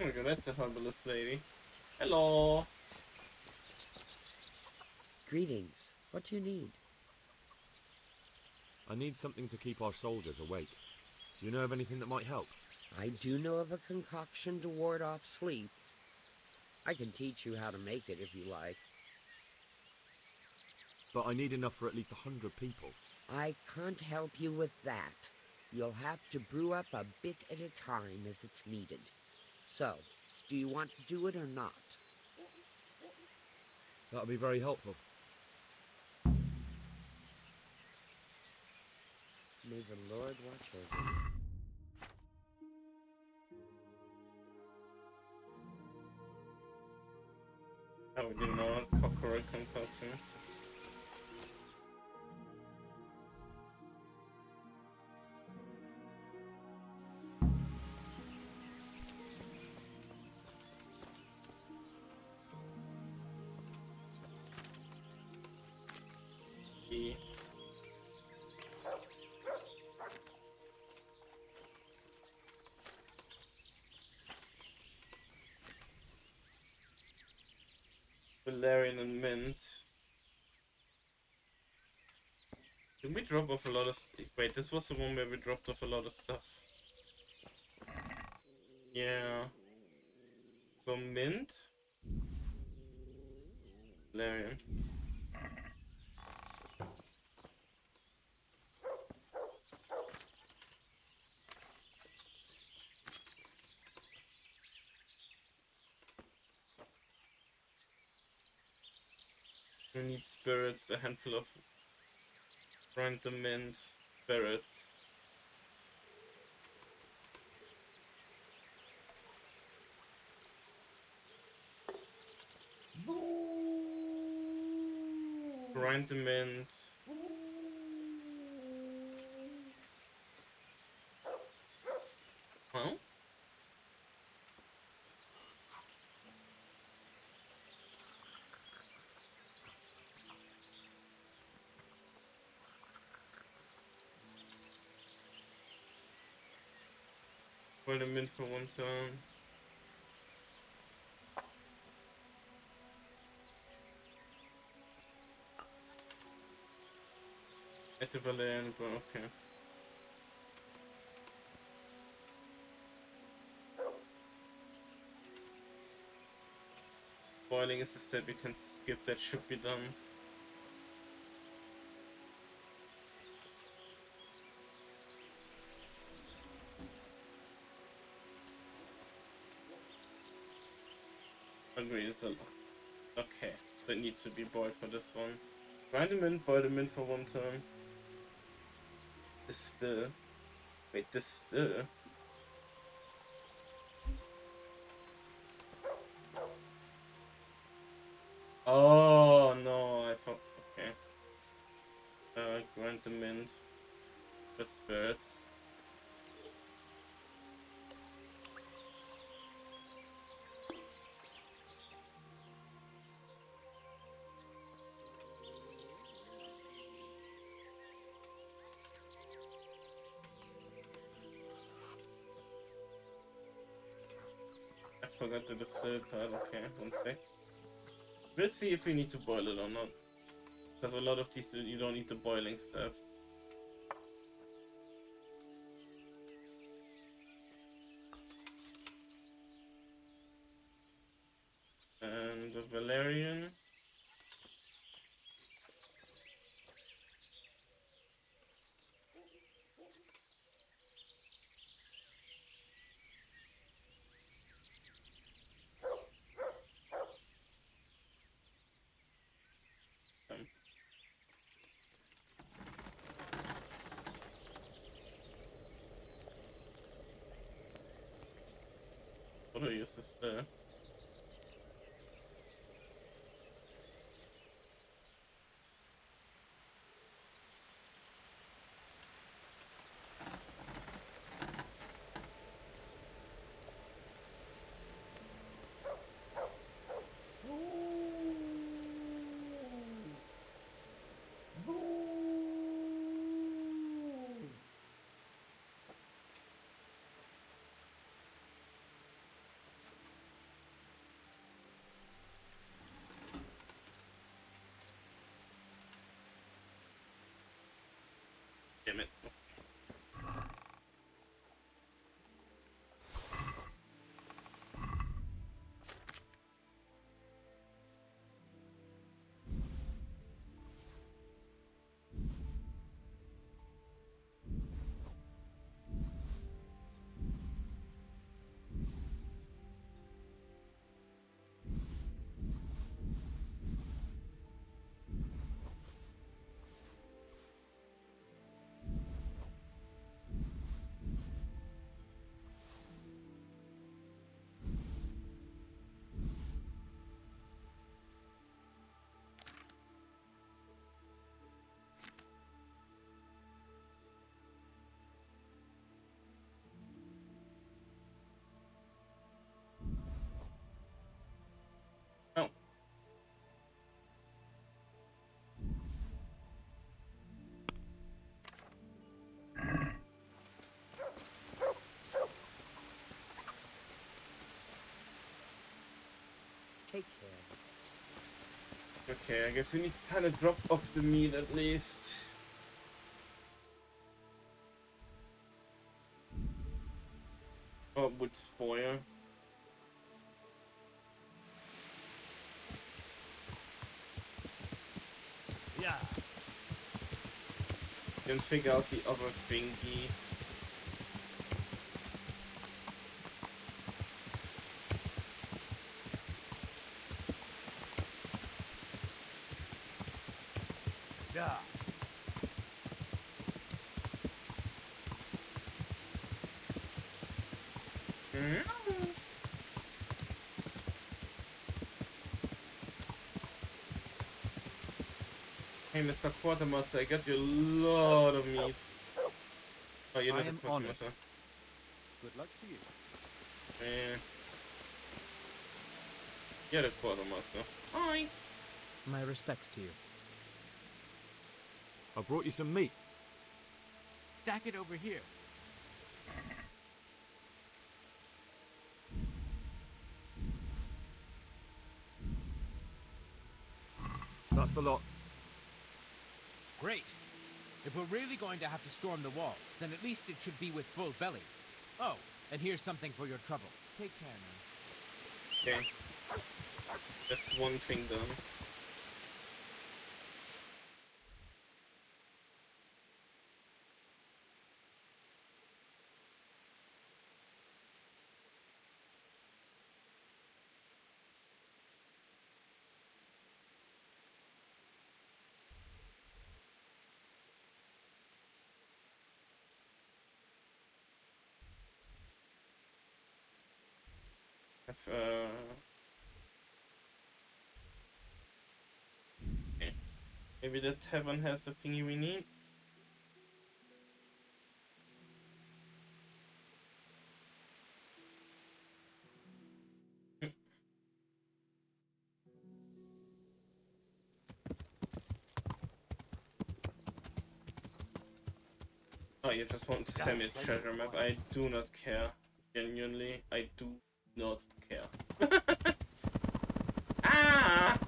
Oh my god, that's a herbalist lady. Hello. Greetings. What do you need? I need something to keep our soldiers awake. Do you know of anything that might help? I do know of a concoction to ward off sleep. I can teach you how to make it if you like. But I need enough for at least 100 people. I can't help you with that. You'll have to brew up a bit at a time as it's needed. So, do you want to do it or not? That'll be very helpful. May the Lord watch over you. Oh, we didn't know cockroach concoction. Valerian and Mint. Did we drop off a lot of... Wait, this was the one where we dropped off a lot of stuff. Yeah. So Mint. Valerian. We need spirits, a handful of random mint spirits. Grind the mint. Huh? Boil them in for one turn. At the Valerian, but okay. Boiling is a step you can skip, that should be done. Agreed, it's a lot. Okay, so it needs to be boiled for this one. Grind them in, boil them in for one turn. Distill. Wait, distill? Oh no, I thought. Okay. Grind the mint. The spirits. forgot the distilled part. Okay, one sec. We'll see if we need to boil it or not. Because a lot of these you don't need the boiling step. And the Valerian. What do I use this? Damn it. Oh. Take care. Okay, I guess we need to kind of drop off the meat at least. Or it would spoil. Yeah. Then figure out the other thingies. Yeah. Hey, Mr. Quartermaster, I got you a lot of meat. Oh, you're not I a am Quartermaster. honored. Good luck to you. Yeah. You're the Quartermaster. Hi. My respects to you. I brought you some meat. Stack it over here. That's the lot. Great. If we're really going to have to storm the walls, then at least it should be with full bellies. Oh, and here's something for your trouble. Take care, man. Okay. That's one thing done. Okay. Maybe the tavern has the thingy we need. Oh, you just want to send me a treasure map. I do not care. Genuinely, I do not care. Ah!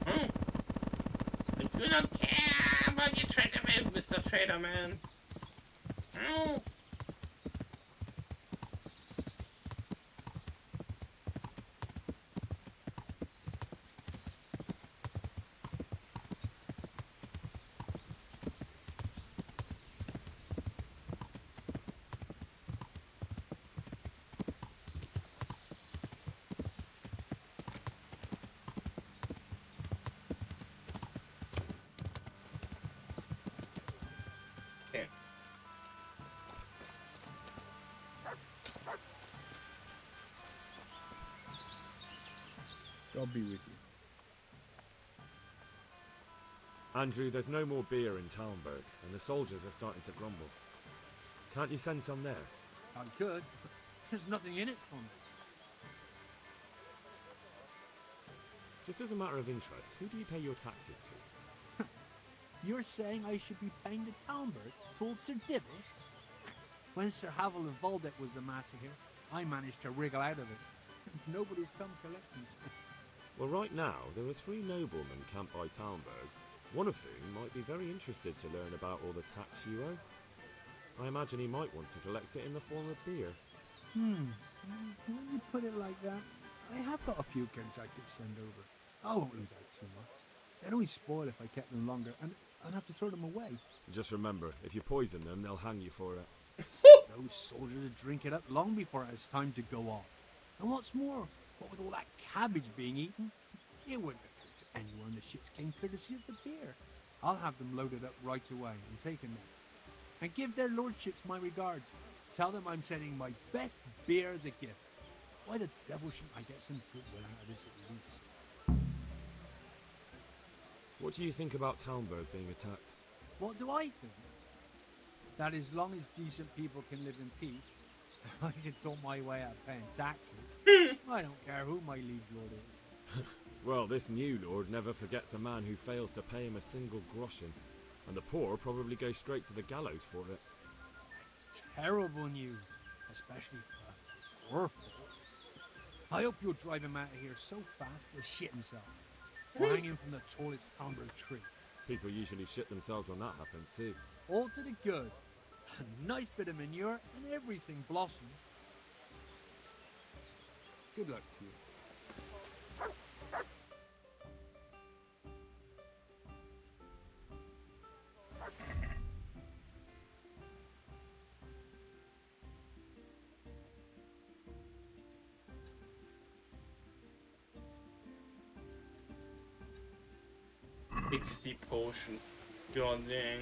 I do not care about your trader man, Mr. Trader Man. Oh. Okay. God be with you. Andrew, there's no more beer in Talmberg, and the soldiers are starting to grumble. Can't you send some there? I could, but there's nothing in it for me. Just as a matter of interest, who do you pay your taxes to? You're saying I should be paying the Talmberg told Sir Dibble? When Sir Havel of Waldeck was the master here, I managed to wriggle out of it. Nobody's come collecting since. Well, right now, there are 3 noblemen camped by Talmberg, one of whom might be very interested to learn about all the tax you owe. I imagine he might want to collect it in the form of beer. When you put it like that, I have got a few kegs I could send over. I won't lose out too much. They'd only spoil if I kept them longer, and I'd have to throw them away. Just remember, if you poison them, they'll hang you for it. Those soldiers would drink it up long before it has time to go off. And what's more, what with all that cabbage being eaten, it wouldn't occur to anyone the ships came courtesy of the beer. I'll have them loaded up right away and taken there. And give their lordships my regards. Tell them I'm sending my best beer as a gift. Why the devil shouldn't I get some goodwill out of this at least? What do you think about Talmberg being attacked? What do I think? That as long as decent people can live in peace, I can talk my way out of paying taxes. I don't care who my liege lord is. Well, this new lord never forgets a man who fails to pay him a single groschen, and the poor probably go straight to the gallows for it. It's terrible news, especially for us. Poor folk. I hope you'll drive him out of here so fast he'll shit himself. Or hang him from the tallest Talmberg tree. People usually shit themselves when that happens too. All to the good. A nice bit of manure and everything blossoms. Good luck to you. XP potions. God dang.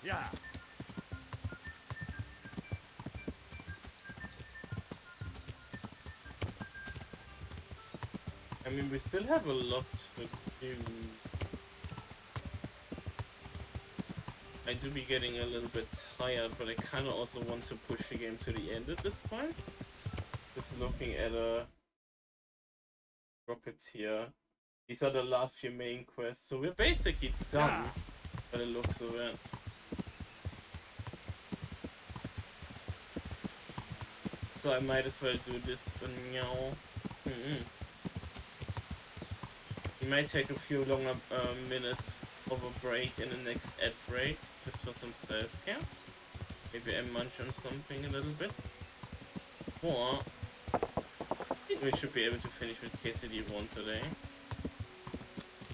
Yeah. I mean, we still have a lot to do. I do be getting a little bit tired, but I kind of also want to push the game to the end at this point. Just looking at a Rocketeer. These are the last few main quests, so we're basically done by the looks of it. So I might as well do this now. We might take a few longer minutes of a break in the next ad break, just for some self-care. Maybe I munch on something a little bit. Or I think we should be able to finish with KCD 1 today.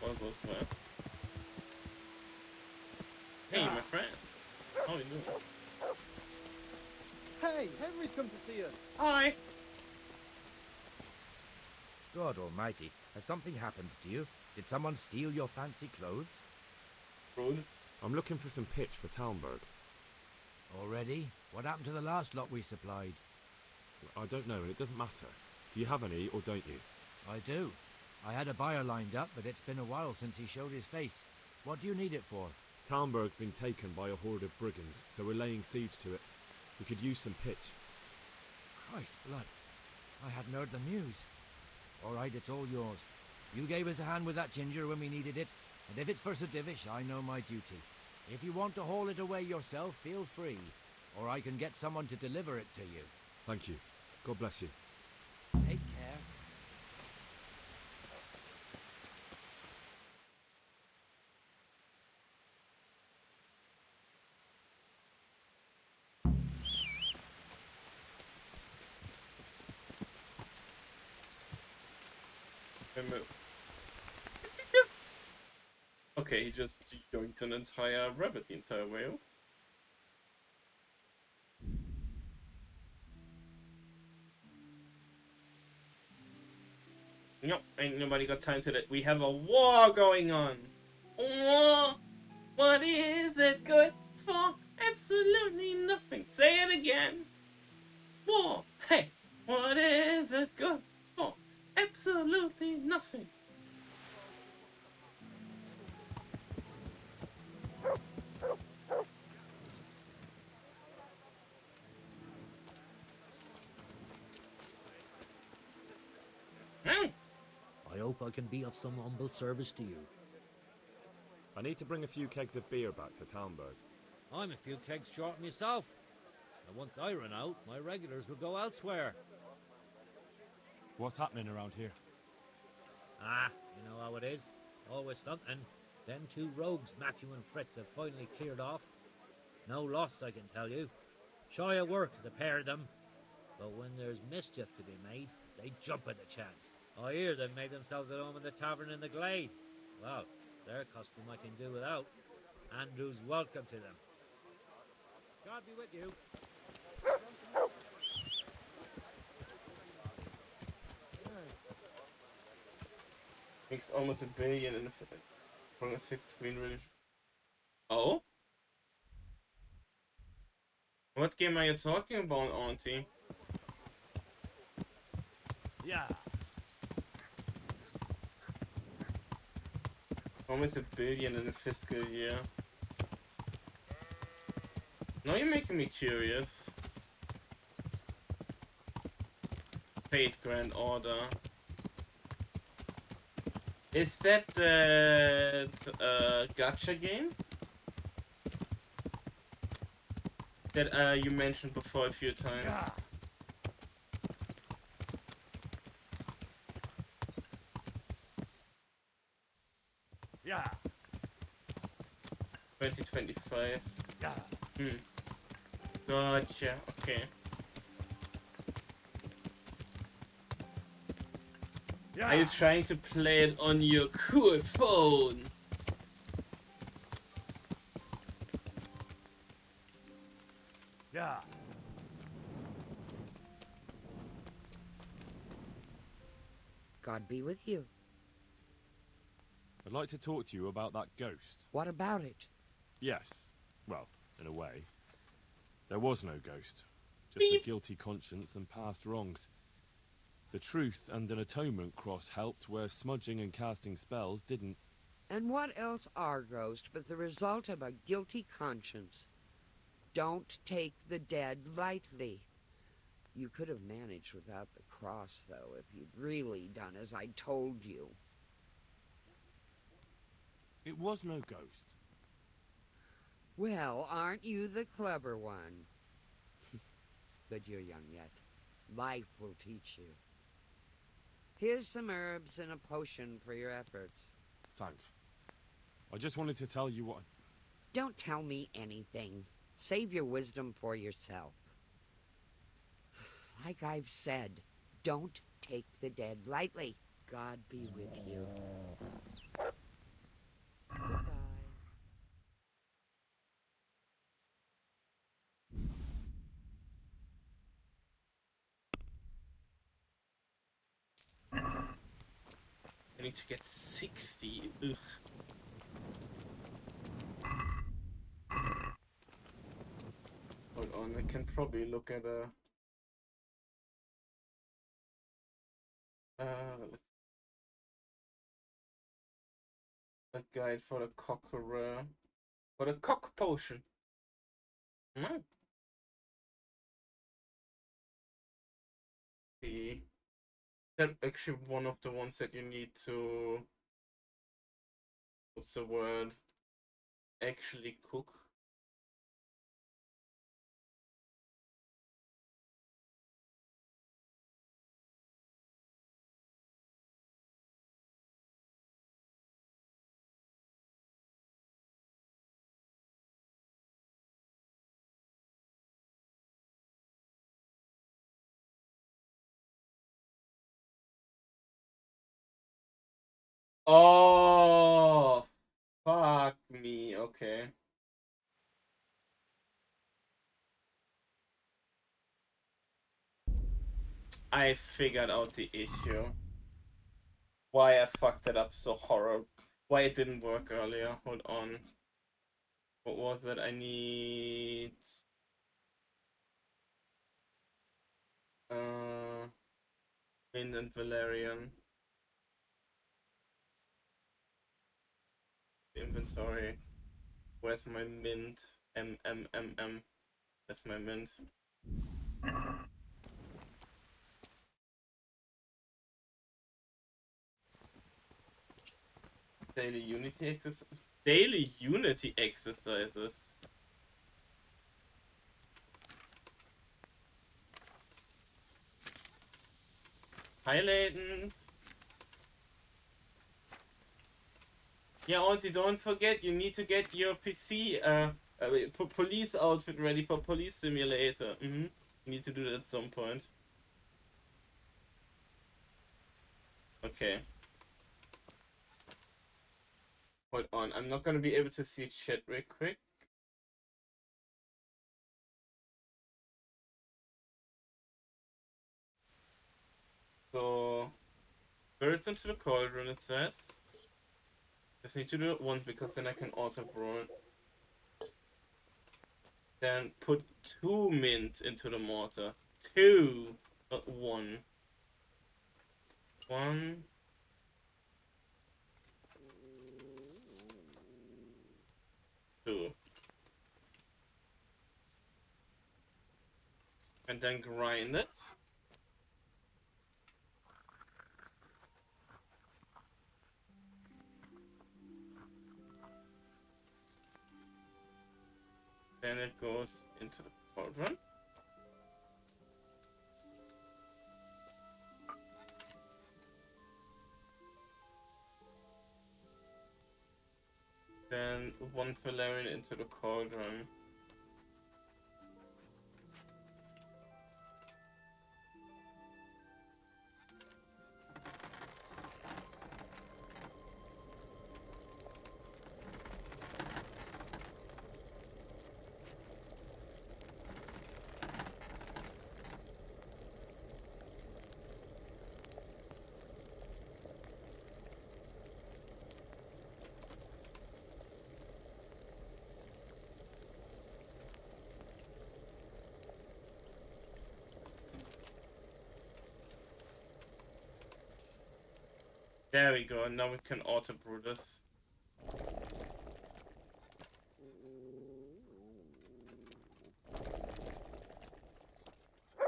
All goes well. Hey, my friends. How are you doing? Hey, Henry's come to see us. Hi. God almighty, has something happened to you? Did someone steal your fancy clothes? Rude. I'm looking for some pitch for Talmberg. Already? What happened to the last lot we supplied? I don't know, and it doesn't matter. Do you have any, or don't you? I do. I had a buyer lined up, but it's been a while since he showed his face. What do you need it for? Talmberg's been taken by a horde of brigands, so we're laying siege to it. We could use some pitch. Christ blood. I hadn't heard the news. All right, it's all yours. You gave us a hand with that ginger when we needed it, and if it's for Sir Divish, I know my duty. If you want to haul it away yourself, feel free, or I can get someone to deliver it to you. Thank you. God bless you. Take care. Okay, he just yoinked an entire rabbit the entire way up. Nope, ain't nobody got time to that. We have a war going on. War? What is it good for? Absolutely nothing. Say it again. War. Hey, what is it good for? Absolutely nothing. I hope I can be of some humble service to you. I need to bring a few kegs of beer back to Talmberg. I'm a few kegs short myself. And once I run out, my regulars will go elsewhere. What's happening around here? Ah, you know how it is. Always something. Them two rogues, Matthew and Fritz, have finally cleared off. No loss, I can tell you. Shy of work, the pair of them. But when there's mischief to be made, they jump at the chance. I hear they've made themselves at home in the tavern in the glade. Well, their custom I can do without. Andrew's welcome to them. God be with you. Makes almost $1 billion in from a fixed screen release. Oh? What game are you talking about, Auntie? Yeah. Almost $1 billion in a fiscal year. Now you're making me curious. Fate Grand Order. Is that the gacha game that you mentioned before a few times? Yeah. Yeah. 2025. Yeah. Gotcha. Okay. Yeah. Are you trying to play it on your cool phone? Yeah. God be with you. I'd like to talk to you about that ghost. What about it? Yes. Well, in a way. There was no ghost. Just a guilty conscience and past wrongs. The truth and an atonement cross helped where smudging and casting spells didn't. And what else are ghosts but the result of a guilty conscience? Don't take the dead lightly. You could have managed without the cross, though, if you'd really done as I told you. It was no ghost. Well, aren't you the clever one? But you're young yet. Life will teach you. Here's some herbs and a potion for your efforts. Thanks. I just wanted to tell you what... Don't tell me anything. Save your wisdom for yourself. Like I've said, don't take the dead lightly. God be with you. Goodbye. I need to get 60. Ugh. Hold on, I can probably look at a guide for the cock potion. See. that actually one of the ones that you need to, what's the word, actually cook? Oh, fuck me. Okay. I figured out the issue. Why I fucked it up so horrible. Why it didn't work earlier. Hold on. What was it? I need... Mint and Valerian. Inventory. Where's my mint? M. That's my mint. Daily Unity exercise. Daily Unity exercises. Hi, Layton. Yeah, Auntie, don't forget, you need to get your PC, police outfit ready for Police Simulator. You need to do that at some point. Okay. Hold on, I'm not gonna be able to see chat real quick. So, birds into the cauldron, it says. Just need to do it once because then I can auto-brew it. Then put 2 mint into the mortar. 2, not 1. 1. 2. And then grind it. Then it goes into the cauldron. Then 1 Valerian into the cauldron. There we go, now we can auto-brew this.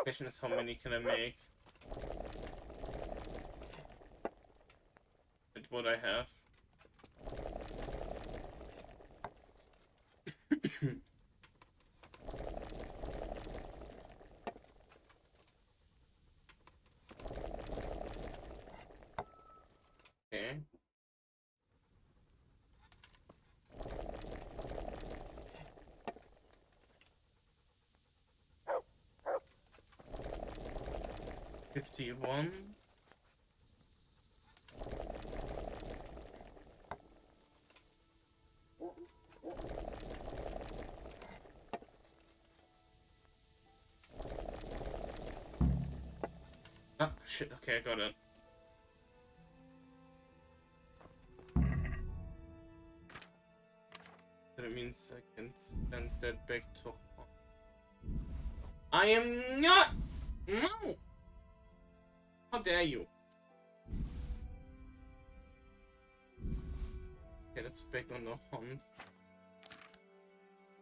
Question is, how many can I make? With what I have. Okay. $51. Ah, shit, okay, I got it. That means I can send that back to home. I am not! No! How dare you? Okay, that's back on the hunt.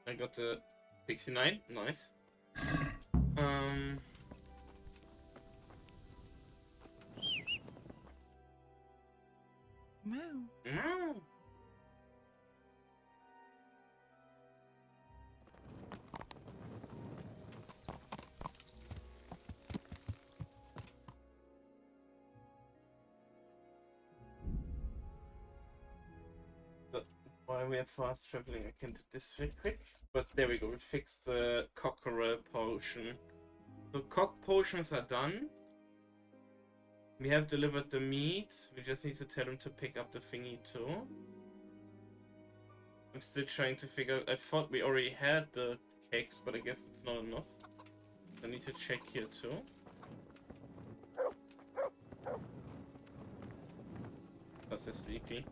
I got the 69, nice. Moo. Meow. But while we are fast traveling, I can do this very quick. But there we go, we fixed the cockerel potion. The cock potions are done. We have delivered the meat. We just need to tell him to pick up the thingy too. I'm still trying to figure out. I thought we already had the cakes, but I guess it's not enough. I need to check here too. Plus they're sleepy.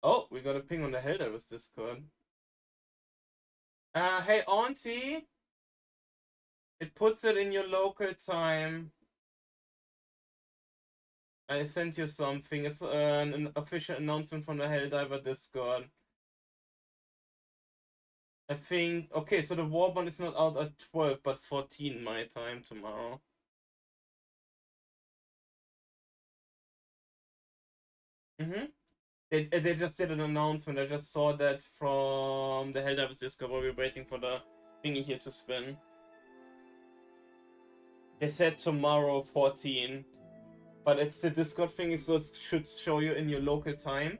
Oh, we got a ping on the Helldivers Discord. Hey Auntie! It puts it in your local time. I sent you something. It's an official announcement from the Helldiver Discord. I think... Okay, so the Warband is not out at 12, but 14 my time tomorrow. They just did an announcement. I just saw that from the Helldivers Discord while we were waiting for the thingy here to spin. They said tomorrow 14. But it's the Discord thingy, so it should show you in your local time.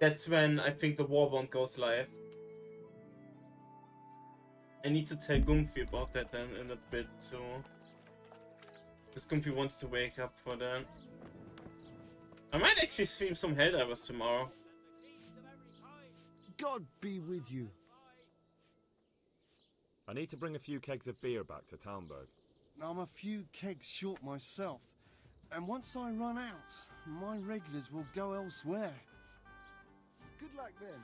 That's when I think the Warband goes live. I need to tell Gumpy about that then in a bit too. Because Gumpy wants to wake up for that. I might actually stream some Helldivers tomorrow. God be with you. I need to bring a few kegs of beer back to Talmberg. I'm a few kegs short myself. And once I run out, my regulars will go elsewhere. Good luck then.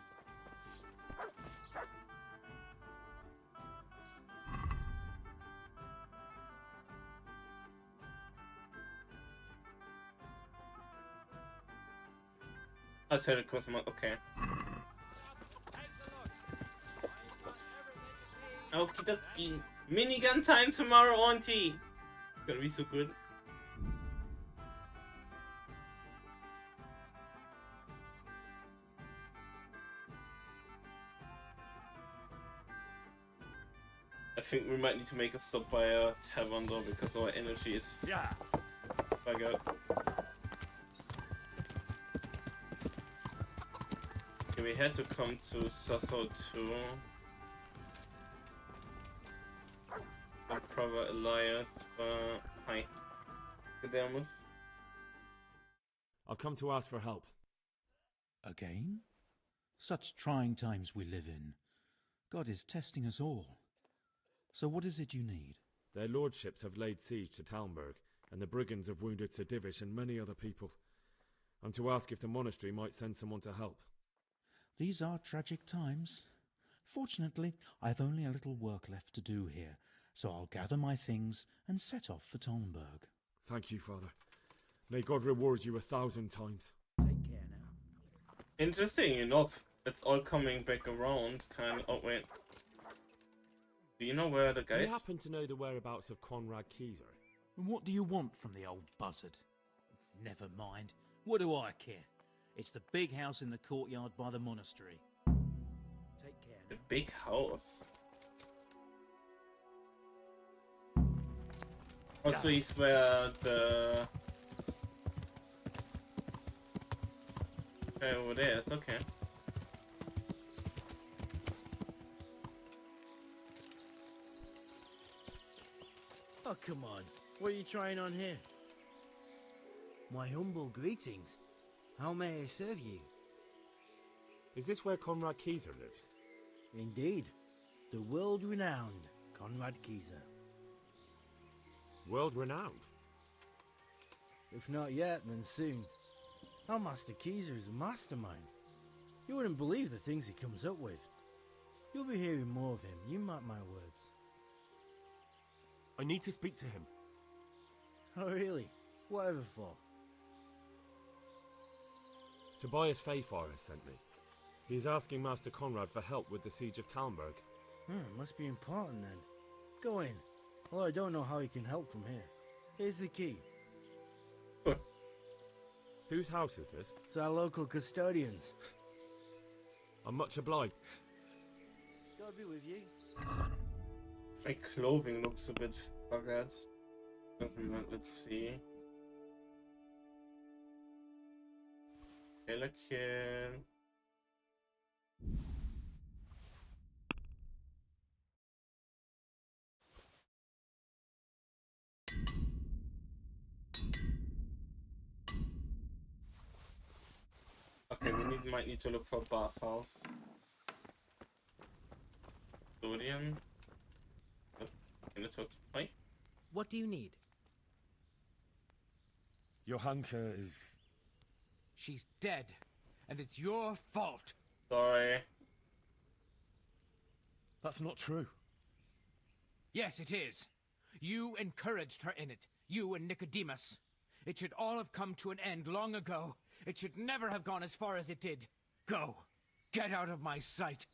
I'll tell the customer, okay. Okie dokie. Minigun time tomorrow, Auntie! It's gonna be so good. I think we might need to make a stop by a tavern though, because our energy is bug out. Okay, we had to come to Sasso too. Our brother Elias, but hi. Gedamus. I've come to ask for help. Again? Such trying times we live in. God is testing us all. So what is it you need? Their lordships have laid siege to Talmberg, and the brigands have wounded Sir Divish and many other people. I'm to ask if the monastery might send someone to help. These are tragic times. Fortunately, I've only a little work left to do here, so I'll gather my things and set off for Talmberg. Thank you, Father. May God reward you 1,000 times. Take care now. Interesting enough, it's all coming back around, kind of. Oh, wait. Do you know where the Do you guys... happen to know the whereabouts of Conrad Kieser? And what do you want from the old buzzard? Never mind. What do I care? It's the big house in the courtyard by the monastery. Take care The now. big house. Also, he's where the... guy over there is, okay. Oh, come on. What are you trying on here? My humble greetings. How may I serve you? Is this where Conrad Kieser lives? Indeed. The world-renowned Conrad Kieser. World-renowned? If not yet, then soon. Our Master Kieser is a mastermind. You wouldn't believe the things he comes up with. You'll be hearing more of him, you mark my words. I need to speak to him. Oh, really? Whatever for? Tobias Fayfar has sent me. He is asking Master Conrad for help with the siege of Talmberg. Must be important then. Go in. Although I don't know how you can help from here. Here's the key. Whose house is this? It's our local custodians. I'm much obliged. God be with you. My clothing looks a bit forgot. Let's see. Pelican. Okay, might need to look for a bathhouse. Custodian. Oh, can I talk to Mike? What do you need? Johanka is... She's dead, and it's your fault. Sorry. That's not true. Yes, it is. You encouraged her in it. You and Nicodemus. It should all have come to an end long ago. It should never have gone as far as it did. Go. Get out of my sight.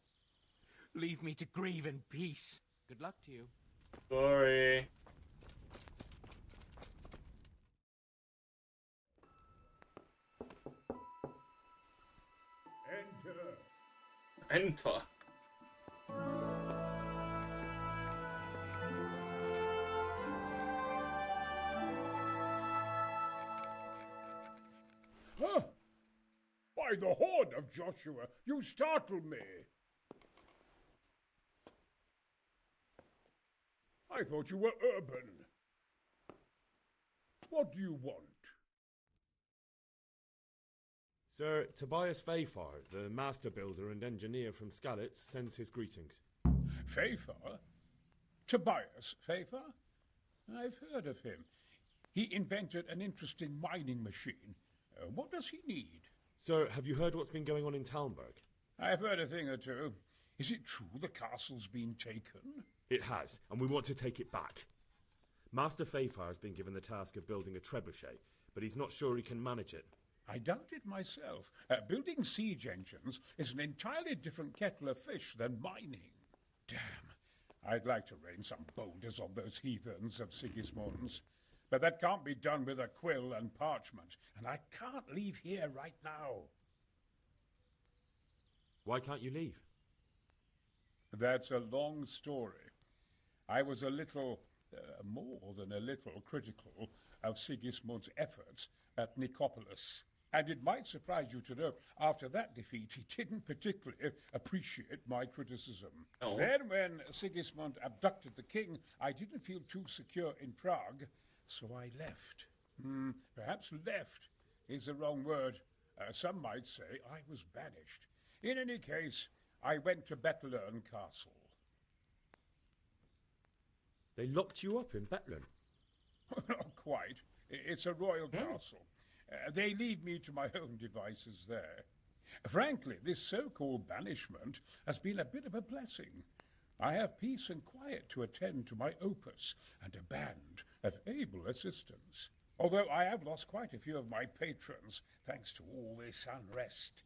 Leave me to grieve in peace. Good luck to you. Sorry. Enter. Huh? By the horn of Joshua, you startled me. I thought you were urban. What do you want? Sir, Tobias Fayfar, the master builder and engineer from Skalitz, sends his greetings. Fayfar? Tobias Fayfar? I've heard of him. He invented an interesting mining machine. What does he need? Sir, have you heard what's been going on in Talmberg? I've heard a thing or two. Is it true the castle's been taken? It has, and we want to take it back. Master Fayfar has been given the task of building a trebuchet, but he's not sure he can manage it. I doubt it myself. Building siege engines is an entirely different kettle of fish than mining. Damn, I'd like to rain some boulders on those heathens of Sigismund's. But that can't be done with a quill and parchment, and I can't leave here right now. Why can't you leave? That's a long story. I was a little, more than a little, critical of Sigismund's efforts at Nicopolis. And it might surprise you to know, after that defeat, he didn't particularly appreciate my criticism. Oh. Then, when Sigismund abducted the king, I didn't feel too secure in Prague, so I left. Perhaps left is the wrong word. Some might say I was banished. In any case, I went to Bethlern Castle. They locked you up in Bethlern? Not quite. It's a royal castle. They leave me to my own devices there. Frankly, this so-called banishment has been a bit of a blessing. I have peace and quiet to attend to my opus and a band of able assistants. Although I have lost quite a few of my patrons, thanks to all this unrest.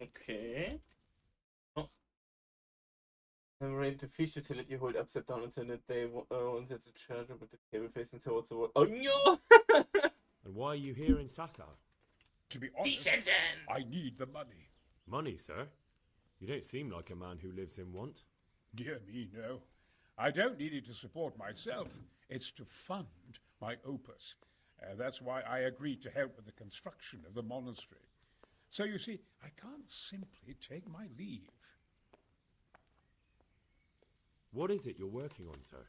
Okay. Oh. Raid the fish utility hold upside down until the day until the charger with the cable facing towards the wall. Oh no! And why are you here in Sassar? To be honest, I need the money. Money, sir? You don't seem like a man who lives in want. Dear me, no. I don't need it to support myself. It's to fund my opus. That's why I agreed to help with the construction of the monastery. So you see, I can't simply take my leave. What is it you're working on, sir?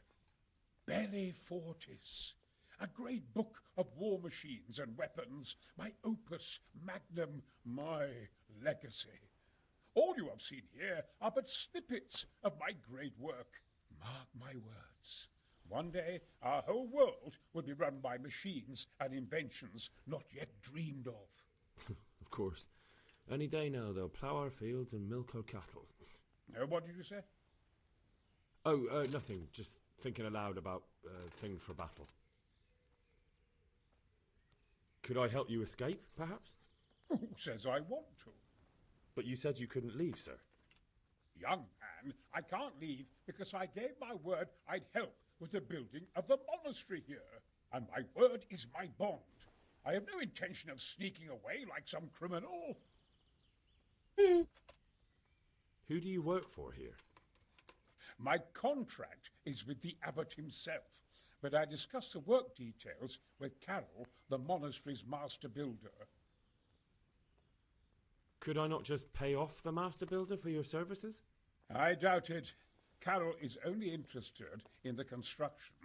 Belli Fortis. A great book of war machines and weapons. My opus magnum, my legacy. All you have seen here are but snippets of my great work. Mark my words. One day, our whole world will be run by machines and inventions not yet dreamed of. Of course. Any day now, they'll plough our fields and milk our cattle. What did you say? Oh, nothing. Just thinking aloud about things for battle. Could I help you escape, perhaps? says I want to? But you said you couldn't leave, sir. Young man, I can't leave because I gave my word I'd help with the building of the monastery here. And my word is my bond. I have no intention of sneaking away like some criminal. Who do you work for here? My contract is with the abbot himself, but I discussed the work details with Carol, the monastery's master builder. Could I not just pay off the master builder for your services? I doubt it. Carol is only interested in the construction.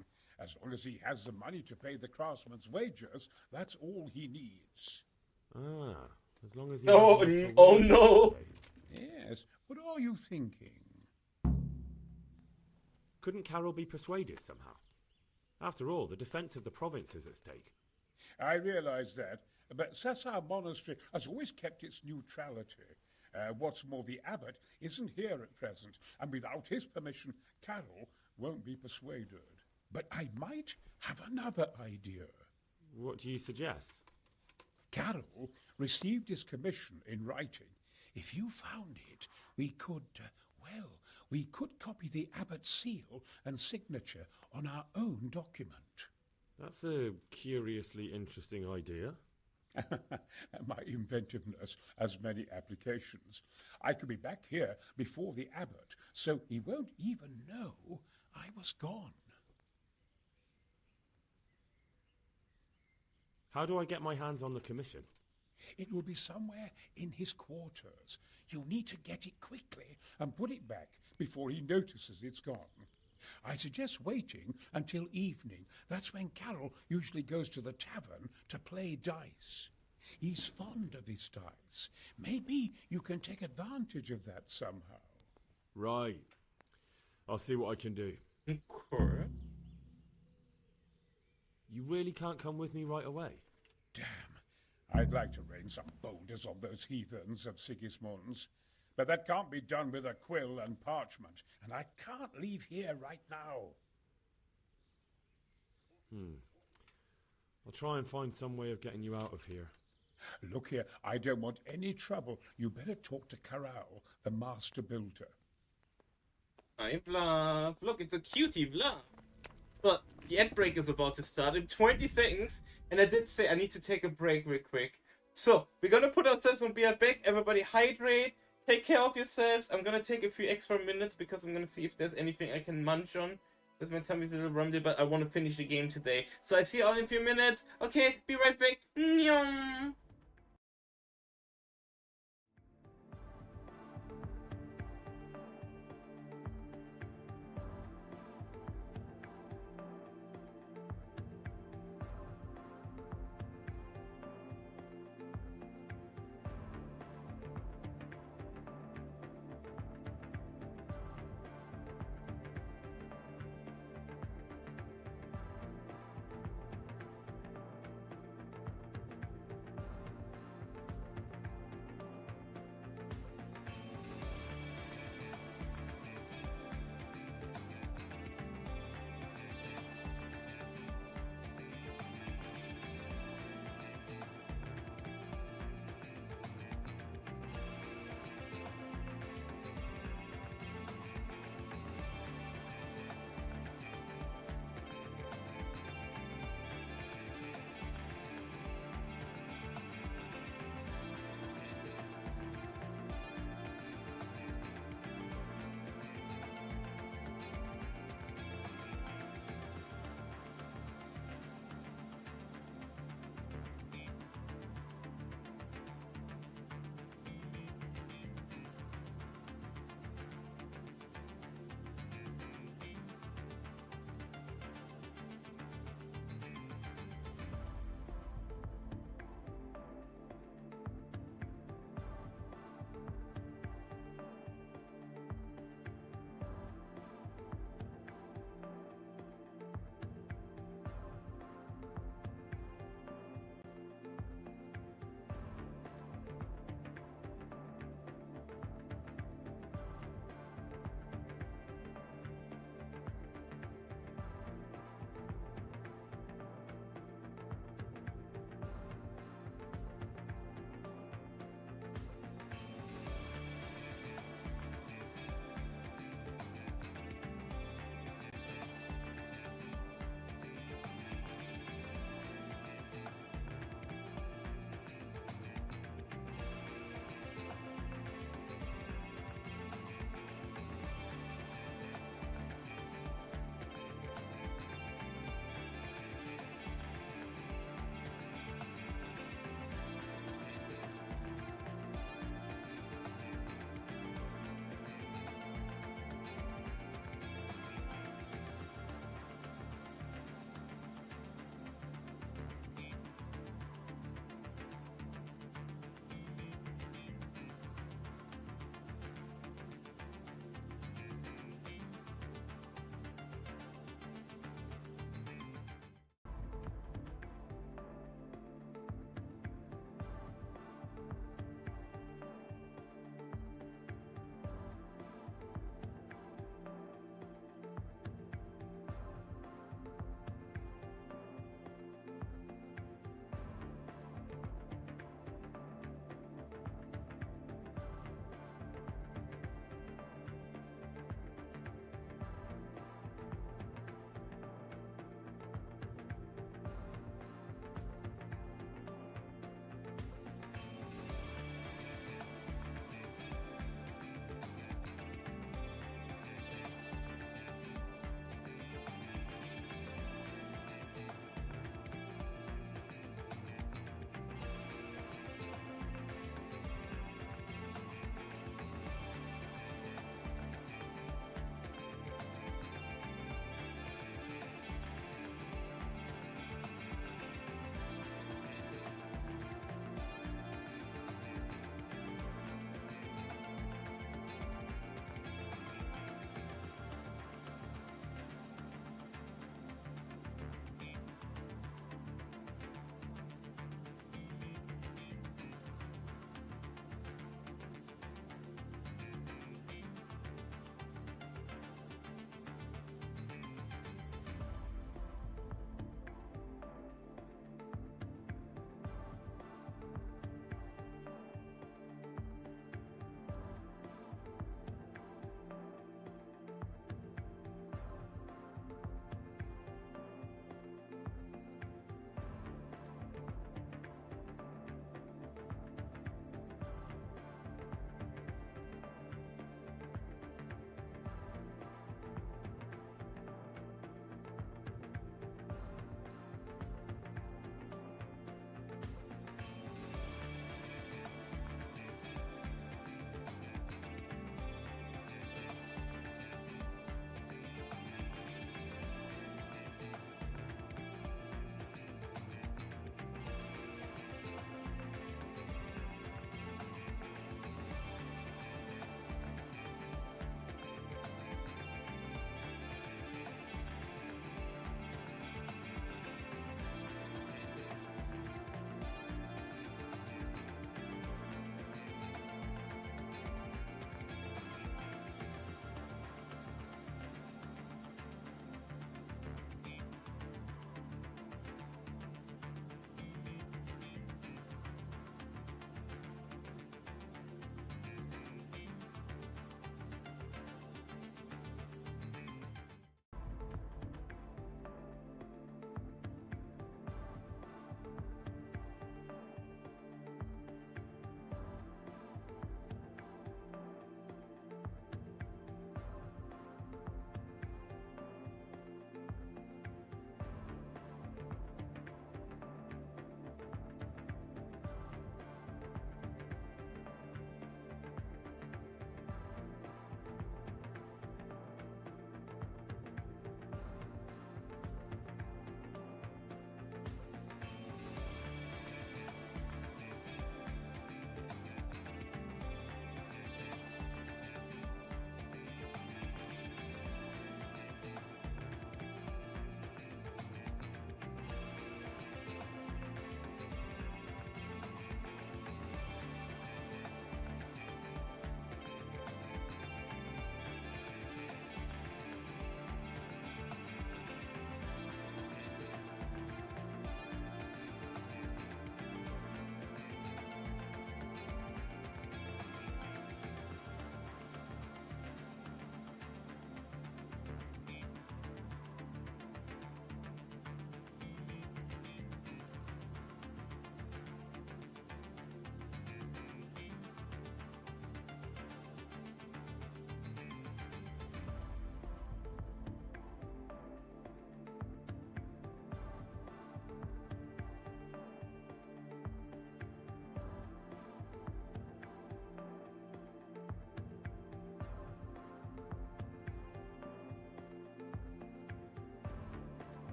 As long as he has the money to pay the craftsman's wages, that's all he needs. Ah, as long as he... Oh, oh no! Yes, what are you thinking? Couldn't Carol be persuaded somehow? After all, the defence of the province is at stake. I realize that, but Sassar Monastery has always kept its neutrality. What's more, the abbot isn't here at present, and without his permission, Carol won't be persuaded. But I might have another idea. What do you suggest? Carol received his commission in writing. If you found it, we could, we could copy the abbot's seal and signature on our own document. That's a curiously interesting idea. My inventiveness has many applications. I could be back here before the abbot, so he won't even know I was gone. How do I get my hands on the commission? It will be somewhere in his quarters. You'll need to get it quickly and put it back before he notices it's gone. I suggest waiting until evening. That's when Carol usually goes to the tavern to play dice. He's fond of his dice. Maybe you can take advantage of that somehow. Right. I'll see what I can do. Okay. You really can't come with me right away? Damn. I'd like to rain some boulders on those heathens of Sigismund's. But that can't be done with a quill and parchment, and I can't leave here right now. I'll try and find some way of getting you out of here. Look here, I don't want any trouble. You better talk to Carol, the master builder. I bluff. Look, it's a cutie bluff. But the ad break is about to start in 20 seconds, and I did say I need to take a break real quick. So, we're gonna put ourselves on beer back. Everybody hydrate, take care of yourselves. I'm gonna take a few extra minutes because I'm gonna see if there's anything I can munch on. Because my tummy's a little rumbled, but I want to finish the game today. So I see you all in a few minutes. Okay, be right back. Nyong.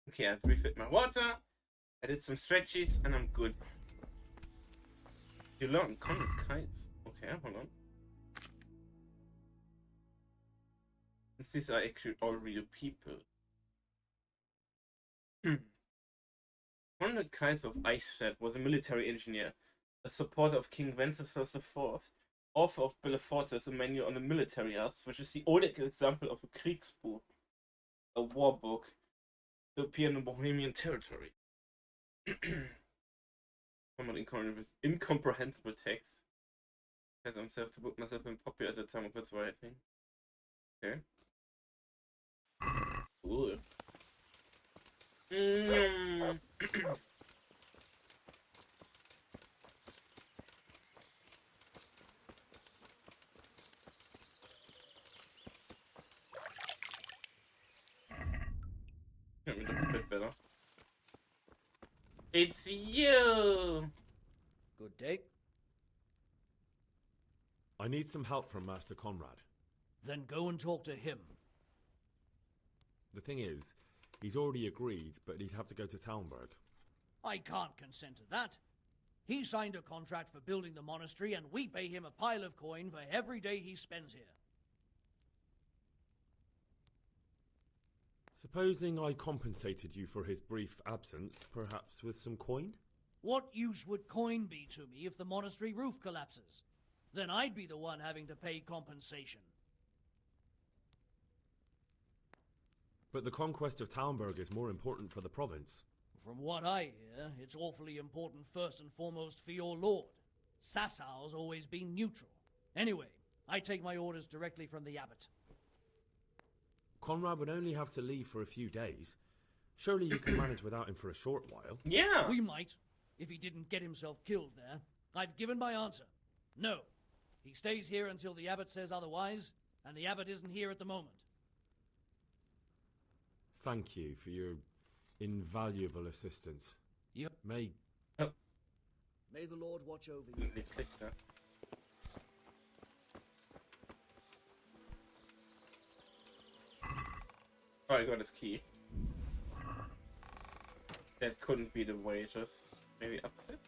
Okay, I've refilled my water. I did some stretches and I'm good. You learn common kites. Okay, hold on. These are actually all real people. One of the Kais of Eichstätt was a military engineer, a supporter of King Wenceslas IV, author of Bellefortes, a manual on the military arts, which is the oldest example of a Kriegsbuch, a war book, to appear in the Bohemian territory. Somewhat incomprehensible text. As himself to put myself in popular at the time of its writing. Okay. Cool. Let me look a bit better. It's you! Good day. I need some help from Master Conrad. Then go and talk to him. The thing is, he's already agreed, but he'd have to go to Talmberg. I can't consent to that. He signed a contract for building the monastery, and we pay him a pile of coin for every day he spends here. Supposing I compensated you for his brief absence, perhaps with some coin? What use would coin be to me if the monastery roof collapses? Then I'd be the one having to pay compensation. But the conquest of Talmberg is more important for the province. From what I hear, it's awfully important first and foremost for your lord. Sassau's always been neutral. Anyway, I take my orders directly from the abbot. Conrad would only have to leave for a few days. Surely you can manage without him for a short while. Yeah! We might, if he didn't get himself killed there. I've given my answer. No. He stays here until the abbot says otherwise, and the abbot isn't here at the moment. Thank you for your invaluable assistance. Yep. May... Oh. May the Lord watch over you. Let me click that. Oh, I got his key. That couldn't be the wages. Maybe upset?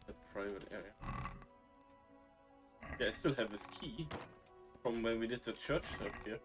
The private area. Yeah, I still have his key from when we did the church stuff here.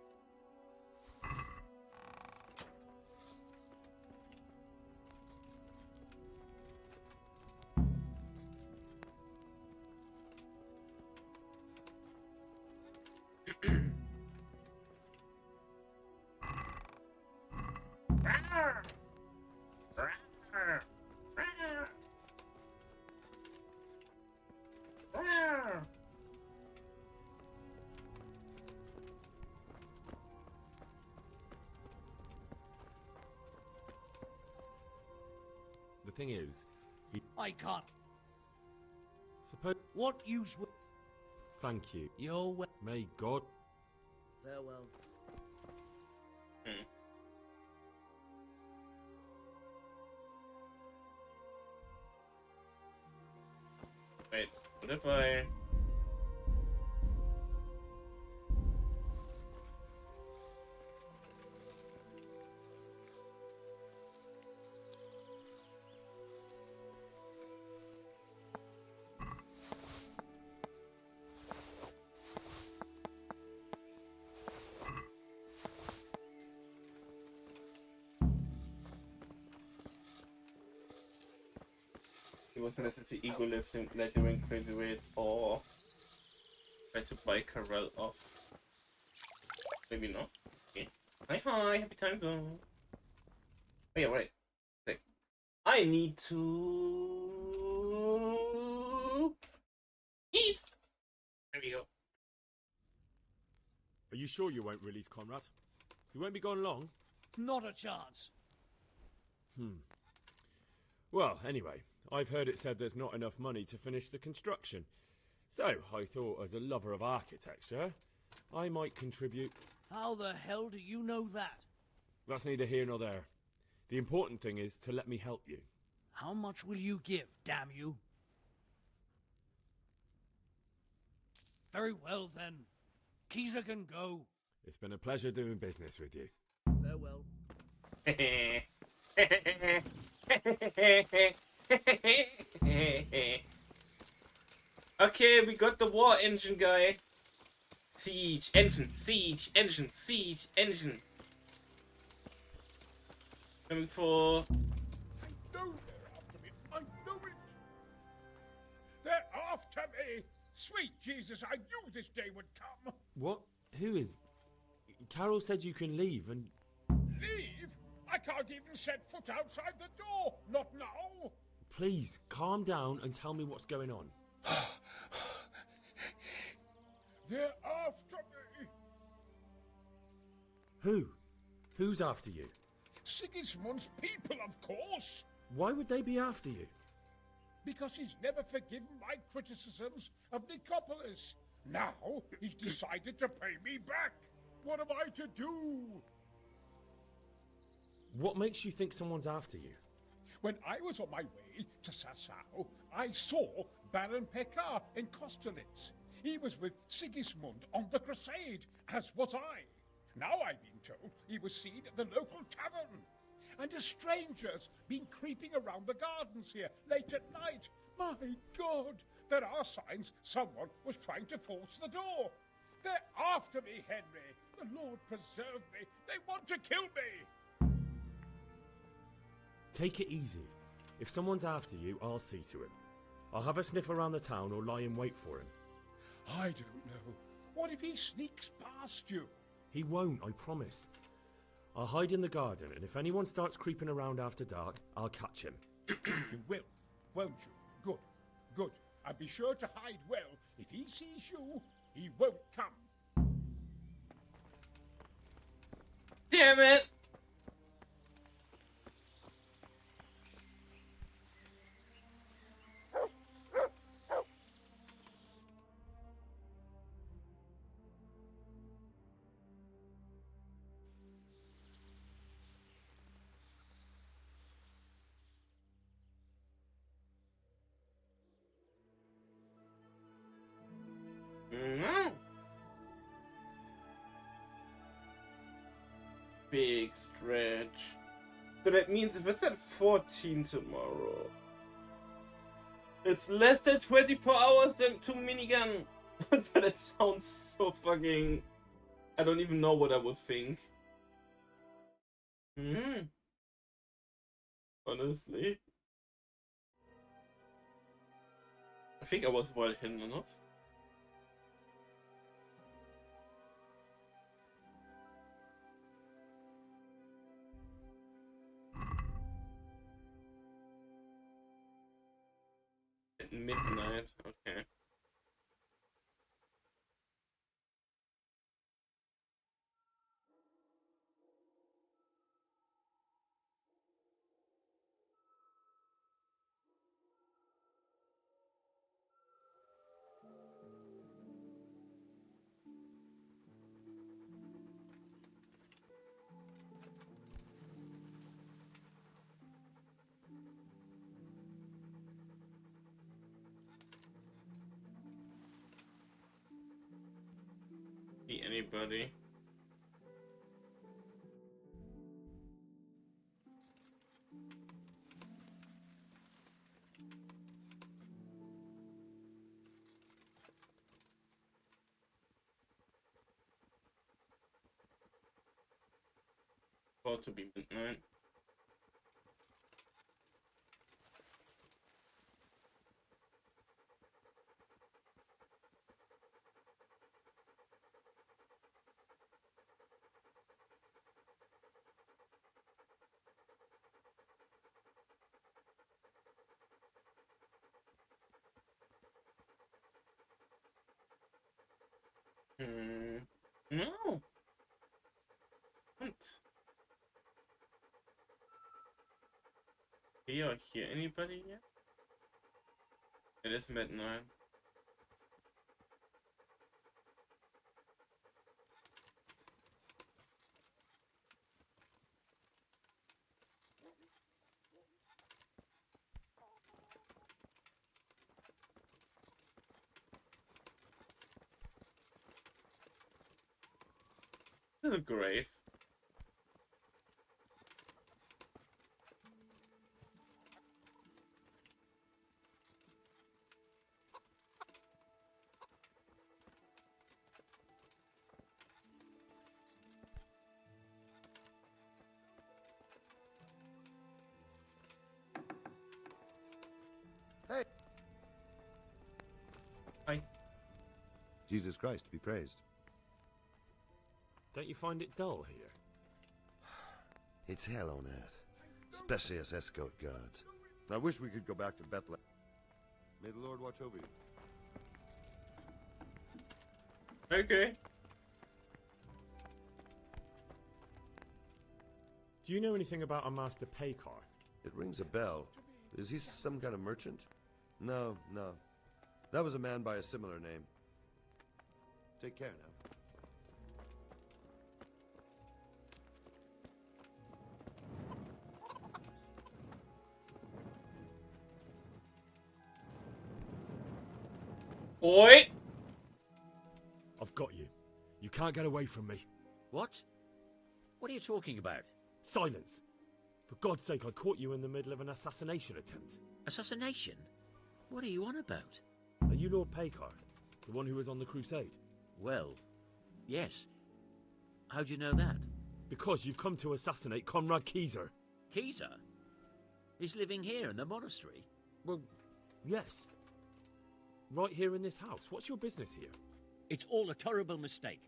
The thing is, I can't. Suppose... What use would... Thank you. You're well. May God... Farewell. Wait, what if I... He was massively ego lifting, like doing crazy weights, or try to buy Carell off. Maybe not. Okay. Hi, happy time zone. Oh yeah, right. Like, I need to eat. There we go. Are you sure you won't release Conrad? He won't be gone long. Not a chance. Well, anyway, I've heard it said there's not enough money to finish the construction. So, I thought as a lover of architecture, I might contribute. How the hell do you know that? That's neither here nor there. The important thing is to let me help you. How much will you give, damn you? Very well, then. Keezer can go. It's been a pleasure doing business with you. Farewell. Okay, we got the war engine guy. Siege engine, siege engine, siege engine. Coming for. I know they're after me. I know it. They're after me. Sweet Jesus, I knew this day would come. What? Who is? Carol said you can leave and... Leave? I can't even set foot outside the door. Not now. Please, calm down and tell me what's going on. They're after me. Who? Who's after you? Sigismund's people, of course. Why would they be after you? Because he's never forgiven my criticisms of Nicopolis. Now he's decided to pay me back. What am I to do? What makes you think someone's after you? When I was on my way to Sassau, I saw Baron Pekar in Kosterlitz. He was with Sigismund on the crusade, as was I. Now I've been told he was seen at the local tavern. And a stranger's been creeping around the gardens here late at night. My God, there are signs someone was trying to force the door. They're after me, Henry. The Lord preserve me. They want to kill me. Take it easy. If someone's after you, I'll see to him. I'll have a sniff around the town or lie in wait for him. I don't know. What if he sneaks past you? He won't, I promise. I'll hide in the garden, and if anyone starts creeping around after dark, I'll catch him. You will, won't you? Good, good. And be sure to hide well. If he sees you, he won't come. Damn it! No. Big stretch. So that means if it's at 14 tomorrow, it's less than 24 hours than to minigun. So that sounds so fucking... I don't even know what I would think. Honestly. I think I was well hidden enough. At midnight, okay. See anybody? About to be midnight. No. What? Do you hear anybody yet? It is midnight. There's a grave. Hey! Hi. Jesus Christ be praised. Don't you find it dull here? It's hell on earth, especially as escort guards. I wish we could go back to Bethlehem. May the Lord watch over you. Okay. Do you know anything about a Master Paykar? It rings a bell. Is he some kind of merchant? No. That was a man by a similar name. Take care now. Oi! I've got you. You can't get away from me. What? What are you talking about? Silence! For God's sake, I caught you in the middle of an assassination attempt. Assassination? What are you on about? Are you Lord Paykar? The one who was on the crusade? Well, yes. How do you know that? Because you've come to assassinate Conrad Keyser. Keyser? He's living here in the monastery? Well, yes. Right here in this house. What's your business here? It's all a terrible mistake.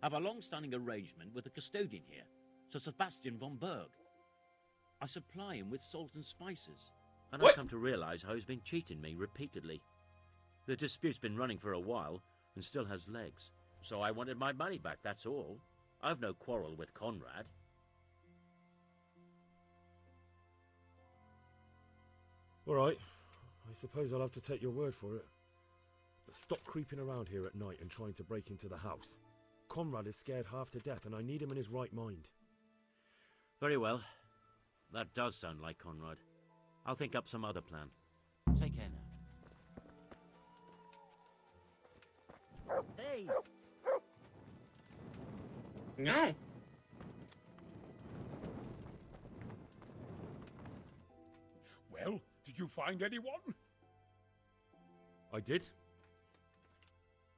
I've a long-standing arrangement with the custodian here, Sir Sebastian von Berg. I supply him with salt and spices, and I've come to realise how he's been cheating me repeatedly. The dispute's been running for a while and still has legs, so I wanted my money back, that's all. I've no quarrel with Conrad. All right. I suppose I'll have to take your word for it. But stop creeping around here at night and trying to break into the house. Conrad is scared half to death and I need him in his right mind. Very well. That does sound like Conrad. I'll think up some other plan. Take care now. Hey! No. Well, did you find anyone? I did.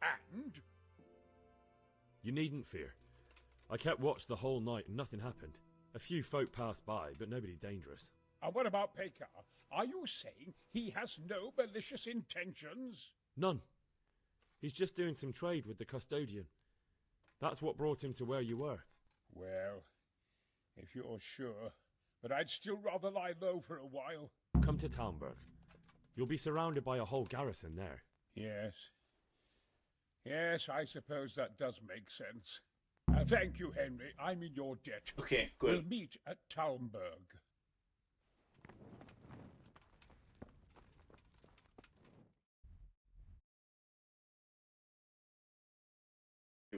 And? You needn't fear. I kept watch the whole night and nothing happened. A few folk passed by, but nobody dangerous. And what about Paykar? Are you saying he has no malicious intentions? None. He's just doing some trade with the custodian. That's what brought him to where you were. Well, if you're sure. But I'd still rather lie low for a while. Come to Talmberg. You'll be surrounded by a whole garrison there. Yes. Yes, I suppose that does make sense. Thank you, Henry. I'm in your debt. Okay, good. We'll meet at Talmberg.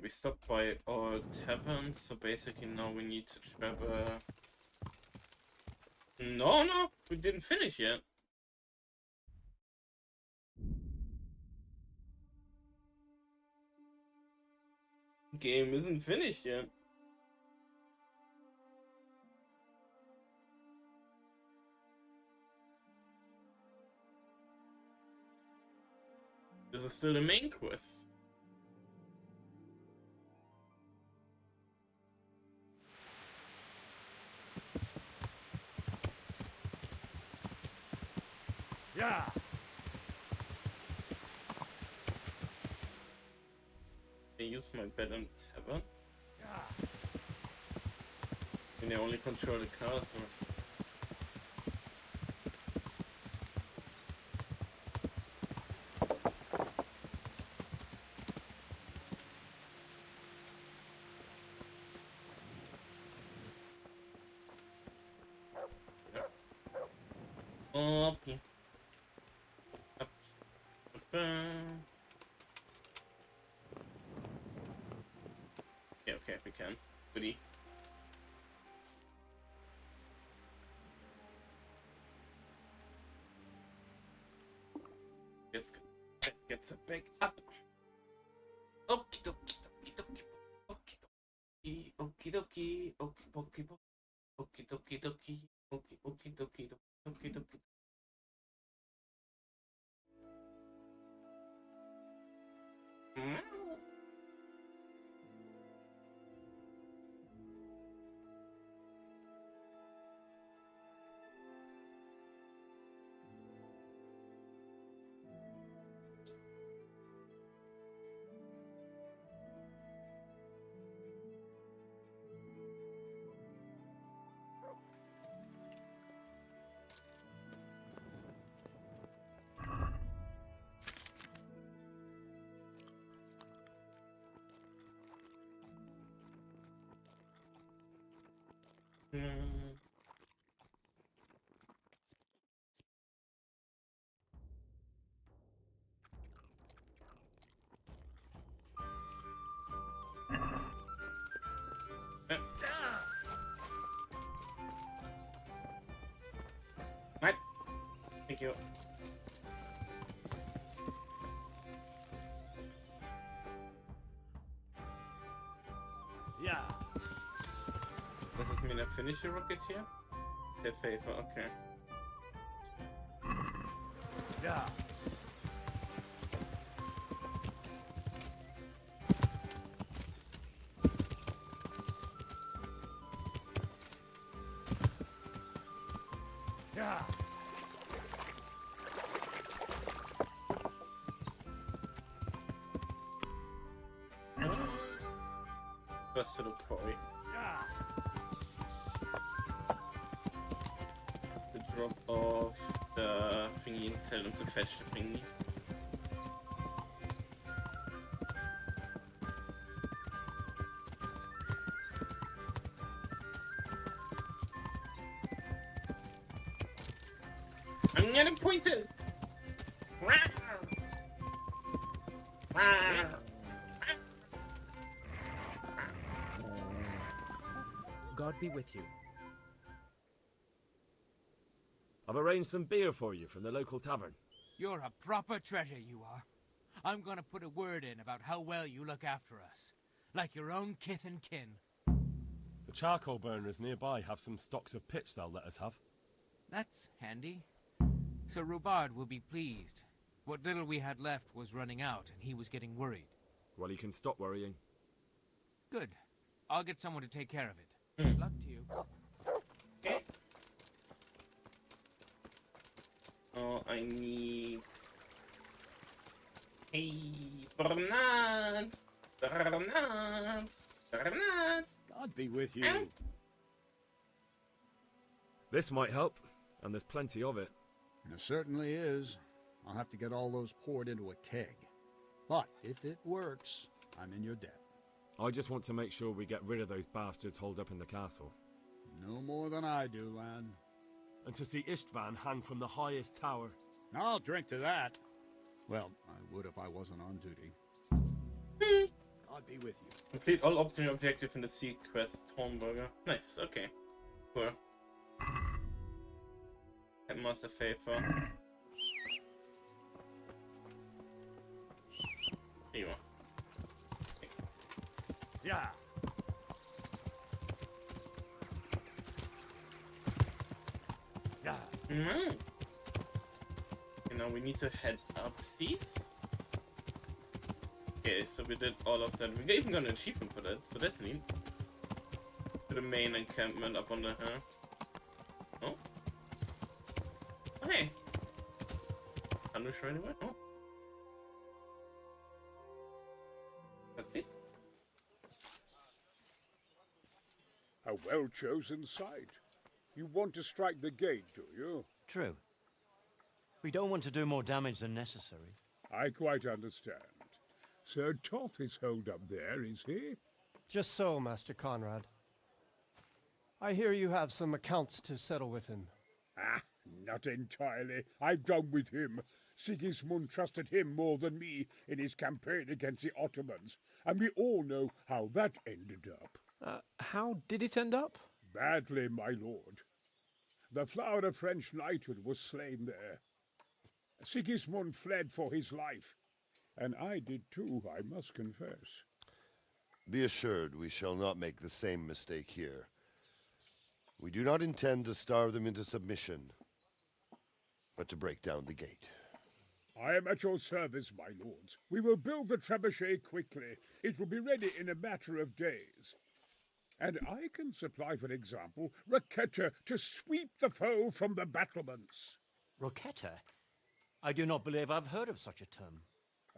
We stopped by all taverns, so basically now we need to travel. No, we didn't finish yet. Game isn't finished yet. This is still the main quest. Yeah. I use my bed in tavern. Can I only control the cars or? Okay. Up. Okay, we can. Goodie. Let's get a bag up. Okie dokie dokie dokie. Okie dokie. Okie dokie, okie dokie, okie dokie dokie, okie dokie dokie, okie dokie. What? Thank you. Yeah. Does this mean I finish a rocket here? Der Favor, okay. Yeah. Yeah. First little quarry. Yeah. The drop off the thingy and tell them to fetch the thingy. I'm getting pointed! God be with you. I've arranged some beer for you from the local tavern. You're a proper treasure, you are. I'm gonna put a word in about how well you look after us. Like your own kith and kin. The charcoal burners nearby have some stocks of pitch they'll let us have. That's handy. Sir Rubard will be pleased. What little we had left was running out, and he was getting worried. Well, he can stop worrying. Good. I'll get someone to take care of it. Good luck to you. Oh, I need... Hey, Bernard! Bernard! Bernard! God be with you. This might help, and there's plenty of it. There certainly is. I'll have to get all those poured into a keg. But if it works, I'm in your debt. I just want to make sure we get rid of those bastards holed up in the castle. No more than I do, lad. And to see Istvan hang from the highest tower. I'll drink to that. Well, I would if I wasn't on duty. God be with you. Complete all optional objective in the sea quest, Hornburger. Nice, okay. Cool. Headmaster Favor. Here you are. Yeah. Yeah. Okay, now we need to head up seas. Okay, so we did all of that. We even got an achievement for that, so that's neat. To the main encampment up on the hill. Oh. Oh, hey. Can't we show anywhere? Oh. That's it. A well-chosen site. You want to strike the gate, do you? True. We don't want to do more damage than necessary. I quite understand. Sir Toth is holed up there, is he? Just so, Master Conrad. I hear you have some accounts to settle with him. Ah, not entirely. I've done with him. Sigismund trusted him more than me in his campaign against the Ottomans, and we all know how that ended up. How did it end up? Badly, my lord. The flower of French knighthood was slain there. Sigismund fled for his life, and I did too, I must confess. Be assured we shall not make the same mistake here. We do not intend to starve them into submission, but to break down the gate. I am at your service, my lords. We will build the trebuchet quickly. It will be ready in a matter of days. And I can supply, for example, Raketa to sweep the foe from the battlements. Roquetta? I do not believe I've heard of such a term.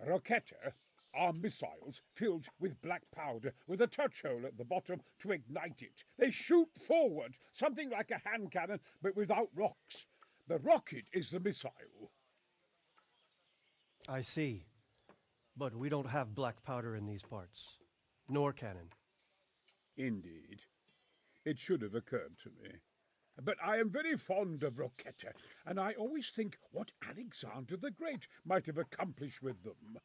Raketa are missiles filled with black powder with a touch hole at the bottom to ignite it. They shoot forward, something like a hand cannon, but without rocks. The rocket is the missile. I see. But we don't have black powder in these parts. Nor cannon. Indeed. It should have occurred to me. But I am very fond of Roquetta, and I always think what Alexander the Great might have accomplished with them.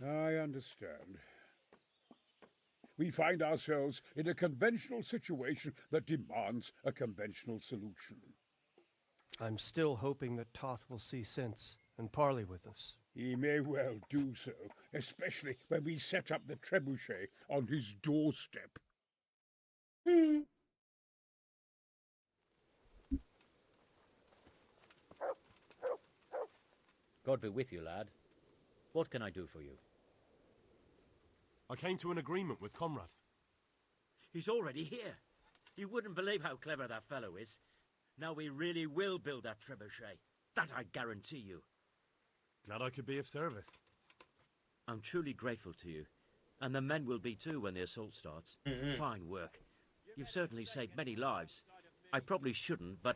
I understand. We find ourselves in a conventional situation that demands a conventional solution. I'm still hoping that Toth will see sense and parley with us. He may well do so, especially when we set up the trebuchet on his doorstep. God be with you, lad. What can I do for you? I came to an agreement with Conrad. He's already here. You wouldn't believe how clever that fellow is. Now we really will build that trebuchet. That I guarantee you. Glad I could be of service. I'm truly grateful to you. And the men will be too when the assault starts. Fine work. You've certainly saved many lives. I probably shouldn't, but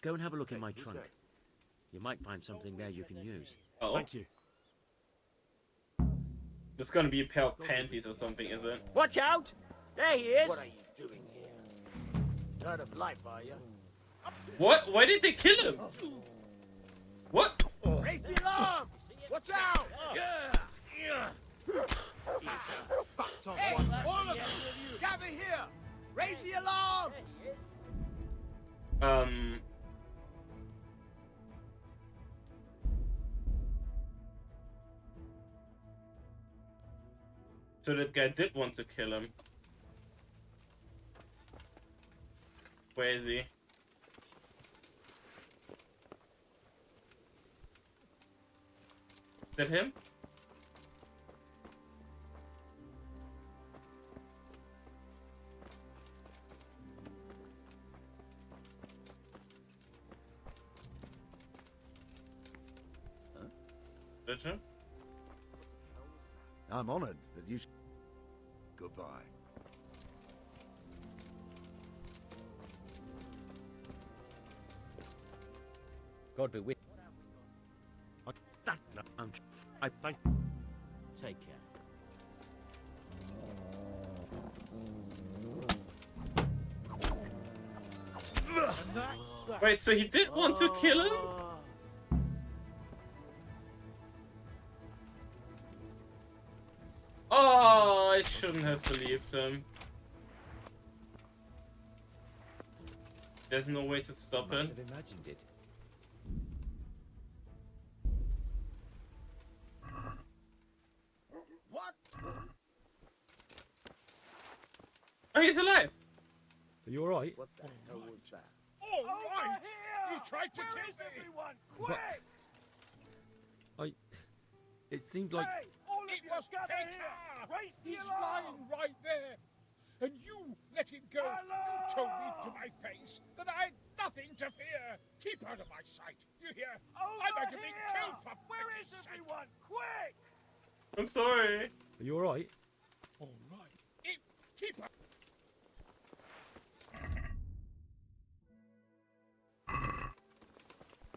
go and have a look in my trunk. You might find something there you can use. Oh. Thank you. It's gonna be a pair of panties or something, is it? Watch out! There he is! What are you doing here? Tired of life, are you? What? Why did they kill him? What? Raise the alarm! Watch out! Hey, all of you! Gather here! Raise the alarm! So that guy did want to kill him. Where is he? Is that him? That him? I'm honored that you... Goodbye. God be with that. I thank. Take care. Wait, so he did want to kill him? Oh, I shouldn't have believed him. There's no way to stop it. Have imagined it. What? Oh, he's alive. Are you alright? What the hell was that? All right! He tried to kill me! Everyone, quick! It seemed like... Hey, all of you, gather here! Raise the He's lying right there! And you let him go! You told me to my face that I had nothing to fear! Keep out of my sight, you hear? I might have been killed for Where is everyone? Quick! I'm sorry. Are you alright? All right. Keep out!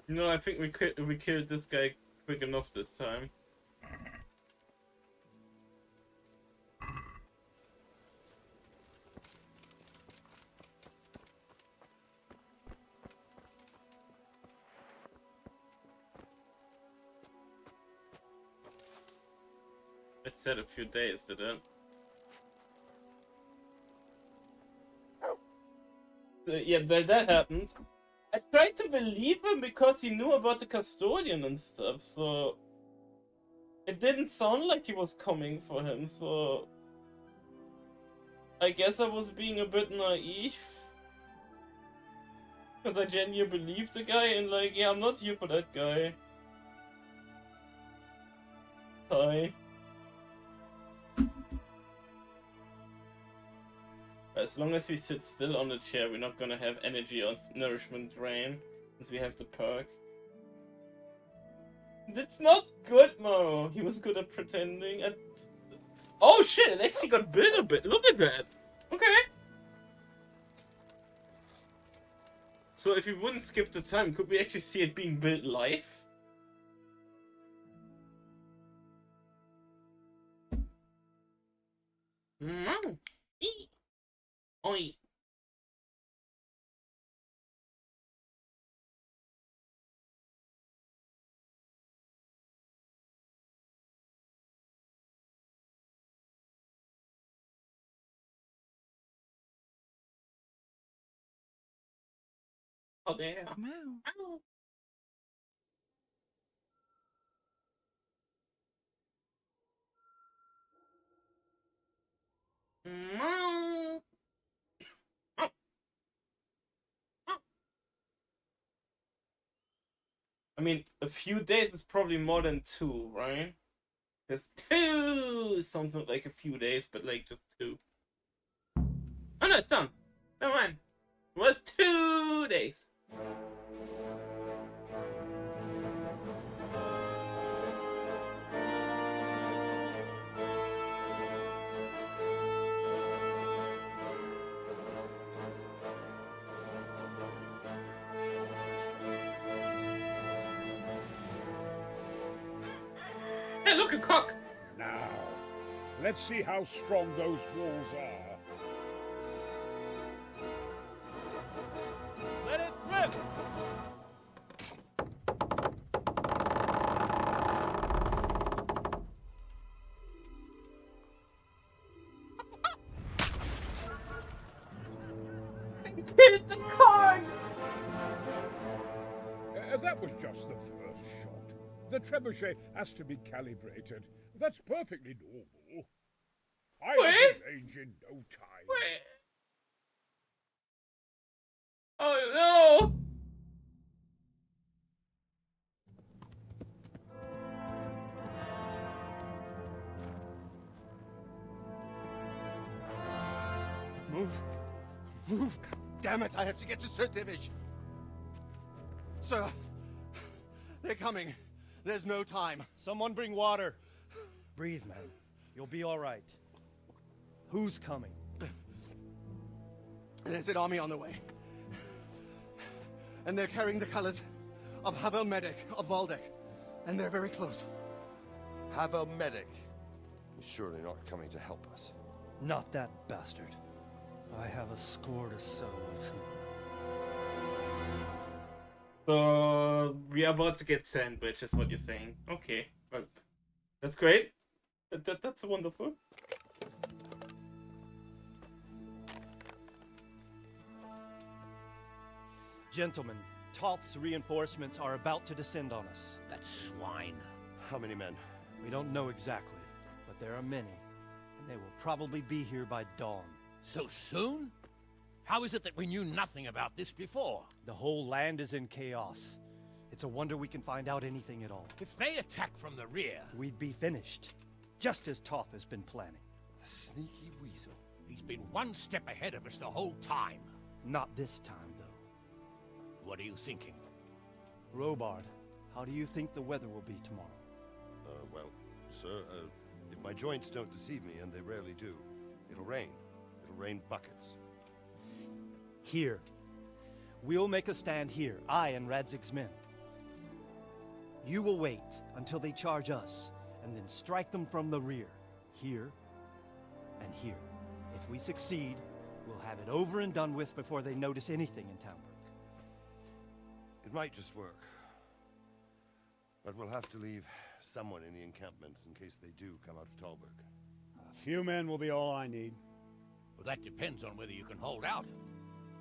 You know, I think we killed this guy quick enough this time. It said a few days, did it? Yeah, but that happened. I tried to believe him because he knew about the custodian and stuff, so... It didn't sound like he was coming for him, so I guess I was being a bit naive. Because I genuinely believed the guy and like, yeah, I'm not here for that guy. Hi. As long as we sit still on the chair, we're not gonna have energy or nourishment drain, since we have the perk. That's not good, Mo. He was good at pretending. Oh shit, it actually got built a bit. Look at that. Okay. So if we wouldn't skip the time, could we actually see it being built live? No. Oi. Oh, there. Ow. Meow. I mean, a few days is probably more than 2, right? Because 2 sounds not like a few days, but like just 2. Oh no, it's done. Never mind. It was 2 days. Hey, look, a cock! Now, let's see how strong those walls are. Let it rip! Hit the card! That was just the first shot. The trebuchet has to be calibrated. That's perfectly normal. I have the range in no time. Wait. Oh no! Move. Move. Damn it, I have to get to Sir Divish. Sir, they're coming. There's no time. Someone bring water. Breathe, man. You'll be all right. Who's coming? There's an army on the way. And they're carrying the colors of Havel Medic of Valdek. And they're very close. Havel Medic? He's surely not coming to help us. Not that bastard. I have a score to settle with him. So we are about to get sandwich, is what you're saying. Okay, well, that's great. That's wonderful. Gentlemen, Toth's reinforcements are about to descend on us. That swine. How many men? We don't know exactly, but there are many, and they will probably be here by dawn. So soon? How is it that we knew nothing about this before? The whole land is in chaos. It's a wonder we can find out anything at all. If they attack from the rear... We'd be finished, just as Toth has been planning. The sneaky weasel. He's been one step ahead of us the whole time. Not this time, though. What are you thinking? Robard, how do you think the weather will be tomorrow? Well, sir, if my joints don't deceive me, and they rarely do, it'll rain. It'll rain buckets. Here. We'll make a stand here, I and Radzig's men. You will wait until they charge us, and then strike them from the rear. Here, and here. If we succeed, we'll have it over and done with before they notice anything in Talmberg. It might just work. But we'll have to leave someone in the encampments in case they do come out of Talberg. A few men will be all I need. Well, that depends on whether you can hold out.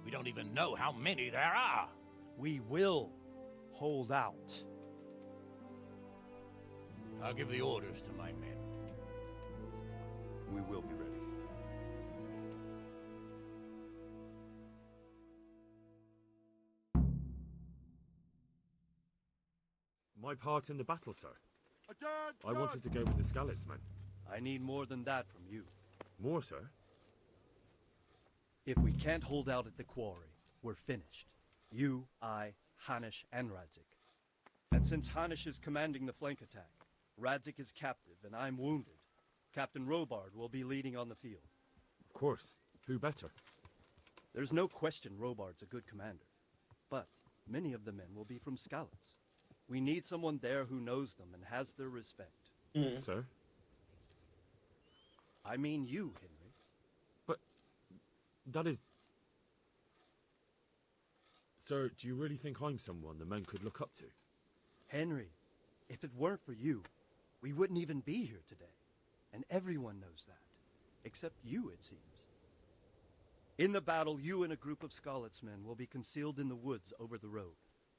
We don't even know how many there are. We will hold out. I'll give the orders to my men. We will be ready. My part in the battle, sir. I wanted to go with the Skalitz men. I need more than that from you. More, sir? If we can't hold out at the quarry, we're finished. You, I, Hanish, and Radzik. And since Hanish is commanding the flank attack, Radzik is captive and I'm wounded, Captain Robard will be leading on the field. Of course. Who better? There's no question Robard's a good commander. But many of the men will be from Skalitz. We need someone there who knows them and has their respect. Sir? I mean you, Henry. But that is... Sir, do you really think I'm someone the men could look up to? Henry, if it weren't for you, we wouldn't even be here today. And everyone knows that. Except you, it seems. In the battle, you and a group of Skalitz men will be concealed in the woods over the road.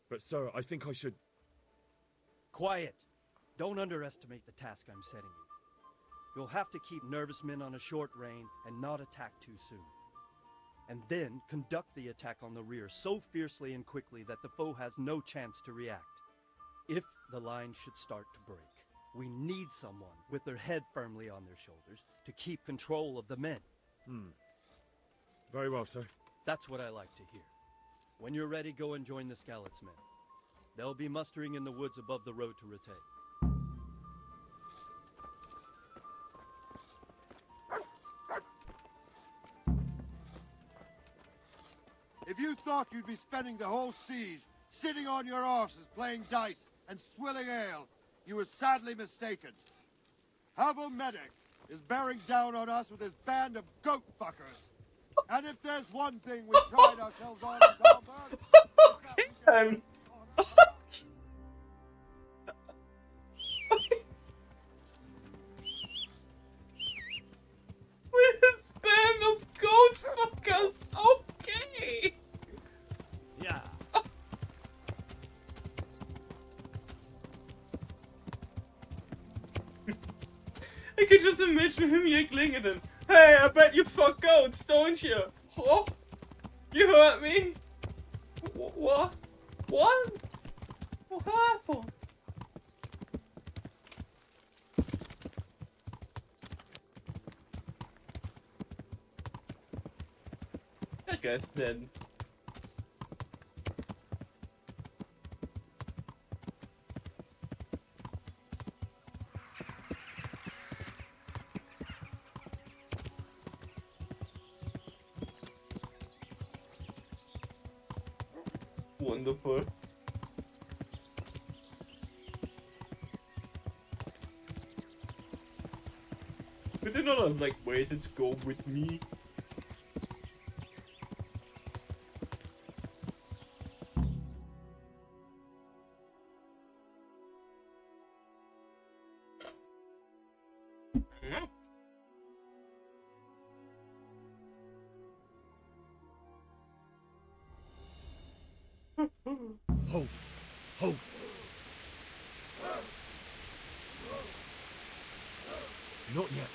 But sir, I think I should... Quiet! Don't underestimate the task I'm setting you. You'll have to keep nervous men on a short rein and not attack too soon. And then conduct the attack on the rear so fiercely and quickly that the foe has no chance to react. If the line should start to break, we need someone with their head firmly on their shoulders to keep control of the men. Very well, sir. That's what I like to hear. When you're ready, go and join the Skalitz men. They'll be mustering in the woods above the road to Ratay. If you thought you'd be spending the whole siege sitting on your arses playing dice and swilling ale, you were sadly mistaken. Havel Medic is bearing down on us with his band of goat fuckers. And if there's one thing we pride ourselves on in Talberg... With his band of goat fuckers, okay! Yeah. I can just imagine him giggling and then, hey, I bet you fuck goats, don't you? Oh, you heard me? What? What? What happened? That guy's dead. Wonderful. Could they not have like waited to go with me? Hold! Hold! Not yet.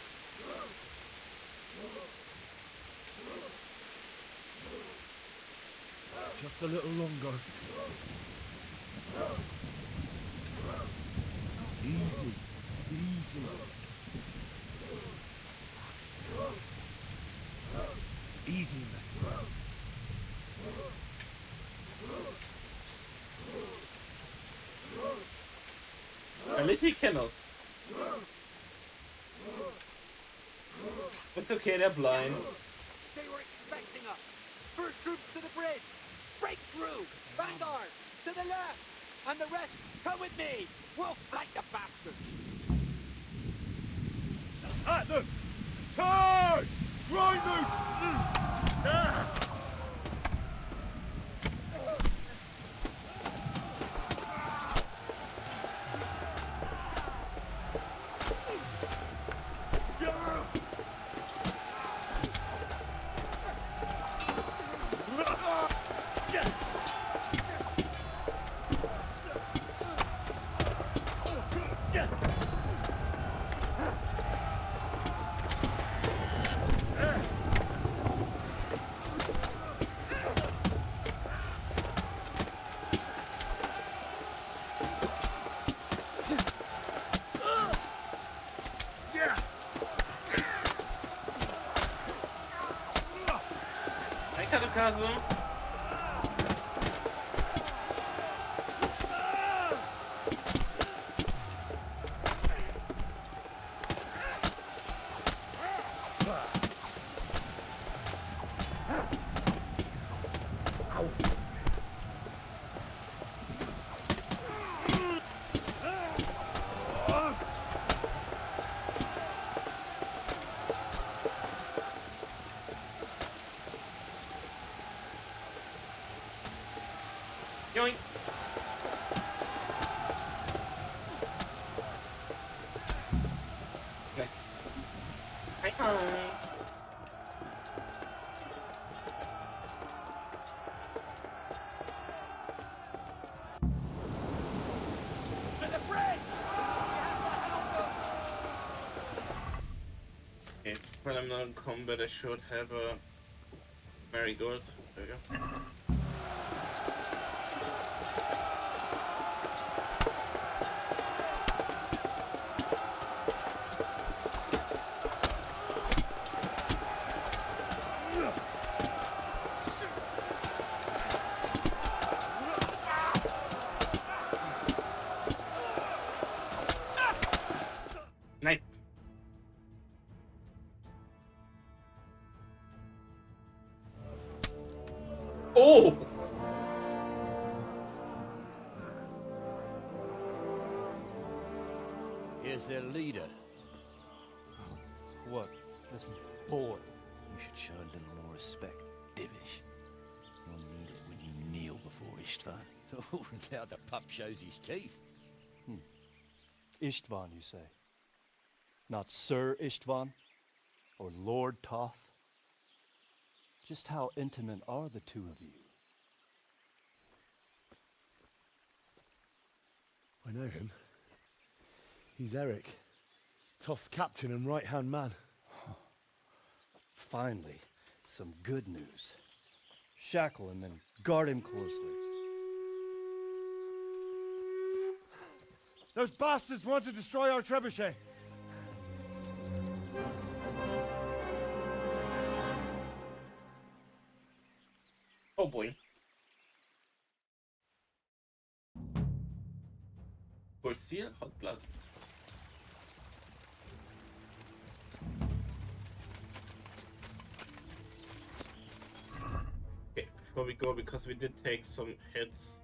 Just a little longer. Easy. Easy. Easy, man. At least he cannot. It's okay, they're blind. They were expecting us. First troops to the bridge. Break through. Vanguard. To the left. And the rest, come with me. We'll fight the bastards. At them! Charge! Grind them! sarcasm. Yoink. Nice. Hi, hi. To the bridge! Okay, when I'm not in combat, I should have a marigold. There we go. Nice. Oh! Here's their leader. What? This boy? You should show a little more respect, Divish. You'll need it when you kneel before Istvan. Oh, now the pup shows his teeth. Istvan, you say? Not Sir Istvan? Or Lord Toth? Just how intimate are the two of you? I know him. He's Eric, Toth's captain and right-hand man. Finally, some good news. Shackle him and guard him closely. Those bastards want to destroy our trebuchet. Oh boy. Full seal, hot blood. Okay, before we go, because we did take some hits.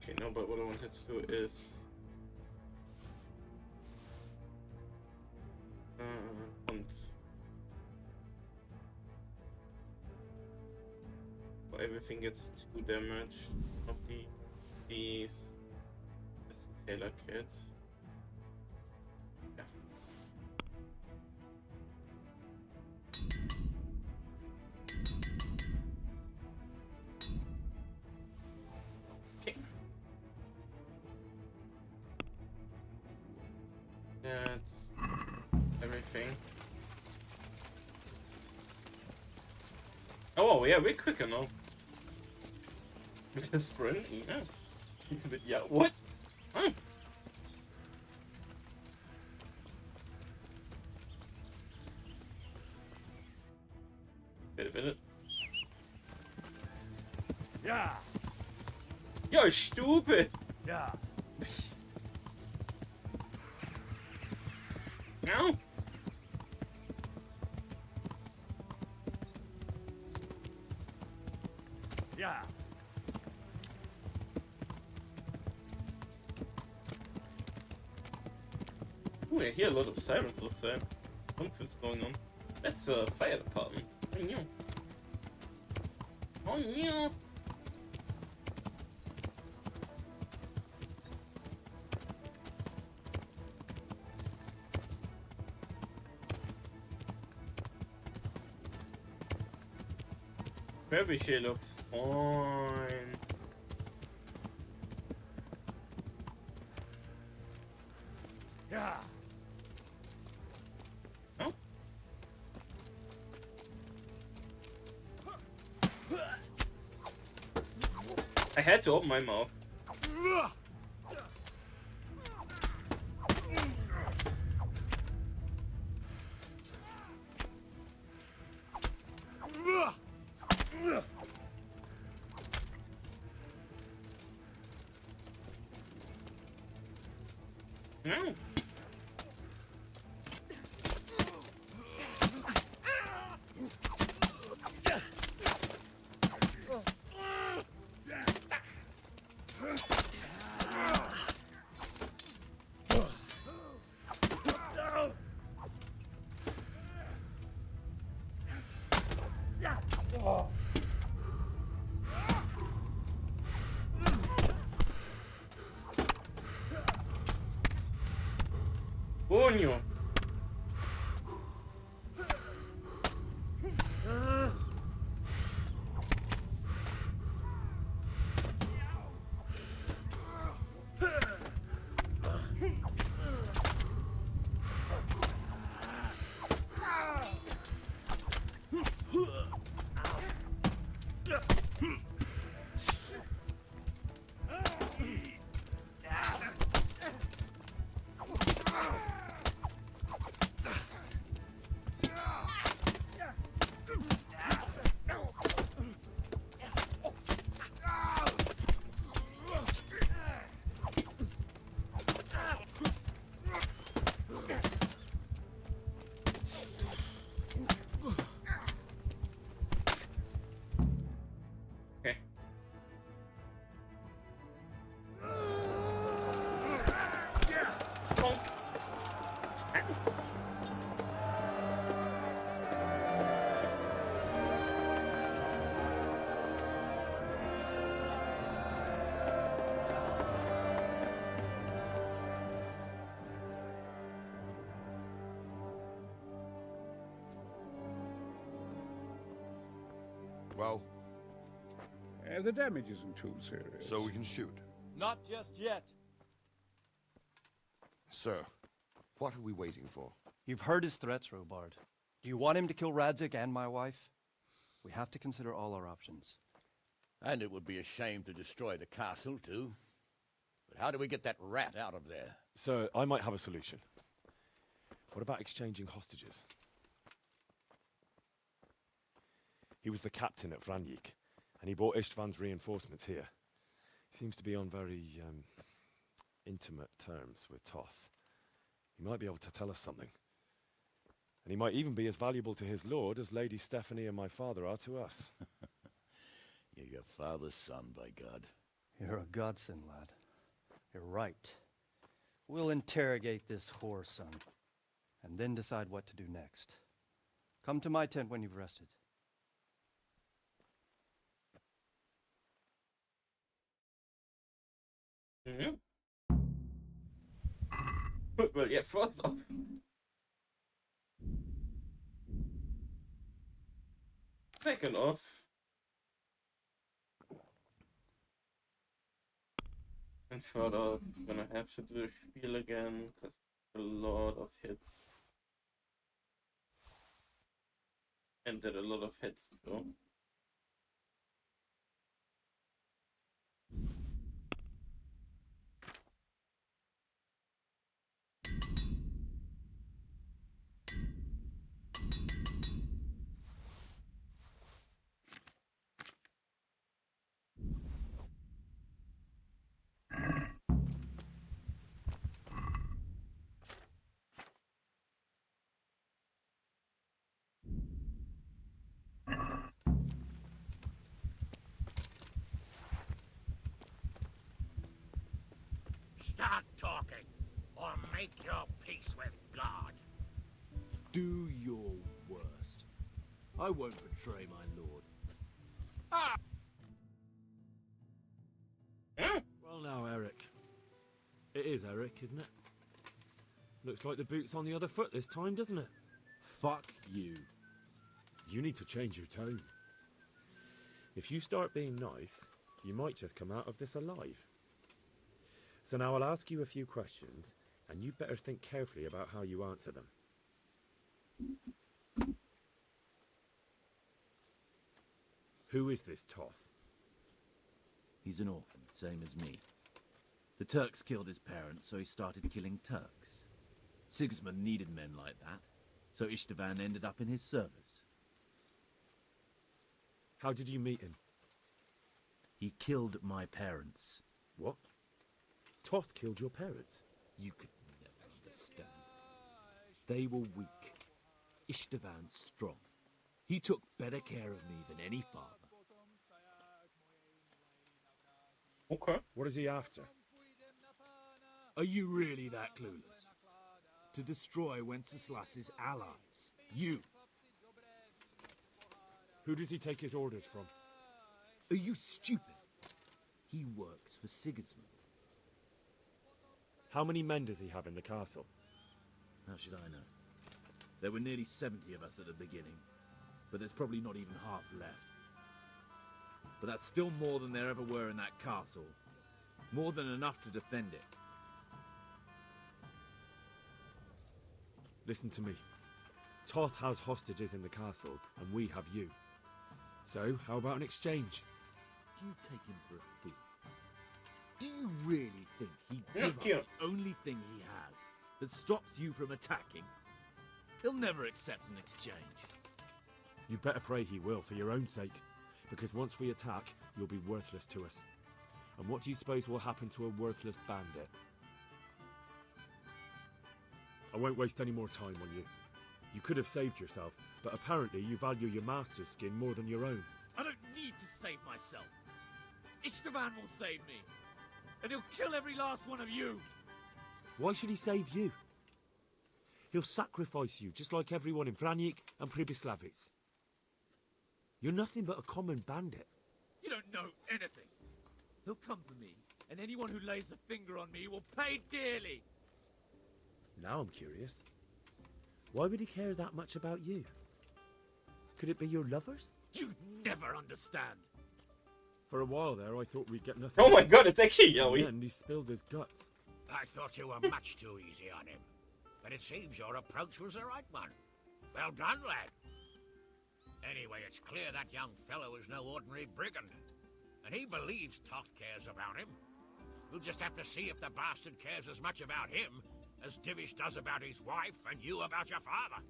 Okay, no, but what I wanted to do is once everything gets 2 damage of these Taylor kit. Yeah. Okay. That's everything. Oh yeah, we're quicker now. With the sprint, yeah. It's a bit, yeah, what? Huh? Wait a minute. Yeah. You're stupid! Yeah. No? Yeah. Ooh, I hear a lot of sirens outside. Something's going on. That's a fire department. Oh no. Oh no. Trebuchet looks fine. Yeah. Oh. I had to open my mouth. No. Coño. Well, The damage isn't too serious. so we can shoot. Not just yet. Sir, what are we waiting for? You've heard his threats, Robard. Do you want him to kill Radzig and my wife? We have to consider all our options. And it would be a shame to destroy the castle, too. But how do we get that rat out of there? Sir, I might have a solution. What about exchanging hostages? He was the captain at Vranjik, and he brought Istvan's reinforcements here. He seems to be on very, intimate terms with Toth. He might be able to tell us something. And he might even be as valuable to his lord as Lady Stephanie and my father are to us. You're your father's son, by God. You're a godsend, lad. You're right. We'll interrogate this whore, son, and then decide what to do next. Come to my tent when you've rested. Mm-hmm. Well, yeah, first off. Second off. And third off, I'm gonna have to do the spiel again, because a lot of hits. And did a lot of hits too. Start talking, or make your peace with God. Do your worst. I won't betray my lord. Ah! Well now, Eric. It is Eric, isn't it? Looks like the boot's on the other foot this time, doesn't it? Fuck you. You need to change your tone. If you start being nice, you might just come out of this alive. So now I'll ask you a few questions, and you better think carefully about how you answer them. Who is this Toth? He's an orphan, same as me. The Turks killed his parents, so he started killing Turks. Sigismund needed men like that, so Istvan ended up in his service. How did you meet him? He killed my parents. What? Toth killed your parents? You could never understand. They were weak. Istvan's strong. He took better care of me than any father. Okay. What is he after? Are you really that clueless? To destroy Wenceslas's allies. You. Who does he take his orders from? Are you stupid? He works for Sigismund. How many men does he have in the castle? How should I know? There were nearly 70 of us at the beginning, but there's probably not even half left. But that's still more than there ever were in that castle. More than enough to defend it. Listen to me. Toth has hostages in the castle, and we have you. So, how about an exchange? Do you take him for a fool? Do you really think he'd give up the only thing he has that stops you from attacking? He'll never accept an exchange. You better pray he will, for your own sake. Because once we attack, you'll be worthless to us. And what do you suppose will happen to a worthless bandit? I won't waste any more time on you. You could have saved yourself, but apparently you value your master's skin more than your own. I don't need to save myself. Istvan will save me. And he'll kill every last one of you. Why should he save you? He'll sacrifice you, just like everyone in Vranic and Pribyslavitz. You're nothing but a common bandit. You don't know anything. He'll come for me, and anyone who lays a finger on me will pay dearly. Now I'm curious. Why would he care that much about you? Could it be your lovers? You never understand. For a while there, I thought we'd get nothing. Oh my god, it's actually Yowie. And he spilled his guts. I thought you were much too easy on him. But it seems your approach was the right one. Well done, lad. Anyway, it's clear that young fellow is no ordinary brigand. And he believes Toth cares about him. We'll just have to see if the bastard cares as much about him as Divish does about his wife and you about your father.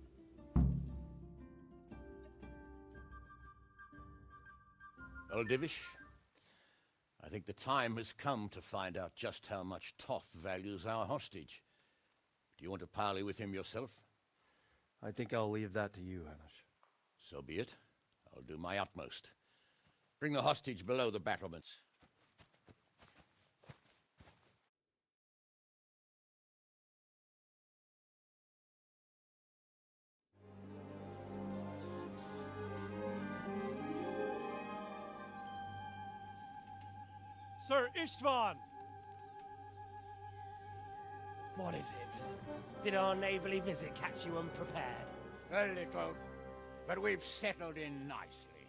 Well, Divish, I think the time has come to find out just how much Toth values our hostage. Do you want to parley with him yourself? I think I'll leave that to you, Hanish. So be it. I'll do my utmost. Bring the hostage below the battlements. Sir Istvan! What is it? Did our neighbourly visit catch you unprepared? A little, but we've settled in nicely.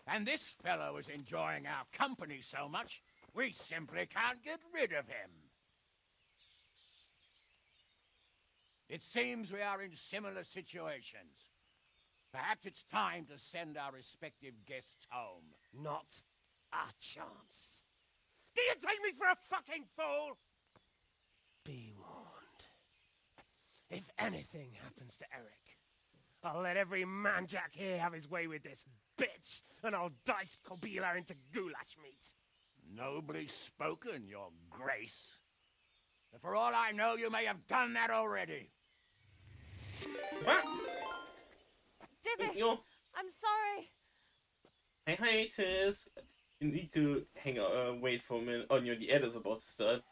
And this fellow is enjoying our company so much, we simply can't get rid of him. It seems we are in similar situations. Perhaps it's time to send our respective guests home. Not a chance. Do you take me for a fucking fool? Be warned. If anything happens to Eric, I'll let every manjack here have his way with this bitch, and I'll dice Kobila into goulash meat. Nobly spoken, your grace. But for all I know, you may have done that already. Divish, I'm sorry. Hey, hiatus. You need to hang on, wait for a minute. Oh, no, the ad is about to start.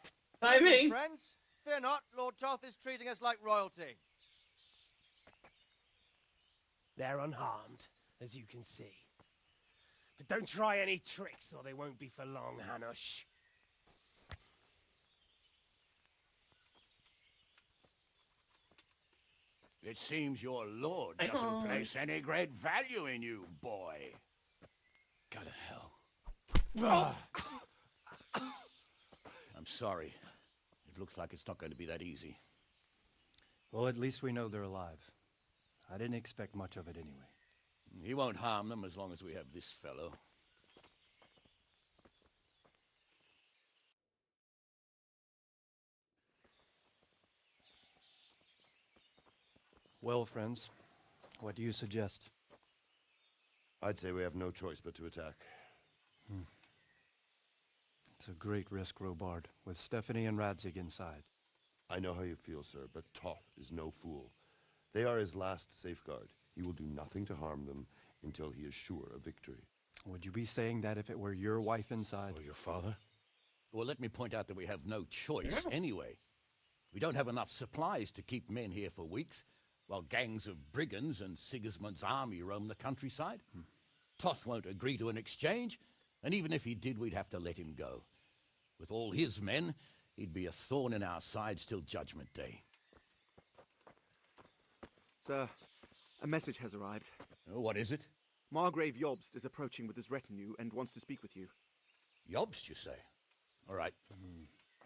Timing! Friends, Fear not, Lord Toth is treating us like royalty. They're unharmed, as you can see. But don't try any tricks or they won't be for long, Hanush. It seems your lord doesn't place any great value in you, boy. Go to hell. I'm sorry. It looks like it's not going to be that easy. Well, at least we know they're alive. I didn't expect much of it anyway. He won't harm them as long as we have this fellow. Well, friends, what do you suggest? I'd say we have no choice but to attack. It's a great risk, Robard, with Stephanie and Radzig inside. I know how you feel, sir, but Toth is no fool. They are his last safeguard. He will do nothing to harm them until he is sure of victory. Would you be saying that if it were your wife inside? Or your father? Well, let me point out that we have no choice anyway. We don't have enough supplies to keep men here for weeks, while gangs of brigands and Sigismund's army roam the countryside. Toth won't agree to an exchange, and even if he did, we'd have to let him go. With all his men, he'd be a thorn in our sides till Judgment Day. Sir, a message has arrived. What is it? Margrave Jobst is approaching with his retinue and wants to speak with you. Jobst, you say? All right.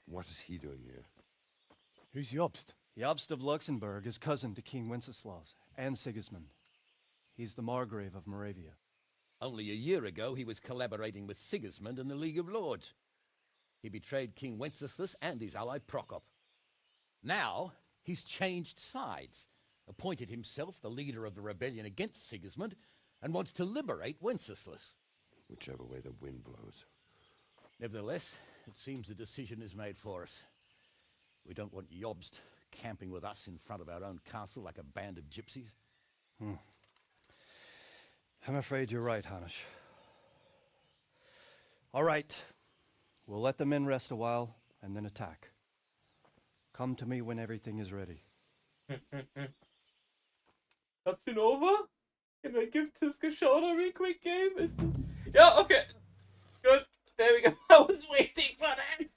What is he doing here? Who's Jobst? Jobst of Luxembourg is cousin to King Wenceslaus and Sigismund. He's the Margrave of Moravia. Only a year ago, he was collaborating with Sigismund and the League of Lords. He betrayed King Wenceslas and his ally Prokop. Now, he's changed sides, appointed himself the leader of the rebellion against Sigismund, and wants to liberate Wenceslas. Whichever way the wind blows. Nevertheless, it seems the decision is made for us. We don't want Jobst camping with us in front of our own castle like a band of gypsies. I'm afraid you're right, Hanush. All right. We'll let the men rest a while, and then attack. Come to me when everything is ready. Cutscene over? Can I give Tisk a shoulder real quick, game? Yeah, okay. Good. There we go. I was waiting for that.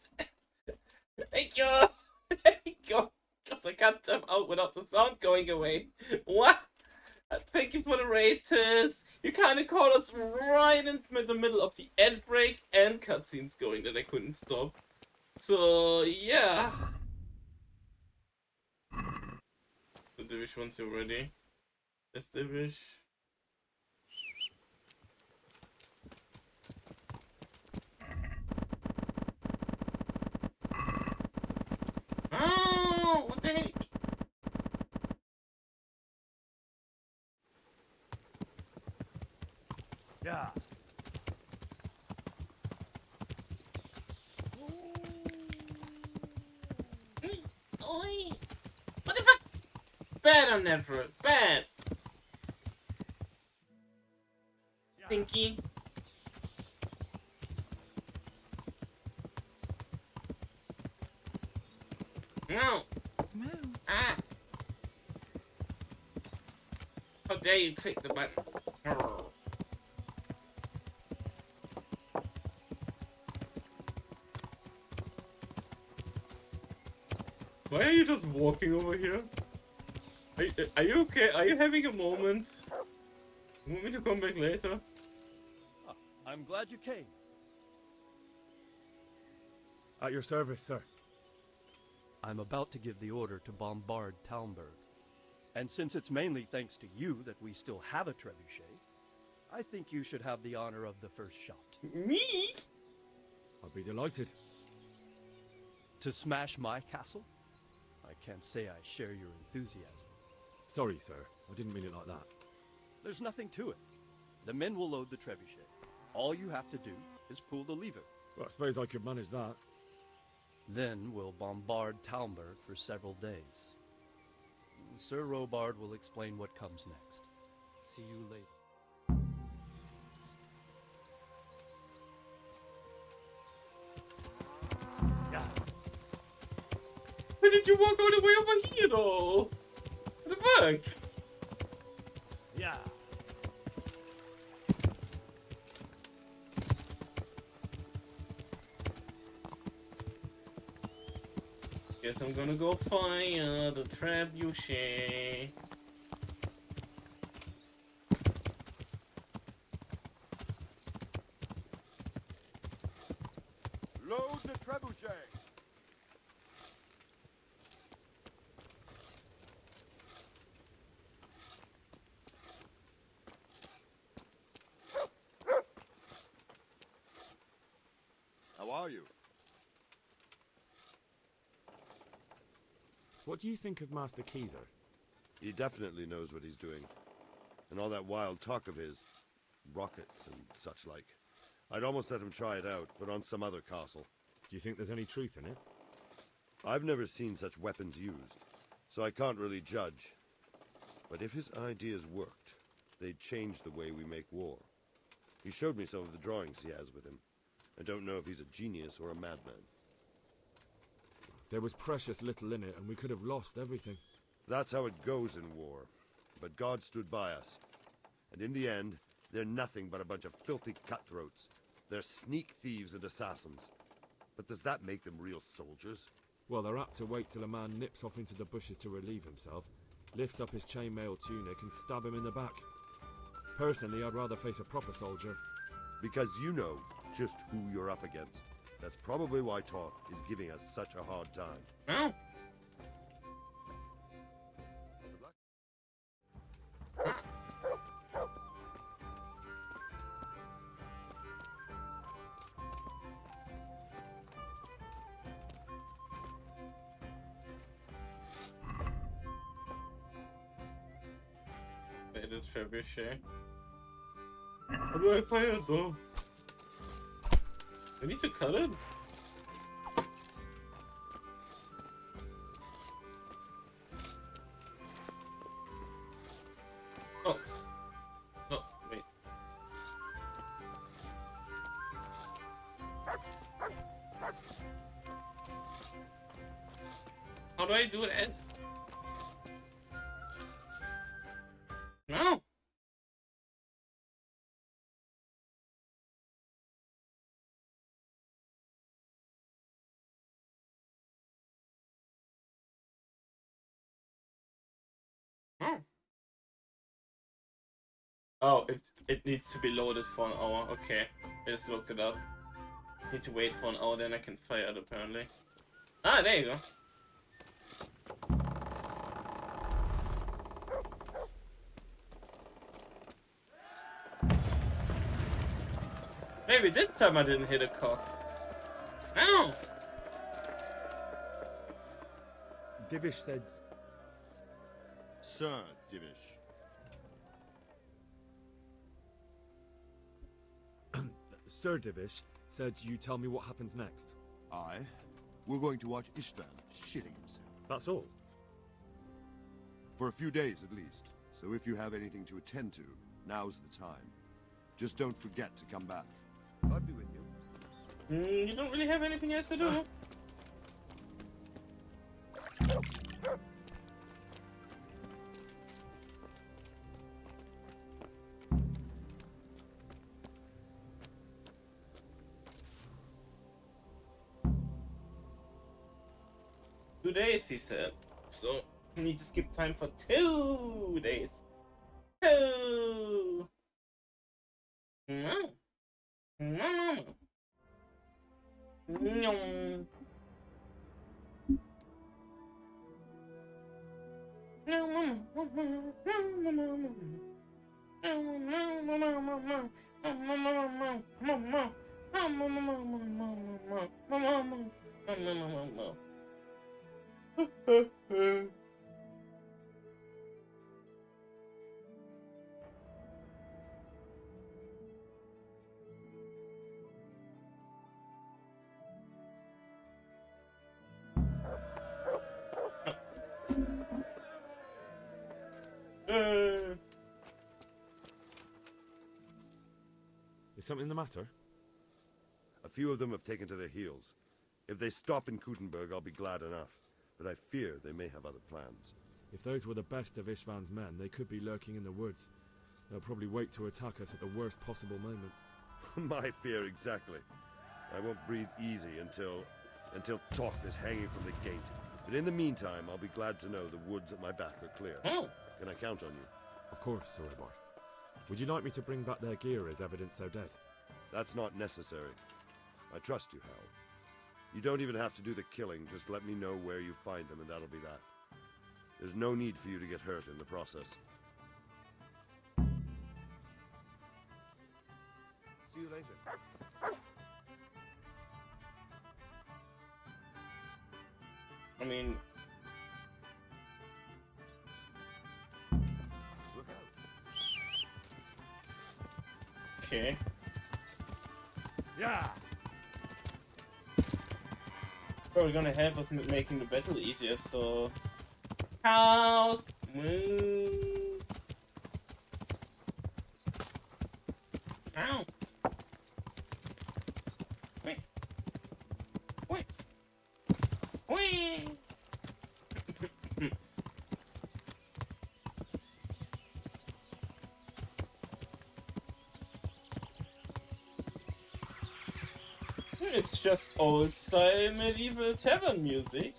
Thank you. Thank you. Because I can't tap out without the sound going away. What? Thank you for the raters. You kind of caught us right in the middle of the end break and cutscenes going that I couldn't stop. So, yeah. The Divish once you're ready. Yes, Divish. Oh, what the heck? Yeah. Oi! What the fuck? Bad on that fruit. Bad. Thinky. No. Ah. How dare you click the button? Arrgh. Why are you just walking over here? Are you okay? Are you having a moment? You want me to come back later? I'm glad you came. At your service, sir. I'm about to give the order to bombard Talmberg. And since it's mainly thanks to you that we still have a trebuchet, I think you should have the honor of the first shot. Me? I'll be delighted. To smash my castle? I can't say I share your enthusiasm. Sorry, sir. I didn't mean it like that. There's nothing to it. The men will load the trebuchet. All you have to do is pull the lever. Well, I suppose I could manage that. Then we'll bombard Talmberg for several days. Sir Robard will explain what comes next. See you later. What you walk all the way over here, though? What the fuck? Yeah. Guess I'm gonna go fire the trebuchet. Load the trebuchet. How are you? What do you think of Master Keezer? He definitely knows what he's doing. And all that wild talk of his, rockets and such like. I'd almost let him try it out, but on some other castle. Do you think there's any truth in it? I've never seen such weapons used, so I can't really judge. But if his ideas worked, they'd change the way we make war. He showed me some of the drawings he has with him. I don't know if he's a genius or a madman. There was precious little in it, and we could have lost everything. That's how it goes in war. But God stood by us. And in the end, they're nothing but a bunch of filthy cutthroats. They're sneak thieves and assassins. But does that make them real soldiers? Well, they're apt to wait till a man nips off into the bushes to relieve himself, lifts up his chainmail tunic and stab him in the back. Personally, I'd rather face a proper soldier. Because you know just who you're up against. That's probably why Toth is giving us such a hard time. Oh. The trebuchet. How do I fire it though? I need to cut it? Oh. No, wait. How do I do this? No. Oh, it needs to be loaded for an hour. Okay, I just looked it up. Need to wait for an hour, then I can fire it apparently. Ah, there you go. Maybe this time I didn't hit a cock. Ow! Divish said... Sir Divish. Sir Divish said you tell me what happens next. Aye. We're going to watch Istvan shitting himself. That's all? For a few days at least. So if you have anything to attend to, now's the time. Just don't forget to come back. I'll be with you. You don't really have anything else to do. Two days, he said. So we need to skip time for 2 days. 2. No. No. No. Is something the matter? A few of them have taken to their heels. If they stop in Kutenberg, I'll be glad enough. but I fear they may have other plans. If those were the best of Ishvan's men, they could be lurking in the woods. They'll probably wait to attack us at the worst possible moment. My fear exactly. I won't breathe easy until Toth is hanging from the gate. But in the meantime, I'll be glad to know the woods at my back are clear. Oh. Can I count on you? Of course, Sir Edward. Would you like me to bring back their gear as evidence they're dead? That's not necessary. I trust you, Hal. You don't even have to do the killing, just let me know where you find them and that'll be that. There's no need for you to get hurt in the process. See you later. I mean... Look out. Okay. Yeah. Probably gonna help us making the battle easier, so... Cows! Moo! Ow! Wait! Wait! Wait! It's just old-style medieval tavern music.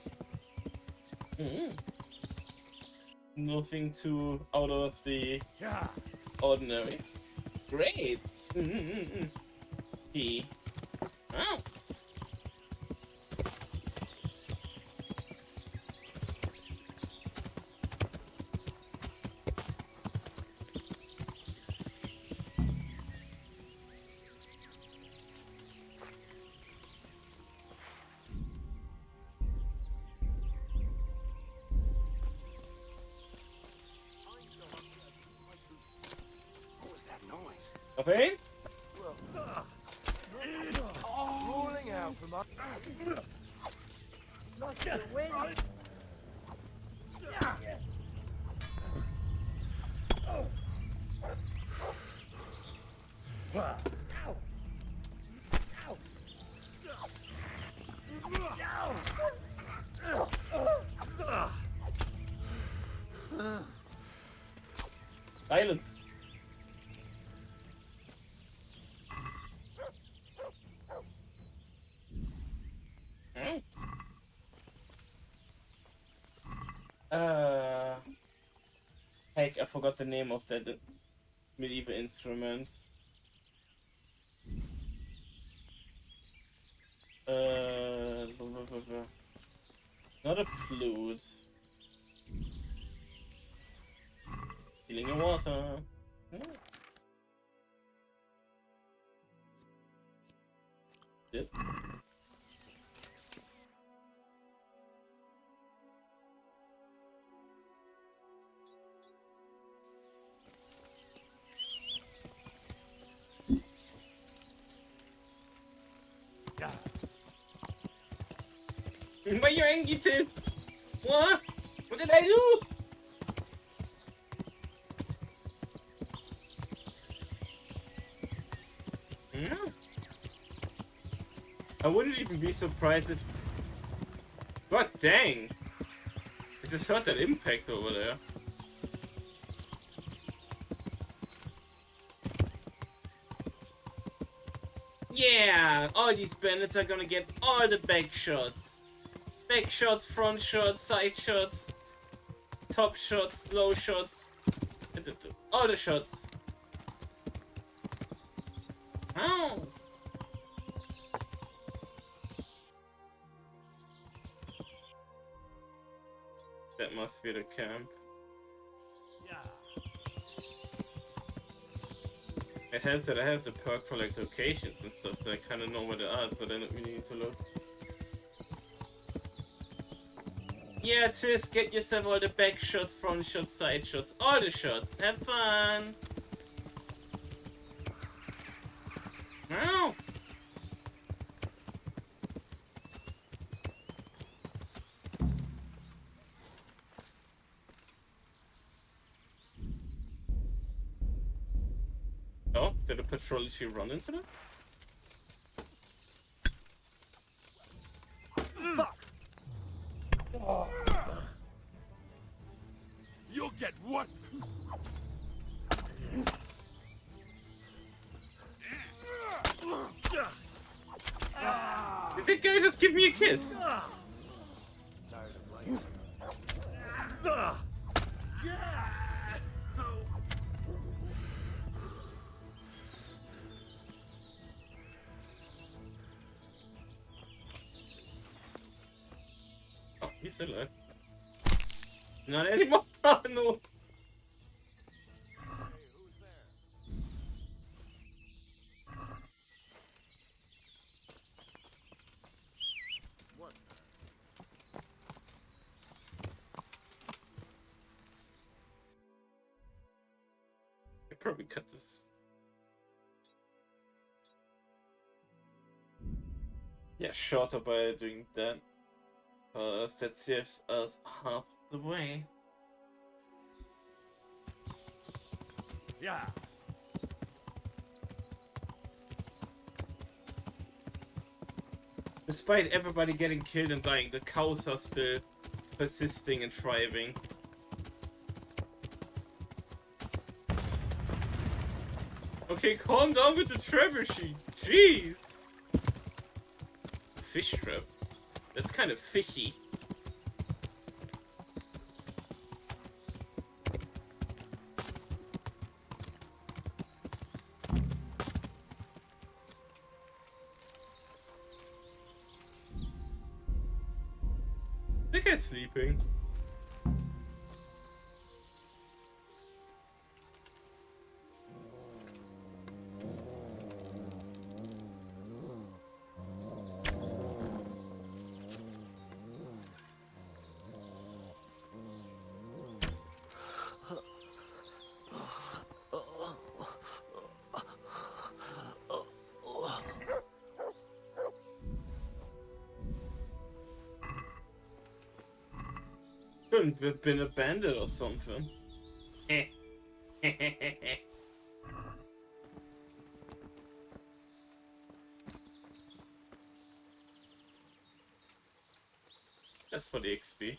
Nothing too out of the ordinary. Great! He. Oh! What was that noise? A pain? Rolling out from up. Lost the wind. Silence. Heck, I forgot the name of that medieval instrument. Not a flute. Healing your water. Yep. Why you angry, Tis? What? What did I do? No. I wouldn't even be surprised if... God dang! I just heard that impact over there. Yeah! All these bandits are gonna get all the back shots. Back shots, front shots, side shots, top shots, low shots. All the shots. Ow! That must be the camp. It helps that I have the perk for like locations and stuff, so I kind of know where they are, so then we need to look. Yeah, Tis, get yourself all the back shots, front shots, side shots, all the shots. Have fun! Ow! Oh, did a patrol issue run into them? Fuck! Oh. That guy just give me a kiss. Oh, he's alive. Not anymore. Oh, no. I probably cut this. Yeah, shorter by doing that. That saves us half the way. Yeah. Despite everybody getting killed and dying, the cows are still persisting and thriving. Okay, calm down with the trebuchet. Jeez. Fish trap. That's kind of fishy. I think I'm sleeping. Couldn't have been abandoned or something. That's for the XP.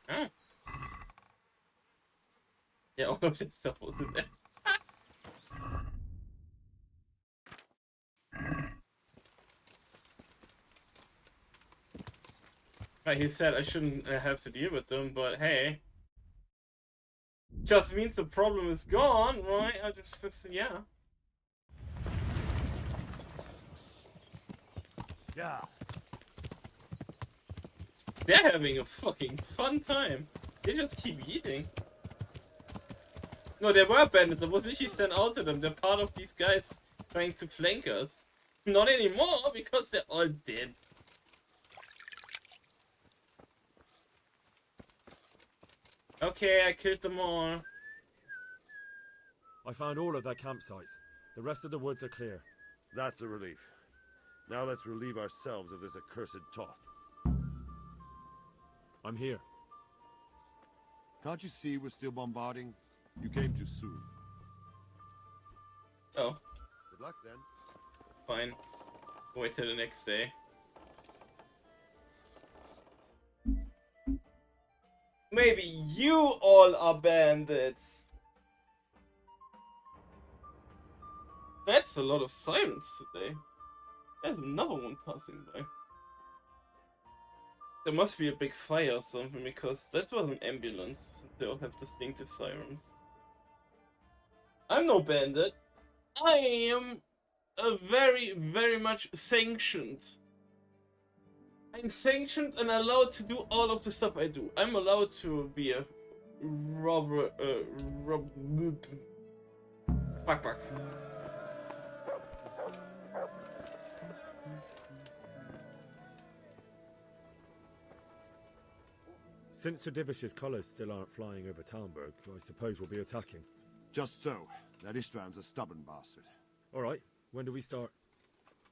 Oh. Yeah, all of this stuff was in there. Like he said, I shouldn't have to deal with them, but hey. Just means the problem is gone, right? I just yeah. Yeah. They're having a fucking fun time. They just keep eating. No, they were bandits. I was literally sent out to them. They're part of these guys trying to flank us. Not anymore, because they're all dead. Okay, I killed them all. I found all of their campsites. The rest of the woods are clear. That's a relief. Now let's relieve ourselves of this accursed Toth. I'm here. Can't you see we're still bombarding? You came too soon. Oh. Good luck then. Fine. Wait till the next day. Maybe you all are bandits. That's a lot of sirens today. There's another one passing by. There must be a big fire or something, because that was an ambulance. They all have distinctive sirens. I'm no bandit. I am a very, very much sanctioned. I'm sanctioned and allowed to do all of the stuff I do. I'm allowed to be a robber, backpack. Since Sir Divish's colours still aren't flying over Talmberg, I suppose we'll be attacking. Just so. That Istvand's a stubborn bastard. All right, when do we start?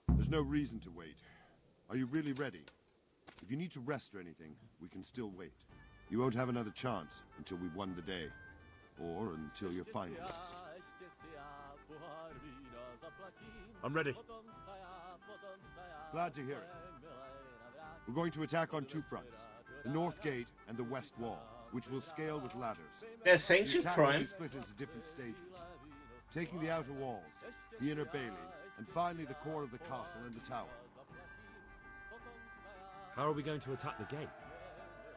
There's no reason to wait. Are you really ready? If you need to rest or anything, we can still wait. You won't have another chance until we've won the day. Or until you're finally lost. I'm ready. Glad to hear it. We're going to attack on two fronts. The north gate and the west wall, which will scale with ladders. That's ancient the attack crime. will be split into different stages. Taking the outer walls, the inner bailey, and finally the core of the castle and the tower. How are we going to attack the gate?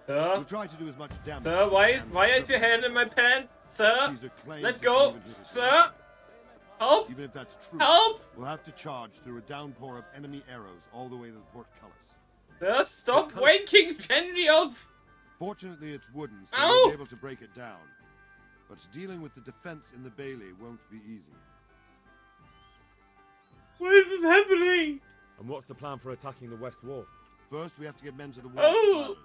Sir? We'll try to do as much damage. Sir, why is your hand in my pants? Sir? Let go! Sir? Help! Even if that's true, help! We'll have to charge through a downpour of enemy arrows all the way to the portcullis. Sir, stop waking Henry up! Fortunately, it's wooden, so Ow! we'll be able to break it down. But dealing with the defense in the bailey won't be easy. What is this happening? And what's the plan for attacking the west wall? First, we have to get men to the wall ladders,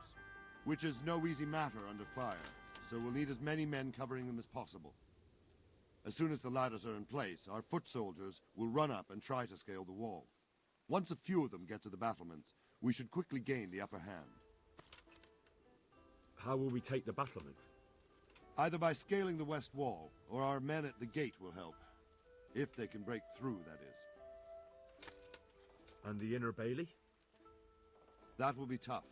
which is no easy matter under fire, so we'll need as many men covering them as possible. As soon as the ladders are in place, our foot soldiers will run up and try to scale the wall. Once a few of them get to the battlements, we should quickly gain the upper hand. How will we take the battlements? Either by scaling the west wall, or our men at the gate will help. If they can break through, that is. And the inner bailey? That will be tough.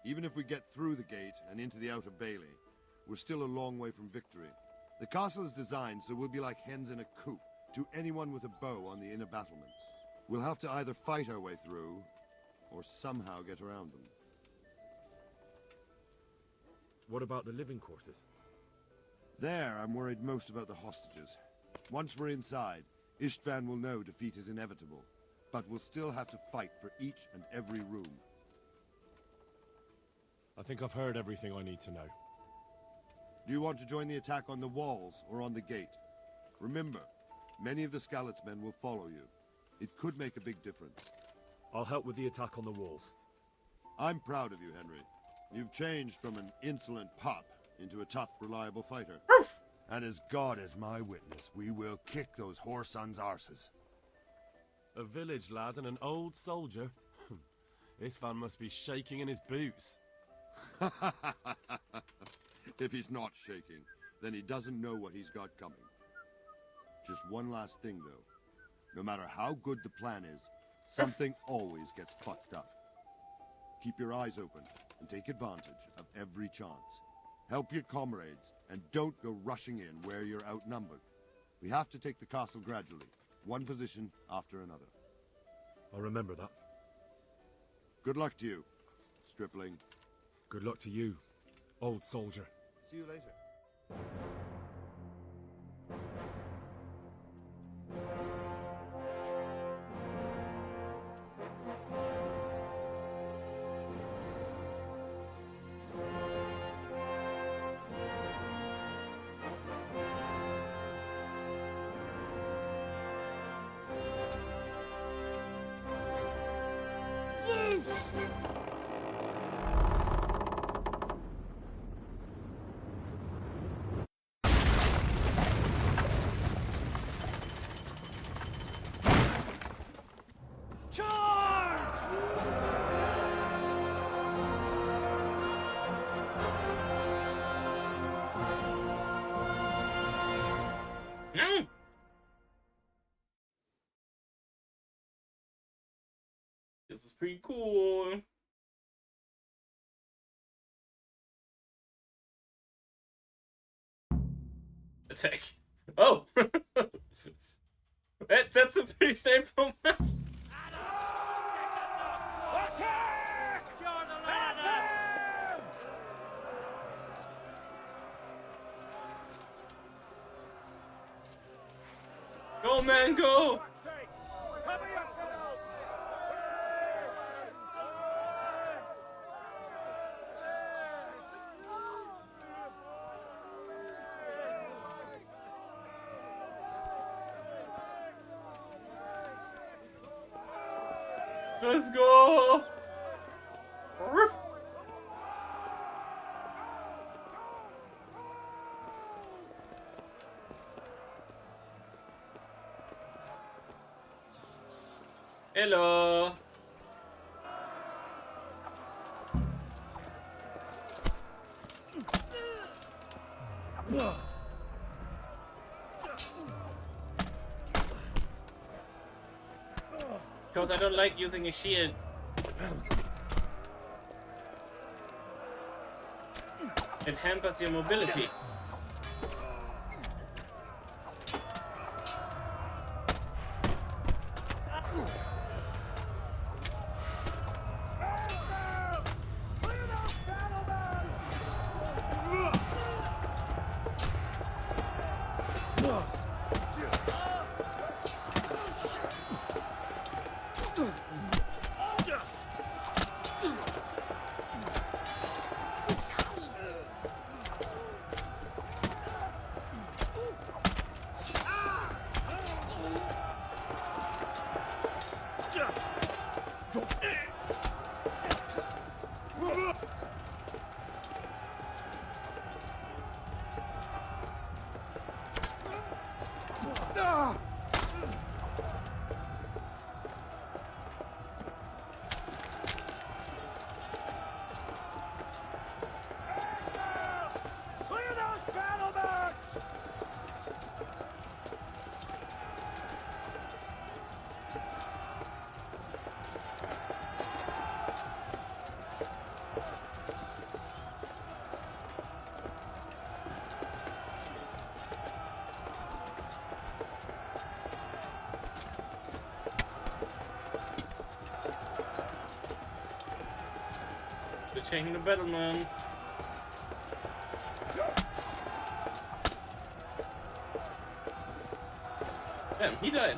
Even if we get through the gate and into the outer bailey, we're still a long way from victory. The castle is designed so we'll be like hens in a coop to anyone with a bow on the inner battlements. We'll have to either fight our way through, or somehow get around them. What about the living quarters? There, I'm worried most about the hostages. Once we're inside, Istvan will know defeat is inevitable, but we'll still have to fight for each and every room. I think I've heard everything I need to know. Do you want to join the attack on the walls or on the gate? Remember, many of the Skalitz men will follow you. It could make a big difference. I'll help with the attack on the walls. I'm proud of you, Henry. You've changed from an insolent pup into a tough, reliable fighter. And as God is my witness, we will kick those whoresons' arses. A village lad and an old soldier? This man must be shaking in his boots. If he's not shaking, then he doesn't know what he's got coming. Just one last thing, though. No matter how good the plan is, something always gets fucked up. Keep your eyes open and take advantage of every chance. Help your comrades, and don't go rushing in where you're outnumbered. We have to take the castle gradually, one position after another. I'll remember that. Good luck to you, stripling. Good luck to you, old soldier. See you later. This is pretty cool. Attack. Oh! That's a pretty staple match. Go, man, go! Let's go! Ruff. Hello. Because I don't like using a shield. It hampers your mobility. Clear those battle mats! They're changing the battlements. Damn, he died.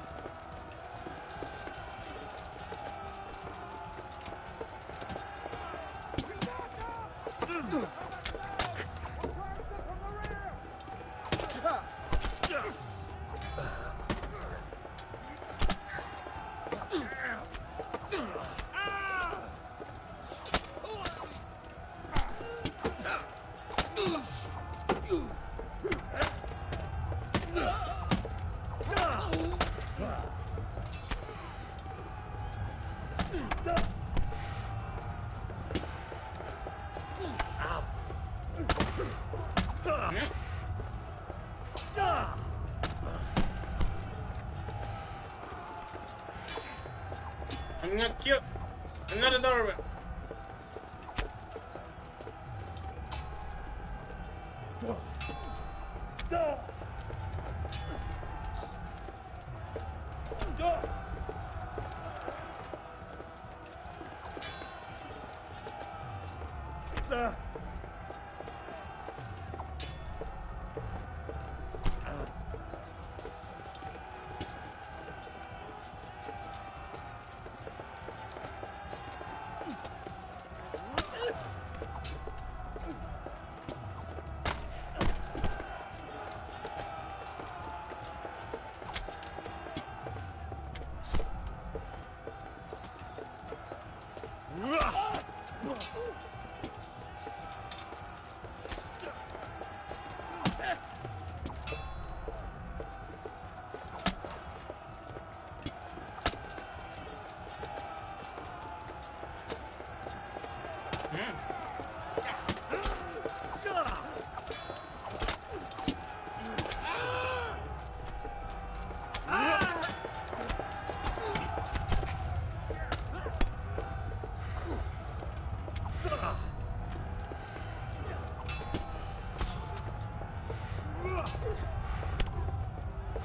I'm not cute. I'm not adorable.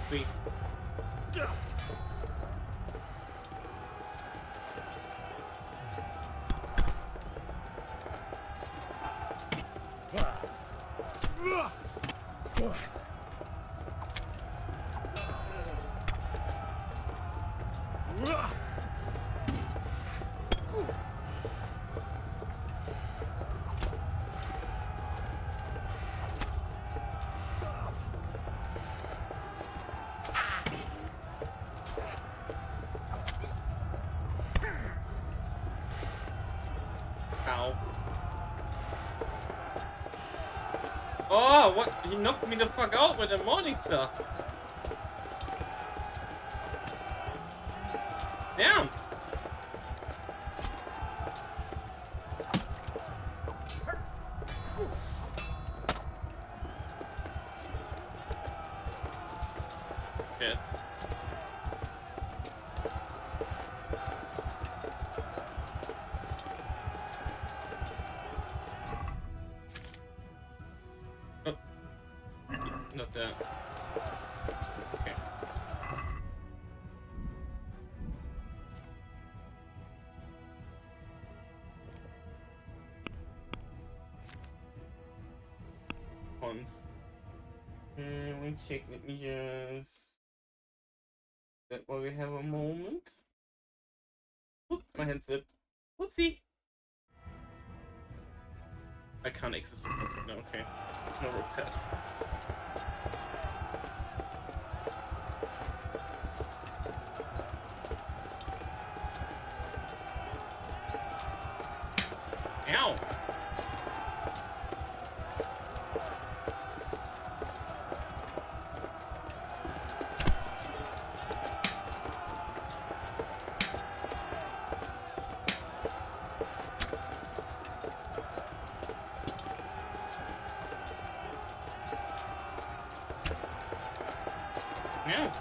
Sweet. Ow. Oh, what? He knocked me the fuck out with a morning star. Damn. Shit. Oh. Not that. Okay. Once. Let me check. Let me just. That while we have a moment. Oop, my hand slipped. Whoopsie. I can't access the password now. Okay. No road pass. Ow! Yeah.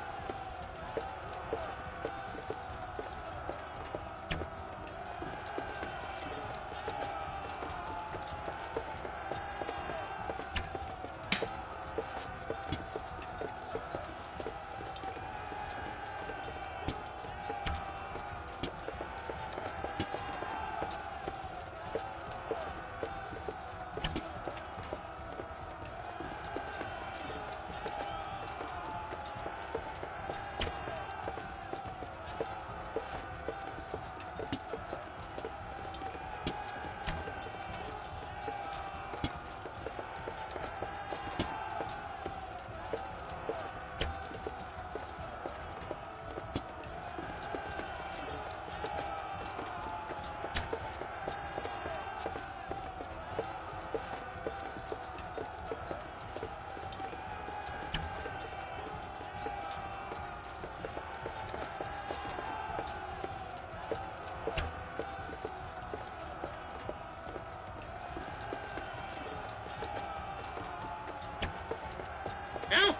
Ow!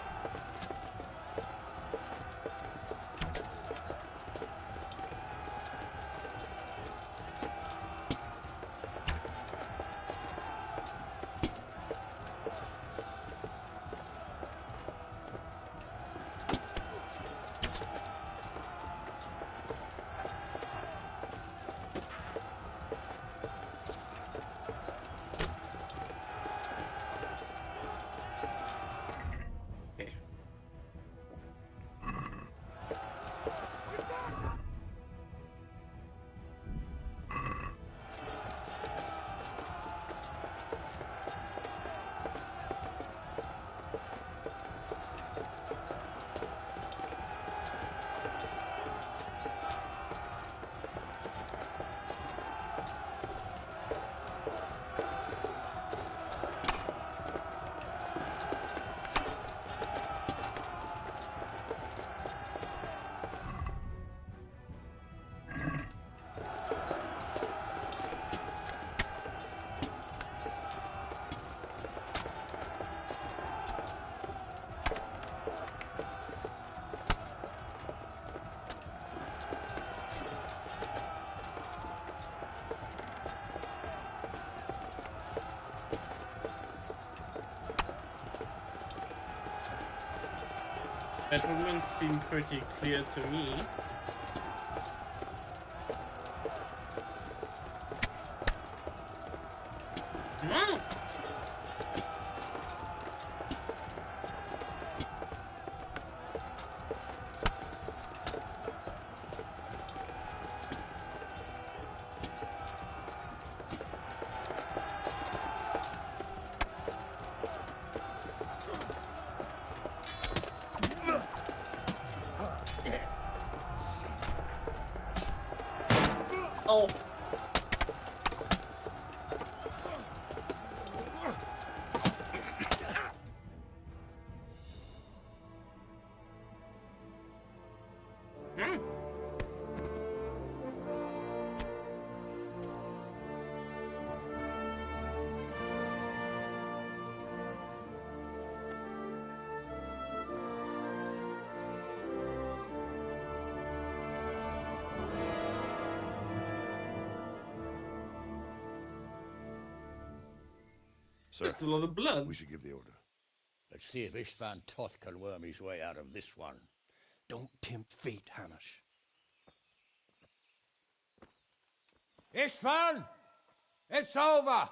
Okay. That woman seemed pretty clear to me. No! Oh. Sir, that's a lot of blood. We should give the order. Let's see if Istvan Toth can worm his way out of this one. Don't tempt fate, Hamish. Istvan! It's over!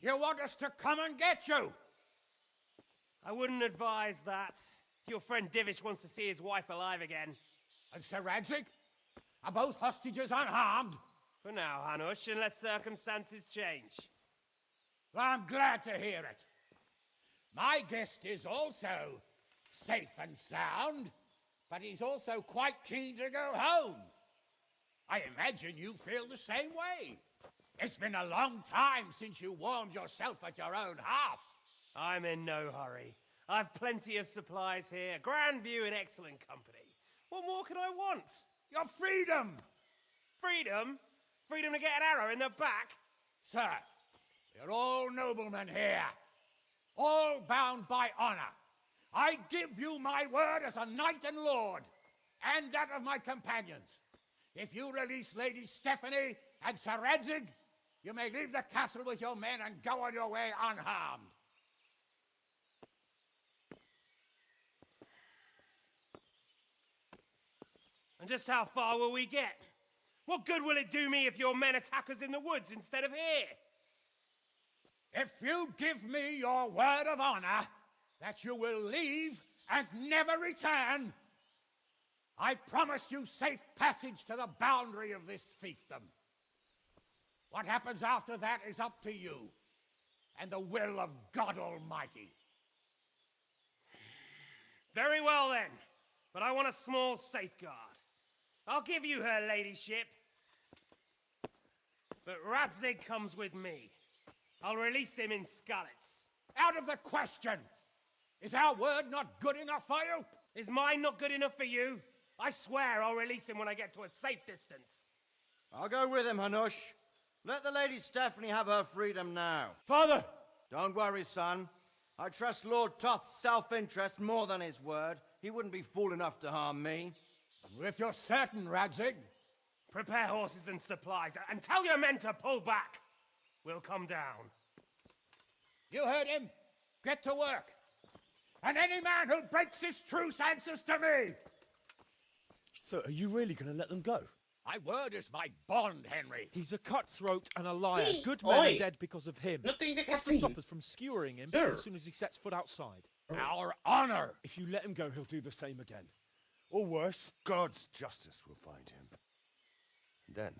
You want us to come and get you? I wouldn't advise that. Your friend Divish wants to see his wife alive again. And Sir Radzig? Are both hostages unharmed? For now, Hanush, unless circumstances change. I'm glad to hear it. My guest is also safe and sound, but he's also quite keen to go home. I imagine you feel the same way. It's been a long time since you warmed yourself at your own hearth. I'm in no hurry. I've plenty of supplies here, grand view and excellent company. What more could I want? Your freedom! Freedom? Freedom to get an arrow in the back? Sir, we're all noblemen here, all bound by honor. I give you my word as a knight and lord, and that of my companions. If you release Lady Stephanie and Sir Radzig, you may leave the castle with your men and go on your way unharmed. And just how far will we get? What good will it do me if your men attack us in the woods instead of here? If you give me your word of honor that you will leave and never return, I promise you safe passage to the boundary of this fiefdom. What happens after that is up to you and the will of God Almighty. Very well then, but I want a small safeguard. I'll give you her ladyship, but Radzig comes with me. I'll release him in Skalitz. Out of the question! Is our word not good enough for you? Is mine not good enough for you? I swear I'll release him when I get to a safe distance. I'll go with him, Hanush. Let the Lady Stephanie have her freedom now. Father! Don't worry, son. I trust Lord Toth's self-interest more than his word. He wouldn't be fool enough to harm me. If you're certain, Radzig. Prepare horses and supplies, and tell your men to pull back. We'll come down. You heard him. Get to work. And any man who breaks his truce answers to me. So, are you really going to let them go? My word is my bond, Henry. He's a cutthroat and a liar. Hey, Good men oi. are dead because of him. Not doing the What's to cutscene. stop us from skewering him Sure. as soon as he sets foot outside? Our honor. If you let him go, he'll do the same again. Or worse. God's justice will find him. And then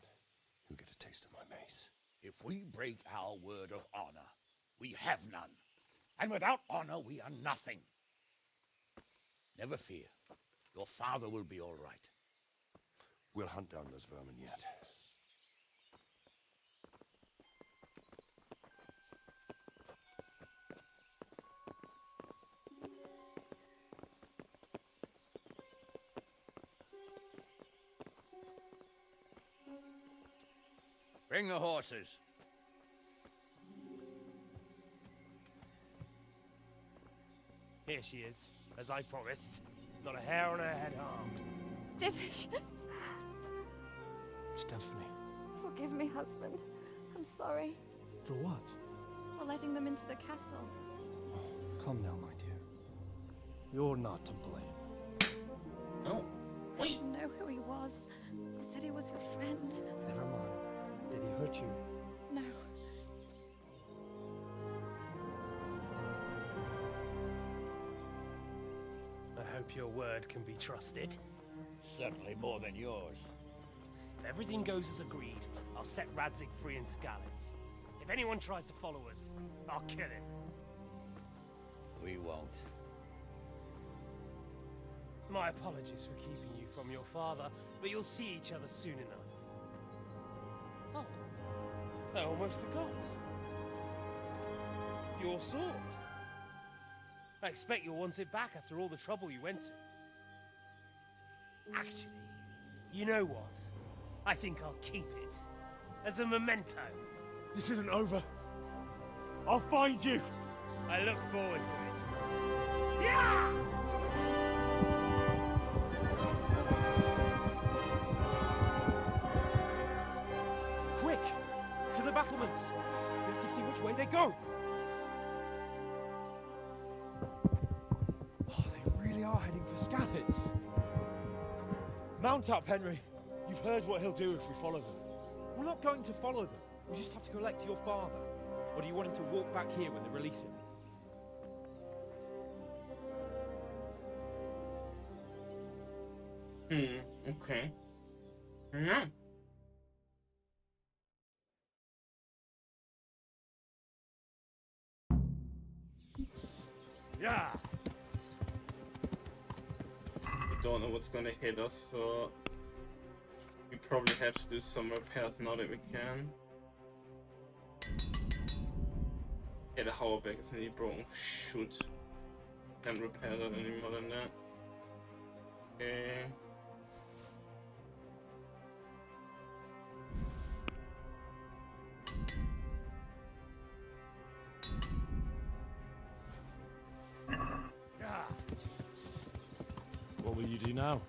he'll get a taste of my mace. If we break our word of honor, we have none. And without honor, we are nothing. Never fear. Your father will be all right. We'll hunt down those vermin yet. Bring the horses. Here she is, as I promised. Not a hair on her head harmed. Divish, Stephanie. forgive me, husband. I'm sorry For what? for letting them into the castle. Come now, my dear. You're not to blame. No. I didn't know who he was. He said he was your friend. Never mind. Did he hurt you? No. I hope your word can be trusted. Certainly more than yours. If everything goes as agreed, I'll set Radzig free in Skalitz. If anyone tries to follow us, I'll kill him. We won't. My apologies for keeping you from your father, but you'll see each other soon enough. Oh, I almost forgot. Your sword. I expect you'll want it back after all the trouble you went to. Actually, you know what? I think I'll keep it. As a memento. This isn't over. I'll find you. I look forward to it. Yeah! Quick! To the battlements! We have to see which way they go! Oh, they really are heading for Skalitz. Mount up, Henry. You've heard what he'll do if we follow them. We're not going to follow them. We just have to collect your father. Or do you want him to walk back here when they release him? Okay. No. Yeah. We don't know what's gonna hit us, so we probably have to do some repairs now that we can. Yeah, the hover bag is nearly broken. Shoot. Can't repair that any more than that. Okay. What will you do now?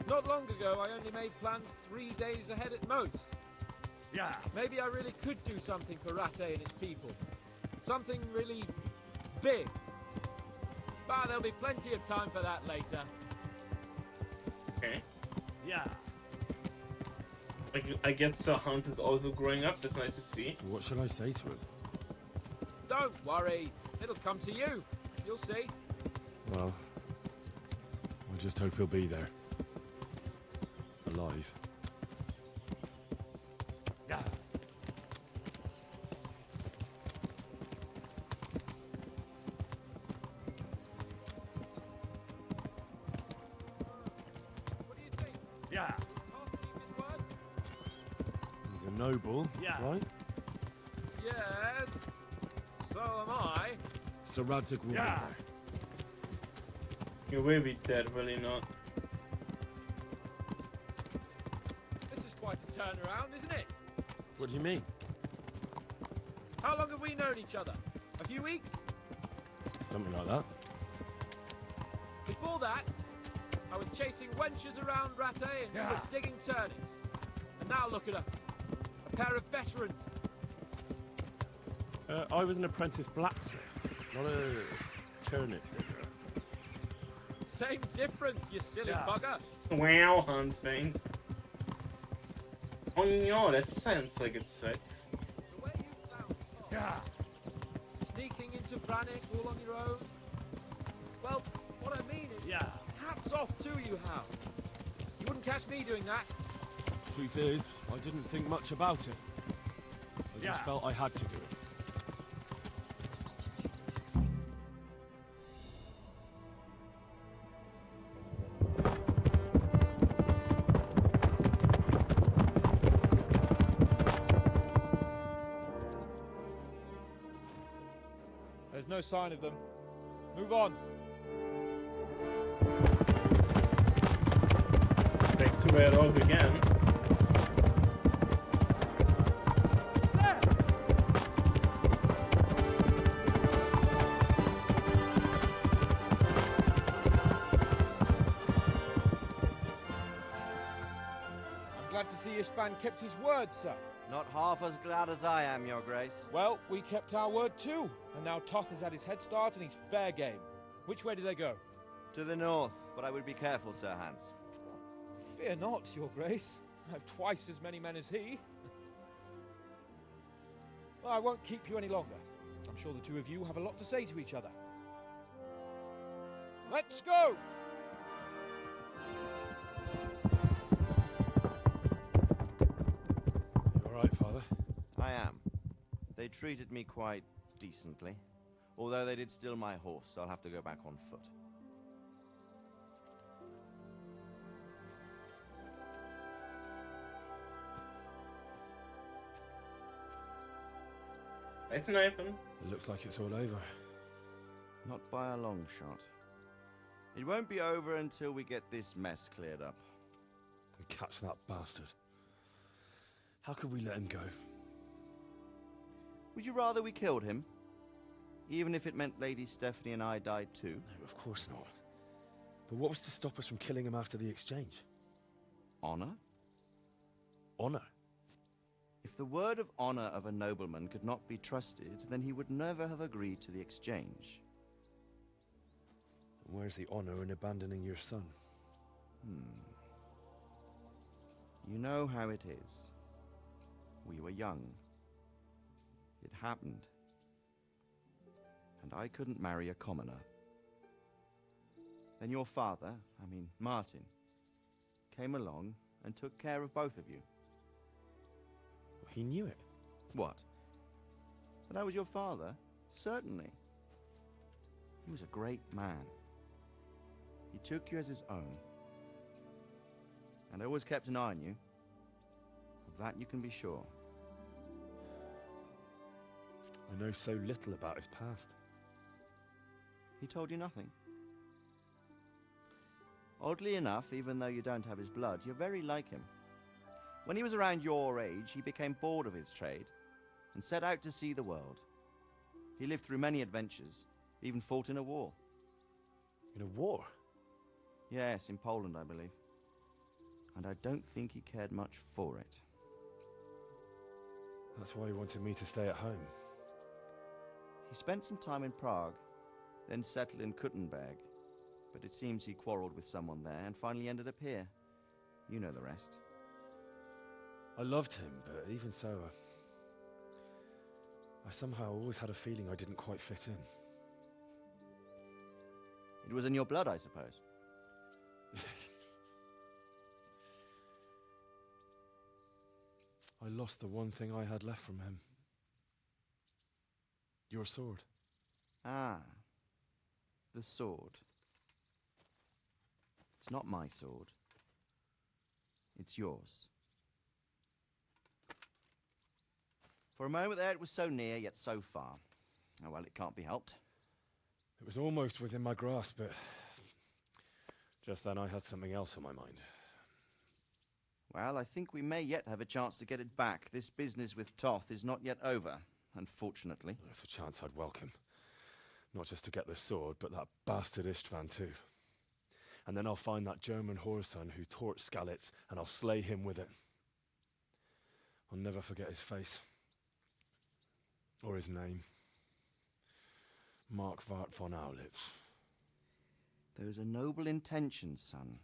Not long ago, I only made plans 3 days ahead at most. Yeah. Maybe I really could do something for Rattay and its people. Something really big. But there'll be plenty of time for that later. Okay. Yeah. I guess Sir Hans is also growing up. That's nice to see. What should I say to him? Don't worry. It'll come to you. You'll see. Well, I just hope he'll be there. Alive. Yeah. What do you think? Yeah. Can't keep his word? He's a noble, Yeah. right? Yes. So am I. Sir Radzig will Yeah. be there. You will be dead, will you not? This is quite a turnaround, isn't it? What do you mean? How long have we known each other? A few weeks? Something like that. Before that, I was chasing wenches around Rattay and you were digging turnips. And now look at us. A pair of veterans. I was an apprentice blacksmith, not a turnip digger. Same difference, you silly bugger. Wow, Hans, thanks. Oh no, that sounds like it sucks. The way you found Tom, sneaking into Brannick all on your own. Well, what I mean is, hats off to you, Hal. You wouldn't catch me doing that. Truth is, I didn't think much about it. I just felt I had to do it. There's no sign of them. Move on. Back to where it all began. There! I'm glad to see Ishvan kept his word, sir. Not half as glad as I am, Your Grace. Well, we kept our word too. And now Toth has had his head start and he's fair game. Which way do they go? To the north, but I would be careful, Sir Hans. Fear not, Your Grace. I have twice as many men as he. Well, I won't keep you any longer. I'm sure the two of you have a lot to say to each other. Let's go! You all right, Father? I am. They treated me quite decently. Although they did steal my horse, so I'll have to go back on foot. It's an open. It looks like it's all over. Not by a long shot. It won't be over until we get this mess cleared up. And catch that bastard. How could we let him go? Would you rather we killed him? Even if it meant Lady Stephanie and I died too? No, of course not. But what was to stop us from killing him after the exchange? Honor? Honor? If the word of honor of a nobleman could not be trusted, then he would never have agreed to the exchange. And where's the honor in abandoning your son? You know how it is. We were young. happened. And I couldn't marry a commoner. Then your father, Martin, came along and took care of both of you. He knew it. What? That I was your father? Certainly. He was a great man. He took you as his own. And always kept an eye on you. Of that you can be sure. I know so little about his past. He told you nothing? Oddly enough, even though you don't have his blood, you're very like him. When he was around your age, he became bored of his trade and set out to see the world. He lived through many adventures, even fought in a war. In a war? Yes, in Poland, I believe. And I don't think he cared much for it. That's why he wanted me to stay at home. He spent some time in Prague, then settled in Kuttenberg. But it seems he quarreled with someone there and finally ended up here. You know the rest. I loved him, but even so, I somehow always had a feeling I didn't quite fit in. It was in your blood, I suppose. I lost the one thing I had left from him. Your sword. Ah, the sword. It's not my sword. It's yours. For a moment there, it was so near, yet so far. Oh, well, it can't be helped. It was almost within my grasp, but just then I had something else on my mind. Well, I think we may yet have a chance to get it back. This business with Toth is not yet over, unfortunately. That's a chance I'd welcome. Not just to get the sword, but that bastard Istvan too. And then I'll find that German whoreson who torched Skalitz, and I'll slay him with it. I'll never forget his face. Or his name. Mark Vart von Aulitz. Those are noble intentions, son.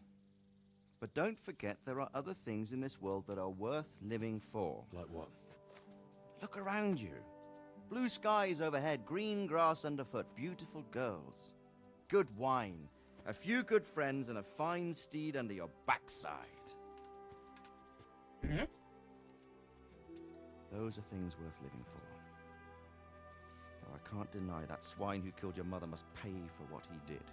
But don't forget there are other things in this world that are worth living for. Like what? Look around you. Blue skies overhead, green grass underfoot, beautiful girls. Good wine, a few good friends, and a fine steed under your backside. Mm-hmm. Those are things worth living for. Though I can't deny that swine who killed your mother must pay for what he did.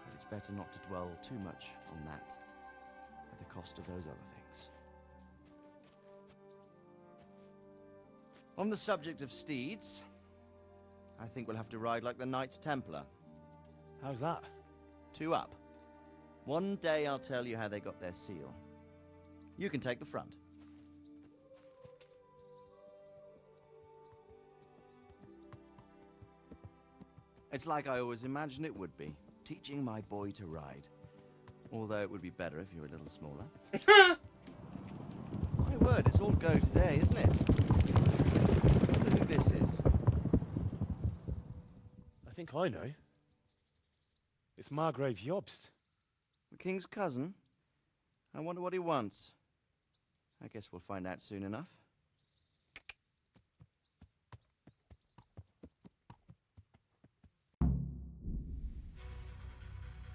But it's better not to dwell too much on that at the cost of those other things. On the subject of steeds, I think we'll have to ride like the Knights Templar. How's that? 2 up. One day I'll tell you how they got their seal. You can take the front. It's like I always imagined it would be, teaching my boy to ride. Although it would be better if you were a little smaller. My word, it's all go today, isn't it? I wonder who this is. I think I know. It's Margrave Jobst. The king's cousin? I wonder what he wants. I guess we'll find out soon enough.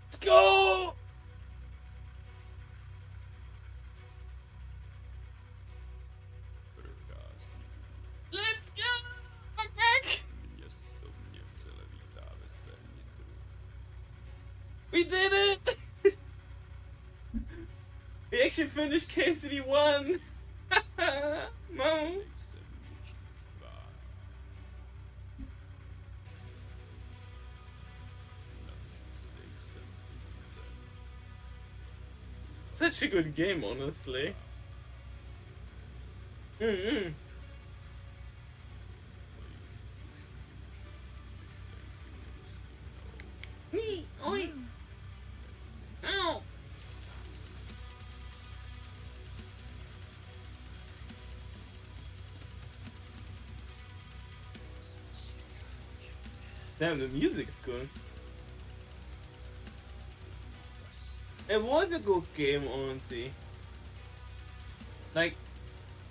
Let's go! Let's go! Back! We did it! We actually finished KCD 1! No! Such a good game, honestly. Me, oi! Ow! Damn, the music is good. It was a good game, honestly. Like,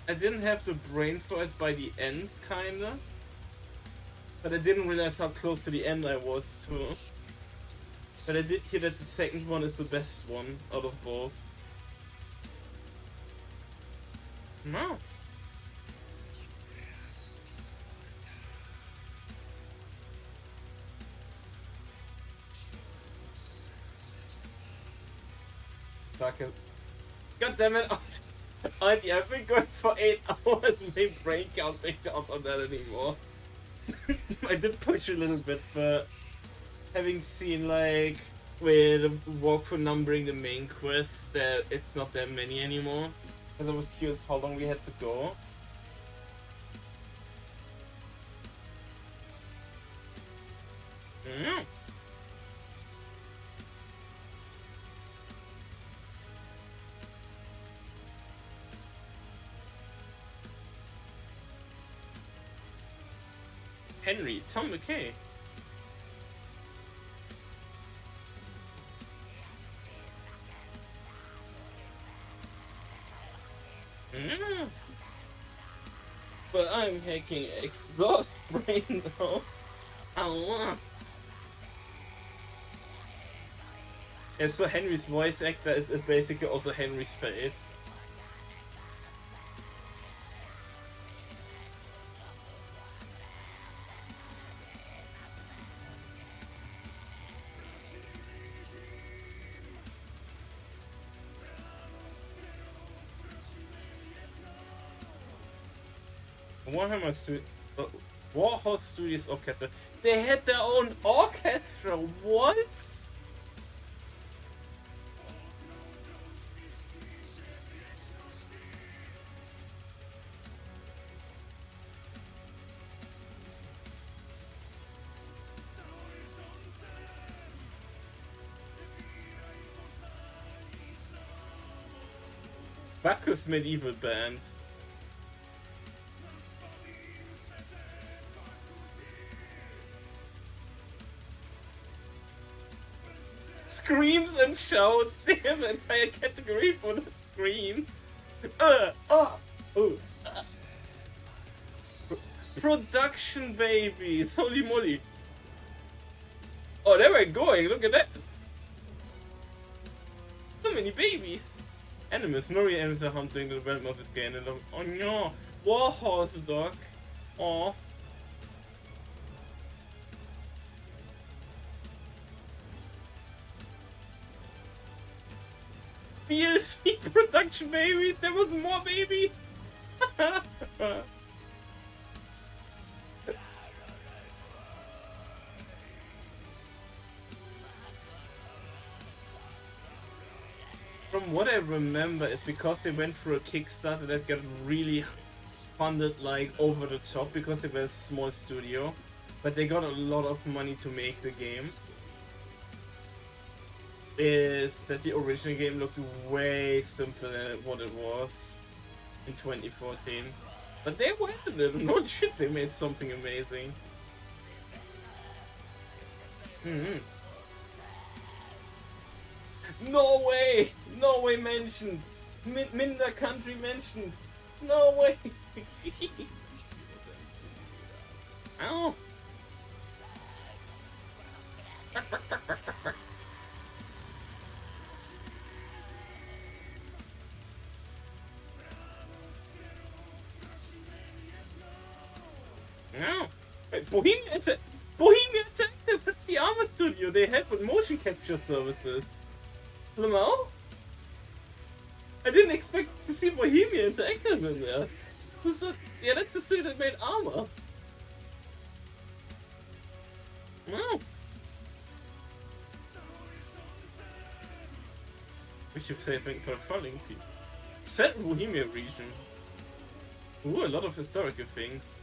I didn't have the brain for it by the end, kinda. But I didn't realize how close to the end I was too. But I did hear that the second one is the best one out of both. No. Fuck it. God damn it. Auntie, I've been going for 8 hours and my brain can't pick up on that anymore. I did push a little bit, but having seen like with the walkthrough numbering the main quests that it's not that many anymore. Because I was curious how long we had to go. Mm. Henry, Tom McKay. Mm. But I'm hacking exhaust brain now. Ow. Yeah, so Henry's voice actor is basically also Henry's face. Warhorse Studios Orchestra. They had their own orchestra. What? Bacchus medieval band. Screams and shouts. They have an entire category for the screams. Production babies. Holy moly. Oh, they were going. Look at that. So many babies. Animals. No real animals are hunting the development of this game. Oh no. Warhorse dog. Oh. DLC production babies. There was more babies. From what I remember, it's because they went through a Kickstarter that got really funded like over the top because they were a small studio, but they got a lot of money to make the game. Is that the original game looked way simpler than what it was in 2014. But they went a little, no shit, they made something amazing. No way! No way mentioned! Minder country mentioned! No way! Ow! No! Bohemia Interactive, that's the Armored Studio they help with motion capture services. Lamau? I didn't expect to see Bohemia Interactive in there. Yeah, that's the studio that made Armor. No. We should say something for the following people. Set Bohemia region. Ooh, a lot of historical things.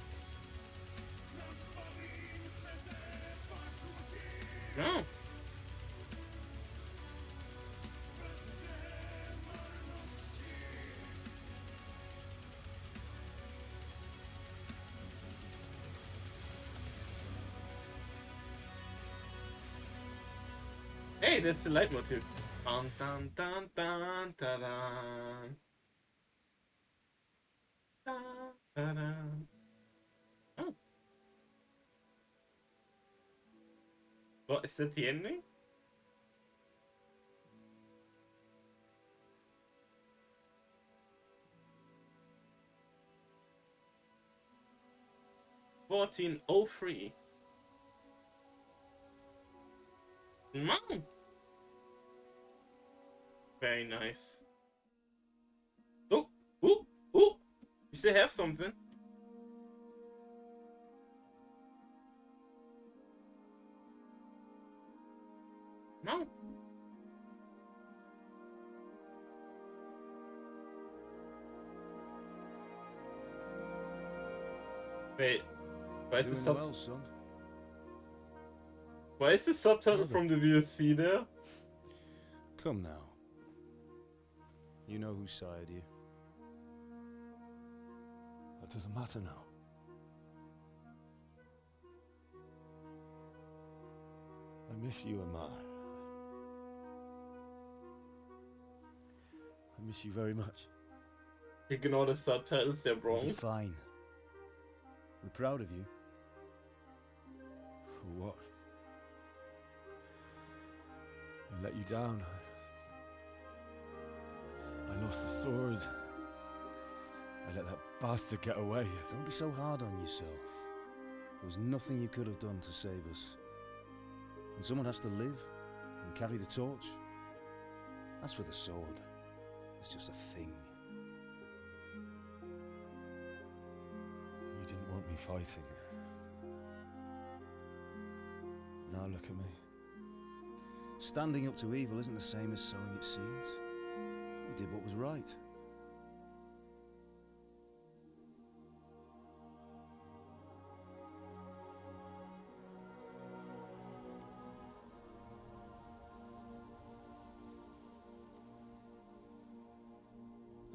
No. Hey, that's the leitmotif. Dun dun dun dun dun dun. What, is that the ending? $14.03. Mom! Very nice. Oh! Oh! Oh! You still have something? No. Wait. Why is the Doing well, son. Why is the subtitle Brother. from the DLC there? Come now. You know who sired you. That doesn't matter now. I miss you, Amar. I miss you very much. Ignore the subtitles, they're You'll wrong. be fine. We're proud of you. For what? I let you down. I lost the sword. I let that bastard get away. Don't be so hard on yourself. There was nothing you could have done to save us. And someone has to live and carry the torch. As for the sword, it's just a thing. You didn't want me fighting. Now look at me. Standing up to evil isn't the same as sowing its seeds. You did what was right.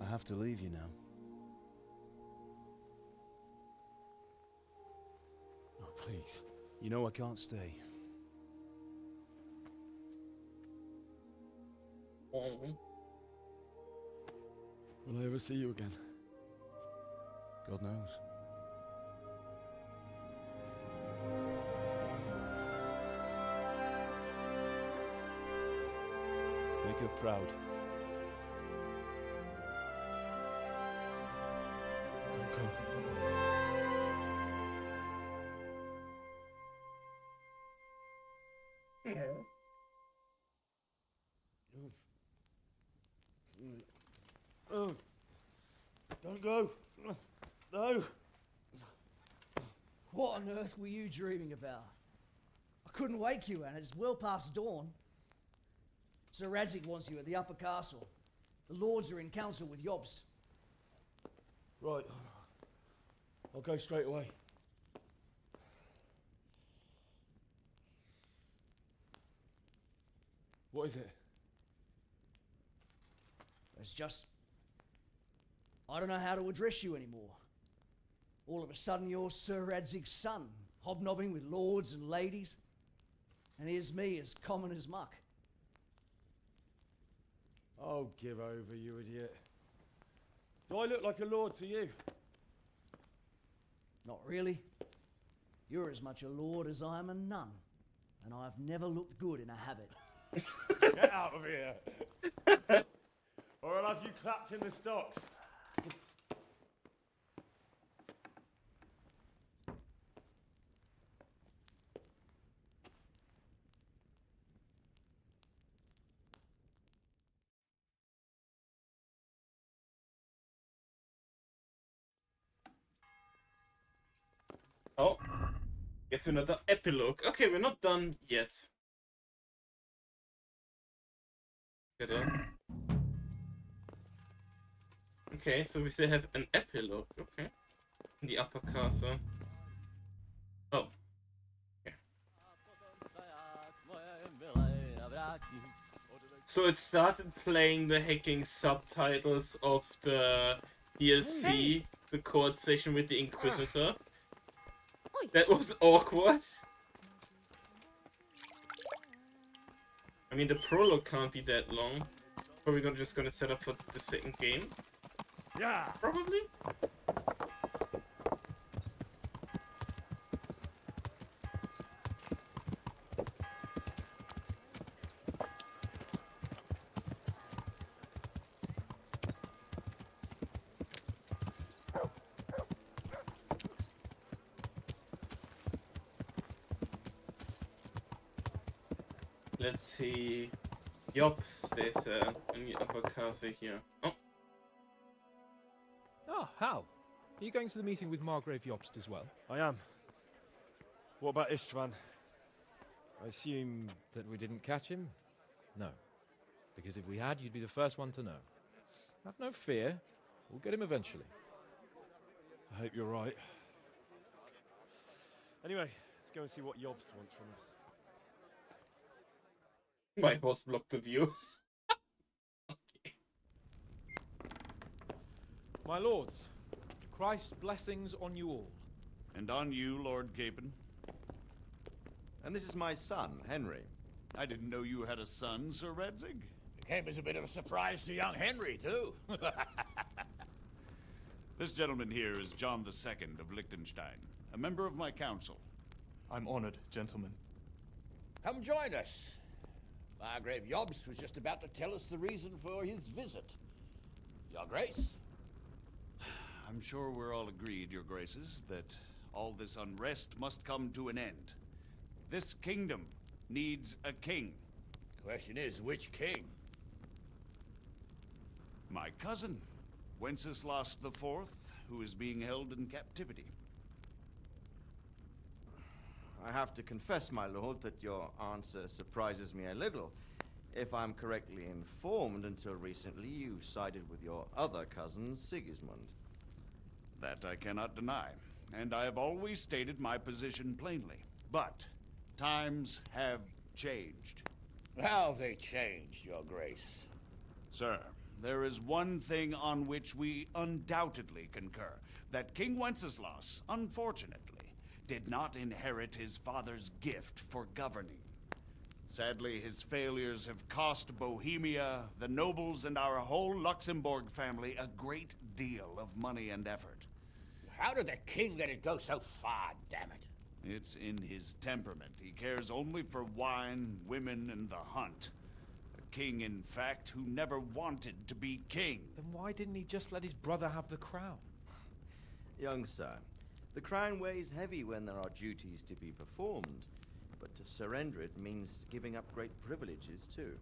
I have to leave you now. Oh, please. You know I can't stay. Will I ever see you again? God knows. Make her proud. Oh, don't go. No. What on earth were you dreaming about? I couldn't wake you, and it's well past dawn. Sir Radzig wants you at the upper castle. The lords are in council with Jobst. Right. I'll go straight away. What is it? It's just... I don't know how to address you anymore. All of a sudden you're Sir Radzig's son, hobnobbing with lords and ladies. And here's me, as common as muck. Oh, give over, you idiot. Do I look like a lord to you? Not really. You're as much a lord as I am a nun. And I've never looked good in a habit. Get out of here! Or I'll have you clapped in the stocks. Oh. Guess we're not done. Epilogue. Okay, we're not done yet. Get in. Okay, so we still have an epilogue. Okay. In the upper castle. Oh. Okay. So it started playing the hacking subtitles of the DLC, the court session with the Inquisitor. That was awkward. I mean, the prologue can't be that long. Probably just gonna set up for the second game. Yeah. Probably. Let's see. Jobs, there's any other castle here. Oh. Ah, Hal. Are you going to the meeting with Margrave Jobst as well? I am. What about Istvan? I assume... That we didn't catch him? No. Because if we had, you'd be the first one to know. Have no fear. We'll get him eventually. I hope you're right. Anyway, let's go and see what Jobst wants from us. My horse blocked the view. My lords, Christ's blessings on you all. And on you, Lord Capon. And this is my son, Henry. I didn't know you had a son, Sir Redzig. It came as a bit of a surprise to young Henry, too. This gentleman here is John II of Liechtenstein, a member of my council. I'm honored, gentlemen. Come join us. Margrave Jobst was just about to tell us the reason for his visit. Your Grace? I'm sure we're all agreed, Your Graces, that all this unrest must come to an end. This kingdom needs a king. Question is, which king? My cousin, Wenceslas IV, who is being held in captivity. I have to confess, my lord, that your answer surprises me a little. If I'm correctly informed, until recently you sided with your other cousin, Sigismund. That I cannot deny, and I have always stated my position plainly. But times have changed. How have they changed, Your Grace? Sir, there is one thing on which we undoubtedly concur. That King Wenceslas, unfortunately, did not inherit his father's gift for governing. Sadly, his failures have cost Bohemia, the nobles, and our whole Luxembourg family a great deal of money and effort. How did the king let it go so far, damn it? It's in his temperament. He cares only for wine, women, and the hunt. A king, in fact, who never wanted to be king. Then why didn't he just let his brother have the crown? Young sir, the crown weighs heavy when there are duties to be performed, but to surrender it means giving up great privileges too.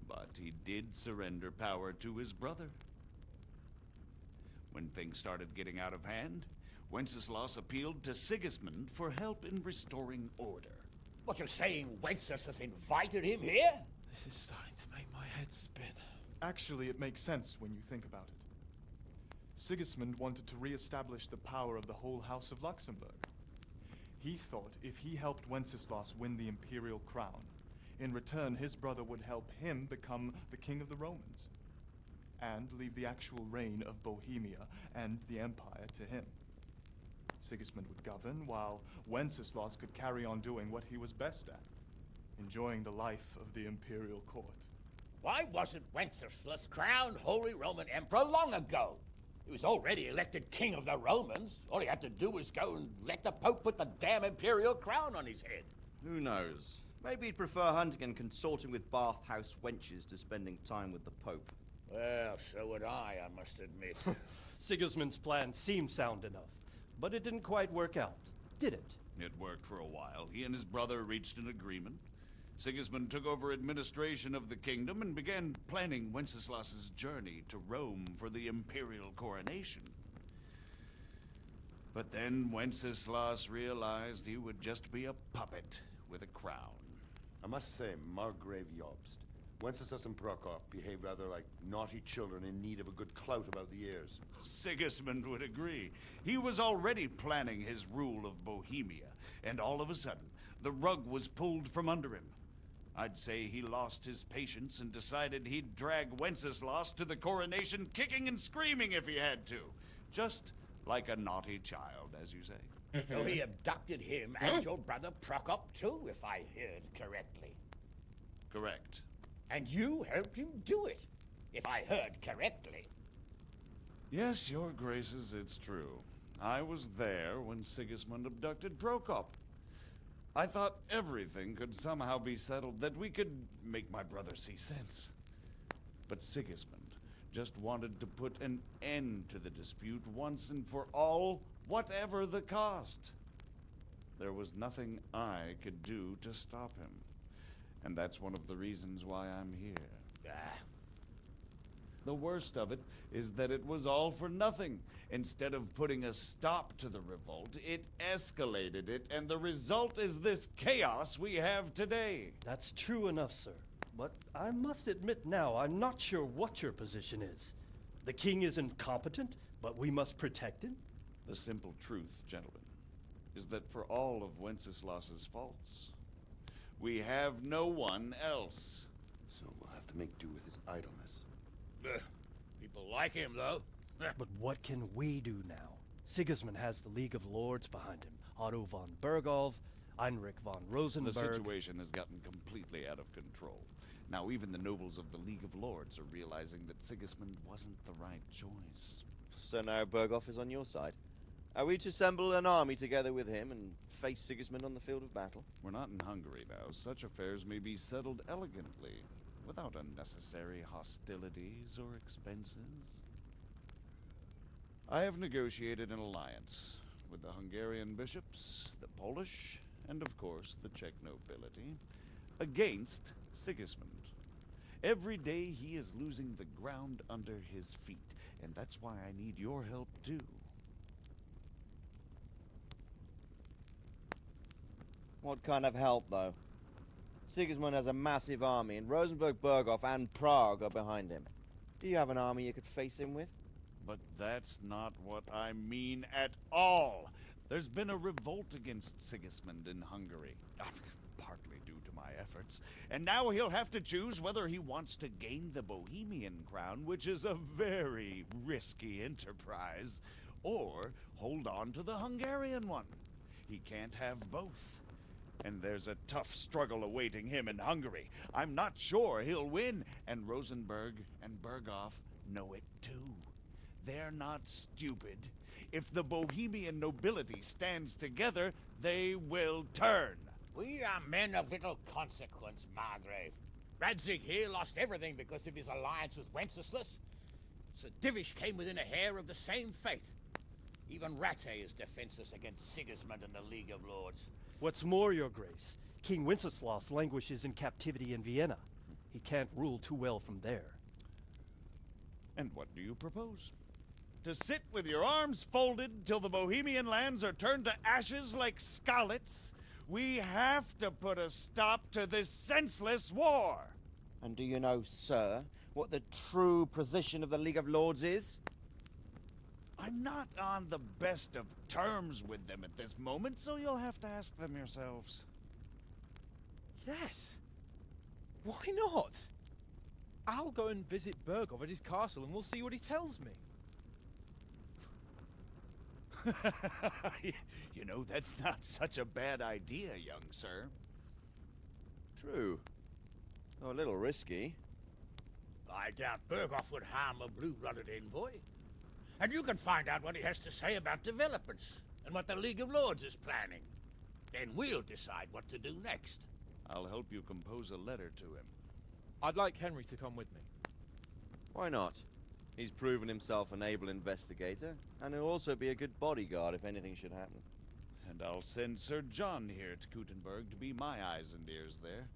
But he did surrender power to his brother. When things started getting out of hand, Wenceslas appealed to Sigismund for help in restoring order. What, you're saying Wenceslas invited him here? This is starting to make my head spin. Actually, it makes sense when you think about it. Sigismund wanted to re-establish the power of the whole House of Luxembourg. He thought if he helped Wenceslas win the imperial crown, in return his brother would help him become the king of the Romans, and leave the actual reign of Bohemia and the empire to him. Sigismund would govern, while Wenceslas could carry on doing what he was best at, enjoying the life of the imperial court. Why wasn't Wenceslas crowned Holy Roman Emperor long ago? He was already elected king of the Romans. All he had to do was go and let the Pope put the damn imperial crown on his head. Who knows? Maybe he'd prefer hunting and consorting with bathhouse wenches to spending time with the Pope. Well, so would I must admit. Sigismund's plan seemed sound enough, but it didn't quite work out, did it? It worked for a while. He and his brother reached an agreement. Sigismund took over administration of the kingdom and began planning Wenceslas's journey to Rome for the imperial coronation. But then Wenceslas realized he would just be a puppet with a crown. I must say, Margrave Jobst, Wenceslas and Prokop behave rather like naughty children in need of a good clout about the ears. Sigismund would agree. He was already planning his rule of Bohemia, and all of a sudden, the rug was pulled from under him. I'd say he lost his patience and decided he'd drag Wenceslas to the coronation kicking and screaming if he had to. Just like a naughty child, as you say. So he abducted him and your brother Prokop too, if I heard correctly. Correct. And you helped him do it, if I heard correctly. Yes, your graces, it's true. I was there when Sigismund abducted Prokop. I thought everything could somehow be settled, that we could make my brother see sense. But Sigismund just wanted to put an end to the dispute once and for all, whatever the cost. There was nothing I could do to stop him. And that's one of the reasons why I'm here. The worst of it is that it was all for nothing. Instead of putting a stop to the revolt, it escalated it, and the result is this chaos we have today. That's true enough, sir. But I must admit now, I'm not sure what your position is. The king is incompetent, but we must protect him? The simple truth, gentlemen, is that for all of Wenceslas's faults, we have no one else. So we'll have to make do with his idleness. People like him, though. But what can we do now? Sigismund has the League of Lords behind him. Otto von Bergholf, Heinrich von Rosenberg. The situation has gotten completely out of control. Now even the nobles of the League of Lords are realizing that Sigismund wasn't the right choice. So now Berghoff is on your side. Are we to assemble an army together with him and face Sigismund on the field of battle? We're not in Hungary now. Such affairs may be settled elegantly, without unnecessary hostilities or expenses. I have negotiated an alliance with the Hungarian bishops, the Polish, and of course the Czech nobility, against Sigismund. Every day he is losing the ground under his feet, and that's why I need your help too. What kind of help, though? Sigismund has a massive army, and Rosenberg, Berghoff, and Prague are behind him. Do you have an army you could face him with? But that's not what I mean at all. There's been a revolt against Sigismund in Hungary, partly due to my efforts, and now he'll have to choose whether he wants to gain the Bohemian crown, which is a very risky enterprise, or hold on to the Hungarian one. He can't have both. And there's a tough struggle awaiting him in Hungary. I'm not sure he'll win, and Rosenberg and Berghoff know it too. They're not stupid. If the Bohemian nobility stands together, they will turn. We are men of little consequence, Margrave. Radzig here lost everything because of his alliance with Wenceslas. Sir Divish came within a hair of the same fate. Even Rattay is defenseless against Sigismund and the League of Lords. What's more, your grace, King Wenceslas languishes in captivity in Vienna. He can't rule too well from there. And what do you propose? To sit with your arms folded till the Bohemian lands are turned to ashes like Skalitz? We have to put a stop to this senseless war! And do you know, sir, what the true position of the League of Lords is? I'm not on the best of terms with them at this moment, so you'll have to ask them yourselves. Yes. Why not? I'll go and visit Berghoff at his castle and we'll see what he tells me. You know, that's not such a bad idea, young sir. True. Though a little risky. I doubt Berghoff would harm a blue-blooded envoy. And you can find out what he has to say about developments and what the League of Lords is planning. Then we'll decide what to do next. I'll help you compose a letter to him. I'd like Henry to come with me. Why not? He's proven himself an able investigator, and he'll also be a good bodyguard if anything should happen. And I'll send Sir John here to Kuttenberg to be my eyes and ears there.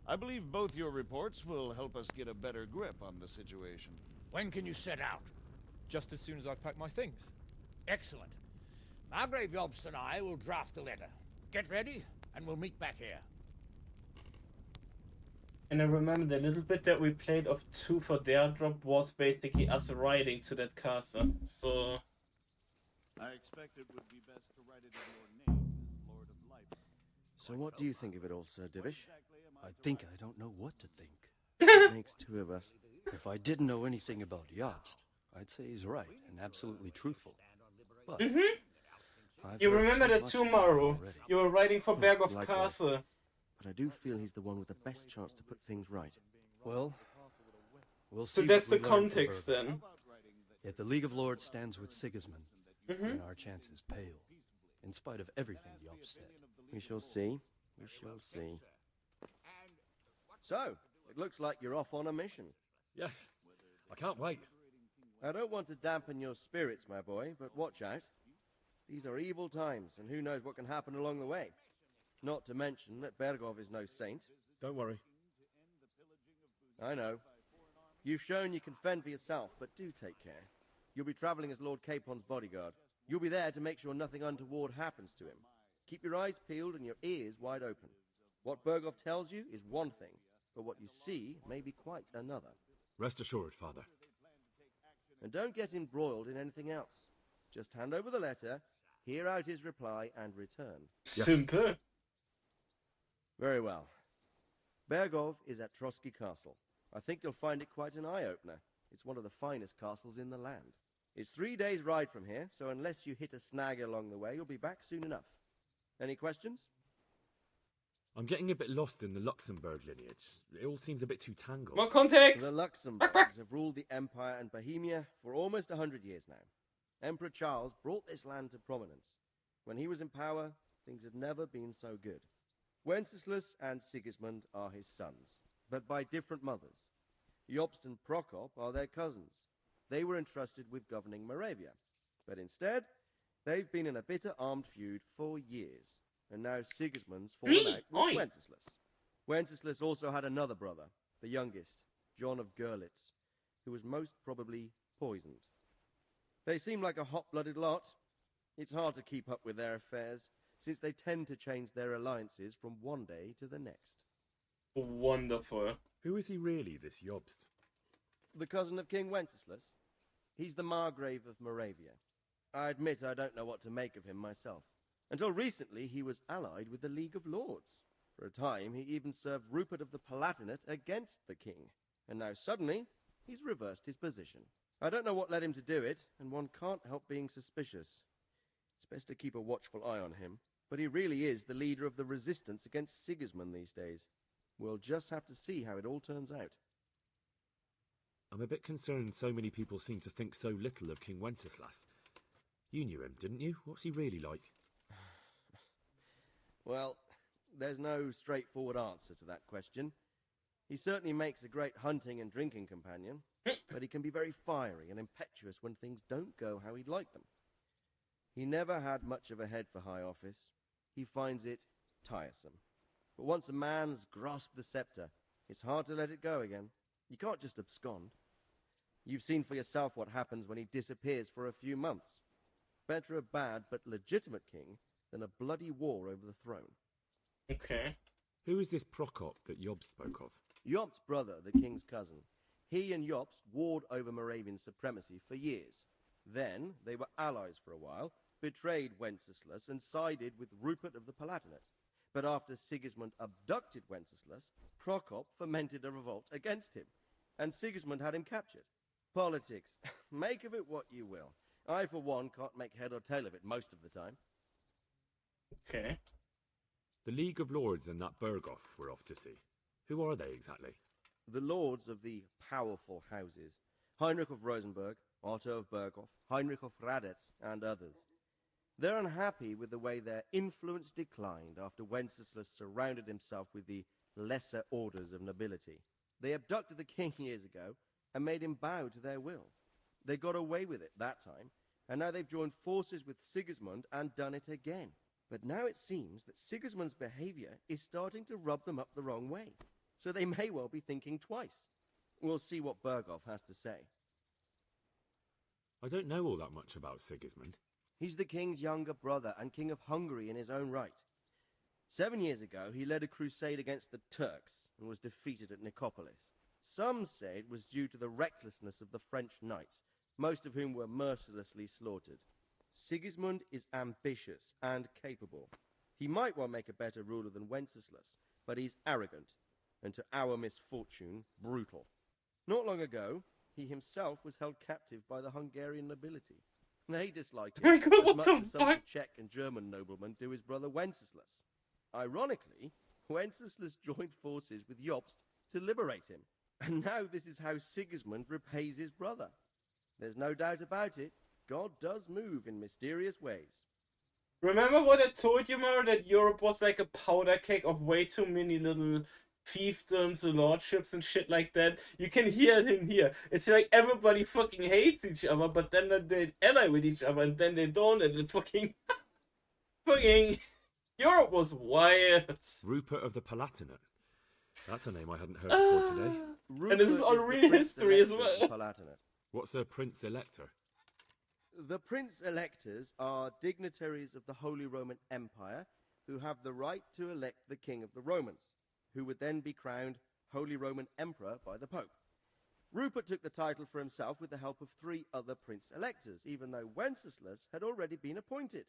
I believe both your reports will help us get a better grip on the situation. When can you set out? Just as soon as I've packed my things. Excellent. Margrave Jobst and I will draft the letter. Get ready, and we'll meet back here. And I remember the little bit that we played of 2 for Dare Drop was basically us riding to that castle. So I expect it would be best to write it in your name as Lord of Light. So what do you think of it all, Sir Divish? I think I don't know what to think. It makes two of us. If I didn't know anything about Jobst, I'd say he's right and absolutely truthful. But you remember that tomorrow you were riding for Berghoff Likewise. Castle. But I do feel he's the one with the best chance to put things right. Well, we'll see. So that's the what we learn from context Berghoff. then. If the League of Lords stands with Sigismund, then our chances pale, in spite of everything Jobst said. We shall see. We shall see. So, it looks like you're off on a mission. Yes, I can't wait. I don't want to dampen your spirits, my boy, but watch out. These are evil times, and who knows what can happen along the way. Not to mention that Berghoff is no saint. Don't worry, I know. You've shown you can fend for yourself, but do take care. You'll be traveling as Lord Capon's bodyguard. You'll be there to make sure nothing untoward happens to him. Keep your eyes peeled and your ears wide open. What Berghoff tells you is one thing, but what you see may be quite another. Rest assured, Father. And don't get embroiled in anything else. Just hand over the letter, hear out his reply, and return. Simple. Very well. Berghoff is at Trotsky Castle. I think you'll find it quite an eye-opener. It's one of the finest castles in the land. It's 3 days' ride from here, so unless you hit a snag along the way, you'll be back soon enough. Any questions? I'm getting a bit lost in the Luxembourg lineage. It all seems a bit too tangled. More context! The Luxembourgs have ruled the Empire and Bohemia for almost 100 years now. Emperor Charles brought this land to prominence. When he was in power, things had never been so good. Wenceslas and Sigismund are his sons, but by different mothers. Jobst and Prokop are their cousins. They were entrusted with governing Moravia, but instead, they've been in a bitter armed feud for years, and now Sigismund's fallen out with Wenceslas. Wenceslas also had another brother, the youngest, John of Görlitz, who was most probably poisoned. They seem like a hot-blooded lot. It's hard to keep up with their affairs, since they tend to change their alliances from one day to the next. Wonderful. Who is he really, this Jobst? The cousin of King Wenceslas. He's the Margrave of Moravia. I admit I don't know what to make of him myself. Until recently, he was allied with the League of Lords. For a time, he even served Rupert of the Palatinate against the king. And now suddenly, he's reversed his position. I don't know what led him to do it, and one can't help being suspicious. It's best to keep a watchful eye on him, but he really is the leader of the resistance against Sigismund these days. We'll just have to see how it all turns out. I'm a bit concerned so many people seem to think so little of King Wenceslas. You knew him, didn't you? What's he really like? Well, there's no straightforward answer to that question. He certainly makes a great hunting and drinking companion, but he can be very fiery and impetuous when things don't go how he'd like them. He never had much of a head for high office. He finds it tiresome. But once a man's grasped the scepter, it's hard to let it go again. You can't just abscond. You've seen for yourself what happens when he disappears for a few months. Better a bad but legitimate king than a bloody war over the throne. Okay. Who is this Prokop that Job spoke of? Jobst's brother, the king's cousin. He and Jobst warred over Moravian supremacy for years. Then they were allies for a while, betrayed Wenceslas and sided with Rupert of the Palatinate. But after Sigismund abducted Wenceslas, Prokop fomented a revolt against him, and Sigismund had him captured. Politics. Make of it what you will. I, for one, can't make head or tail of it most of the time. Okay. The League of Lords and that Berghoff we're off to see. Who are they exactly? The lords of the powerful houses. Heinrich of Rosenberg, Otto of Berghoff, Heinrich of Radetz, and others. They're unhappy with the way their influence declined after Wenceslas surrounded himself with the lesser orders of nobility. They abducted the king years ago and made him bow to their will. They got away with it that time, and now they've joined forces with Sigismund and done it again. But now it seems that Sigismund's behavior is starting to rub them up the wrong way, so they may well be thinking twice. We'll see what Berghoff has to say. I don't know all that much about Sigismund. He's the king's younger brother and king of Hungary in his own right. 7 years ago, he led a crusade against the Turks and was defeated at Nicopolis. Some say it was due to the recklessness of the French knights, most of whom were mercilessly slaughtered. Sigismund is ambitious and capable. He might well make a better ruler than Wenceslas, but he's arrogant, and to our misfortune, brutal. Not long ago, he himself was held captive by the Hungarian nobility. They disliked him as much as some of the Czech and German noblemen do his brother Wenceslas. Ironically, Wenceslas joined forces with Jobst to liberate him, and now this is how Sigismund repays his brother. There's no doubt about it, God does move in mysterious ways. Remember what I told you, Mara, that Europe was like a powder keg of way too many little fiefdoms, lordships and shit like that? You can hear it in here. It's like everybody fucking hates each other, but then they ally with each other, and then they don't, and the fucking Europe was wild. Rupert of the Palatinate. That's a name I hadn't heard before today. And this is all real history as well. What's a Prince Elector? The Prince Electors are dignitaries of the Holy Roman Empire who have the right to elect the King of the Romans, who would then be crowned Holy Roman Emperor by the Pope. Rupert took the title for himself with the help of 3 other Prince Electors, even though Wenceslas had already been appointed.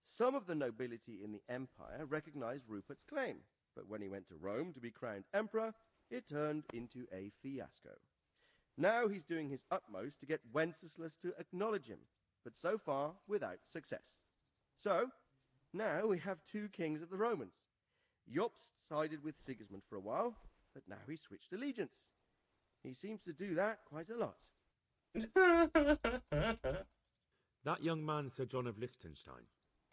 Some of the nobility in the empire recognized Rupert's claim, but when he went to Rome to be crowned emperor, it turned into a fiasco. Now he's doing his utmost to get Wenceslas to acknowledge him, but so far without success. So, now we have 2 kings of the Romans. Jobst sided with Sigismund for a while, but now he's switched allegiance. He seems to do that quite a lot. That young man, Sir John of Liechtenstein.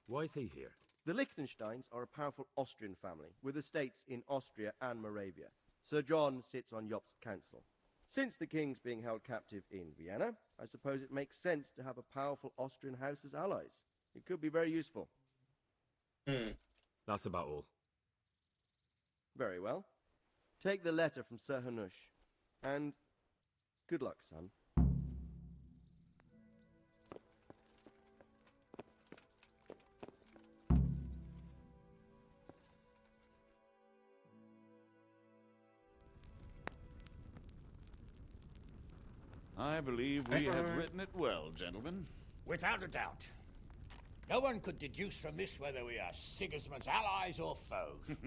Why is he here? The Liechtensteins are a powerful Austrian family with estates in Austria and Moravia. Sir John sits on Jobst's council. Since the king's being held captive in Vienna, I suppose it makes sense to have a powerful Austrian house as allies. It could be very useful. That's about all. Very well. Take the letter from Sir Hanush. And good luck, son. I believe we have written it well, gentlemen. Without a doubt. No one could deduce from this whether we are Sigismund's allies or foes.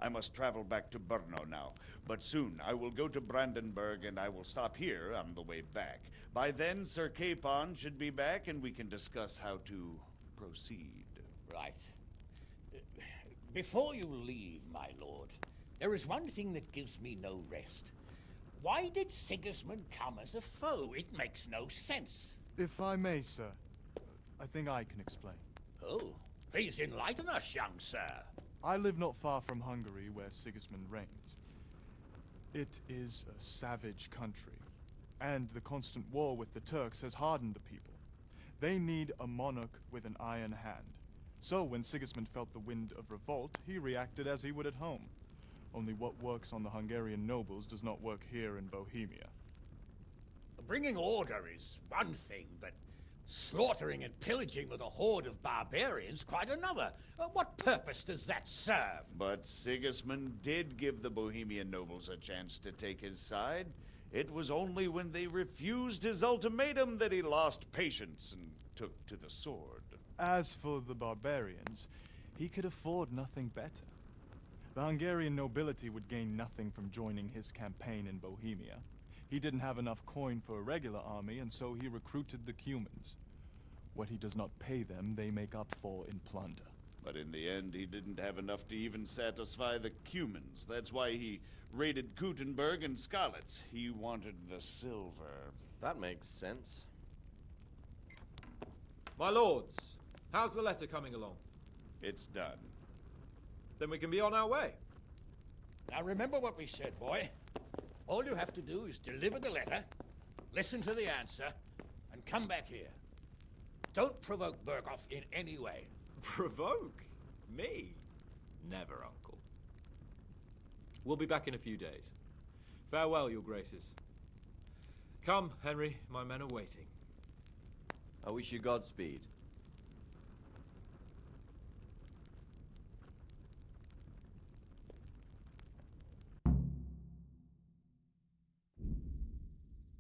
I must travel back to Brno now, but soon I will go to Brandenburg and I will stop here on the way back. By then, Sir Capon should be back and we can discuss how to proceed. Right. Before you leave, my lord, there is one thing that gives me no rest. Why did Sigismund come as a foe? It makes no sense. If I may, sir, I think I can explain. Oh, please enlighten us, young sir. I live not far from Hungary, where Sigismund reigns. It is a savage country, and the constant war with the Turks has hardened the people. They need a monarch with an iron hand. So when Sigismund felt the wind of revolt, he reacted as he would at home. Only what works on the Hungarian nobles does not work here in Bohemia. Bringing order is one thing, but slaughtering and pillaging with a horde of barbarians quite another. What purpose does that serve? But Sigismund did give the Bohemian nobles a chance to take his side. It was only when they refused his ultimatum that he lost patience and took to the sword. As for the barbarians, he could afford nothing better. The Hungarian nobility would gain nothing from joining his campaign in Bohemia. He didn't have enough coin for a regular army, and so he recruited the Cumans. What he does not pay them, they make up for in plunder. But in the end, he didn't have enough to even satisfy the Cumans. That's why he raided Kuttenberg and Skalitz. He wanted the silver. That makes sense. My lords, how's the letter coming along? It's done. Then we can be on our way. Now remember what we said, boy. All you have to do is deliver the letter, listen to the answer, and come back here. Don't provoke Berghoff in any way. Provoke? Me? Never, Uncle. We'll be back in a few days. Farewell, your graces. Come, Henry, my men are waiting. I wish you Godspeed.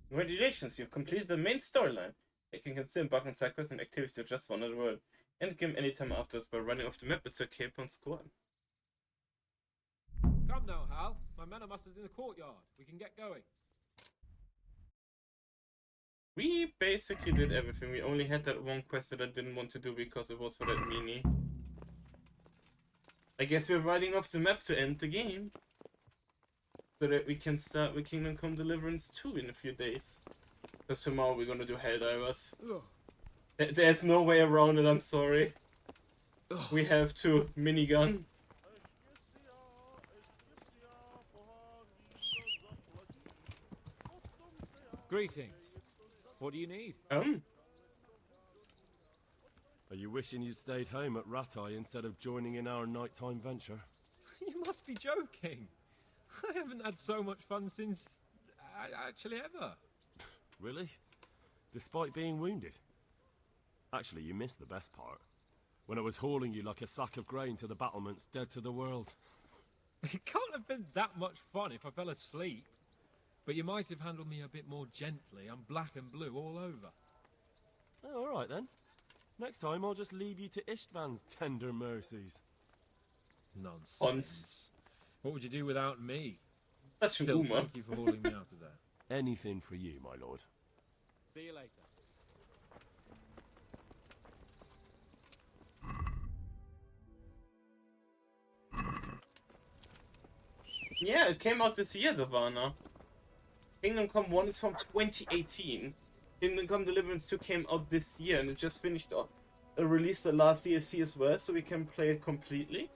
Congratulations, you've completed the main storyline. You can consider embarking on side quests and activities to just wander the world. End game anytime afterwards by running off the map with Sir Capon's squad. Come now, Hal. My men are mustered in the courtyard. We can get going. We basically did everything. We only had that one quest that I didn't want to do because it was for that meanie. I guess we're riding off the map to end the game. So that we can start with Kingdom Come Deliverance 2 in a few days. Because tomorrow we're gonna do Helldivers. There's no way around it, I'm sorry. We have to minigun. Greetings. What do you need? Are you wishing you'd stayed home at Ratai instead of joining in our nighttime venture? You must be joking. I haven't had so much fun since... actually ever. Really? Despite being wounded? Actually, you missed the best part. When I was hauling you like a sack of grain to the battlements dead to the world. It can't have been that much fun if I fell asleep. But you might have handled me a bit more gently. I'm black and blue all over. Oh, all right then. Next time I'll just leave you to Istvan's tender mercies. Nonsense. What would you do without me? That's Still, thank you for hauling me out of there. Anything for you, my lord. See you later. Yeah, it came out this year, Davana. Kingdom Come 1 is from 2018. Kingdom Come Deliverance 2 came out this year, and it just finished released the last DLC as well, so we can play it completely.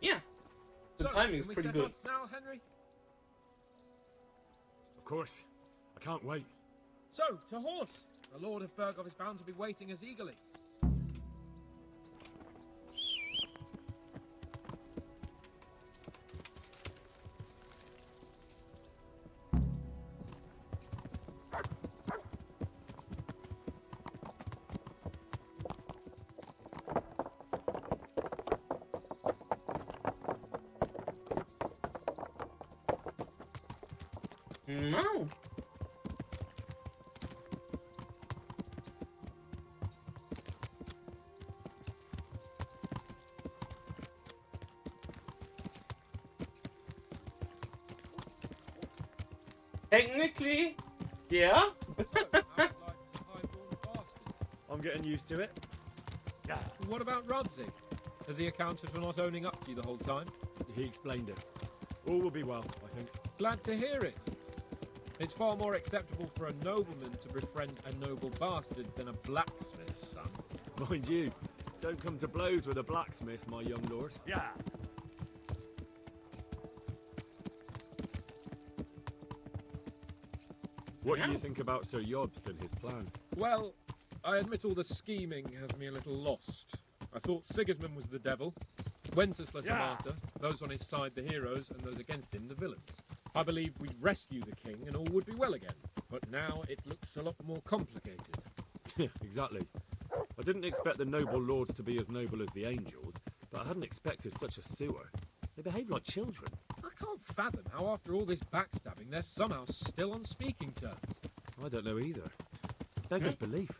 Yeah, the timing is pretty good. Now, Henry? Of course. I can't wait. So, to horse. The Lord of Bergov is bound to be waiting us eagerly. No. Technically, yeah. I'm getting used to it. Yeah. What about Rodsey? Has he accounted for not owning up to you the whole time? He explained it. All will be well, I think. Glad to hear it. It's far more acceptable for a nobleman to befriend a noble bastard than a blacksmith's son. Mind you, don't come to blows with a blacksmith, my young lord. Yeah. What do you think about Sir Jobst and his plan? Well, I admit all the scheming has me a little lost. I thought Sigismund was the devil, Wenceslas a martyr, those on his side the heroes, and those against him the villains. I believe we'd rescue the king and all would be well again. But now it looks a lot more complicated. Yeah, exactly. I didn't expect the noble lords to be as noble as the angels, but I hadn't expected such a sewer. They behave like children. I can't fathom how after all this backstabbing they're somehow still on speaking terms. I don't know either. Beggars belief.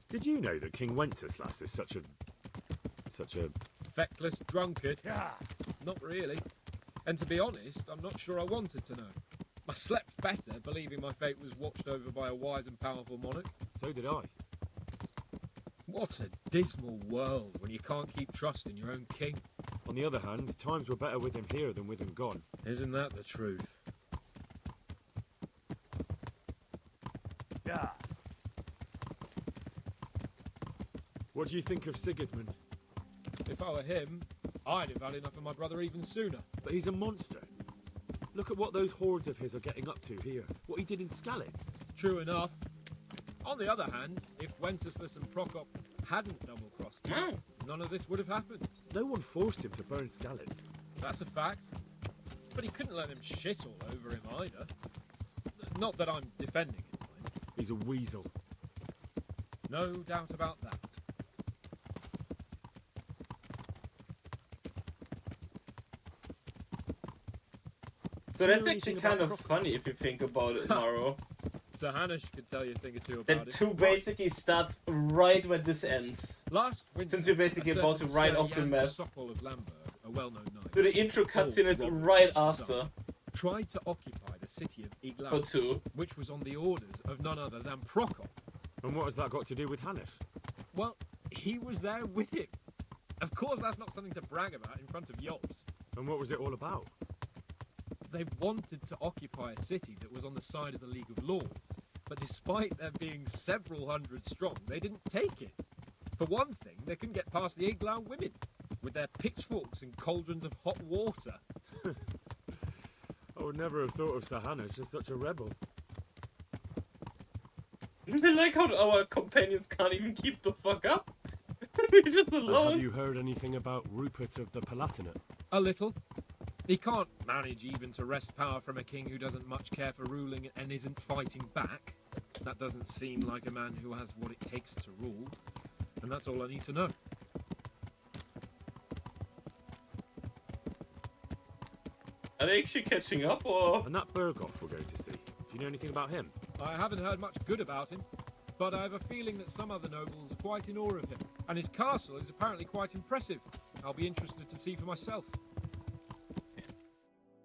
Did you know that King Wenceslas is such a feckless drunkard? Yeah. Not really. And to be honest, I'm not sure I wanted to know. I slept better believing my fate was watched over by a wise and powerful monarch. So did I. What a dismal world when you can't keep trust in your own king. On the other hand, times were better with him here than with him gone. Isn't that the truth? Yeah. What do you think of Sigismund? If I were him, I'd have had enough of my brother even sooner. But he's a monster. Look at what those hordes of his are getting up to here. What he did in Skalitz. True enough. On the other hand, if Wenceslas and Prokop hadn't double-crossed him, none of this would have happened. No one forced him to burn Skalitz. That's a fact. But he couldn't let them shit all over him either. Not that I'm defending him, mind. He's a weasel. No doubt about that. So that's actually kind of funny if you think about it, Maro. So Hanish could tell you a thing or two about That it. 2 basically starts right when this ends. Last winter, since we're basically about to ride off the map. Sokol of Lamberg, a well-known knight. So the intro cutscene is right after. Tried to occupy the city of Iglau, For 2. which was on the orders of none other than Prokop. And what has that got to do with Hanish? Well, he was there with him. Of course, that's not something to brag about in front of Jobst. And what was it all about? They wanted to occupy a city that was on the side of the League of Lords, but despite there being several hundred strong, they didn't take it. For one thing, they couldn't get past the Iglau women, with their pitchforks and cauldrons of hot water. I would never have thought of Sahanish as such a rebel. I like how our companions can't even keep the fuck up. We're just And alone. have you heard anything about Rupert of the Palatinate? A little. He can't manage even to wrest power from a king who doesn't much care for ruling and isn't fighting back. That doesn't seem like a man who has what it takes to rule. And that's all I need to know. Are they actually catching up, or? And that Berghoff we're going to see. Do you know anything about him? I haven't heard much good about him, but I have a feeling that some other nobles are quite in awe of him. And his castle is apparently quite impressive. I'll be interested to see for myself.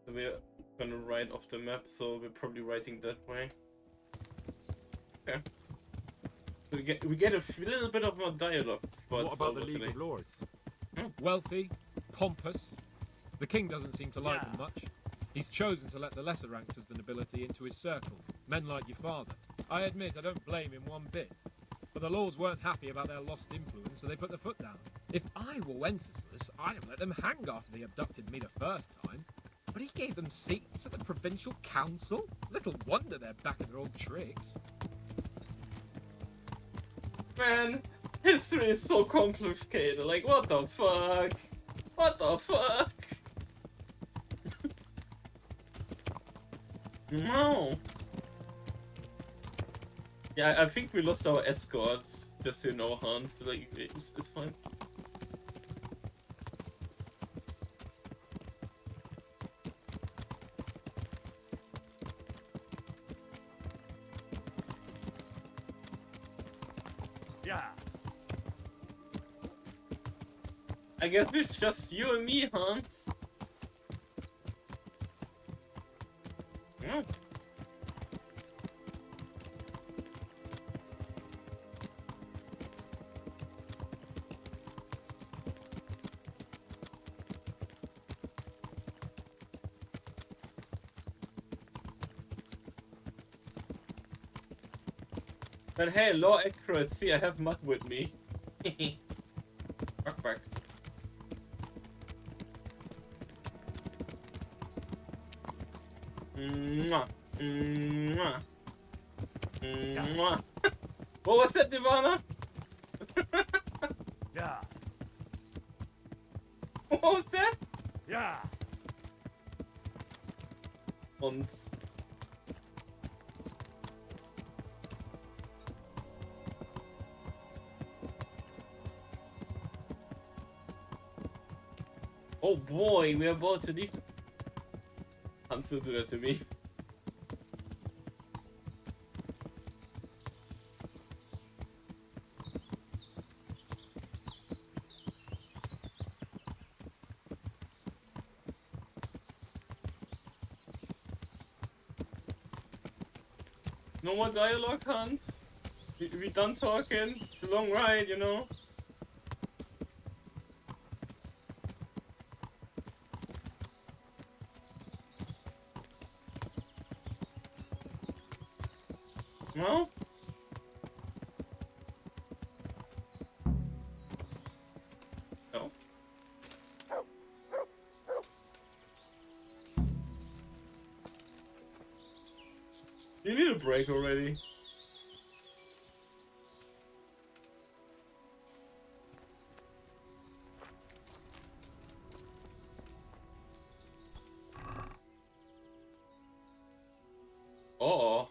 So we're gonna write off the map, so we're probably writing that way. Okay. So we get a little bit of more dialogue. What about the League of Lords? Wealthy, pompous. The king doesn't seem to like them much. He's chosen to let the lesser ranks of the nobility into his circle, men like your father. I admit I don't blame him one bit. But the lords weren't happy about their lost influence, so they put their foot down. If I were Wenceslas, I'd have let them hang after they abducted me the first time. But he gave them seats at the provincial council? Little wonder they're back in their old tricks. Man, history is so complicated. Like, what the fuck? What the fuck? No. Yeah, I think we lost our escorts. Just so you know, Hans. Like, it's fine. Yeah. I guess it's just you and me, Hans. Yeah. But hey, law accuracy, I have mud with me. Fuck back. Mwah. Mwah. Mwah. What was that, Divana? Yeah. What was that? Yeah. Ons. Oh boy, we're about to leave. Hans will do that to me. No more dialogue, Hans. We done talking. It's a long ride, you know. No? No. You need a break already. Oh.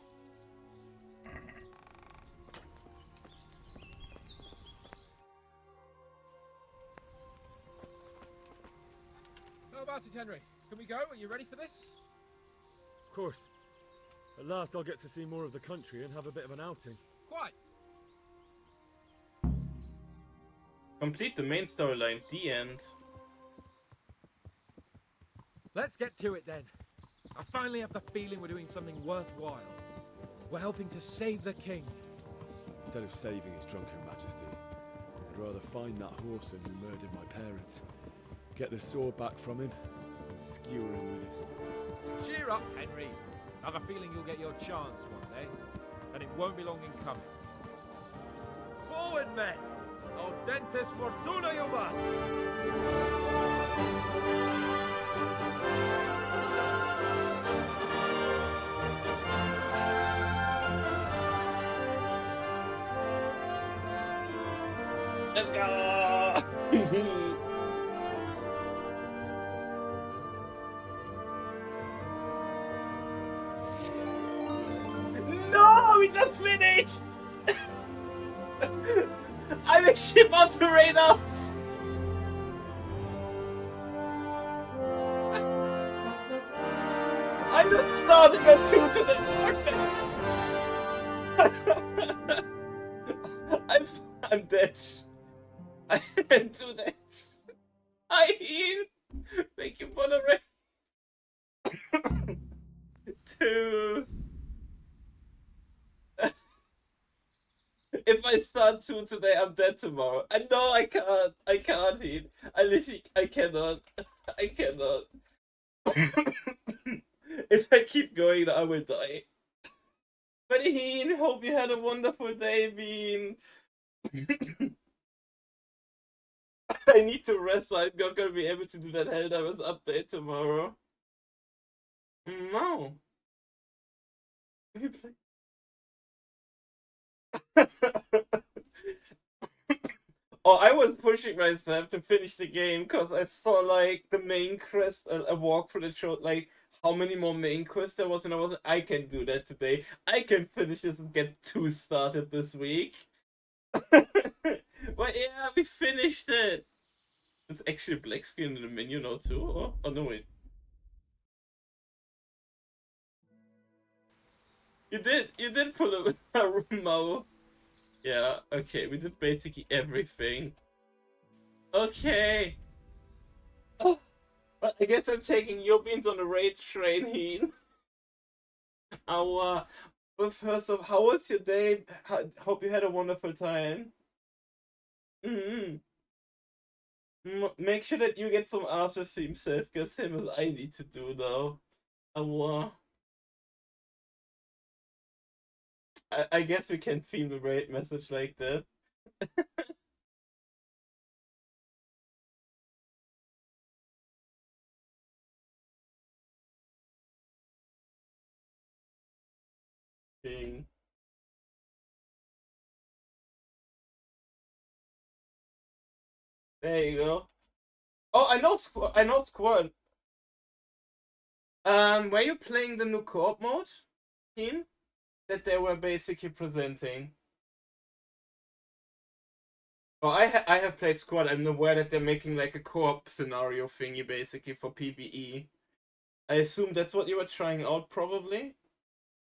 How about it, Henry? Can we go? Are you ready for this? Of course. At last I'll get to see more of the country and have a bit of an outing. Quite. Complete the main storyline. The end. Let's get to it then. I finally have the feeling we're doing something worthwhile. We're helping to save the king. Instead of saving his drunken majesty, I'd rather find that whoreson who murdered my parents, get the sword back from him, and skewer him with it. Cheer up, Henry. I have a feeling you'll get your chance one day, and it won't be long in coming. Forward, men! Audentes fortuna juvat! Let's go! No, we just finished! I'm actually about to raid out! I'm not starting at 2 today! I'm dead. I am too dead. Hi, Ian! Thank you for the raid! 2. If I start 2 today, I'm dead tomorrow. I know I can't. I can't, Ian. I literally, I cannot. I cannot. If I keep going, I will die. But Ian, hope you had a wonderful day, Bean. I need to rest, so I'm not gonna be able to do that Helldivers update tomorrow. No. Oh, I was pushing myself to finish the game because I saw like the main quest, a walkthrough that showed like how many more main quests there was, and I was like, I can do that today. I can finish this and get 2 started this week. But yeah, we finished it. It's actually a black screen in the menu now too. Oh no, wait. You did pull a Mao. Yeah, okay, we did basically everything. Okay. Oh, well, I guess I'm taking your beans on the raid train, Heen. But first off, how was your day? Hope you had a wonderful time. Make sure that you get some after stream safe, because same as I need to do though. I guess we can theme the raid message like that. Thing. There you go. Oh, I know Squad. Were you playing the new co-op mode, Heen? That they were basically presenting. Oh, I have played Squad. I'm aware that they're making like a co-op scenario thingy basically for PvE. I assume that's what you were trying out, probably?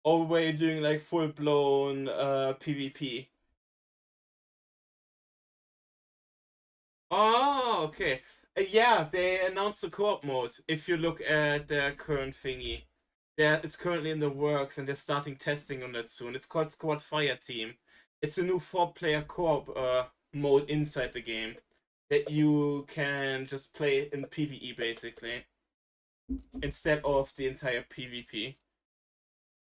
Or were you doing like full-blown PvP? Oh, okay. Yeah, they announced the co-op mode. If you look at their current thingy, it's currently in the works, and they're starting testing on that soon. It's called Squad Fireteam. It's a new 4-player co-op mode inside the game that you can just play in PvE basically, instead of the entire PvP.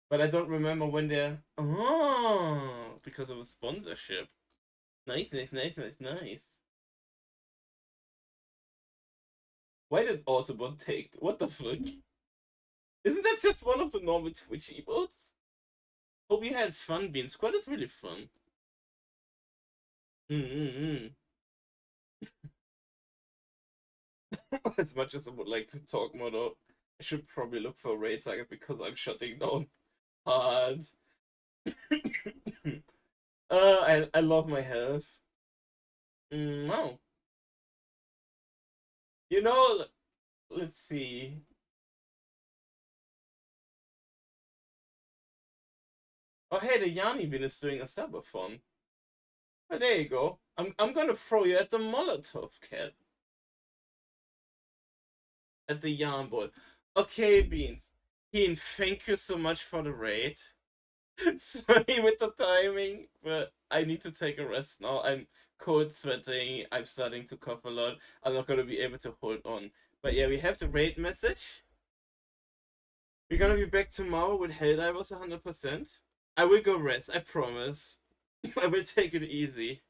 But I don't remember when they're... Oh, because of a sponsorship. Nice. Why did Autobot take... What the fuck? Isn't that just one of the normal Twitch emotes? Hope you had fun, Bean. Squad is really fun. As much as I would like to talk more though, I should probably look for a raid target because I'm shutting down hard. I love my health. No. You know, let's see. Oh hey, the Yanni Bin is doing a subathon. Oh, there you go. I'm gonna throw you at the Molotov cat. At the yarn board. Okay, Beans. Bean, thank you so much for the raid. Sorry with the timing, but I need to take a rest now. I'm cold sweating. I'm starting to cough a lot. I'm not gonna be able to hold on. But yeah, we have the raid message. We're gonna be back tomorrow with Helldivers 100%. I will go rest, I promise. I will take it easy.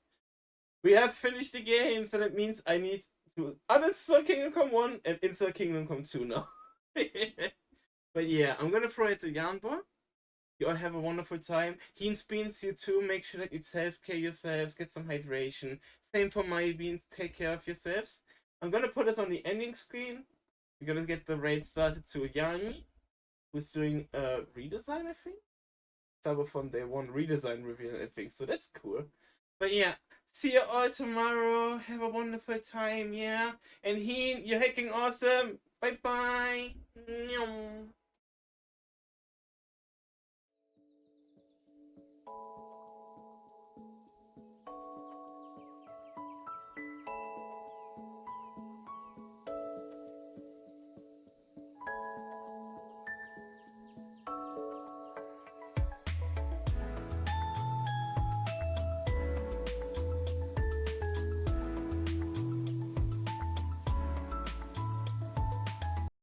We have finished the game, so that means I need to uninstall Kingdom Come 1 and install Kingdom Come 2 now. But yeah, I'm gonna throw it to Janbar. You all have a wonderful time. Beans, you too. Make sure that you self-care yourselves, get some hydration. Same for my beans, take care of yourselves. I'm gonna put this on the ending screen. We're gonna get the raid started to Yanni, who's doing a redesign, I think. Cyberfun Day 1 redesign reveal, I think, so that's cool. But yeah, see you all tomorrow. Have a wonderful time, yeah. And Heen, you're hacking awesome. Bye bye.